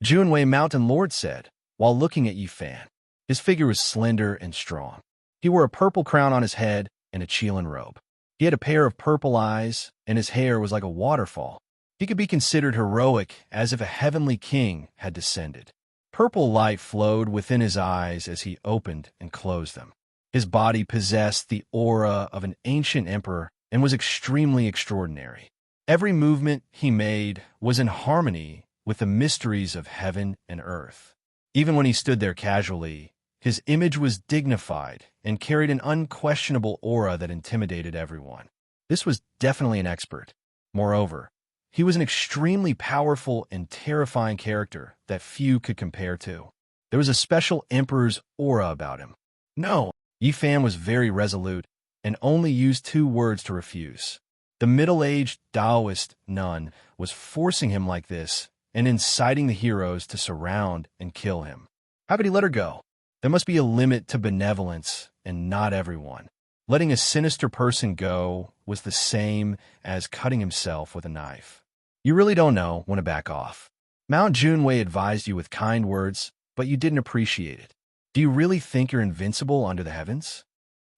Speaker 1: Jun Wei Mountain Lord said, while looking at Yifan. His figure was slender and strong. He wore a purple crown on his head and a Qilin robe. He had a pair of purple eyes, and his hair was like a waterfall. He could be considered heroic, as if a heavenly king had descended. Purple light flowed within his eyes as he opened and closed them. His body possessed the aura of an ancient emperor and was extremely extraordinary. Every movement he made was in harmony with the mysteries of heaven and earth. Even when he stood there casually, his image was dignified and carried an unquestionable aura that intimidated everyone. This was definitely an expert. Moreover, he was an extremely powerful and terrifying character that few could compare to. There was a special emperor's aura about him. No, Yifan was very resolute and only used 2 words to refuse. The middle-aged Taoist nun was forcing him like this and inciting the heroes to surround and kill him. How could he let her go? There must be a limit to benevolence, and not everyone. Letting a sinister person go was the same as cutting himself with a knife. You really don't know when to back off. Mount Junwei advised you with kind words, but you didn't appreciate it. Do you really think you're invincible under the heavens?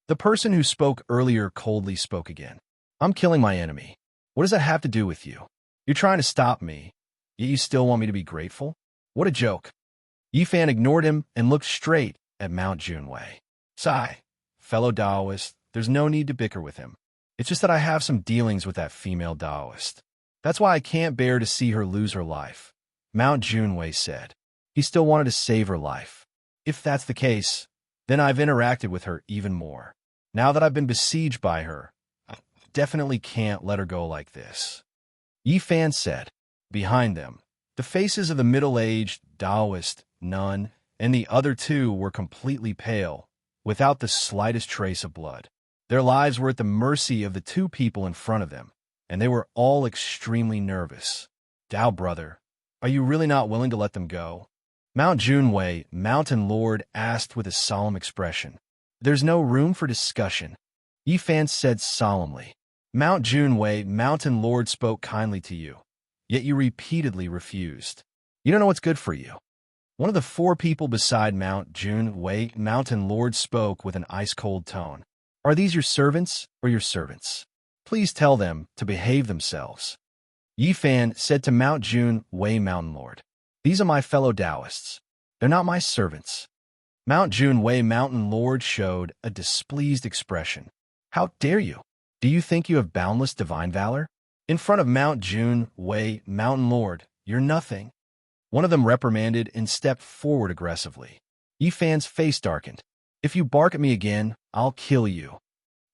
Speaker 1: The person who spoke earlier coldly spoke again. I'm killing my enemy. What does that have to do with you? You're trying to stop me, yet you still want me to be grateful? What a joke. Yifan ignored him and looked straight at Mount Junwei. Sigh, fellow Taoist, there's no need to bicker with him. It's just that I have some dealings with that female Taoist. That's why I can't bear to see her lose her life, Mount Junwei said. He still wanted to save her life. If that's the case, Then I've interacted with her even more. Now that I've been besieged by her, I definitely can't let her go like this. Yi Fan said. Behind them, the faces of the middle-aged Taoist nun and the other two were completely pale, without the slightest trace of blood. Their lives were at the mercy of the two people in front of them, and they were all extremely nervous. Dao brother, are you really not willing to let them go? Mount Junwei, Mountain Lord, asked with a solemn expression. There's no room for discussion, Yi Fan said solemnly. Mount Junwei, Mountain Lord spoke kindly to you, yet you repeatedly refused. You don't know what's good for you. One of the four people beside Mount Junwei, Mountain Lord, spoke with an ice-cold tone. Are these your servants or your servants? Please tell them to behave themselves. Yi Fan said to Mount Junwei, Mountain Lord. These are my fellow Taoists. They're not my servants. Mount Junwei, Mountain Lord, showed a displeased expression. How dare you? Do you think you have boundless divine valor? In front of Mount Junwei, Mountain Lord, you're nothing. One of them reprimanded and stepped forward aggressively. Yi Fan's face darkened. If you bark at me again, I'll kill you.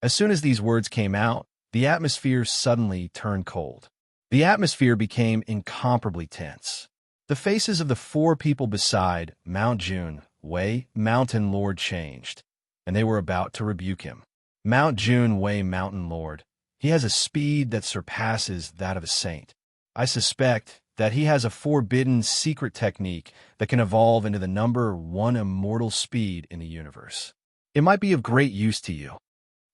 Speaker 1: As soon as these words came out, the atmosphere suddenly turned cold. The atmosphere became incomparably tense. The faces of the four people beside Mount Junwei, Mountain Lord, changed, and they were about to rebuke him. Mount Junwei, Mountain Lord, he has a speed that surpasses that of a saint. I suspect that he has a forbidden secret technique that can evolve into the number one immortal speed in the universe. It might be of great use to you.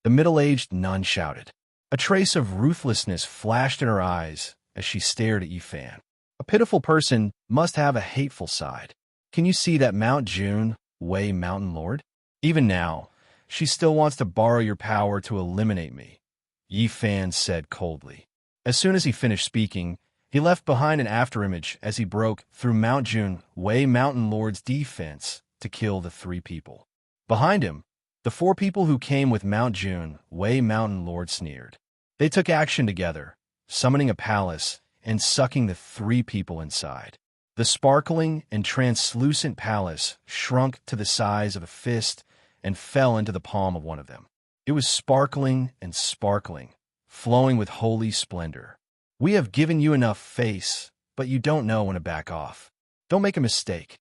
Speaker 1: The middle-aged nun shouted. A trace of ruthlessness flashed in her eyes as she stared at Yi Fan. A pitiful person must have a hateful side. Can you see that, Mount Junwei, Mountain Lord? Even now, she still wants to borrow your power to eliminate me, Yi Fan said coldly. As soon as he finished speaking, he left behind an afterimage as he broke through Mount Junwei, Mountain Lord's defense to kill the three people. Behind him, the four people who came with Mount Junwei, Mountain Lord, sneered. They took action together, summoning a palace and sucking the three people inside. The sparkling and translucent palace shrunk to the size of a fist and fell into the palm of one of them. It was sparkling and sparkling, flowing with holy splendor. We have given you enough face, but you don't know when to back off. Don't make a mistake.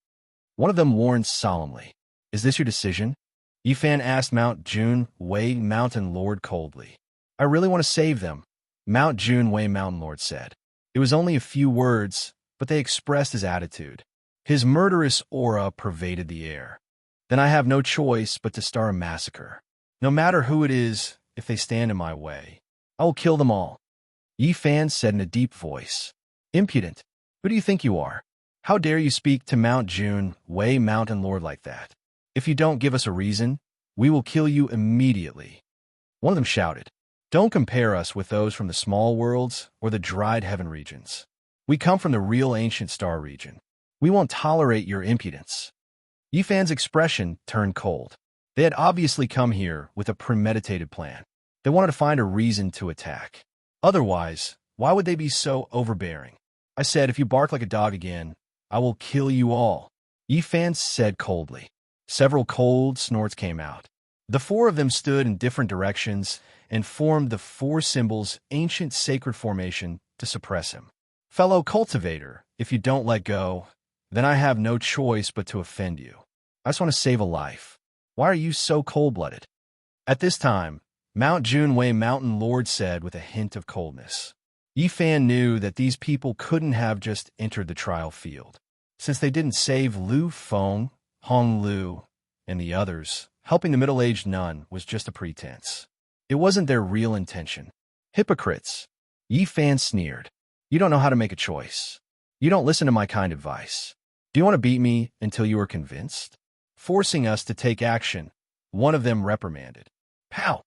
Speaker 1: One of them warned solemnly. Is this your decision? Yi Fan asked Mount Junwei, Mountain Lord, coldly. I really want to save them, Mount Junwei, Mountain Lord said. It was only a few words, but they expressed his attitude. His murderous aura pervaded the air. Then I have no choice but to start a massacre. No matter who it is, if they stand in my way, I will kill them all. Yi Fan said in a deep voice. Impudent. Who do you think you are? How dare you speak to Mount Junwei, Mountain Lord, like that? If you don't give us a reason, we will kill you immediately. One of them shouted. Don't compare us with those from the small worlds or the dried heaven regions. We come from the real ancient star region. We won't tolerate your impudence. Yi Fan's expression turned cold. They had obviously come here with a premeditated plan. They wanted to find a reason to attack. Otherwise, why would they be so overbearing? I said, if you bark like a dog again, I will kill you all, Yi Fan said coldly. Several cold snorts came out. The four of them stood in different directions and formed the four symbols ancient sacred formation to suppress him. Fellow cultivator, if you don't let go, then I have no choice but to offend you. I just want to save a life. Why are you so cold-blooded? At this time, Mount Junwei, Mountain Lord said with a hint of coldness. Yi Fan knew that these people couldn't have just entered the trial field. Since they didn't save Lu Feng, Hong Lu, and the others, helping the middle-aged nun was just a pretense. It wasn't their real intention. Hypocrites. Yi Fan sneered. You don't know how to make a choice. You don't listen to my kind advice. Do you want to beat me until you are convinced? Forcing us to take action, one of them reprimanded. Pow!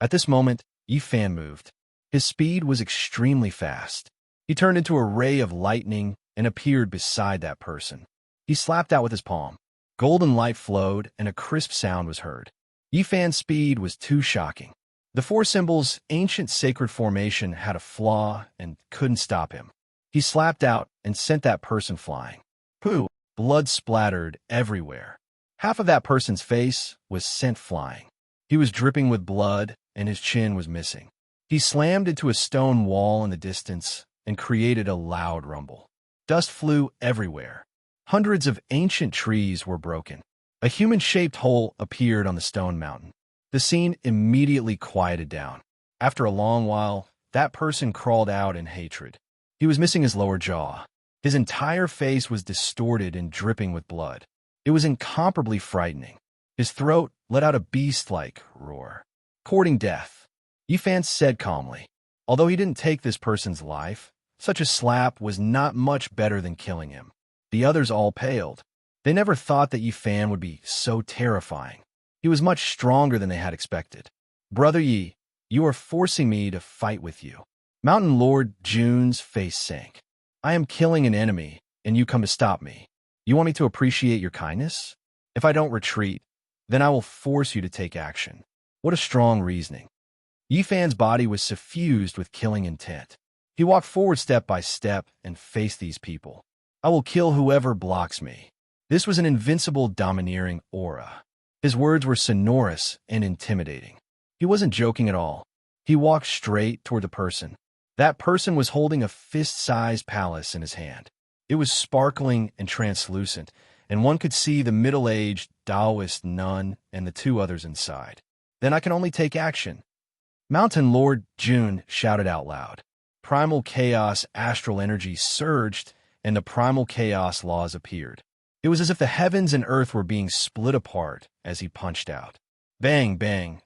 Speaker 1: At this moment, Yi Fan moved. His speed was extremely fast. He turned into a ray of lightning and appeared beside that person. He slapped out with his palm. Golden light flowed and a crisp sound was heard. Yi Fan's speed was too shocking. The four symbols' ancient sacred formation had a flaw and couldn't stop him. He slapped out and sent that person flying. Pooh! Blood splattered everywhere. Half of that person's face was sent flying. He was dripping with blood, and his chin was missing. He slammed into a stone wall in the distance and created a loud rumble. Dust flew everywhere. Hundreds of ancient trees were broken. A human-shaped hole appeared on the stone mountain. The scene immediately quieted down. After a long while, that person crawled out in hatred. He was missing his lower jaw. His entire face was distorted and dripping with blood. It was incomparably frightening. His throat let out a beast-like roar. Courting death, Yifan said calmly. Although he didn't take this person's life, such a slap was not much better than killing him. The others all paled. They never thought that Yifan would be so terrifying. He was much stronger than they had expected. Brother Yi, you are forcing me to fight with you. Mountain Lord Jun's face sank. I am killing an enemy, and you come to stop me. You want me to appreciate your kindness? If I don't retreat, then I will force you to take action. What a strong reasoning. Yifan's body was suffused with killing intent. He walked forward step by step and faced these people. I will kill whoever blocks me. This was an invincible, domineering aura. His words were sonorous and intimidating. He wasn't joking at all. He walked straight toward the person. That person was holding a fist-sized palace in his hand. It was sparkling and translucent, and one could see the middle-aged Taoist nun and the two others inside. Then I can only take action. Mountain Lord Jun shouted out loud. Primal chaos astral energy surged, and the primal chaos laws appeared. It was as if the heavens and earth were being split apart as he punched out. Bang, bang.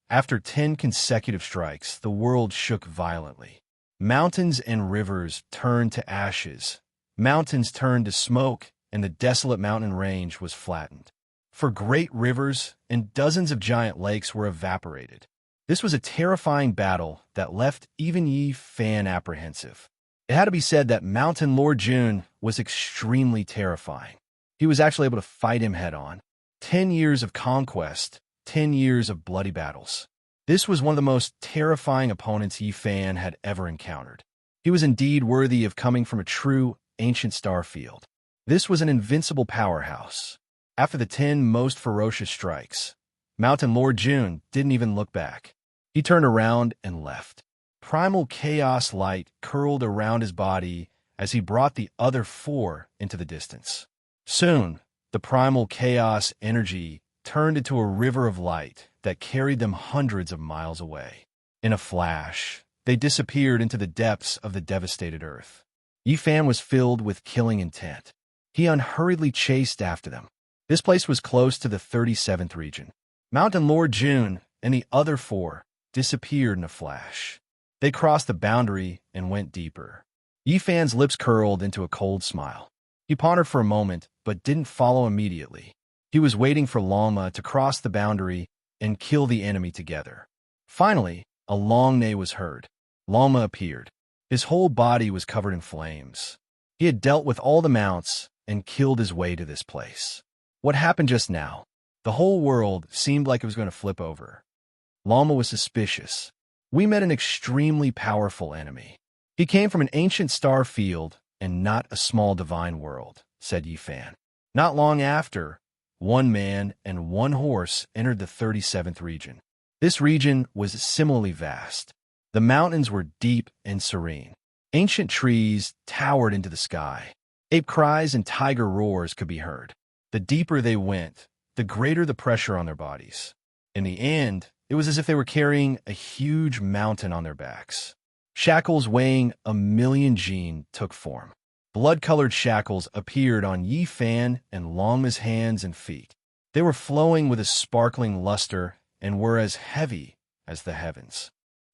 Speaker 1: After 10 consecutive strikes, the world shook violently. Mountains and rivers turned to ashes. Mountains turned to smoke, and the desolate mountain range was flattened. For great rivers and dozens of giant lakes were evaporated. This was a terrifying battle that left even Yifan apprehensive. It had to be said that Mountain Lord Jun was extremely terrifying. He was actually able to fight him head-on. 10 years of conquest, 10 years of bloody battles. This was one of the most terrifying opponents Yifan had ever encountered. He was indeed worthy of coming from a true ancient star field. This was an invincible powerhouse. After the 10 most ferocious strikes, Mountain Lord Jun didn't even look back. He turned around and left. Primal chaos light curled around his body as he brought the other 4 into the distance. Soon, the primal chaos energy turned into a river of light that carried them hundreds of miles away. In a flash, they disappeared into the depths of the devastated earth. Yifan was filled with killing intent. He unhurriedly chased after them. This place was close to the 37th region. Mountain Lord Jun and the other 4 disappeared in a flash. They crossed the boundary and went deeper. Yifan's lips curled into a cold smile. He pondered for a moment, but didn't follow immediately. He was waiting for Lama to cross the boundary and kill the enemy together. Finally, a long neigh was heard. Lama appeared. His whole body was covered in flames. He had dealt with all the mounts and killed his way to this place. What happened just now? The whole world seemed like it was going to flip over. Lama was suspicious. We met an extremely powerful enemy. He came from an ancient star field and not a small divine world, said Yifan. Not long after, 1 man and 1 horse entered the 37th region. This region was similarly vast. The mountains were deep and serene. Ancient trees towered into the sky. Ape cries and tiger roars could be heard. The deeper they went, the greater the pressure on their bodies. In the end, it was as if they were carrying a huge mountain on their backs. Shackles weighing 1,000,000 jin took form. Blood-colored shackles appeared on Yifan and Lama's hands and feet. They were flowing with a sparkling luster and were as heavy as the heavens.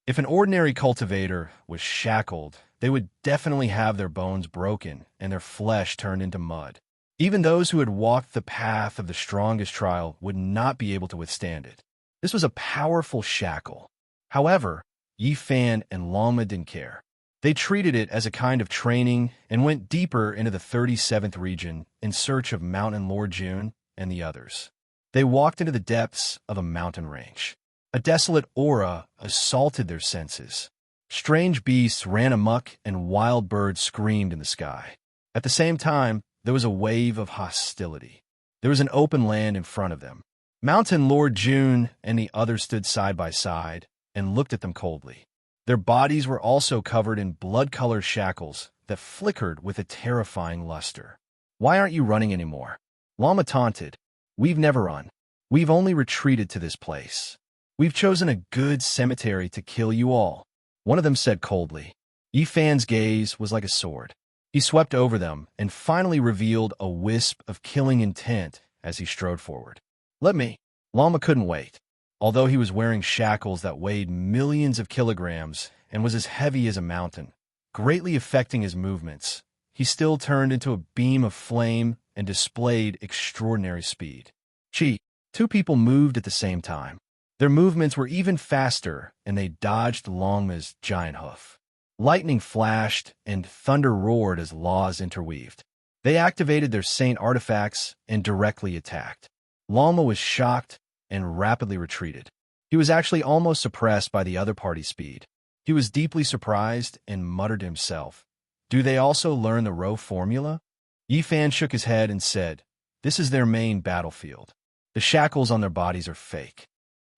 Speaker 1: If an ordinary cultivator was shackled, they would definitely have their bones broken and their flesh turned into mud. Even those who had walked the path of the strongest trial would not be able to withstand it. This was a powerful shackle. However, Yifan and Lama didn't care. They treated it as a kind of training and went deeper into the 37th region in search of Mountain Lord Jun and the others. They walked into the depths of a mountain range. A desolate aura assaulted their senses. Strange beasts ran amok and wild birds screamed in the sky. At the same time, there was a wave of hostility. There was an open land in front of them. Mountain Lord June and the others stood side by side and looked at them coldly. Their bodies were also covered in blood-colored shackles that flickered with a terrifying luster. "Why aren't you running anymore?" Llama taunted. "We've never run. We've only retreated to this place. We've chosen a good cemetery to kill you all," one of them said coldly. Yi Fan's gaze was like a sword. He swept over them and finally revealed a wisp of killing intent as he strode forward. "Let me." Llama couldn't wait. Although he was wearing shackles that weighed millions of kilograms and was as heavy as a mountain, greatly affecting his movements, he still turned into a beam of flame and displayed extraordinary speed. Chi, two people moved at the same time. Their movements were even faster, and they dodged Longma's giant hoof. Lightning flashed and thunder roared as laws interweaved. They activated their saint artifacts and directly attacked. Longma was shocked and rapidly retreated. He was actually almost suppressed by the other party's speed. He was deeply surprised and muttered to himself, "Do they also learn the row formula?" Yi Fan shook his head and said, "This is their main battlefield. The shackles on their bodies are fake."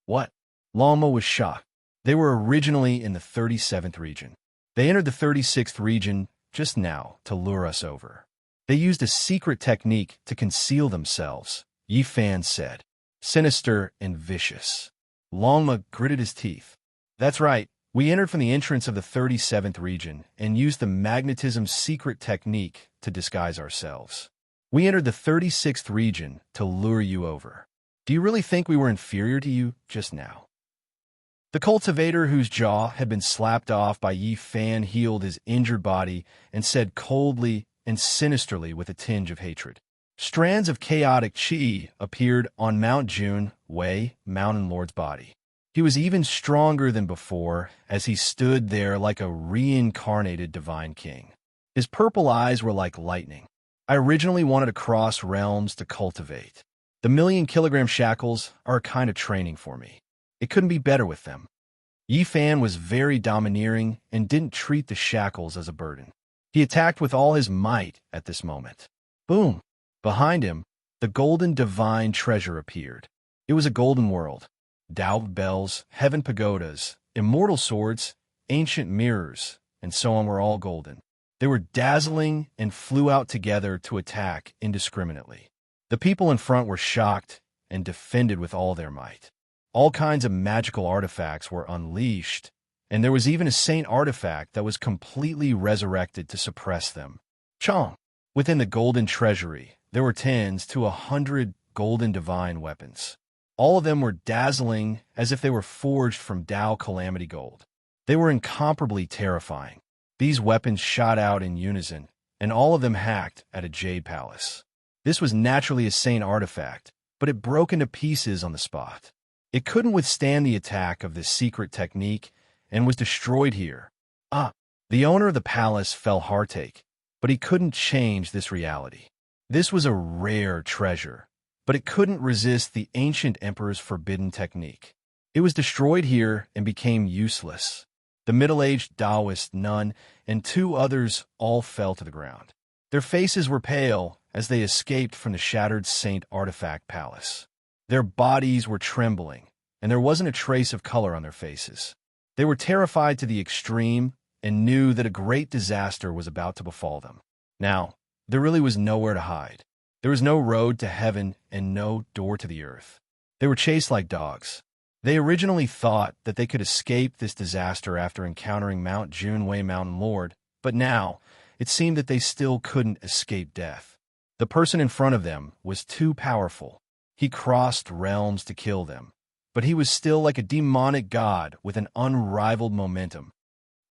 Speaker 1: "What?" Longma was shocked. They were originally in the 37th region. They entered the 36th region just now to lure us over. They used a secret technique to conceal themselves, Yi Fan said. Sinister and vicious. Longma gritted his teeth. "That's right. We entered from the entrance of the 37th region and used the magnetism secret technique to disguise ourselves. We entered the 36th region to lure you over. Do you really think we were inferior to you just now?" The cultivator, whose jaw had been slapped off by Yi Fan, healed his injured body and said coldly and sinisterly with a tinge of hatred. Strands of chaotic chi appeared on Mount June Wei, Mountain Lord's body. He was even stronger than before as he stood there like a reincarnated divine king. His purple eyes were like lightning. "I originally wanted to cross realms to cultivate. The 1,000,000-kilogram shackles are a kind of training for me. It couldn't be better with them." Yi Fan was very domineering and didn't treat the shackles as a burden. He attacked with all his might at this moment. Boom! Behind him, the golden divine treasure appeared. It was a golden world. Tao bells, heaven pagodas, immortal swords, ancient mirrors, and so on were all golden. They were dazzling and flew out together to attack indiscriminately. The people in front were shocked and defended with all their might. All kinds of magical artifacts were unleashed, and there was even a saint artifact that was completely resurrected to suppress them. Chong! Within the golden treasury, there were 10s to 100 golden divine weapons. All of them were dazzling as if they were forged from Tao Calamity Gold. They were incomparably terrifying. These weapons shot out in unison, and all of them hacked at a jade palace. This was naturally a saint artifact, but it broke into pieces on the spot. It couldn't withstand the attack of this secret technique and was destroyed here. The owner of the palace fell heartache, but he couldn't change this reality. This was a rare treasure, but it couldn't resist the ancient emperor's forbidden technique. It was destroyed here and became useless. The middle-aged Taoist nun and 2 others all fell to the ground. Their faces were pale as they escaped from the shattered Saint Artifact Palace. Their bodies were trembling, and there wasn't a trace of color on their faces. They were terrified to the extreme and knew that a great disaster was about to befall them. Now, there really was nowhere to hide. There was no road to heaven and no door to the earth. They were chased like dogs. They originally thought that they could escape this disaster after encountering Mount Junwei Mountain Lord, but now it seemed that they still couldn't escape death. The person in front of them was too powerful. He crossed realms to kill them, but he was still like a demonic god with an unrivaled momentum.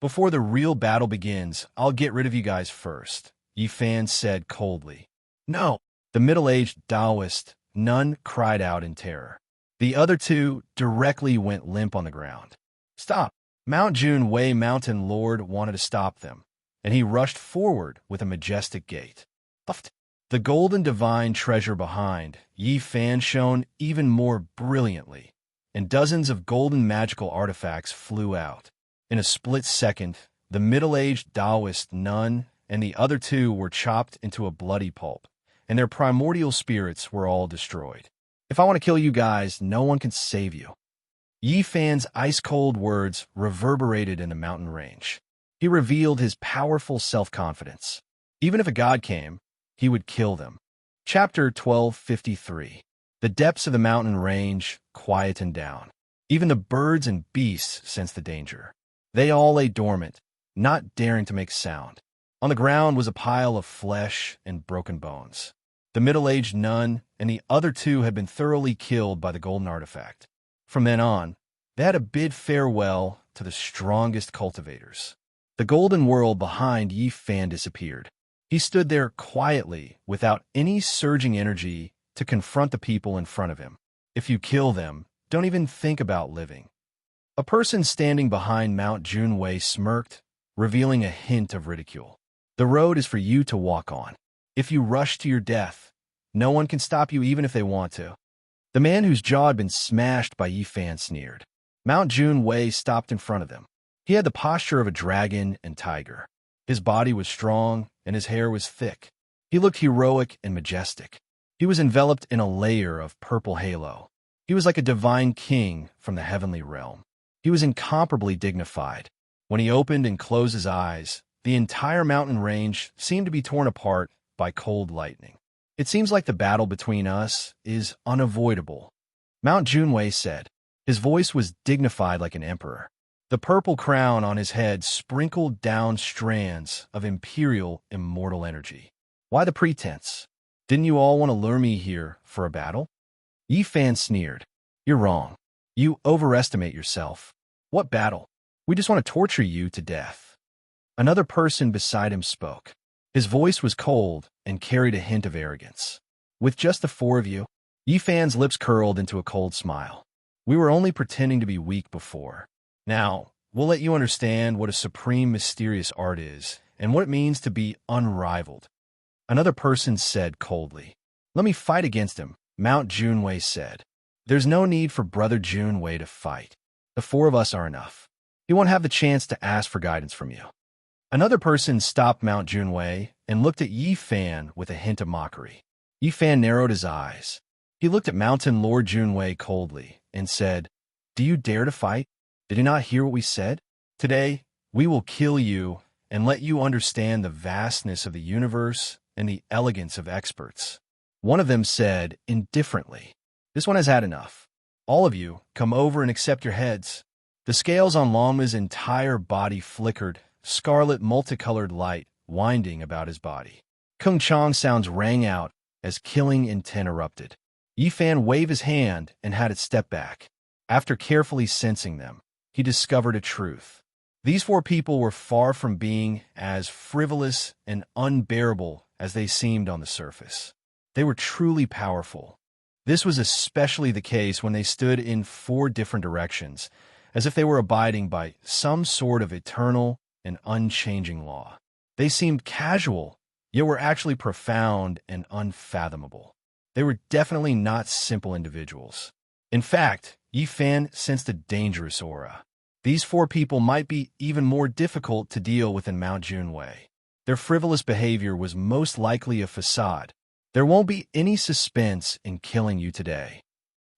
Speaker 1: "Before the real battle begins, I'll get rid of you guys first," Yi Fan said coldly. "No!" The middle-aged Taoist nun cried out in terror. The other 2 directly went limp on the ground. "Stop!" Mount Junwei Mountain Lord wanted to stop them, and he rushed forward with a majestic gait. Puffed. The golden divine treasure behind Yi Fan shone even more brilliantly, and dozens of golden magical artifacts flew out. In a split second, the middle-aged Taoist nun and the other 2 were chopped into a bloody pulp, and their primordial spirits were all destroyed. If I want to kill you guys, no one can save you. Yi Fan's ice-cold words reverberated in the mountain range. He revealed his powerful self-confidence. Even if a god came, he would kill them. Chapter 1253. The depths of the mountain range quietened down. Even the birds and beasts sensed the danger. They all lay dormant, not daring to make sound. On the ground was a pile of flesh and broken bones. The middle-aged nun and the other two had been thoroughly killed by the golden artifact. From then on, they had to bid farewell to the strongest cultivators. The golden world behind Yi Fan disappeared. He stood there quietly, without any surging energy, to confront the people in front of him. If you kill them, don't even think about living. A person standing behind Mount Junwei smirked, revealing a hint of ridicule. The road is for you to walk on. If you rush to your death, no one can stop you even if they want to. The man whose jaw had been smashed by Yi Fan sneered. Mount Junwei stopped in front of them. He had the posture of a dragon and tiger. His body was strong, and his hair was thick. He looked heroic and majestic. He was enveloped in a layer of purple halo. He was like a divine king from the heavenly realm. He was incomparably dignified. When he opened and closed his eyes, the entire mountain range seemed to be torn apart by cold lightning. It seems like the battle between us is unavoidable, Mount Junwei said. His voice was dignified like an emperor. The purple crown on his head sprinkled down strands of imperial, immortal energy. Why the pretense? Didn't you all want to lure me here for a battle? Yi Fan sneered. You're wrong. You overestimate yourself. What battle? We just want to torture you to death. Another person beside him spoke. His voice was cold and carried a hint of arrogance. With just the four of you? Yi Fan's lips curled into a cold smile. We were only pretending to be weak before. Now, we'll let you understand what a supreme mysterious art is and what it means to be unrivaled. Another person said coldly. Let me fight against him, Mount Junwei said. There's no need for Brother Junwei to fight. The four of us are enough. He won't have the chance to ask for guidance from you. Another person stopped Mount Junwei and looked at Yi Fan with a hint of mockery. Yi Fan narrowed his eyes. He looked at Mountain Lord Junwei coldly and said, Do you dare to fight? Did you not hear what we said? Today, we will kill you and let you understand the vastness of the universe and the elegance of experts. One of them said indifferently, This one has had enough. All of you, come over and accept your heads. The scales on Lama's entire body flickered, scarlet multicolored light winding about his body. Kung Chang sounds rang out as killing intent erupted. Yi Fan waved his hand and had it step back. After carefully sensing them, he discovered a truth. These four people were far from being as frivolous and unbearable as they seemed on the surface. They were truly powerful. This was especially the case when they stood in four different directions, as if they were abiding by some sort of eternal and unchanging law. They seemed casual, yet were actually profound and unfathomable. They were definitely not simple individuals. In fact, Yi Fan sensed a dangerous aura. These four people might be even more difficult to deal with in Mount Junwei. Their frivolous behavior was most likely a facade. There won't be any suspense in killing you today.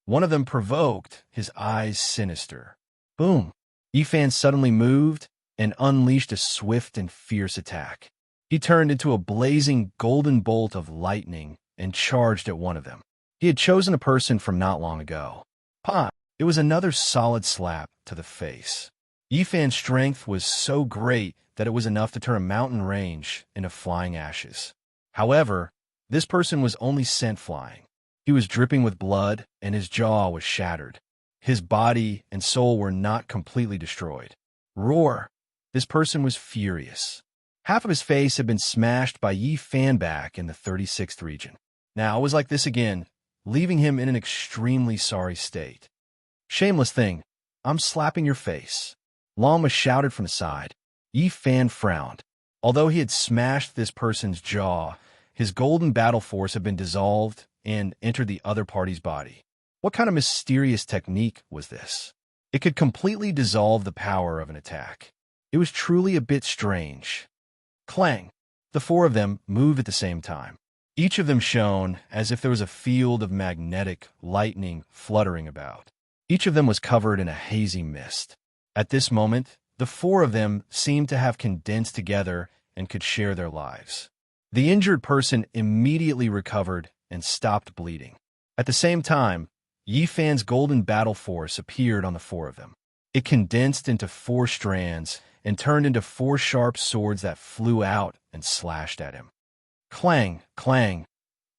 Speaker 1: One of them provoked, his eyes sinister. Boom! Yi Fan suddenly moved and unleashed a swift and fierce attack. He turned into a blazing golden bolt of lightning and charged at one of them. He had chosen a person from not long ago. Pa! It was another solid slap to the face. Yi Fan's strength was so great that it was enough to turn a mountain range into flying ashes. However, this person was only sent flying. He was dripping with blood, and his jaw was shattered. His body and soul were not completely destroyed. Roar! This person was furious. Half of his face had been smashed by Yi Fan back in the 36th region. Now it was like this again, leaving him in an extremely sorry state. Shameless thing, I'm slapping your face. Lama shouted from the side. Yi Fan frowned. Although he had smashed this person's jaw, his golden battle force had been dissolved and entered the other party's body. What kind of mysterious technique was this? It could completely dissolve the power of an attack. It was truly a bit strange. Clang! The four of them moved at the same time. Each of them shone as if there was a field of magnetic lightning fluttering about. Each of them was covered in a hazy mist. At this moment, the four of them seemed to have condensed together and could share their lives. The injured person immediately recovered and stopped bleeding. At the same time, Yi Fan's golden battle force appeared on the four of them. It condensed into four strands and turned into four sharp swords that flew out and slashed at him. Clang, clang.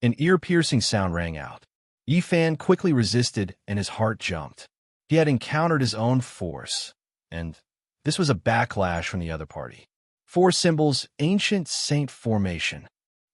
Speaker 1: An ear-piercing sound rang out. Yi Fan quickly resisted and his heart jumped. He had encountered his own force, and this was a backlash from the other party. Four symbols, ancient saint formation.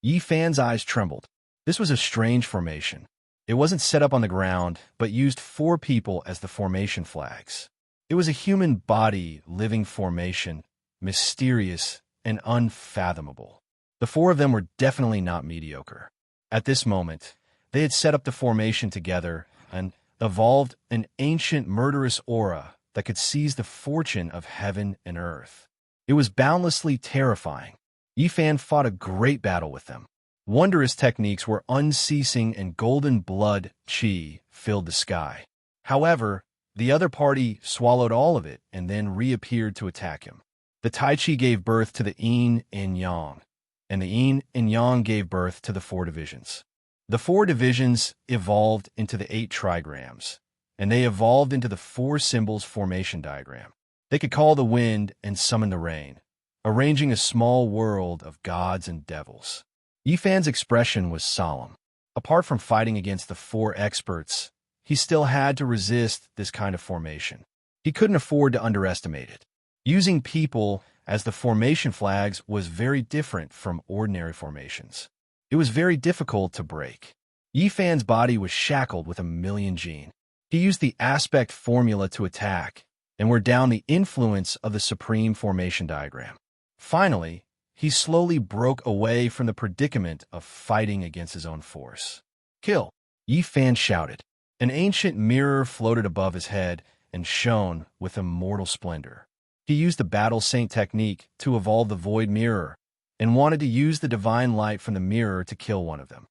Speaker 1: Yi Fan's eyes trembled. This was a strange formation. It wasn't set up on the ground, but used four people as the formation flags. It was a human body living formation, mysterious and unfathomable. The four of them were definitely not mediocre. At this moment, they had set up the formation together and evolved an ancient murderous aura that could seize the fortune of heaven and earth. It was boundlessly terrifying. Yi Fan fought a great battle with them. Wondrous techniques were unceasing and golden blood qi filled the sky. However, the other party swallowed all of it and then reappeared to attack him. The Tai Chi gave birth to the Yin and Yang, and the Yin and Yang gave birth to the four divisions. The four divisions evolved into the 8 trigrams, and they evolved into the 4 symbols formation diagram. They could call the wind and summon the rain, arranging a small world of gods and devils. Yi Fan's expression was solemn. Apart from fighting against the 4 experts, he still had to resist this kind of formation. He couldn't afford to underestimate it. Using people as the formation flags was very different from ordinary formations. It was very difficult to break. Yi Fan's body was shackled with a million gene. He used the aspect formula to attack, and were down the influence of the supreme formation diagram. Finally, he slowly broke away from the predicament of fighting against his own force. Kill! Yi Fan shouted. An ancient mirror floated above his head and shone with immortal splendor. He used the Battle Saint technique to evolve the Void Mirror, and wanted to use the divine light from the mirror to kill one of them.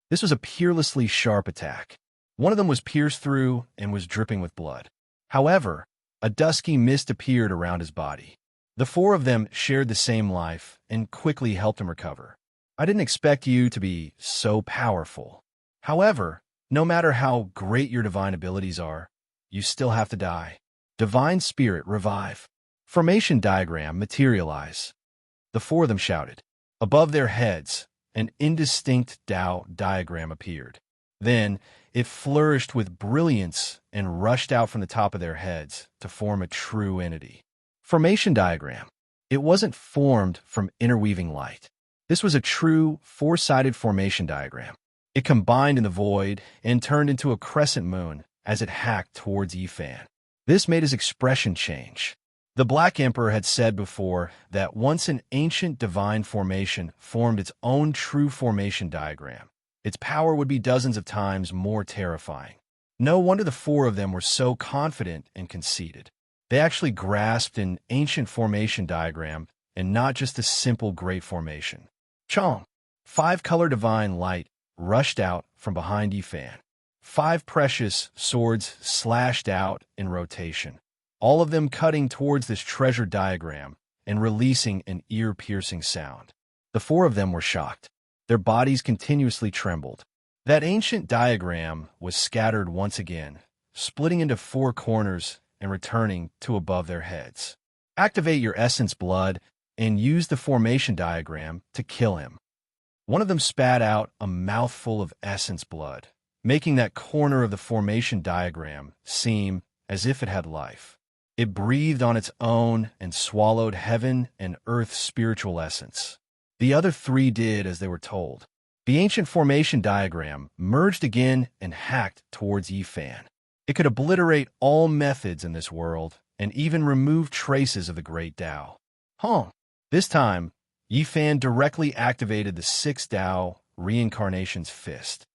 Speaker 1: This was a peerlessly sharp attack. One of them was pierced through and was dripping with blood. However, a dusky mist appeared around his body. The 4 of them shared the same life and quickly helped him recover. I didn't expect you to be so powerful. However, no matter how great your divine abilities are, you still have to die. Divine Spirit, revive. Formation diagram, materialize. The 4 of them shouted. Above their heads, an indistinct Tao diagram appeared. Then, it flourished with brilliance and rushed out from the top of their heads to form a true entity. Formation diagram. It wasn't formed from interweaving light. This was a true 4-sided formation diagram. It combined in the void and turned into a crescent moon as it hacked towards Yi Fan. This made his expression change. The Black Emperor had said before that once an ancient divine formation formed its own true formation diagram, its power would be dozens of times more terrifying. No wonder the 4 of them were so confident and conceited. They actually grasped an ancient formation diagram and not just a simple great formation. Chong! 5-color divine light rushed out from behind Yi Fan. 5 precious swords slashed out in rotation, all of them cutting towards this treasure diagram and releasing an ear-piercing sound. The 4 of them were shocked. Their bodies continuously trembled. That ancient diagram was scattered once again, splitting into 4 corners and returning to above their heads. Activate your essence blood and use the formation diagram to kill him. One of them spat out a mouthful of essence blood, making that corner of the formation diagram seem as if it had life. It breathed on its own and swallowed heaven and earth's spiritual essence. The other 3 did as they were told. The ancient formation diagram merged again and hacked towards Yi Fan. It could obliterate all methods in this world and even remove traces of the great Tao. This time, Yi Fan directly activated the 6th Tao reincarnation's fist.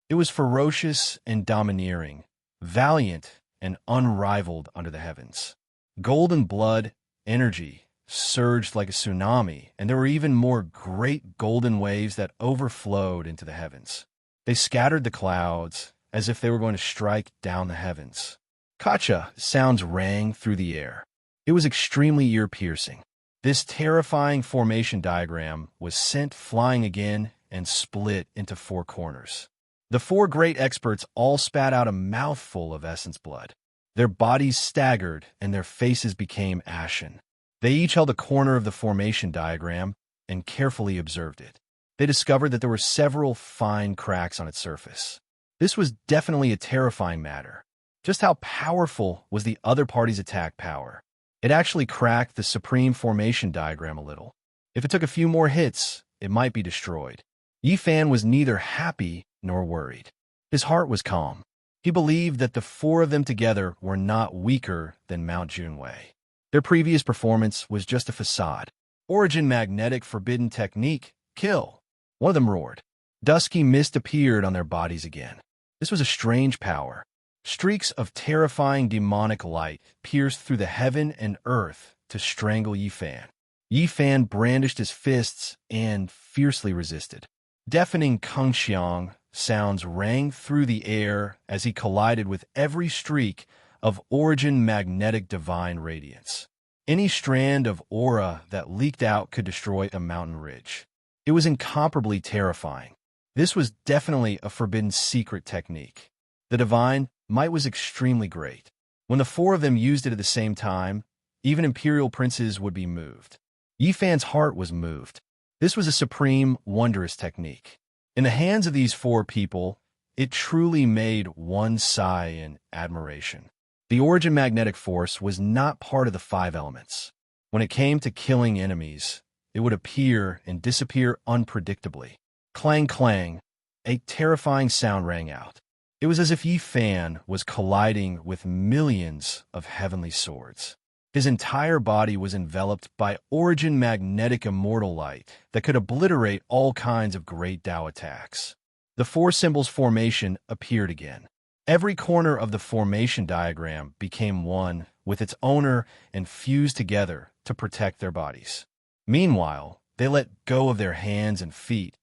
Speaker 1: It was ferocious and domineering, valiant and unrivaled under the heavens. Golden blood, energy, surged like a tsunami, and there were even more great golden waves that overflowed into the heavens. They scattered the clouds as if they were going to strike down the heavens. Kacha sounds rang through the air. It was extremely ear-piercing. This terrifying formation diagram was sent flying again and split into 4 corners. The 4 great experts all spat out a mouthful of essence blood. Their bodies staggered and their faces became ashen. They each held a corner of the formation diagram and carefully observed it. They discovered that there were several fine cracks on its surface. This was definitely a terrifying matter. Just how powerful was the other party's attack power? It actually cracked the supreme formation diagram a little. If it took a few more hits, it might be destroyed. Yifan was neither happy nor worried. His heart was calm. He believed that the 4 of them together were not weaker than Mount Junwei. Their previous performance was just a facade. Origin magnetic forbidden technique, kill. One of them roared. Dusky mist appeared on their bodies again. This was a strange power. Streaks of terrifying demonic light pierced through the heaven and earth to strangle Yifan. Yifan brandished his fists and fiercely resisted. Deafening Kungxiang sounds rang through the air as he collided with every streak of origin magnetic divine radiance. Any strand of aura that leaked out could destroy a mountain ridge. It was incomparably terrifying. This was definitely a forbidden secret technique. The divine might was extremely great. When the 4 of them used it at the same time, even imperial princes would be moved. Yifan's heart was moved. This was a supreme, wondrous technique. In the hands of these 4 people, it truly made one sigh in admiration. The origin magnetic force was not part of the 5 elements. When it came to killing enemies, it would appear and disappear unpredictably. Clang clang, a terrifying sound rang out. It was as if Yifan was colliding with millions of heavenly swords. His entire body was enveloped by origin magnetic immortal light that could obliterate all kinds of great Tao attacks. The 4 symbols formation appeared again. Every corner of the formation diagram became one with its owner and fused together to protect their bodies. Meanwhile, they let go of their hands and feet,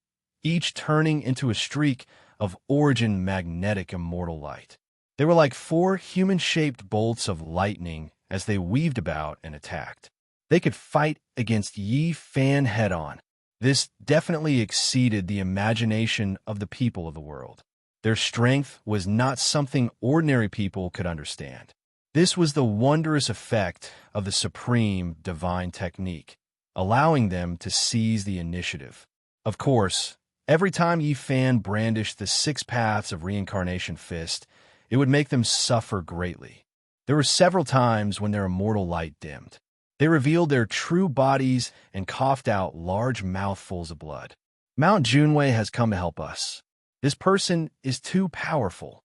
Speaker 1: each turning into a streak of origin magnetic immortal light. They were like 4 human-shaped bolts of lightning as they weaved about and attacked. They could fight against Yifan head-on. This definitely exceeded the imagination of the people of the world. Their strength was not something ordinary people could understand. This was the wondrous effect of the supreme divine technique, allowing them to seize the initiative. Of course, every time Yifan brandished the 6 paths of reincarnation fist, it would make them suffer greatly. There were several times when their immortal light dimmed. They revealed their true bodies and coughed out large mouthfuls of blood. Mount Junwei has come to help us. This person is too powerful.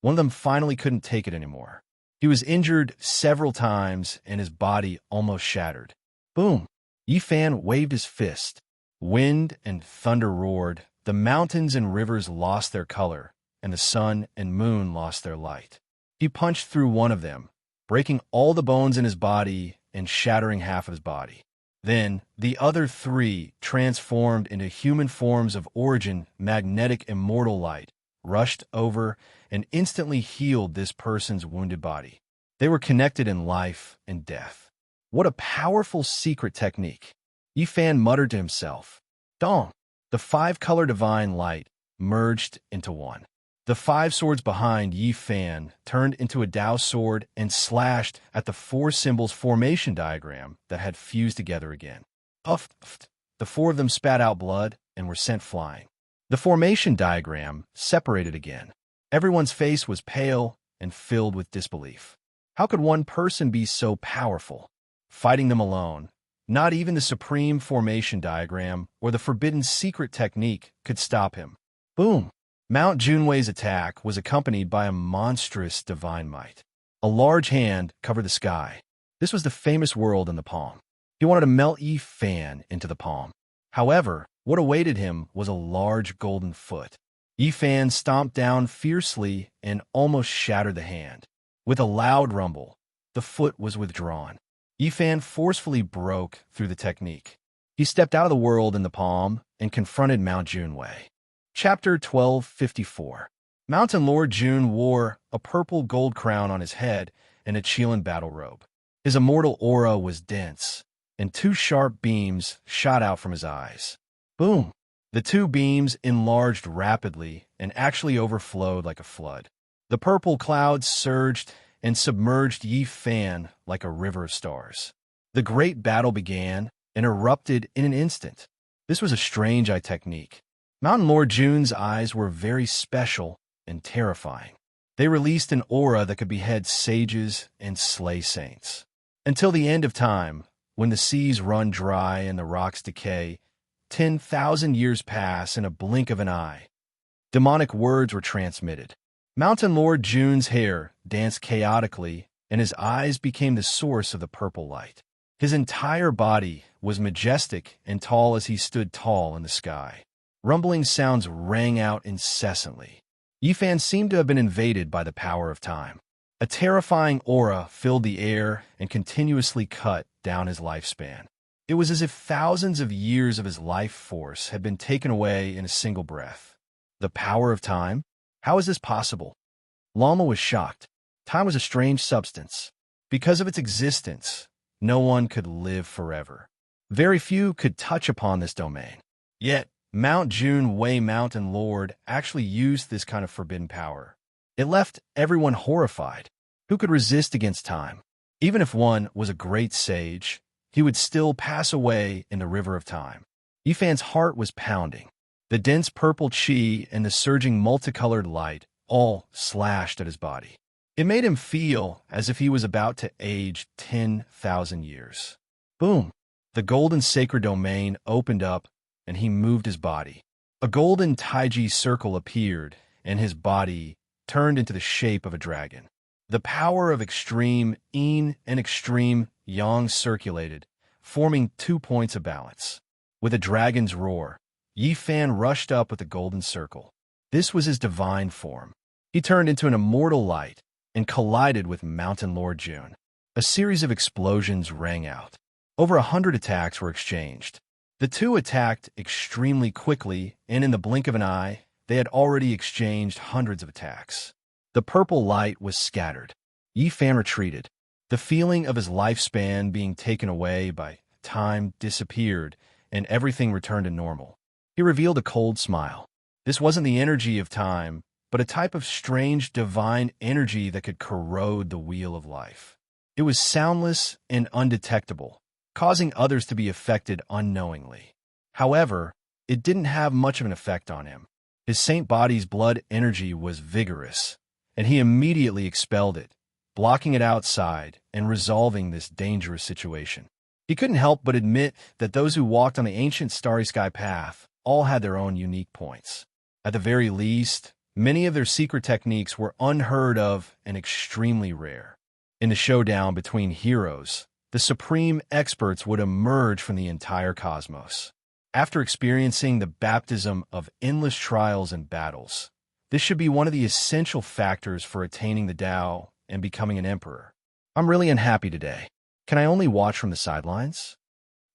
Speaker 1: One of them finally couldn't take it anymore. He was injured several times and his body almost shattered. Boom! Yifan waved his fist. Wind and thunder roared. The mountains and rivers lost their color, and the sun and moon lost their light. He punched through one of them, breaking all the bones in his body and shattering half of his body. Then, the other 3 transformed into human forms of origin, magnetic immortal light, rushed over and instantly healed this person's wounded body. They were connected in life and death. What a powerful secret technique. Yifan muttered to himself. Dong! The 5-color divine light merged into one. The 5 swords behind Yifan turned into a Tao sword and slashed at the 4 symbols formation diagram that had fused together again. Puff! The 4 of them spat out blood and were sent flying. The formation diagram separated again. Everyone's face was pale and filled with disbelief. How could one person be so powerful? Fighting them alone, not even the supreme formation diagram or the forbidden secret technique could stop him. Boom! Mount Junwei's attack was accompanied by a monstrous divine might. A large hand covered the sky. This was the famous world in the palm. He wanted to melt Yifan into the palm. However, what awaited him was a large golden foot. Yifan stomped down fiercely and almost shattered the hand. With a loud rumble, the foot was withdrawn. Yifan forcefully broke through the technique. He stepped out of the world in the palm and confronted Mount Junwei. Chapter 1254. Mountain Lord Jun wore a purple gold crown on his head and a Qilin battle robe. His immortal aura was dense, and two sharp beams shot out from his eyes. Boom! The two beams enlarged rapidly and actually overflowed like a flood. The purple clouds surged and submerged Yifan like a river of stars. The great battle began and erupted in an instant. This was a strange eye technique. Mountain Lord Jun's eyes were very special and terrifying. They released an aura that could behead sages and slay saints. Until the end of time, when the seas run dry and the rocks decay, 10,000 years pass in a blink of an eye. Demonic words were transmitted. Mountain Lord Jun's hair danced chaotically, and his eyes became the source of the purple light. His entire body was majestic and tall as he stood tall in the sky. Rumbling sounds rang out incessantly. Yifan seemed to have been invaded by the power of time. A terrifying aura filled the air and continuously cut down his lifespan. It was as if thousands of years of his life force had been taken away in a single breath. The power of time? How is this possible? Lama was shocked. Time was a strange substance. Because of its existence, no one could live forever. Very few could touch upon this domain. Yet, Mount Junwei Mountain Lord actually used this kind of forbidden power. It left everyone horrified. Who could resist against time? Even if one was a great sage, he would still pass away in the river of time. Yifan's heart was pounding. The dense purple chi and the surging multicolored light all slashed at his body. It made him feel as if he was about to age 10,000 years. Boom! The golden sacred domain opened up, and he moved his body. A golden taiji circle appeared, and his body turned into the shape of a dragon. The power of extreme yin and extreme yang circulated, forming 2 points of balance. With a dragon's roar, Yifan rushed up with the golden circle. This was his divine form. He turned into an immortal light and collided with Mountain Lord Jun. A series of explosions rang out. Over 100 attacks were exchanged. The two attacked extremely quickly, and in the blink of an eye, they had already exchanged hundreds of attacks. The purple light was scattered. Yifan retreated. The feeling of his lifespan being taken away by time disappeared, and everything returned to normal. He revealed a cold smile. This wasn't the energy of time, but a type of strange divine energy that could corrode the wheel of life. It was soundless and undetectable, causing others to be affected unknowingly. However, it didn't have much of an effect on him. His saint body's blood energy was vigorous, and he immediately expelled it, blocking it outside and resolving this dangerous situation. He couldn't help but admit that those who walked on the ancient starry sky path all had their own unique points. At the very least, many of their secret techniques were unheard of and extremely rare. In the showdown between heroes, the supreme experts would emerge from the entire cosmos. After experiencing the baptism of endless trials and battles, this should be one of the essential factors for attaining the Tao and becoming an emperor. I'm really unhappy today. Can I only watch from the sidelines?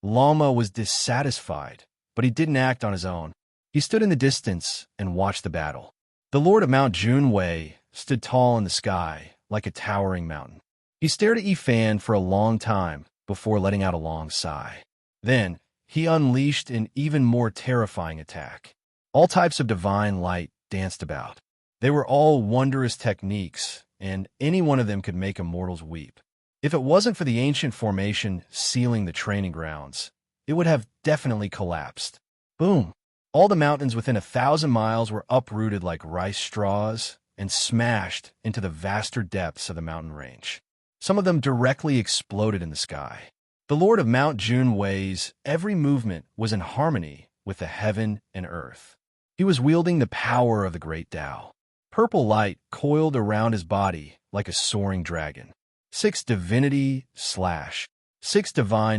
Speaker 1: Lama was dissatisfied, but he didn't act on his own. He stood in the distance and watched the battle. The Lord of Mount Junwei stood tall in the sky, like a towering mountain. He stared at Yifan for a long time before letting out a long sigh. Then, he unleashed an even more terrifying attack. All types of divine light danced about. They were all wondrous techniques, and any one of them could make immortals weep. If it wasn't for the ancient formation sealing the training grounds, it would have definitely collapsed. Boom! All the mountains within 1,000 miles were uprooted like rice straws and smashed into the vaster depths of the mountain range. Some of them directly exploded in the sky. The Lord of Mount Junwei's every movement was in harmony with the heaven and earth. He was wielding the power of the great Tao. Purple light coiled around his body like a soaring dragon. 6 divine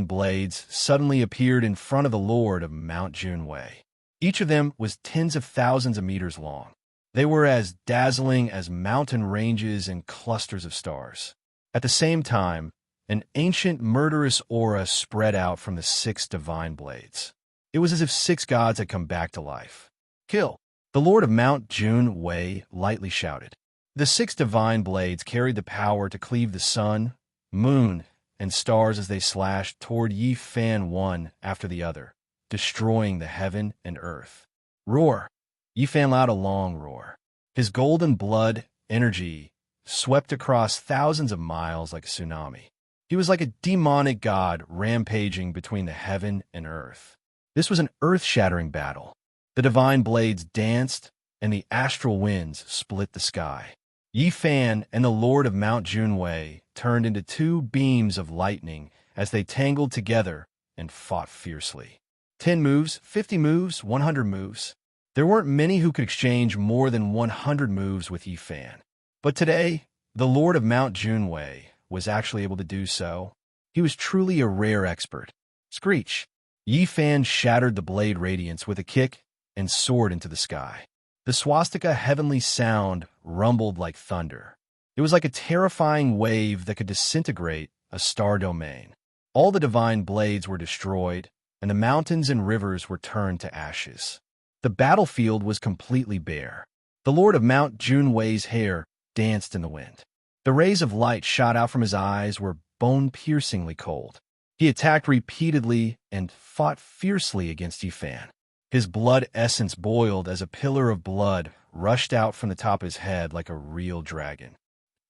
Speaker 1: blades suddenly appeared in front of the Lord of Mount Junwei. Each of them was tens of thousands of meters long. They were as dazzling as mountain ranges and clusters of stars. At the same time, An ancient, murderous aura spread out from the 6 divine blades. It was as if 6 gods had come back to life. Kill! The Lord of Mount Jun Wei lightly shouted. The 6 divine blades carried the power to cleave the sun, moon, and stars as they slashed toward Yi Fan one after the other, destroying the heaven and earth. Roar! Yi Fan let out a long roar. His golden blood energy swept across thousands of miles like a tsunami. He was like a demonic god rampaging between the heaven and earth. This was an earth-shattering battle. The divine blades danced, and the astral winds split the sky. Yi Fan and the Lord of Mount Junwei turned into 2 beams of lightning as they tangled together and fought fiercely. 10 moves, 50 moves, 100 moves. There weren't many who could exchange more than 100 moves with Yi Fan. But today, the Lord of Mount Junwei was actually able to do so. He was truly a rare expert. Screech! Yi Fan shattered the blade radiance with a kick and soared into the sky. The swastika heavenly sound rumbled like thunder. It was like a terrifying wave that could disintegrate a star domain. All the divine blades were destroyed, and the mountains and rivers were turned to ashes. The battlefield was completely bare. The Lord of Mount Junwei's hair danced in the wind. The rays of light shot out from his eyes were bone-piercingly cold. He attacked repeatedly and fought fiercely against Yi Fan. His blood essence boiled as a pillar of blood rushed out from the top of his head like a real dragon.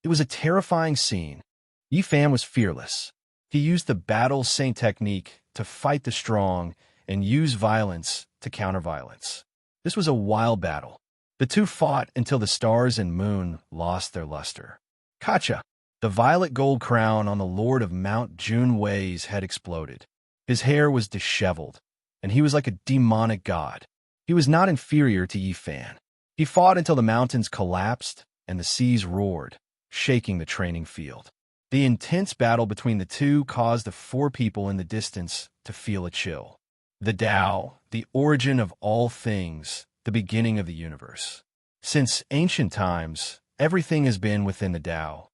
Speaker 1: It was a terrifying scene. Yi Fan was fearless. He used the battle saint technique to fight the strong and use violence to counter violence. This was a wild battle. The 2 fought until the stars and moon lost their luster. Kacha! The violet gold crown on the Lord of Mount Junwei's head exploded. His hair was disheveled, and he was like a demonic god. He was not inferior to Yi Fan. He fought until the mountains collapsed and the seas roared, shaking the training field. The intense battle between the 2 caused the 4 people in the distance to feel a chill. The Tao, the origin of all things, the beginning of the universe. Since ancient times, everything has been within the Tao.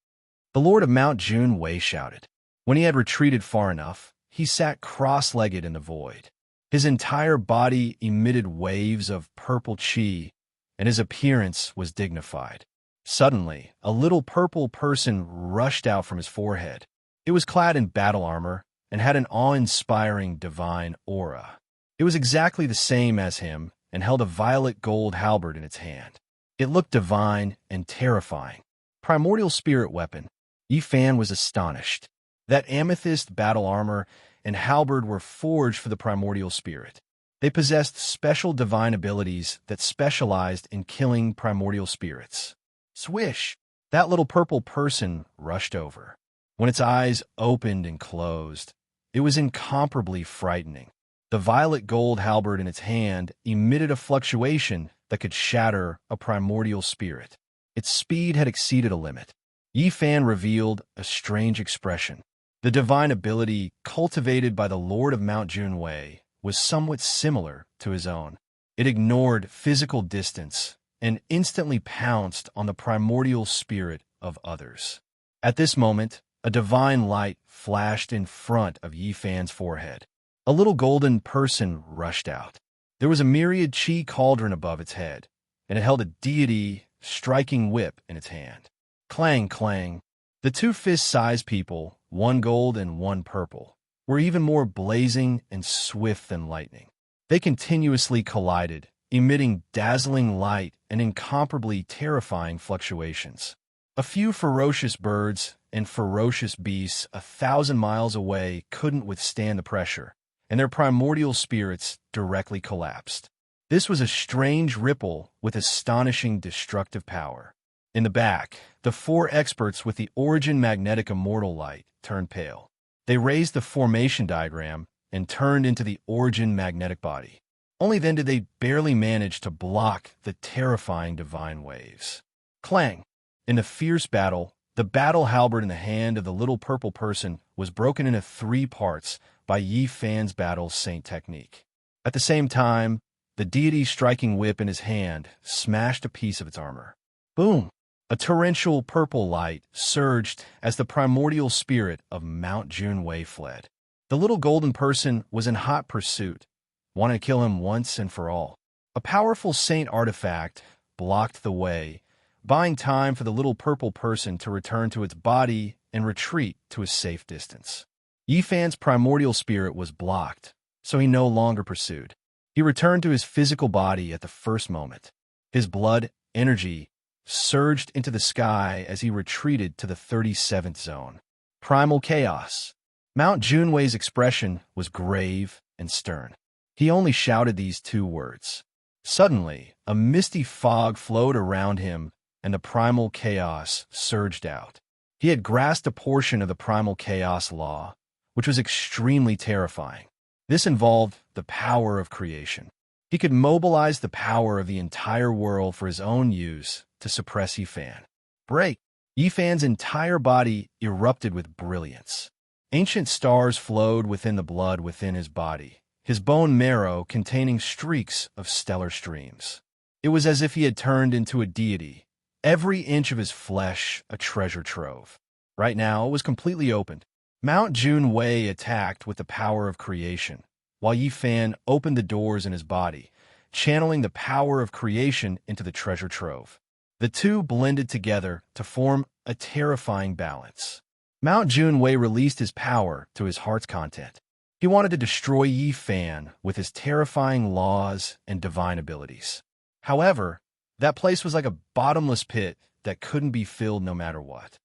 Speaker 1: The Lord of Mount Junwei shouted. When he had retreated far enough, he sat cross-legged in the void. His entire body emitted waves of purple chi, and his appearance was dignified. Suddenly, a little purple person rushed out from his forehead. It was clad in battle armor and had an awe-inspiring divine aura. It was exactly the same as him and held a violet gold halberd in its hand. It looked divine and terrifying. Primordial spirit weapon. Yi Fan was astonished. That amethyst battle armor and halberd were forged for the primordial spirit. They possessed special divine abilities that specialized in killing primordial spirits. Swish! That little purple person rushed over. When its eyes opened and closed, it was incomparably frightening. The violet gold halberd in its hand emitted a fluctuation that could shatter a primordial spirit. Its speed had exceeded a limit. Yi Fan revealed a strange expression. The divine ability cultivated by the Lord of Mount Junwei was somewhat similar to his own. It ignored physical distance and instantly pounced on the primordial spirit of others. At this moment, a divine light flashed in front of Yi Fan's forehead. A little golden person rushed out. There was a myriad chi cauldron above its head, and it held a deity striking whip in its hand. Clang, clang. The 2 fist-sized people, 1 gold and 1 purple, were even more blazing and swift than lightning. They continuously collided, emitting dazzling light and incomparably terrifying fluctuations. A few ferocious birds and ferocious beasts 1,000 miles away couldn't withstand the pressure, and their primordial spirits directly collapsed. This was a strange ripple with astonishing destructive power. In the back, the 4 experts with the origin magnetic immortal light turned pale. They raised the formation diagram and turned into the origin magnetic body. Only then did they barely manage to block the terrifying divine waves. Clang! In the fierce battle, the battle halberd in the hand of the little purple person was broken into 3 parts by Yi Fan's battle saint technique. At the same time, the deity striking whip in his hand smashed a piece of its armor. Boom! A torrential purple light surged as the primordial spirit of Mount Junwei fled. The little golden person was in hot pursuit, wanting to kill him once and for all. A powerful saint artifact blocked the way, buying time for the little purple person to return to its body and retreat to a safe distance. Yifan's primordial spirit was blocked, so he no longer pursued. He returned to his physical body at the first moment. His blood energy surged into the sky as he retreated to the 37th zone. Primal chaos. Mount Junwei's expression was grave and stern. He only shouted these two words. Suddenly, a misty fog flowed around him, and the primal chaos surged out. He had grasped a portion of the primal chaos law, which was extremely terrifying. This involved the power of creation. He could mobilize the power of the entire world for his own use to suppress Yifan. Break! Yifan's entire body erupted with brilliance. Ancient stars flowed within the blood within his body, his bone marrow containing streaks of stellar streams. It was as if he had turned into a deity, every inch of his flesh a treasure trove. Right now, it was completely opened. Mount Junwei attacked with the power of creation, while Yifan opened the doors in his body, channeling the power of creation into the treasure trove. The two blended together to form a terrifying balance. Mount Junwei released his power to his heart's content. He wanted to destroy Yifan with his terrifying laws and divine abilities. However, that place was like a bottomless pit that couldn't be filled no matter what.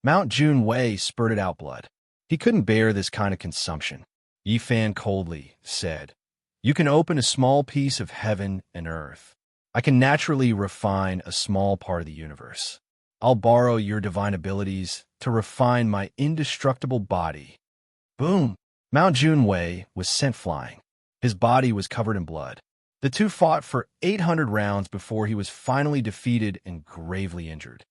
Speaker 1: Mount Junwei spurted out blood. He couldn't bear this kind of consumption. Yifan coldly said, "You can open a small piece of heaven and earth. I can naturally refine a small part of the universe. I'll borrow your divine abilities to refine my indestructible body." Boom! Mount Junwei was sent flying. His body was covered in blood. The two fought for 800 rounds before he was finally defeated and gravely injured.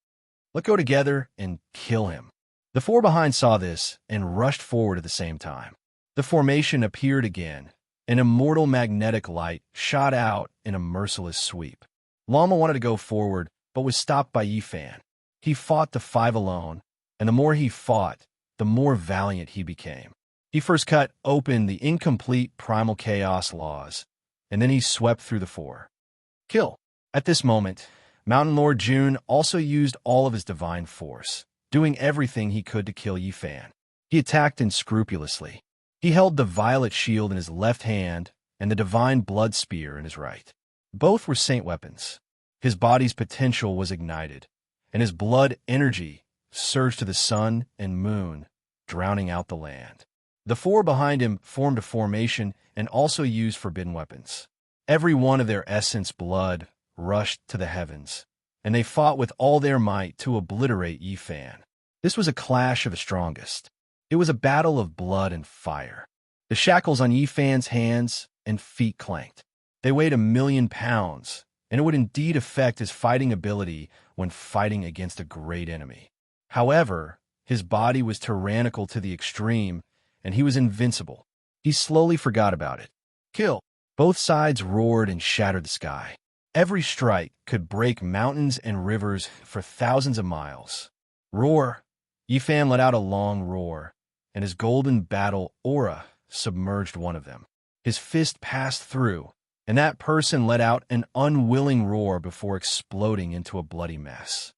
Speaker 1: "Let's go together and kill him." The four behind saw this and rushed forward at the same time. The formation appeared again. An immortal magnetic light shot out in a merciless sweep. Lama wanted to go forward, but was stopped by Yifan. He fought the five alone, and the more he fought, the more valiant he became. He first cut open the incomplete primal chaos laws, and then he swept through the four. Kill. At this moment, Mountain Lord Jun also used all of his divine force, doing everything he could to kill Yifan. He attacked unscrupulously. He held the violet shield in his left hand and the divine blood spear in his right. Both were saint weapons. His body's potential was ignited, and his blood energy surged to the sun and moon, drowning out the land. The four behind him formed a formation and also used forbidden weapons. Every one of their essence blood rushed to the heavens, and they fought with all their might to obliterate Yifan. This was a clash of the strongest. It was a battle of blood and fire. The shackles on Yifan's hands and feet clanked. They weighed 1,000,000 pounds, and it would indeed affect his fighting ability when fighting against a great enemy. However, his body was tyrannical to the extreme, and he was invincible. He slowly forgot about it. Kill! Both sides roared and shattered the sky. Every strike could break mountains and rivers for thousands of miles. Roar! Yifan let out a long roar, and his golden battle aura submerged one of them. His fist passed through, and that person let out an unwilling roar before exploding into a bloody mess.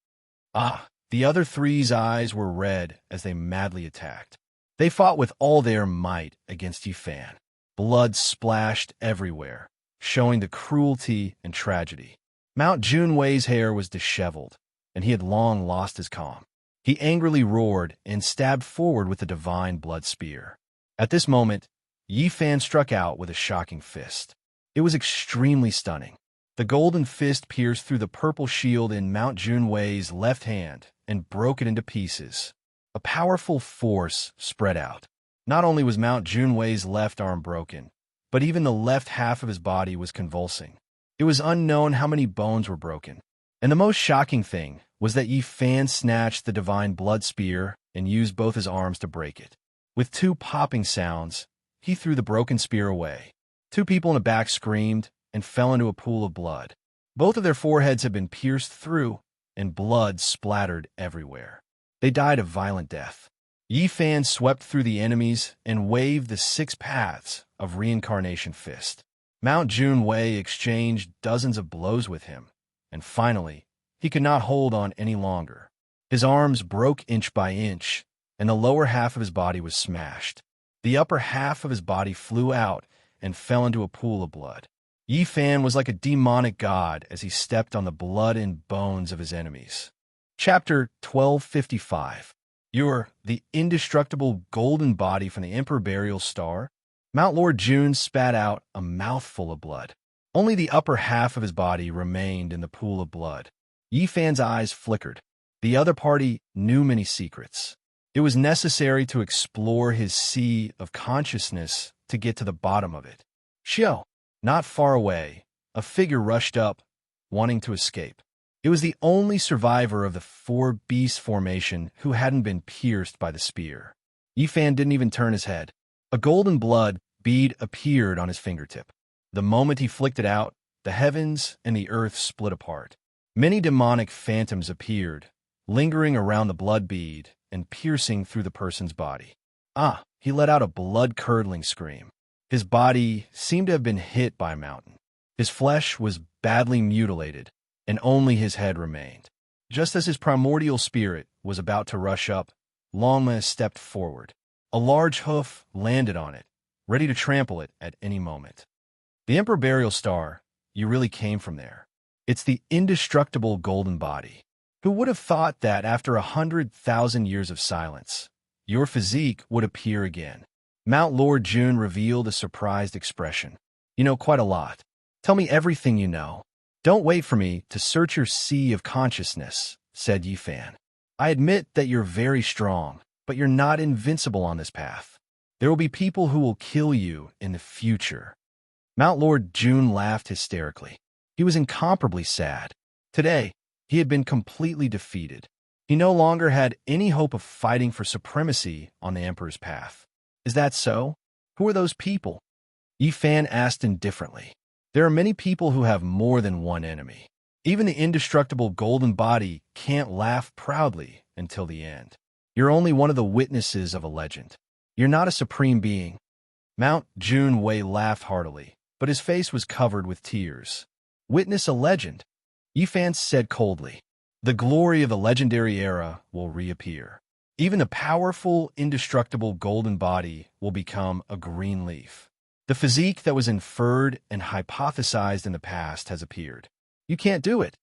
Speaker 1: The other three's eyes were red as they madly attacked. They fought with all their might against Yifan. Blood splashed everywhere, showing the cruelty and tragedy. Mount Junwei's hair was disheveled, and he had long lost his calm. He angrily roared and stabbed forward with the divine blood spear. At this moment, Yifan struck out with a shocking fist. It was extremely stunning. The golden fist pierced through the purple shield in Mount Junwei's left hand and broke it into pieces. A powerful force spread out. Not only was Mount Junwei's left arm broken, but even the left half of his body was convulsing. It was unknown how many bones were broken. And the most shocking thing was that Yifan snatched the divine blood spear and used both his arms to break it. With two popping sounds, he threw the broken spear away. Two people in the back screamed and fell into a pool of blood. Both of their foreheads had been pierced through, and blood splattered everywhere. They died a violent death. Yi Fan swept through the enemies and waved the 6 paths of reincarnation fist. Mount Junwei exchanged dozens of blows with him, and finally, he could not hold on any longer. His arms broke inch by inch, and the lower half of his body was smashed. The upper half of his body flew out and fell into a pool of blood. Yi Fan was like a demonic god as he stepped on the blood and bones of his enemies. Chapter 1255. You're the indestructible golden body from the Emperor Burial Star. Mount Lord Jun spat out a mouthful of blood. Only the upper half of his body remained in the pool of blood. Yi Fan's eyes flickered. The other party knew many secrets. It was necessary to explore his sea of consciousness to get to the bottom of it. Xiao, not far away, a figure rushed up, wanting to escape. It was the only survivor of the 4 beast formation who hadn't been pierced by the spear. Yi Fan didn't even turn his head. A golden blood bead appeared on his fingertip. The moment he flicked it out, the heavens and the earth split apart. Many demonic phantoms appeared, lingering around the blood bead and piercing through the person's body. He let out a blood-curdling scream. His body seemed to have been hit by a mountain. His flesh was badly mutilated, and only his head remained. Just as his primordial spirit was about to rush up, Longma stepped forward. A large hoof landed on it, ready to trample it at any moment. The Emperor Burial Star, you really came from there. It's the indestructible golden body. Who would have thought that after 100,000 years of silence, your physique would appear again? Mount Lord Jun revealed a surprised expression. You know quite a lot. Tell me everything you know. Don't wait for me to search your sea of consciousness, said Yi Fan. I admit that you're very strong, but you're not invincible on this path. There will be people who will kill you in the future. Mount Lord Jun laughed hysterically. He was incomparably sad. Today, he had been completely defeated. He no longer had any hope of fighting for supremacy on the Emperor's path. Is that so? Who are those people? Yi Fan asked indifferently. There are many people who have more than one enemy. Even the indestructible golden body can't laugh proudly until the end. You're only one of the witnesses of a legend. You're not a supreme being. Mount Junwei laughed heartily, but his face was covered with tears. Witness a legend? Yi Fan said coldly. The glory of the legendary era will reappear. Even the powerful, indestructible golden body will become a green leaf. The physique that was inferred and hypothesized in the past has appeared. You can't do it.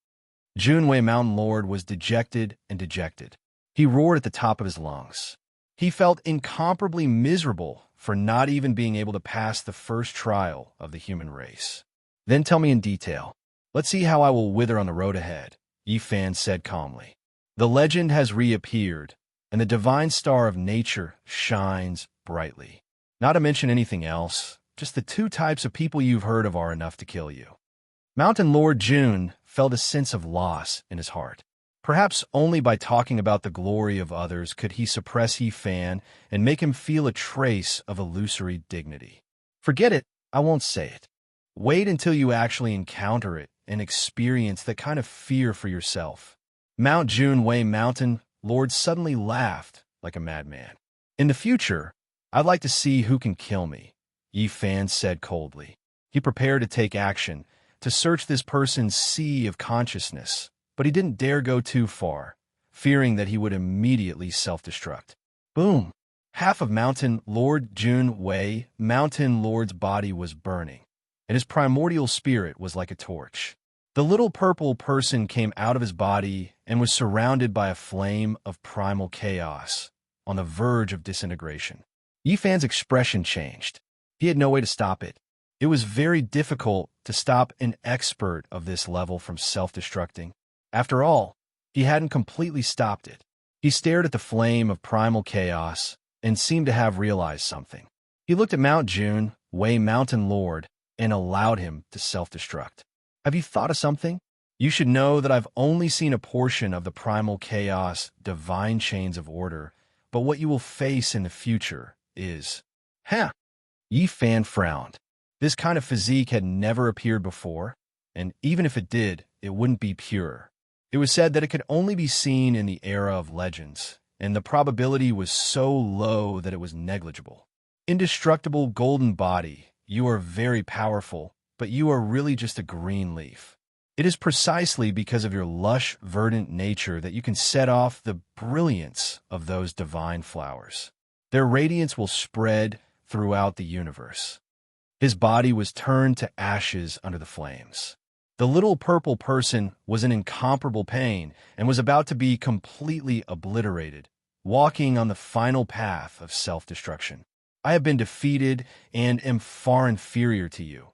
Speaker 1: Junwei Mountain Lord was dejected and dejected. He roared at the top of his lungs. He felt incomparably miserable for not even being able to pass the first trial of the human race. Then tell me in detail. Let's see how I will wither on the road ahead, Yi Fan said calmly. The legend has reappeared, and the divine star of nature shines brightly. Not to mention anything else, just the 2 types of people you've heard of are enough to kill you. Mountain Lord Jun felt a sense of loss in his heart. Perhaps only by talking about the glory of others could he suppress Yi Fan and make him feel a trace of illusory dignity. Forget it, I won't say it. Wait until you actually encounter it and experience that kind of fear for yourself. Mount Junwei Mountain Lord suddenly laughed like a madman. In the future, I'd like to see who can kill me, Yi Fan said coldly. He prepared to take action, to search this person's sea of consciousness, but he didn't dare go too far, fearing that he would immediately self-destruct. Boom! Half of Mountain Lord Junwei Mountain Lord's body was burning, and his primordial spirit was like a torch. The little purple person came out of his body and was surrounded by a flame of primal chaos, on the verge of disintegration. Yi Fan's expression changed. He had no way to stop it. It was very difficult to stop an expert of this level from self-destructing. After all, he hadn't completely stopped it. He stared at the flame of primal chaos and seemed to have realized something. He looked at Mount Junwei Mountain Lord and allowed him to self-destruct. Have you thought of something? You should know that I've only seen a portion of the primal chaos divine chains of order, but what you will face in the future is... Yi Fan frowned. This kind of physique had never appeared before, and even if it did, it wouldn't be pure. It was said that it could only be seen in the era of legends, and the probability was so low that it was negligible. Indestructible golden body, you are very powerful, but you are really just a green leaf. It is precisely because of your lush, verdant nature that you can set off the brilliance of those divine flowers. Their radiance will spread throughout the universe. His body was turned to ashes under the flames. The little purple person was in incomparable pain and was about to be completely obliterated, walking on the final path of self-destruction. I have been defeated and am far inferior to you,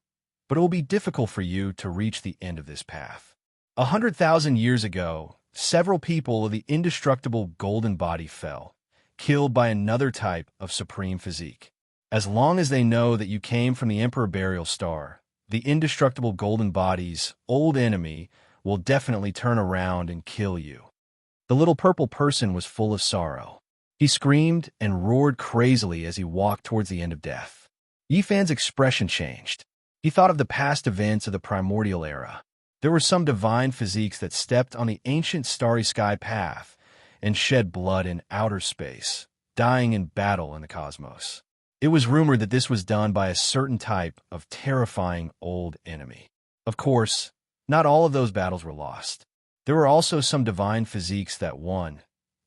Speaker 1: but it will be difficult for you to reach the end of this path. 100,000 years ago, several people of the indestructible golden body fell, killed by another type of supreme physique. As long as they know that you came from the Emperor Burial Star, the indestructible golden body's old enemy will definitely turn around and kill you. The little purple person was full of sorrow. He screamed and roared crazily as he walked towards the end of death. Yifan's expression changed. He thought of the past events of the primordial era. There were some divine physiques that stepped on the ancient starry sky path and shed blood in outer space, dying in battle in the cosmos. It was rumored that this was done by a certain type of terrifying old enemy. Of course, not all of those battles were lost. There were also some divine physiques that won,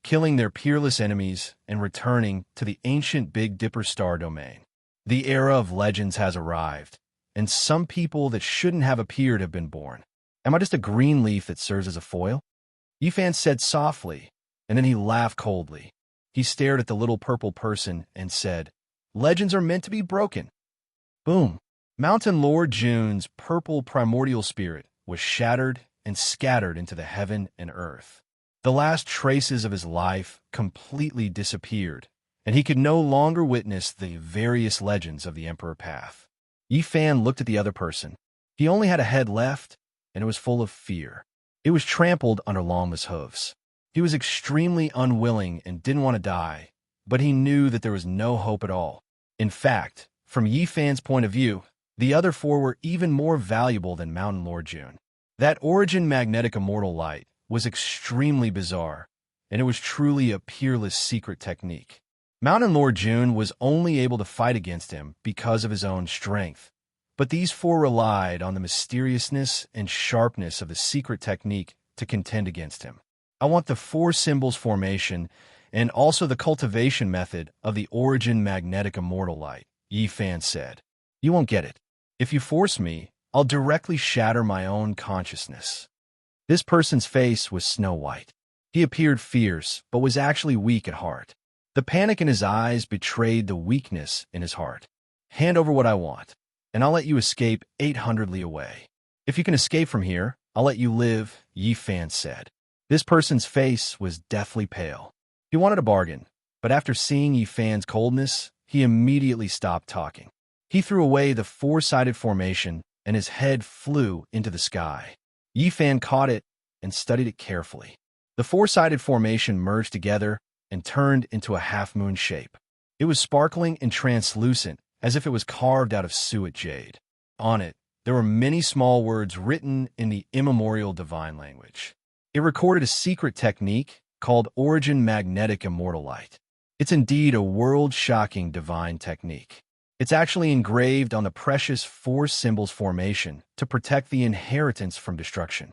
Speaker 1: killing their peerless enemies and returning to the ancient Big Dipper star domain. The era of legends has arrived, and some people that shouldn't have appeared have been born. Am I just a green leaf that serves as a foil? Yifan said softly, and then he laughed coldly. He stared at the little purple person and said, "Legends are meant to be broken." Boom! Mountain Lord June's purple primordial spirit was shattered and scattered into the heaven and earth. The last traces of his life completely disappeared, and he could no longer witness the various legends of the Emperor Path. Yifan looked at the other person. He only had a head left, and it was full of fear. It was trampled under Longma's hooves. He was extremely unwilling and didn't want to die, but he knew that there was no hope at all. In fact, from Yifan's point of view, the other four were even more valuable than Mountain Lord June. That origin magnetic immortal light was extremely bizarre, and it was truly a peerless secret technique. Mountain Lord June was only able to fight against him because of his own strength, but these four relied on the mysteriousness and sharpness of the secret technique to contend against him. I want the four symbols formation and also the cultivation method of the origin magnetic immortal light, Yifan said. You won't get it. If you force me, I'll directly shatter my own consciousness. This person's face was snow white. He appeared fierce, but was actually weak at heart. The panic in his eyes betrayed the weakness in his heart. Hand over what I want, and I'll let you escape 800 li away. If you can escape from here, I'll let you live, Yifan said. This person's face was deathly pale. He wanted a bargain, but after seeing Yifan's coldness, he immediately stopped talking. He threw away the four-sided formation, and his head flew into the sky. Yifan caught it and studied it carefully. The four-sided formation merged together and turned into a half-moon shape. It was sparkling and translucent, as if it was carved out of suet jade. On it, there were many small words written in the immemorial divine language. It recorded a secret technique called Origin Magnetic Immortal Light. It's indeed a world-shocking divine technique. It's actually engraved on the precious four symbols formation to protect the inheritance from destruction.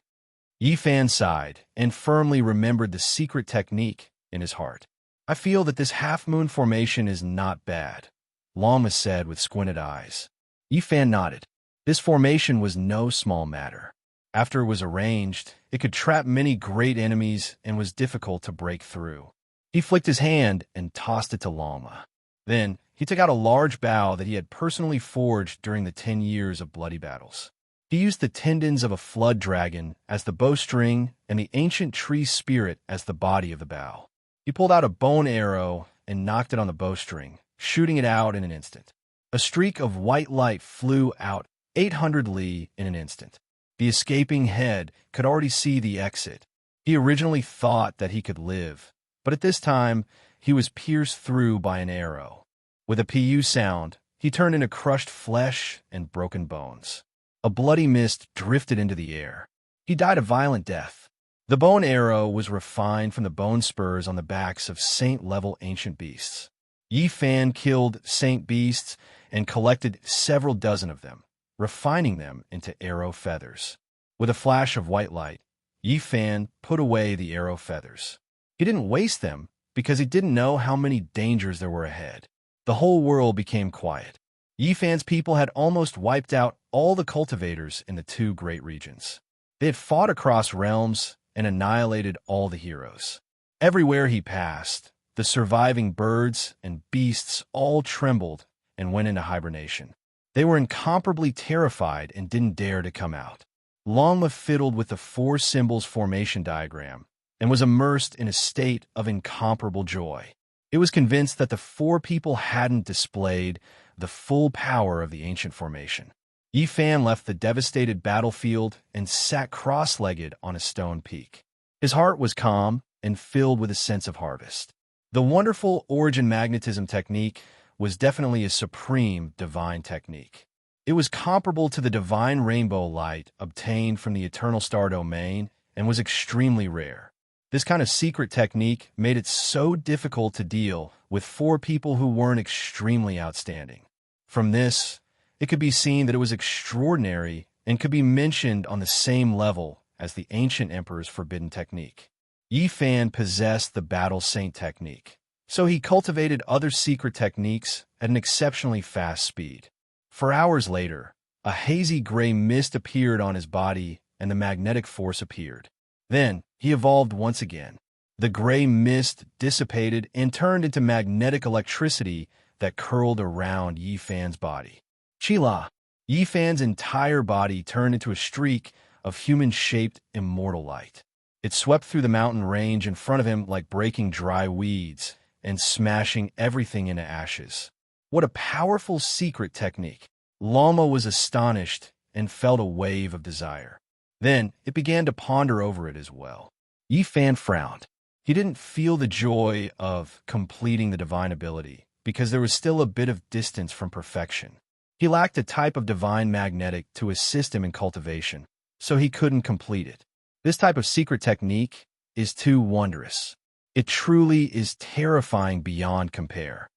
Speaker 1: Yifan sighed and firmly remembered the secret technique in his heart. I feel that this half-moon formation is not bad, Longma said with squinted eyes. Yifan nodded. This formation was no small matter. After it was arranged, it could trap many great enemies and was difficult to break through. He flicked his hand and tossed it to Longma. Then, he took out a large bow that he had personally forged during the 10 years of bloody battles. He used the tendons of a flood dragon as the bowstring and the ancient tree spirit as the body of the bow. He pulled out a bone arrow and knocked it on the bowstring, shooting it out in an instant. A streak of white light flew out 800 li in an instant. The escaping head could already see the exit. He originally thought that he could live, but at this time, he was pierced through by an arrow. With a pu sound, he turned into crushed flesh and broken bones. A bloody mist drifted into the air. He died a violent death. The bow and arrow was refined from the bone spurs on the backs of saint-level ancient beasts. Yi Fan killed saint beasts and collected several dozen of them, refining them into arrow feathers. With a flash of white light, Yi Fan put away the arrow feathers. He didn't waste them because he didn't know how many dangers there were ahead. The whole world became quiet. Yi Fan's people had almost wiped out all the cultivators in the two great regions. They had fought across realms and annihilated all the heroes. Everywhere he passed, the surviving birds and beasts all trembled and went into hibernation. They were incomparably terrified and didn't dare to come out. Longma fiddled with the four symbols formation diagram and was immersed in a state of incomparable joy. It was convinced that the four people hadn't displayed the full power of the ancient formation. Yi Fan left the devastated battlefield and sat cross-legged on a stone peak. His heart was calm and filled with a sense of harvest. The wonderful origin magnetism technique was definitely a supreme divine technique. It was comparable to the divine rainbow light obtained from the eternal star domain and was extremely rare. This kind of secret technique made it so difficult to deal with four people who weren't extremely outstanding. From this, it could be seen that it was extraordinary and could be mentioned on the same level as the ancient emperor's forbidden technique. Yi Fan possessed the battle saint technique, so he cultivated other secret techniques at an exceptionally fast speed. 4 hours later, a hazy gray mist appeared on his body and the magnetic force appeared. Then, he evolved once again. The gray mist dissipated and turned into magnetic electricity that curled around Yi Fan's body. Chila! Yi Fan's entire body turned into a streak of human-shaped immortal light. It swept through the mountain range in front of him like breaking dry weeds and smashing everything into ashes. What a powerful secret technique! Lama was astonished and felt a wave of desire. Then it began to ponder over it as well. Yi Fan frowned. He didn't feel the joy of completing the divine ability because there was still a bit of distance from perfection. He lacked a type of divine magnetic to assist him in cultivation, so he couldn't complete it. This type of secret technique is too wondrous. It truly is terrifying beyond compare.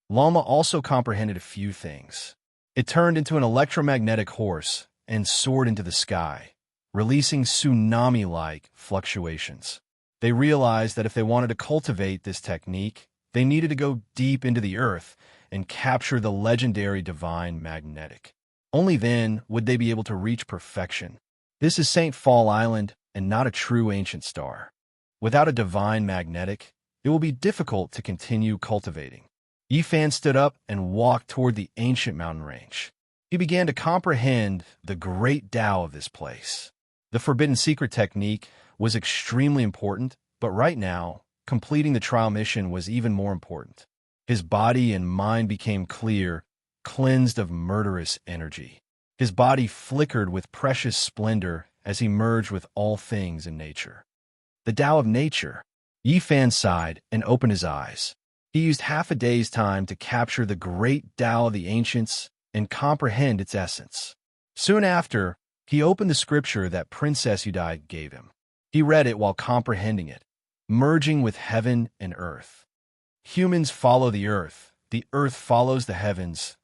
Speaker 1: Lama also comprehended a few things. It turned into an electromagnetic horse and soared into the sky, releasing tsunami-like fluctuations. They realized that if they wanted to cultivate this technique, they needed to go deep into the earth and capture the legendary divine magnetic. Only then would they be able to reach perfection. This is St. Fall Island and not a true ancient star. Without a divine magnetic, it will be difficult to continue cultivating. Yi Fan stood up and walked toward the ancient mountain range. He began to comprehend the great Tao of this place. The forbidden secret technique was extremely important, but right now, completing the trial mission was even more important. His body and mind became clear, cleansed of murderous energy. His body flickered with precious splendor as he merged with all things in nature. The Tao of nature. Yi Fan sighed and opened his eyes. He used half a day's time to capture the great Tao of the ancients and comprehend its essence. Soon after, he opened the scripture that Princess Udai gave him. He read it while comprehending it, merging with heaven and earth. Humans follow the earth follows the heavens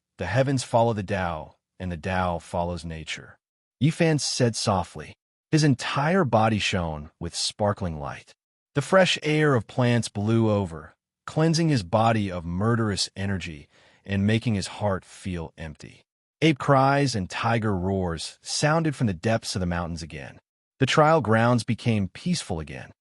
Speaker 1: follow the Tao, and the Tao follows nature. Yi Fan said softly. His entire body shone with sparkling light. The fresh air of plants blew over, cleansing his body of murderous energy and making his heart feel empty. Ape cries and tiger roars sounded from the depths of the mountains again. The trial grounds became peaceful again.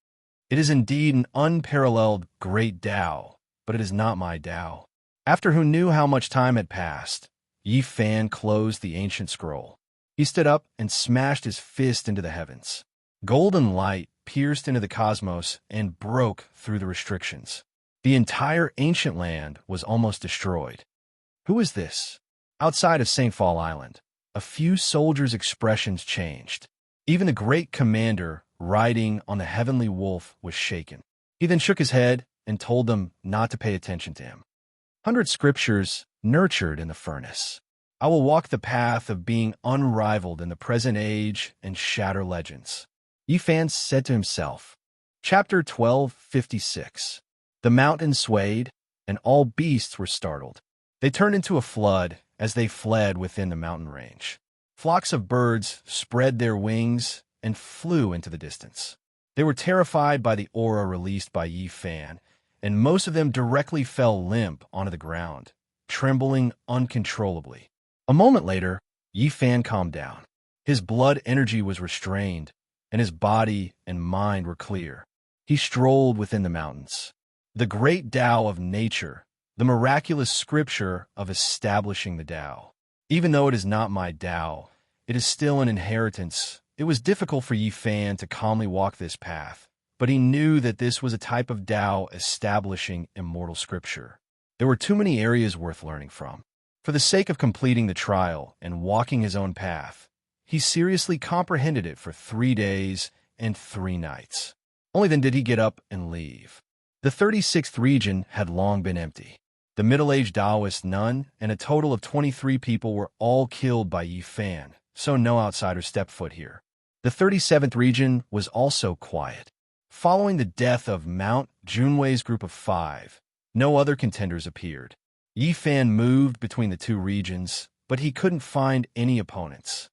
Speaker 1: It is indeed an unparalleled great Tao, but it is not my Tao. After who knew how much time had passed, Yi Fan closed the ancient scroll. He stood up and smashed his fist into the heavens. Golden light pierced into the cosmos and broke through the restrictions. The entire ancient land was almost destroyed. Who is this? Outside of St. Fall Island, a few soldiers' expressions changed. Even the great commander, riding on the heavenly wolf, was shaken. He then shook his head and told them not to pay attention to him. 100 scriptures nurtured in the furnace. I will walk the path of being unrivaled in the present age and shatter legends. Yifan said to himself. Chapter 1256. The mountain swayed, and all beasts were startled. They turned into a flood as they fled within the mountain range. Flocks of birds spread their wings and flew into the distance. They were terrified by the aura released by Yifan, and most of them directly fell limp onto the ground, trembling uncontrollably. A moment later, Yifan calmed down. His blood energy was restrained, and his body and mind were clear. He strolled within the mountains. The great Tao of nature, the miraculous scripture of establishing the Tao. Even though it is not my Tao, it is still an inheritance. It was difficult for Yifan to calmly walk this path, but he knew that this was a type of Tao establishing immortal scripture. There were too many areas worth learning from. For the sake of completing the trial and walking his own path, he seriously comprehended it for 3 days and 3 nights. Only then did he get up and leave. The 36th region had long been empty. The middle-aged Taoist nun and a total of 23 people were all killed by Yifan, so no outsider stepped foot here. The 37th region was also quiet. Following the death of Mount Junwei's group of 5, no other contenders appeared. Yifan moved between the 2 regions, but he couldn't find any opponents.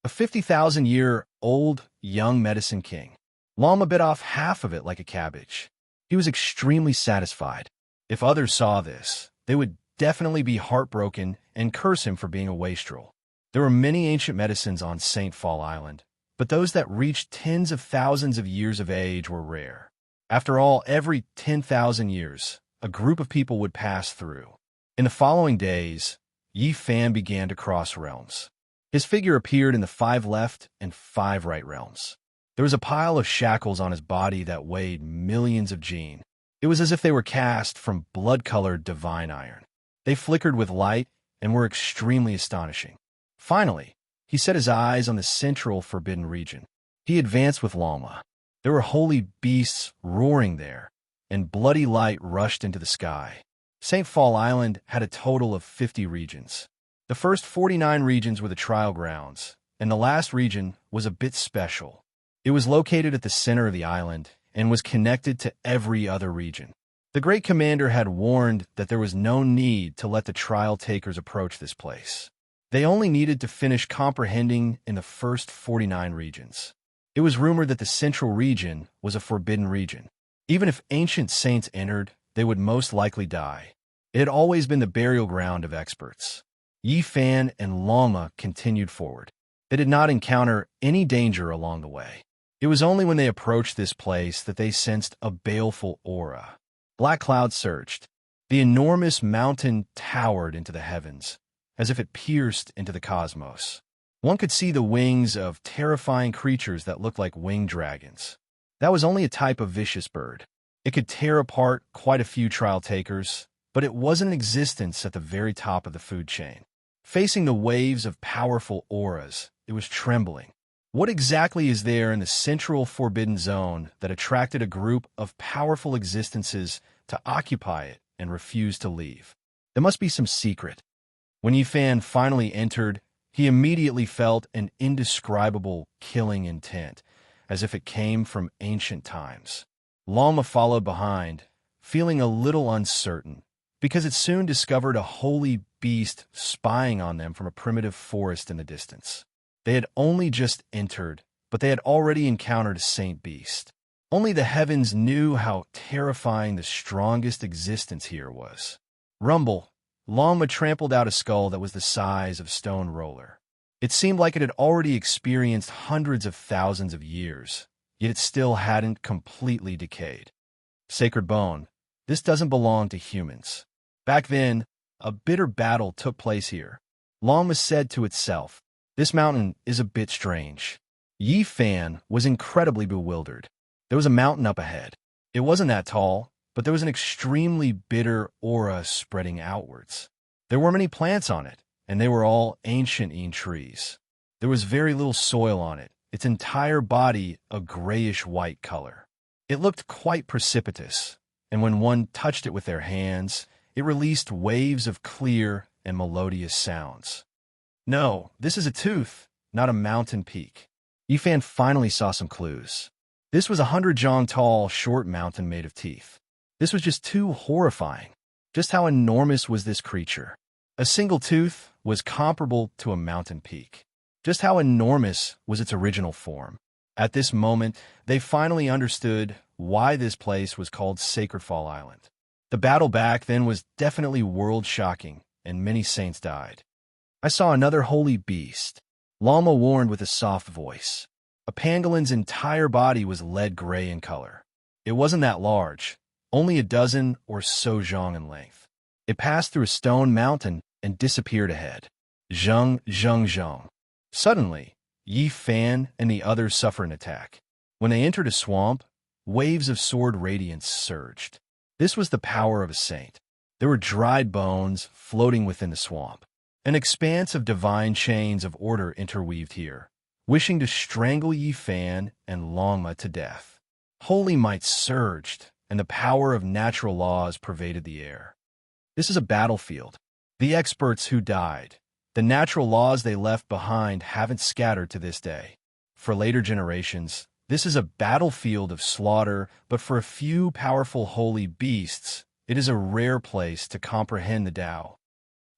Speaker 1: A 50,000-year-old young medicine king. Lama bit off half of it like a cabbage. He was extremely satisfied. If others saw this, they would definitely be heartbroken and curse him for being a wastrel. There were many ancient medicines on St. Fall Island, but those that reached tens of thousands of years of age were rare. After all, every 10,000 years, a group of people would pass through. In the following days, Yifan began to cross realms. His figure appeared in the 5 left and 5 right realms. There was a pile of shackles on his body that weighed millions of gene. It was as if they were cast from blood-colored divine iron. They flickered with light and were extremely astonishing. Finally, he set his eyes on the central forbidden region. He advanced with Lama. There were holy beasts roaring there, and bloody light rushed into the sky. St. Fall Island had a total of 50 regions. The first 49 regions were the trial grounds, and the last region was a bit special. It was located at the center of the island and was connected to every other region. The great commander had warned that there was no need to let the trial takers approach this place. They only needed to finish comprehending in the first 49 regions. It was rumored that the central region was a forbidden region. Even if ancient saints entered, they would most likely die. It had always been the burial ground of experts. Yifan and Lama continued forward. They did not encounter any danger along the way. It was only when they approached this place that they sensed a baleful aura. Black clouds surged. The enormous mountain towered into the heavens, as if it pierced into the cosmos. One could see the wings of terrifying creatures that looked like winged dragons. That was only a type of vicious bird. It could tear apart quite a few trial takers, but it wasn't in existence at the very top of the food chain. Facing the waves of powerful auras, it was trembling. What exactly is there in the central forbidden zone that attracted a group of powerful existences to occupy it and refuse to leave? There must be some secret. When Yifan finally entered, he immediately felt an indescribable killing intent, as if it came from ancient times. Lama followed behind, feeling a little uncertain, because it soon discovered a holy beast spying on them from a primitive forest in the distance. They had only just entered, but they had already encountered a saint beast. Only the heavens knew how terrifying the strongest existence here was. Rumble, Lama trampled out a skull that was the size of stone roller. It seemed like it had already experienced hundreds of thousands of years, yet it still hadn't completely decayed. Sacred bone, this doesn't belong to humans. Back then, a bitter battle took place here. Lama said to itself, "This mountain is a bit strange." Yifan was incredibly bewildered. There was a mountain up ahead. It wasn't that tall, but there was an extremely bitter aura spreading outwards. There were many plants on it, and they were all ancient trees. There was very little soil on it, its entire body a grayish-white color. It looked quite precipitous, and when one touched it with their hands, it released waves of clear and melodious sounds. No, this is a tooth, not a mountain peak. Yifan finally saw some clues. This was a 100 jong tall, short mountain made of teeth. This was just too horrifying. Just how enormous was this creature? A single tooth was comparable to a mountain peak. Just how enormous was its original form? At this moment, they finally understood why this place was called Sacred Fall Island. The battle back then was definitely world-shocking, and many saints died. I saw another holy beast. Lalma warned with a soft voice. A pangolin's entire body was lead gray in color. It wasn't that large, only a dozen or so zhang in length. It passed through a stone mountain and disappeared ahead. Zheng, zheng, zheng. Suddenly, Yi Fan and the others suffered an attack. When they entered a swamp, waves of sword radiance surged. This was the power of a saint. There were dried bones floating within the swamp. An expanse of divine chains of order interweaved here, wishing to strangle Yi Fan and Longma to death. Holy might surged, and the power of natural laws pervaded the air. This is a battlefield. The experts who died, the natural laws they left behind haven't scattered to this day. For later generations, this is a battlefield of slaughter, but for a few powerful holy beasts, it is a rare place to comprehend the Tao.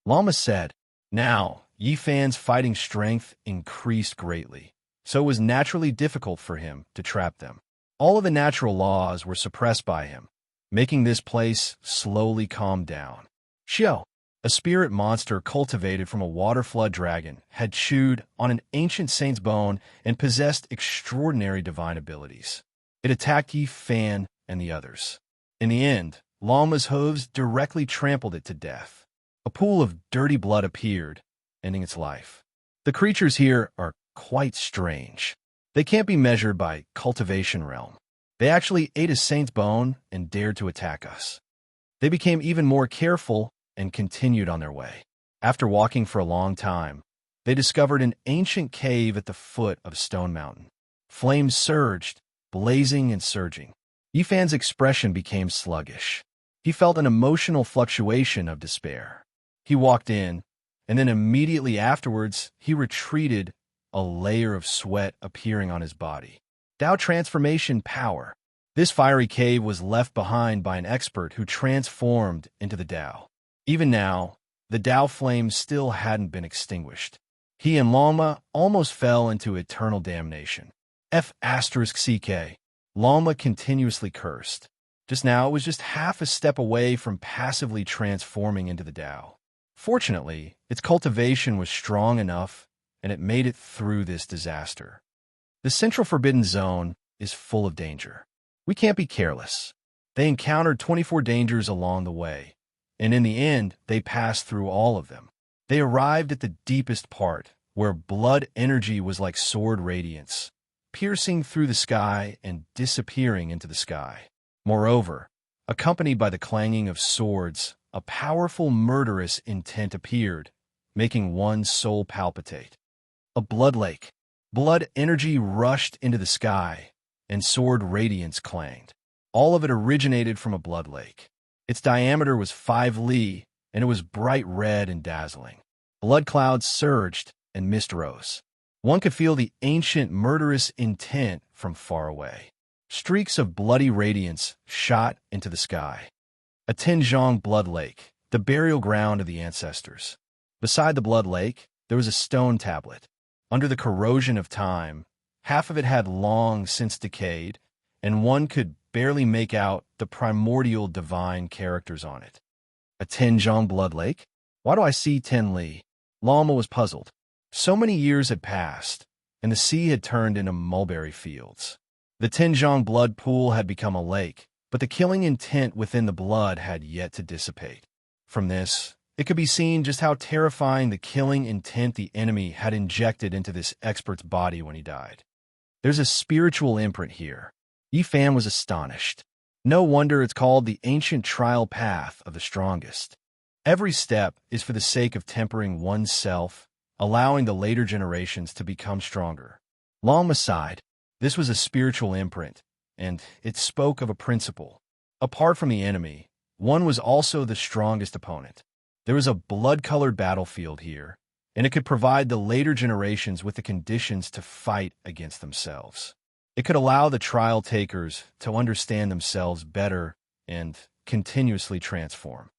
Speaker 1: Lama said, now, Yi Fan's fighting strength increased greatly, so it was naturally difficult for him to trap them. All of the natural laws were suppressed by him, making this place slowly calm down. Xiao, a spirit monster cultivated from a waterflood dragon, had chewed on an ancient saint's bone and possessed extraordinary divine abilities. It attacked Yi Fan and the others. In the end, Lalma's hooves directly trampled it to death. A pool of dirty blood appeared, ending its life. The creatures here are quite strange. They can't be measured by cultivation realm. They actually ate a saint's bone and dared to attack us. They became even more careful and continued on their way. After walking for a long time, they discovered an ancient cave at the foot of Stone Mountain. Flames surged, blazing and surging. Yifan's expression became sluggish. He felt an emotional fluctuation of despair. He walked in, and then immediately afterwards, he retreated, a layer of sweat appearing on his body. Tao transformation power. This fiery cave was left behind by an expert who transformed into the Tao. Even now, the Tao flame still hadn't been extinguished. He and Lalma almost fell into eternal damnation. F***CK. Lalma continuously cursed. Just now, it was just half a step away from passively transforming into the Tao. Fortunately, its cultivation was strong enough, and it made it through this disaster. The Central Forbidden Zone is full of danger. We can't be careless. They encountered 24 dangers along the way, and in the end, they passed through all of them. They arrived at the deepest part, where blood energy was like sword radiance, piercing through the sky and disappearing into the sky. Moreover, accompanied by the clanging of swords, a powerful murderous intent appeared, making one's soul palpitate. A blood lake. Blood energy rushed into the sky, and sword radiance clanged. All of it originated from a blood lake. Its diameter was 5 li, and it was bright red and dazzling. Blood clouds surged, and mist rose. One could feel the ancient murderous intent from far away. Streaks of bloody radiance shot into the sky. A Tinjiang blood lake, the burial ground of the ancestors. Beside the blood lake, there was a stone tablet. Under the corrosion of time, half of it had long since decayed, and one could barely make out the primordial divine characters on it. A Tinjiang blood lake? Why do I see Tin Li? Lalma was puzzled. So many years had passed, and the sea had turned into mulberry fields. The Tinjiang blood pool had become a lake, but the killing intent within the blood had yet to dissipate. From this, it could be seen just how terrifying the killing intent the enemy had injected into this expert's body when he died. There's a spiritual imprint here. Yifan was astonished. No wonder it's called the ancient trial path of the strongest. Every step is for the sake of tempering oneself, allowing the later generations to become stronger. Long aside, this was a spiritual imprint, and it spoke of a principle. Apart from the enemy, one was also the strongest opponent. There was a blood-colored battlefield here, and it could provide the later generations with the conditions to fight against themselves. It could allow the trial takers to understand themselves better and continuously transform.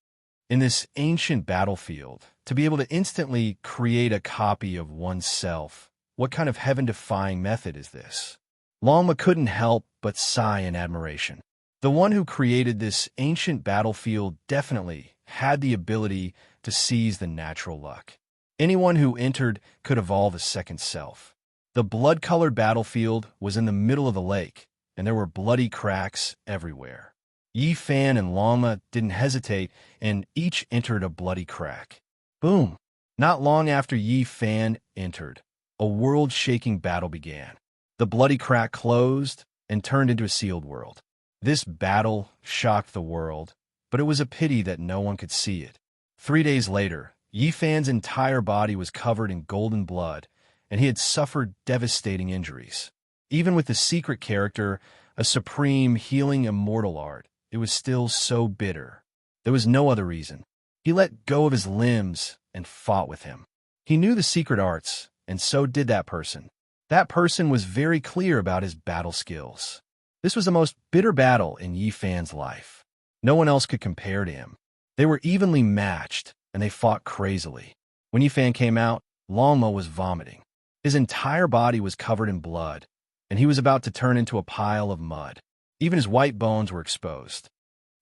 Speaker 1: In this ancient battlefield, to be able to instantly create a copy of oneself, what kind of heaven-defying method is this? Longma couldn't help but sigh in admiration. The one who created this ancient battlefield definitely had the ability to seize the natural luck. Anyone who entered could evolve a second self. The blood-colored battlefield was in the middle of the lake, and there were bloody cracks everywhere. Yi Fan and Longma didn't hesitate, and each entered a bloody crack. Boom! Not long after Yi Fan entered, a world-shaking battle began. The bloody crack closed and turned into a sealed world. This battle shocked the world, but it was a pity that no one could see it. 3 days later, Yi Fan's entire body was covered in golden blood, and he had suffered devastating injuries. Even with the secret character, a supreme healing immortal art, it was still so bitter. There was no other reason. He let go of his limbs and fought with him. He knew the secret arts, and so did that person. That person was very clear about his battle skills. This was the most bitter battle in Yi Fan's life. No one else could compare to him. They were evenly matched, and they fought crazily. When Yi Fan came out, Longma was vomiting. His entire body was covered in blood, and he was about to turn into a pile of mud. Even his white bones were exposed.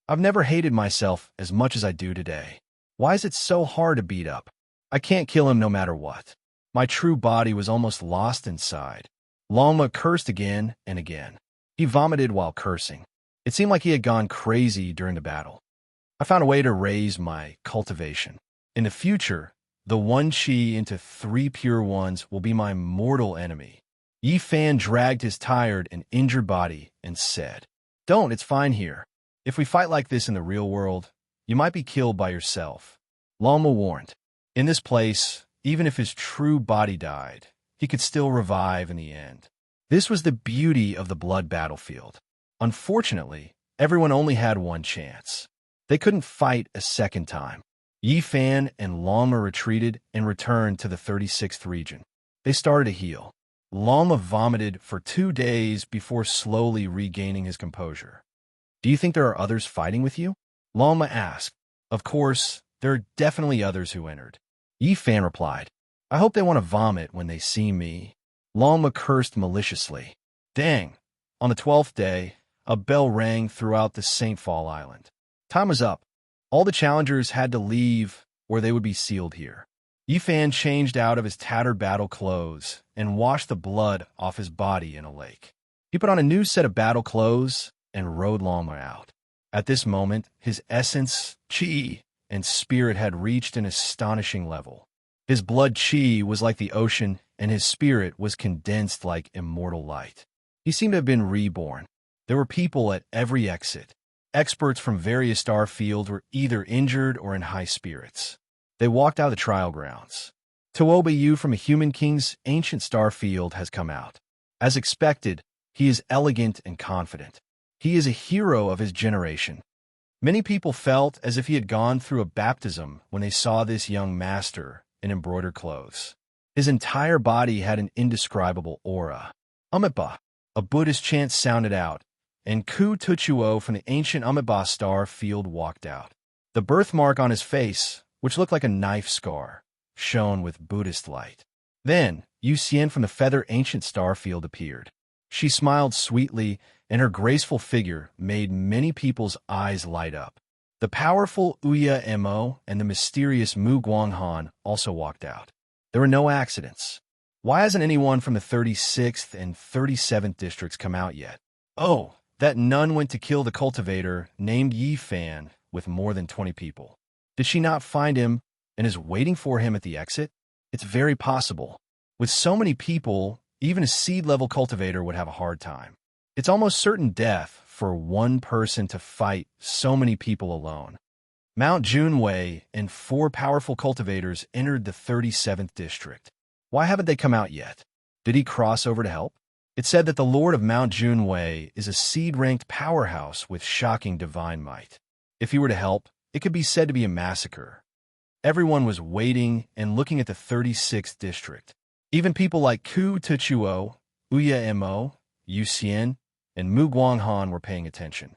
Speaker 1: I've never hated myself as much as I do today. Why is it so hard to beat up? I can't kill him no matter what. My true body was almost lost inside. Longma cursed again and again. He vomited while cursing. It seemed like he had gone crazy during the battle. I found a way to raise my cultivation. In the future, the one chi into 3 pure ones will be my mortal enemy. Yi Fan dragged his tired and injured body and said, "Don't, it's fine here. If we fight like this in the real world, you might be killed by yourself." Longma warned. In this place, even if his true body died, he could still revive in the end. This was the beauty of the blood battlefield. Unfortunately, everyone only had one chance. They couldn't fight a second time. Yi Fan and Longma retreated and returned to the 36th region. They started to heal. Longma vomited for 2 days before slowly regaining his composure. "Do you think there are others fighting with you?" Longma asked. "Of course, there are definitely others who entered." Yi Fan replied, "I hope they want to vomit when they see me." Longma cursed maliciously. Dang! On the 12th day, a bell rang throughout the St. Fall Island. Time was up. All the challengers had to leave, or they would be sealed here. Yi Fan changed out of his tattered battle clothes and washed the blood off his body in a lake. He put on a new set of battle clothes and rode Longma out. At this moment, his essence, chi, and spirit had reached an astonishing level. His blood chi was like the ocean, and his spirit was condensed like immortal light. He seemed to have been reborn. There were people at every exit. Experts from various star fields were either injured or in high spirits. They walked out of the trial grounds. Tuoba Yu from a Human King's ancient star field has come out. As expected, he is elegant and confident. He is a hero of his generation. Many people felt as if he had gone through a baptism when they saw this young master in embroidered clothes. His entire body had an indescribable aura. Amipa, a Buddhist chant sounded out, and Ku Tuchuo from the ancient Amiba star field walked out. The birthmark on his face, which looked like a knife scar, shone with Buddhist light. Then, Yu Xian from the feather ancient star field appeared. She smiled sweetly, and her graceful figure made many people's eyes light up. The powerful Uya Mo and the mysterious Mu Guanghan also walked out. There were no accidents. Why hasn't anyone from the 36th and 37th districts come out yet? Oh, that nun went to kill the cultivator named Yi Fan with more than 20 people. Did she not find him and is waiting for him at the exit? It's very possible. With so many people, even a seed-level cultivator would have a hard time. It's almost certain death for one person to fight so many people alone. Mount Junwei and 4 powerful cultivators entered the 37th district. Why haven't they come out yet? Did he cross over to help? It said that the Lord of Mount Junwei is a seed-ranked powerhouse with shocking divine might. If he were to help, it could be said to be a massacre. Everyone was waiting and looking at the 36th district. Even people like Ku Tuchuo, Uya Mo, Yu Xian, and Mu Guanghan were paying attention.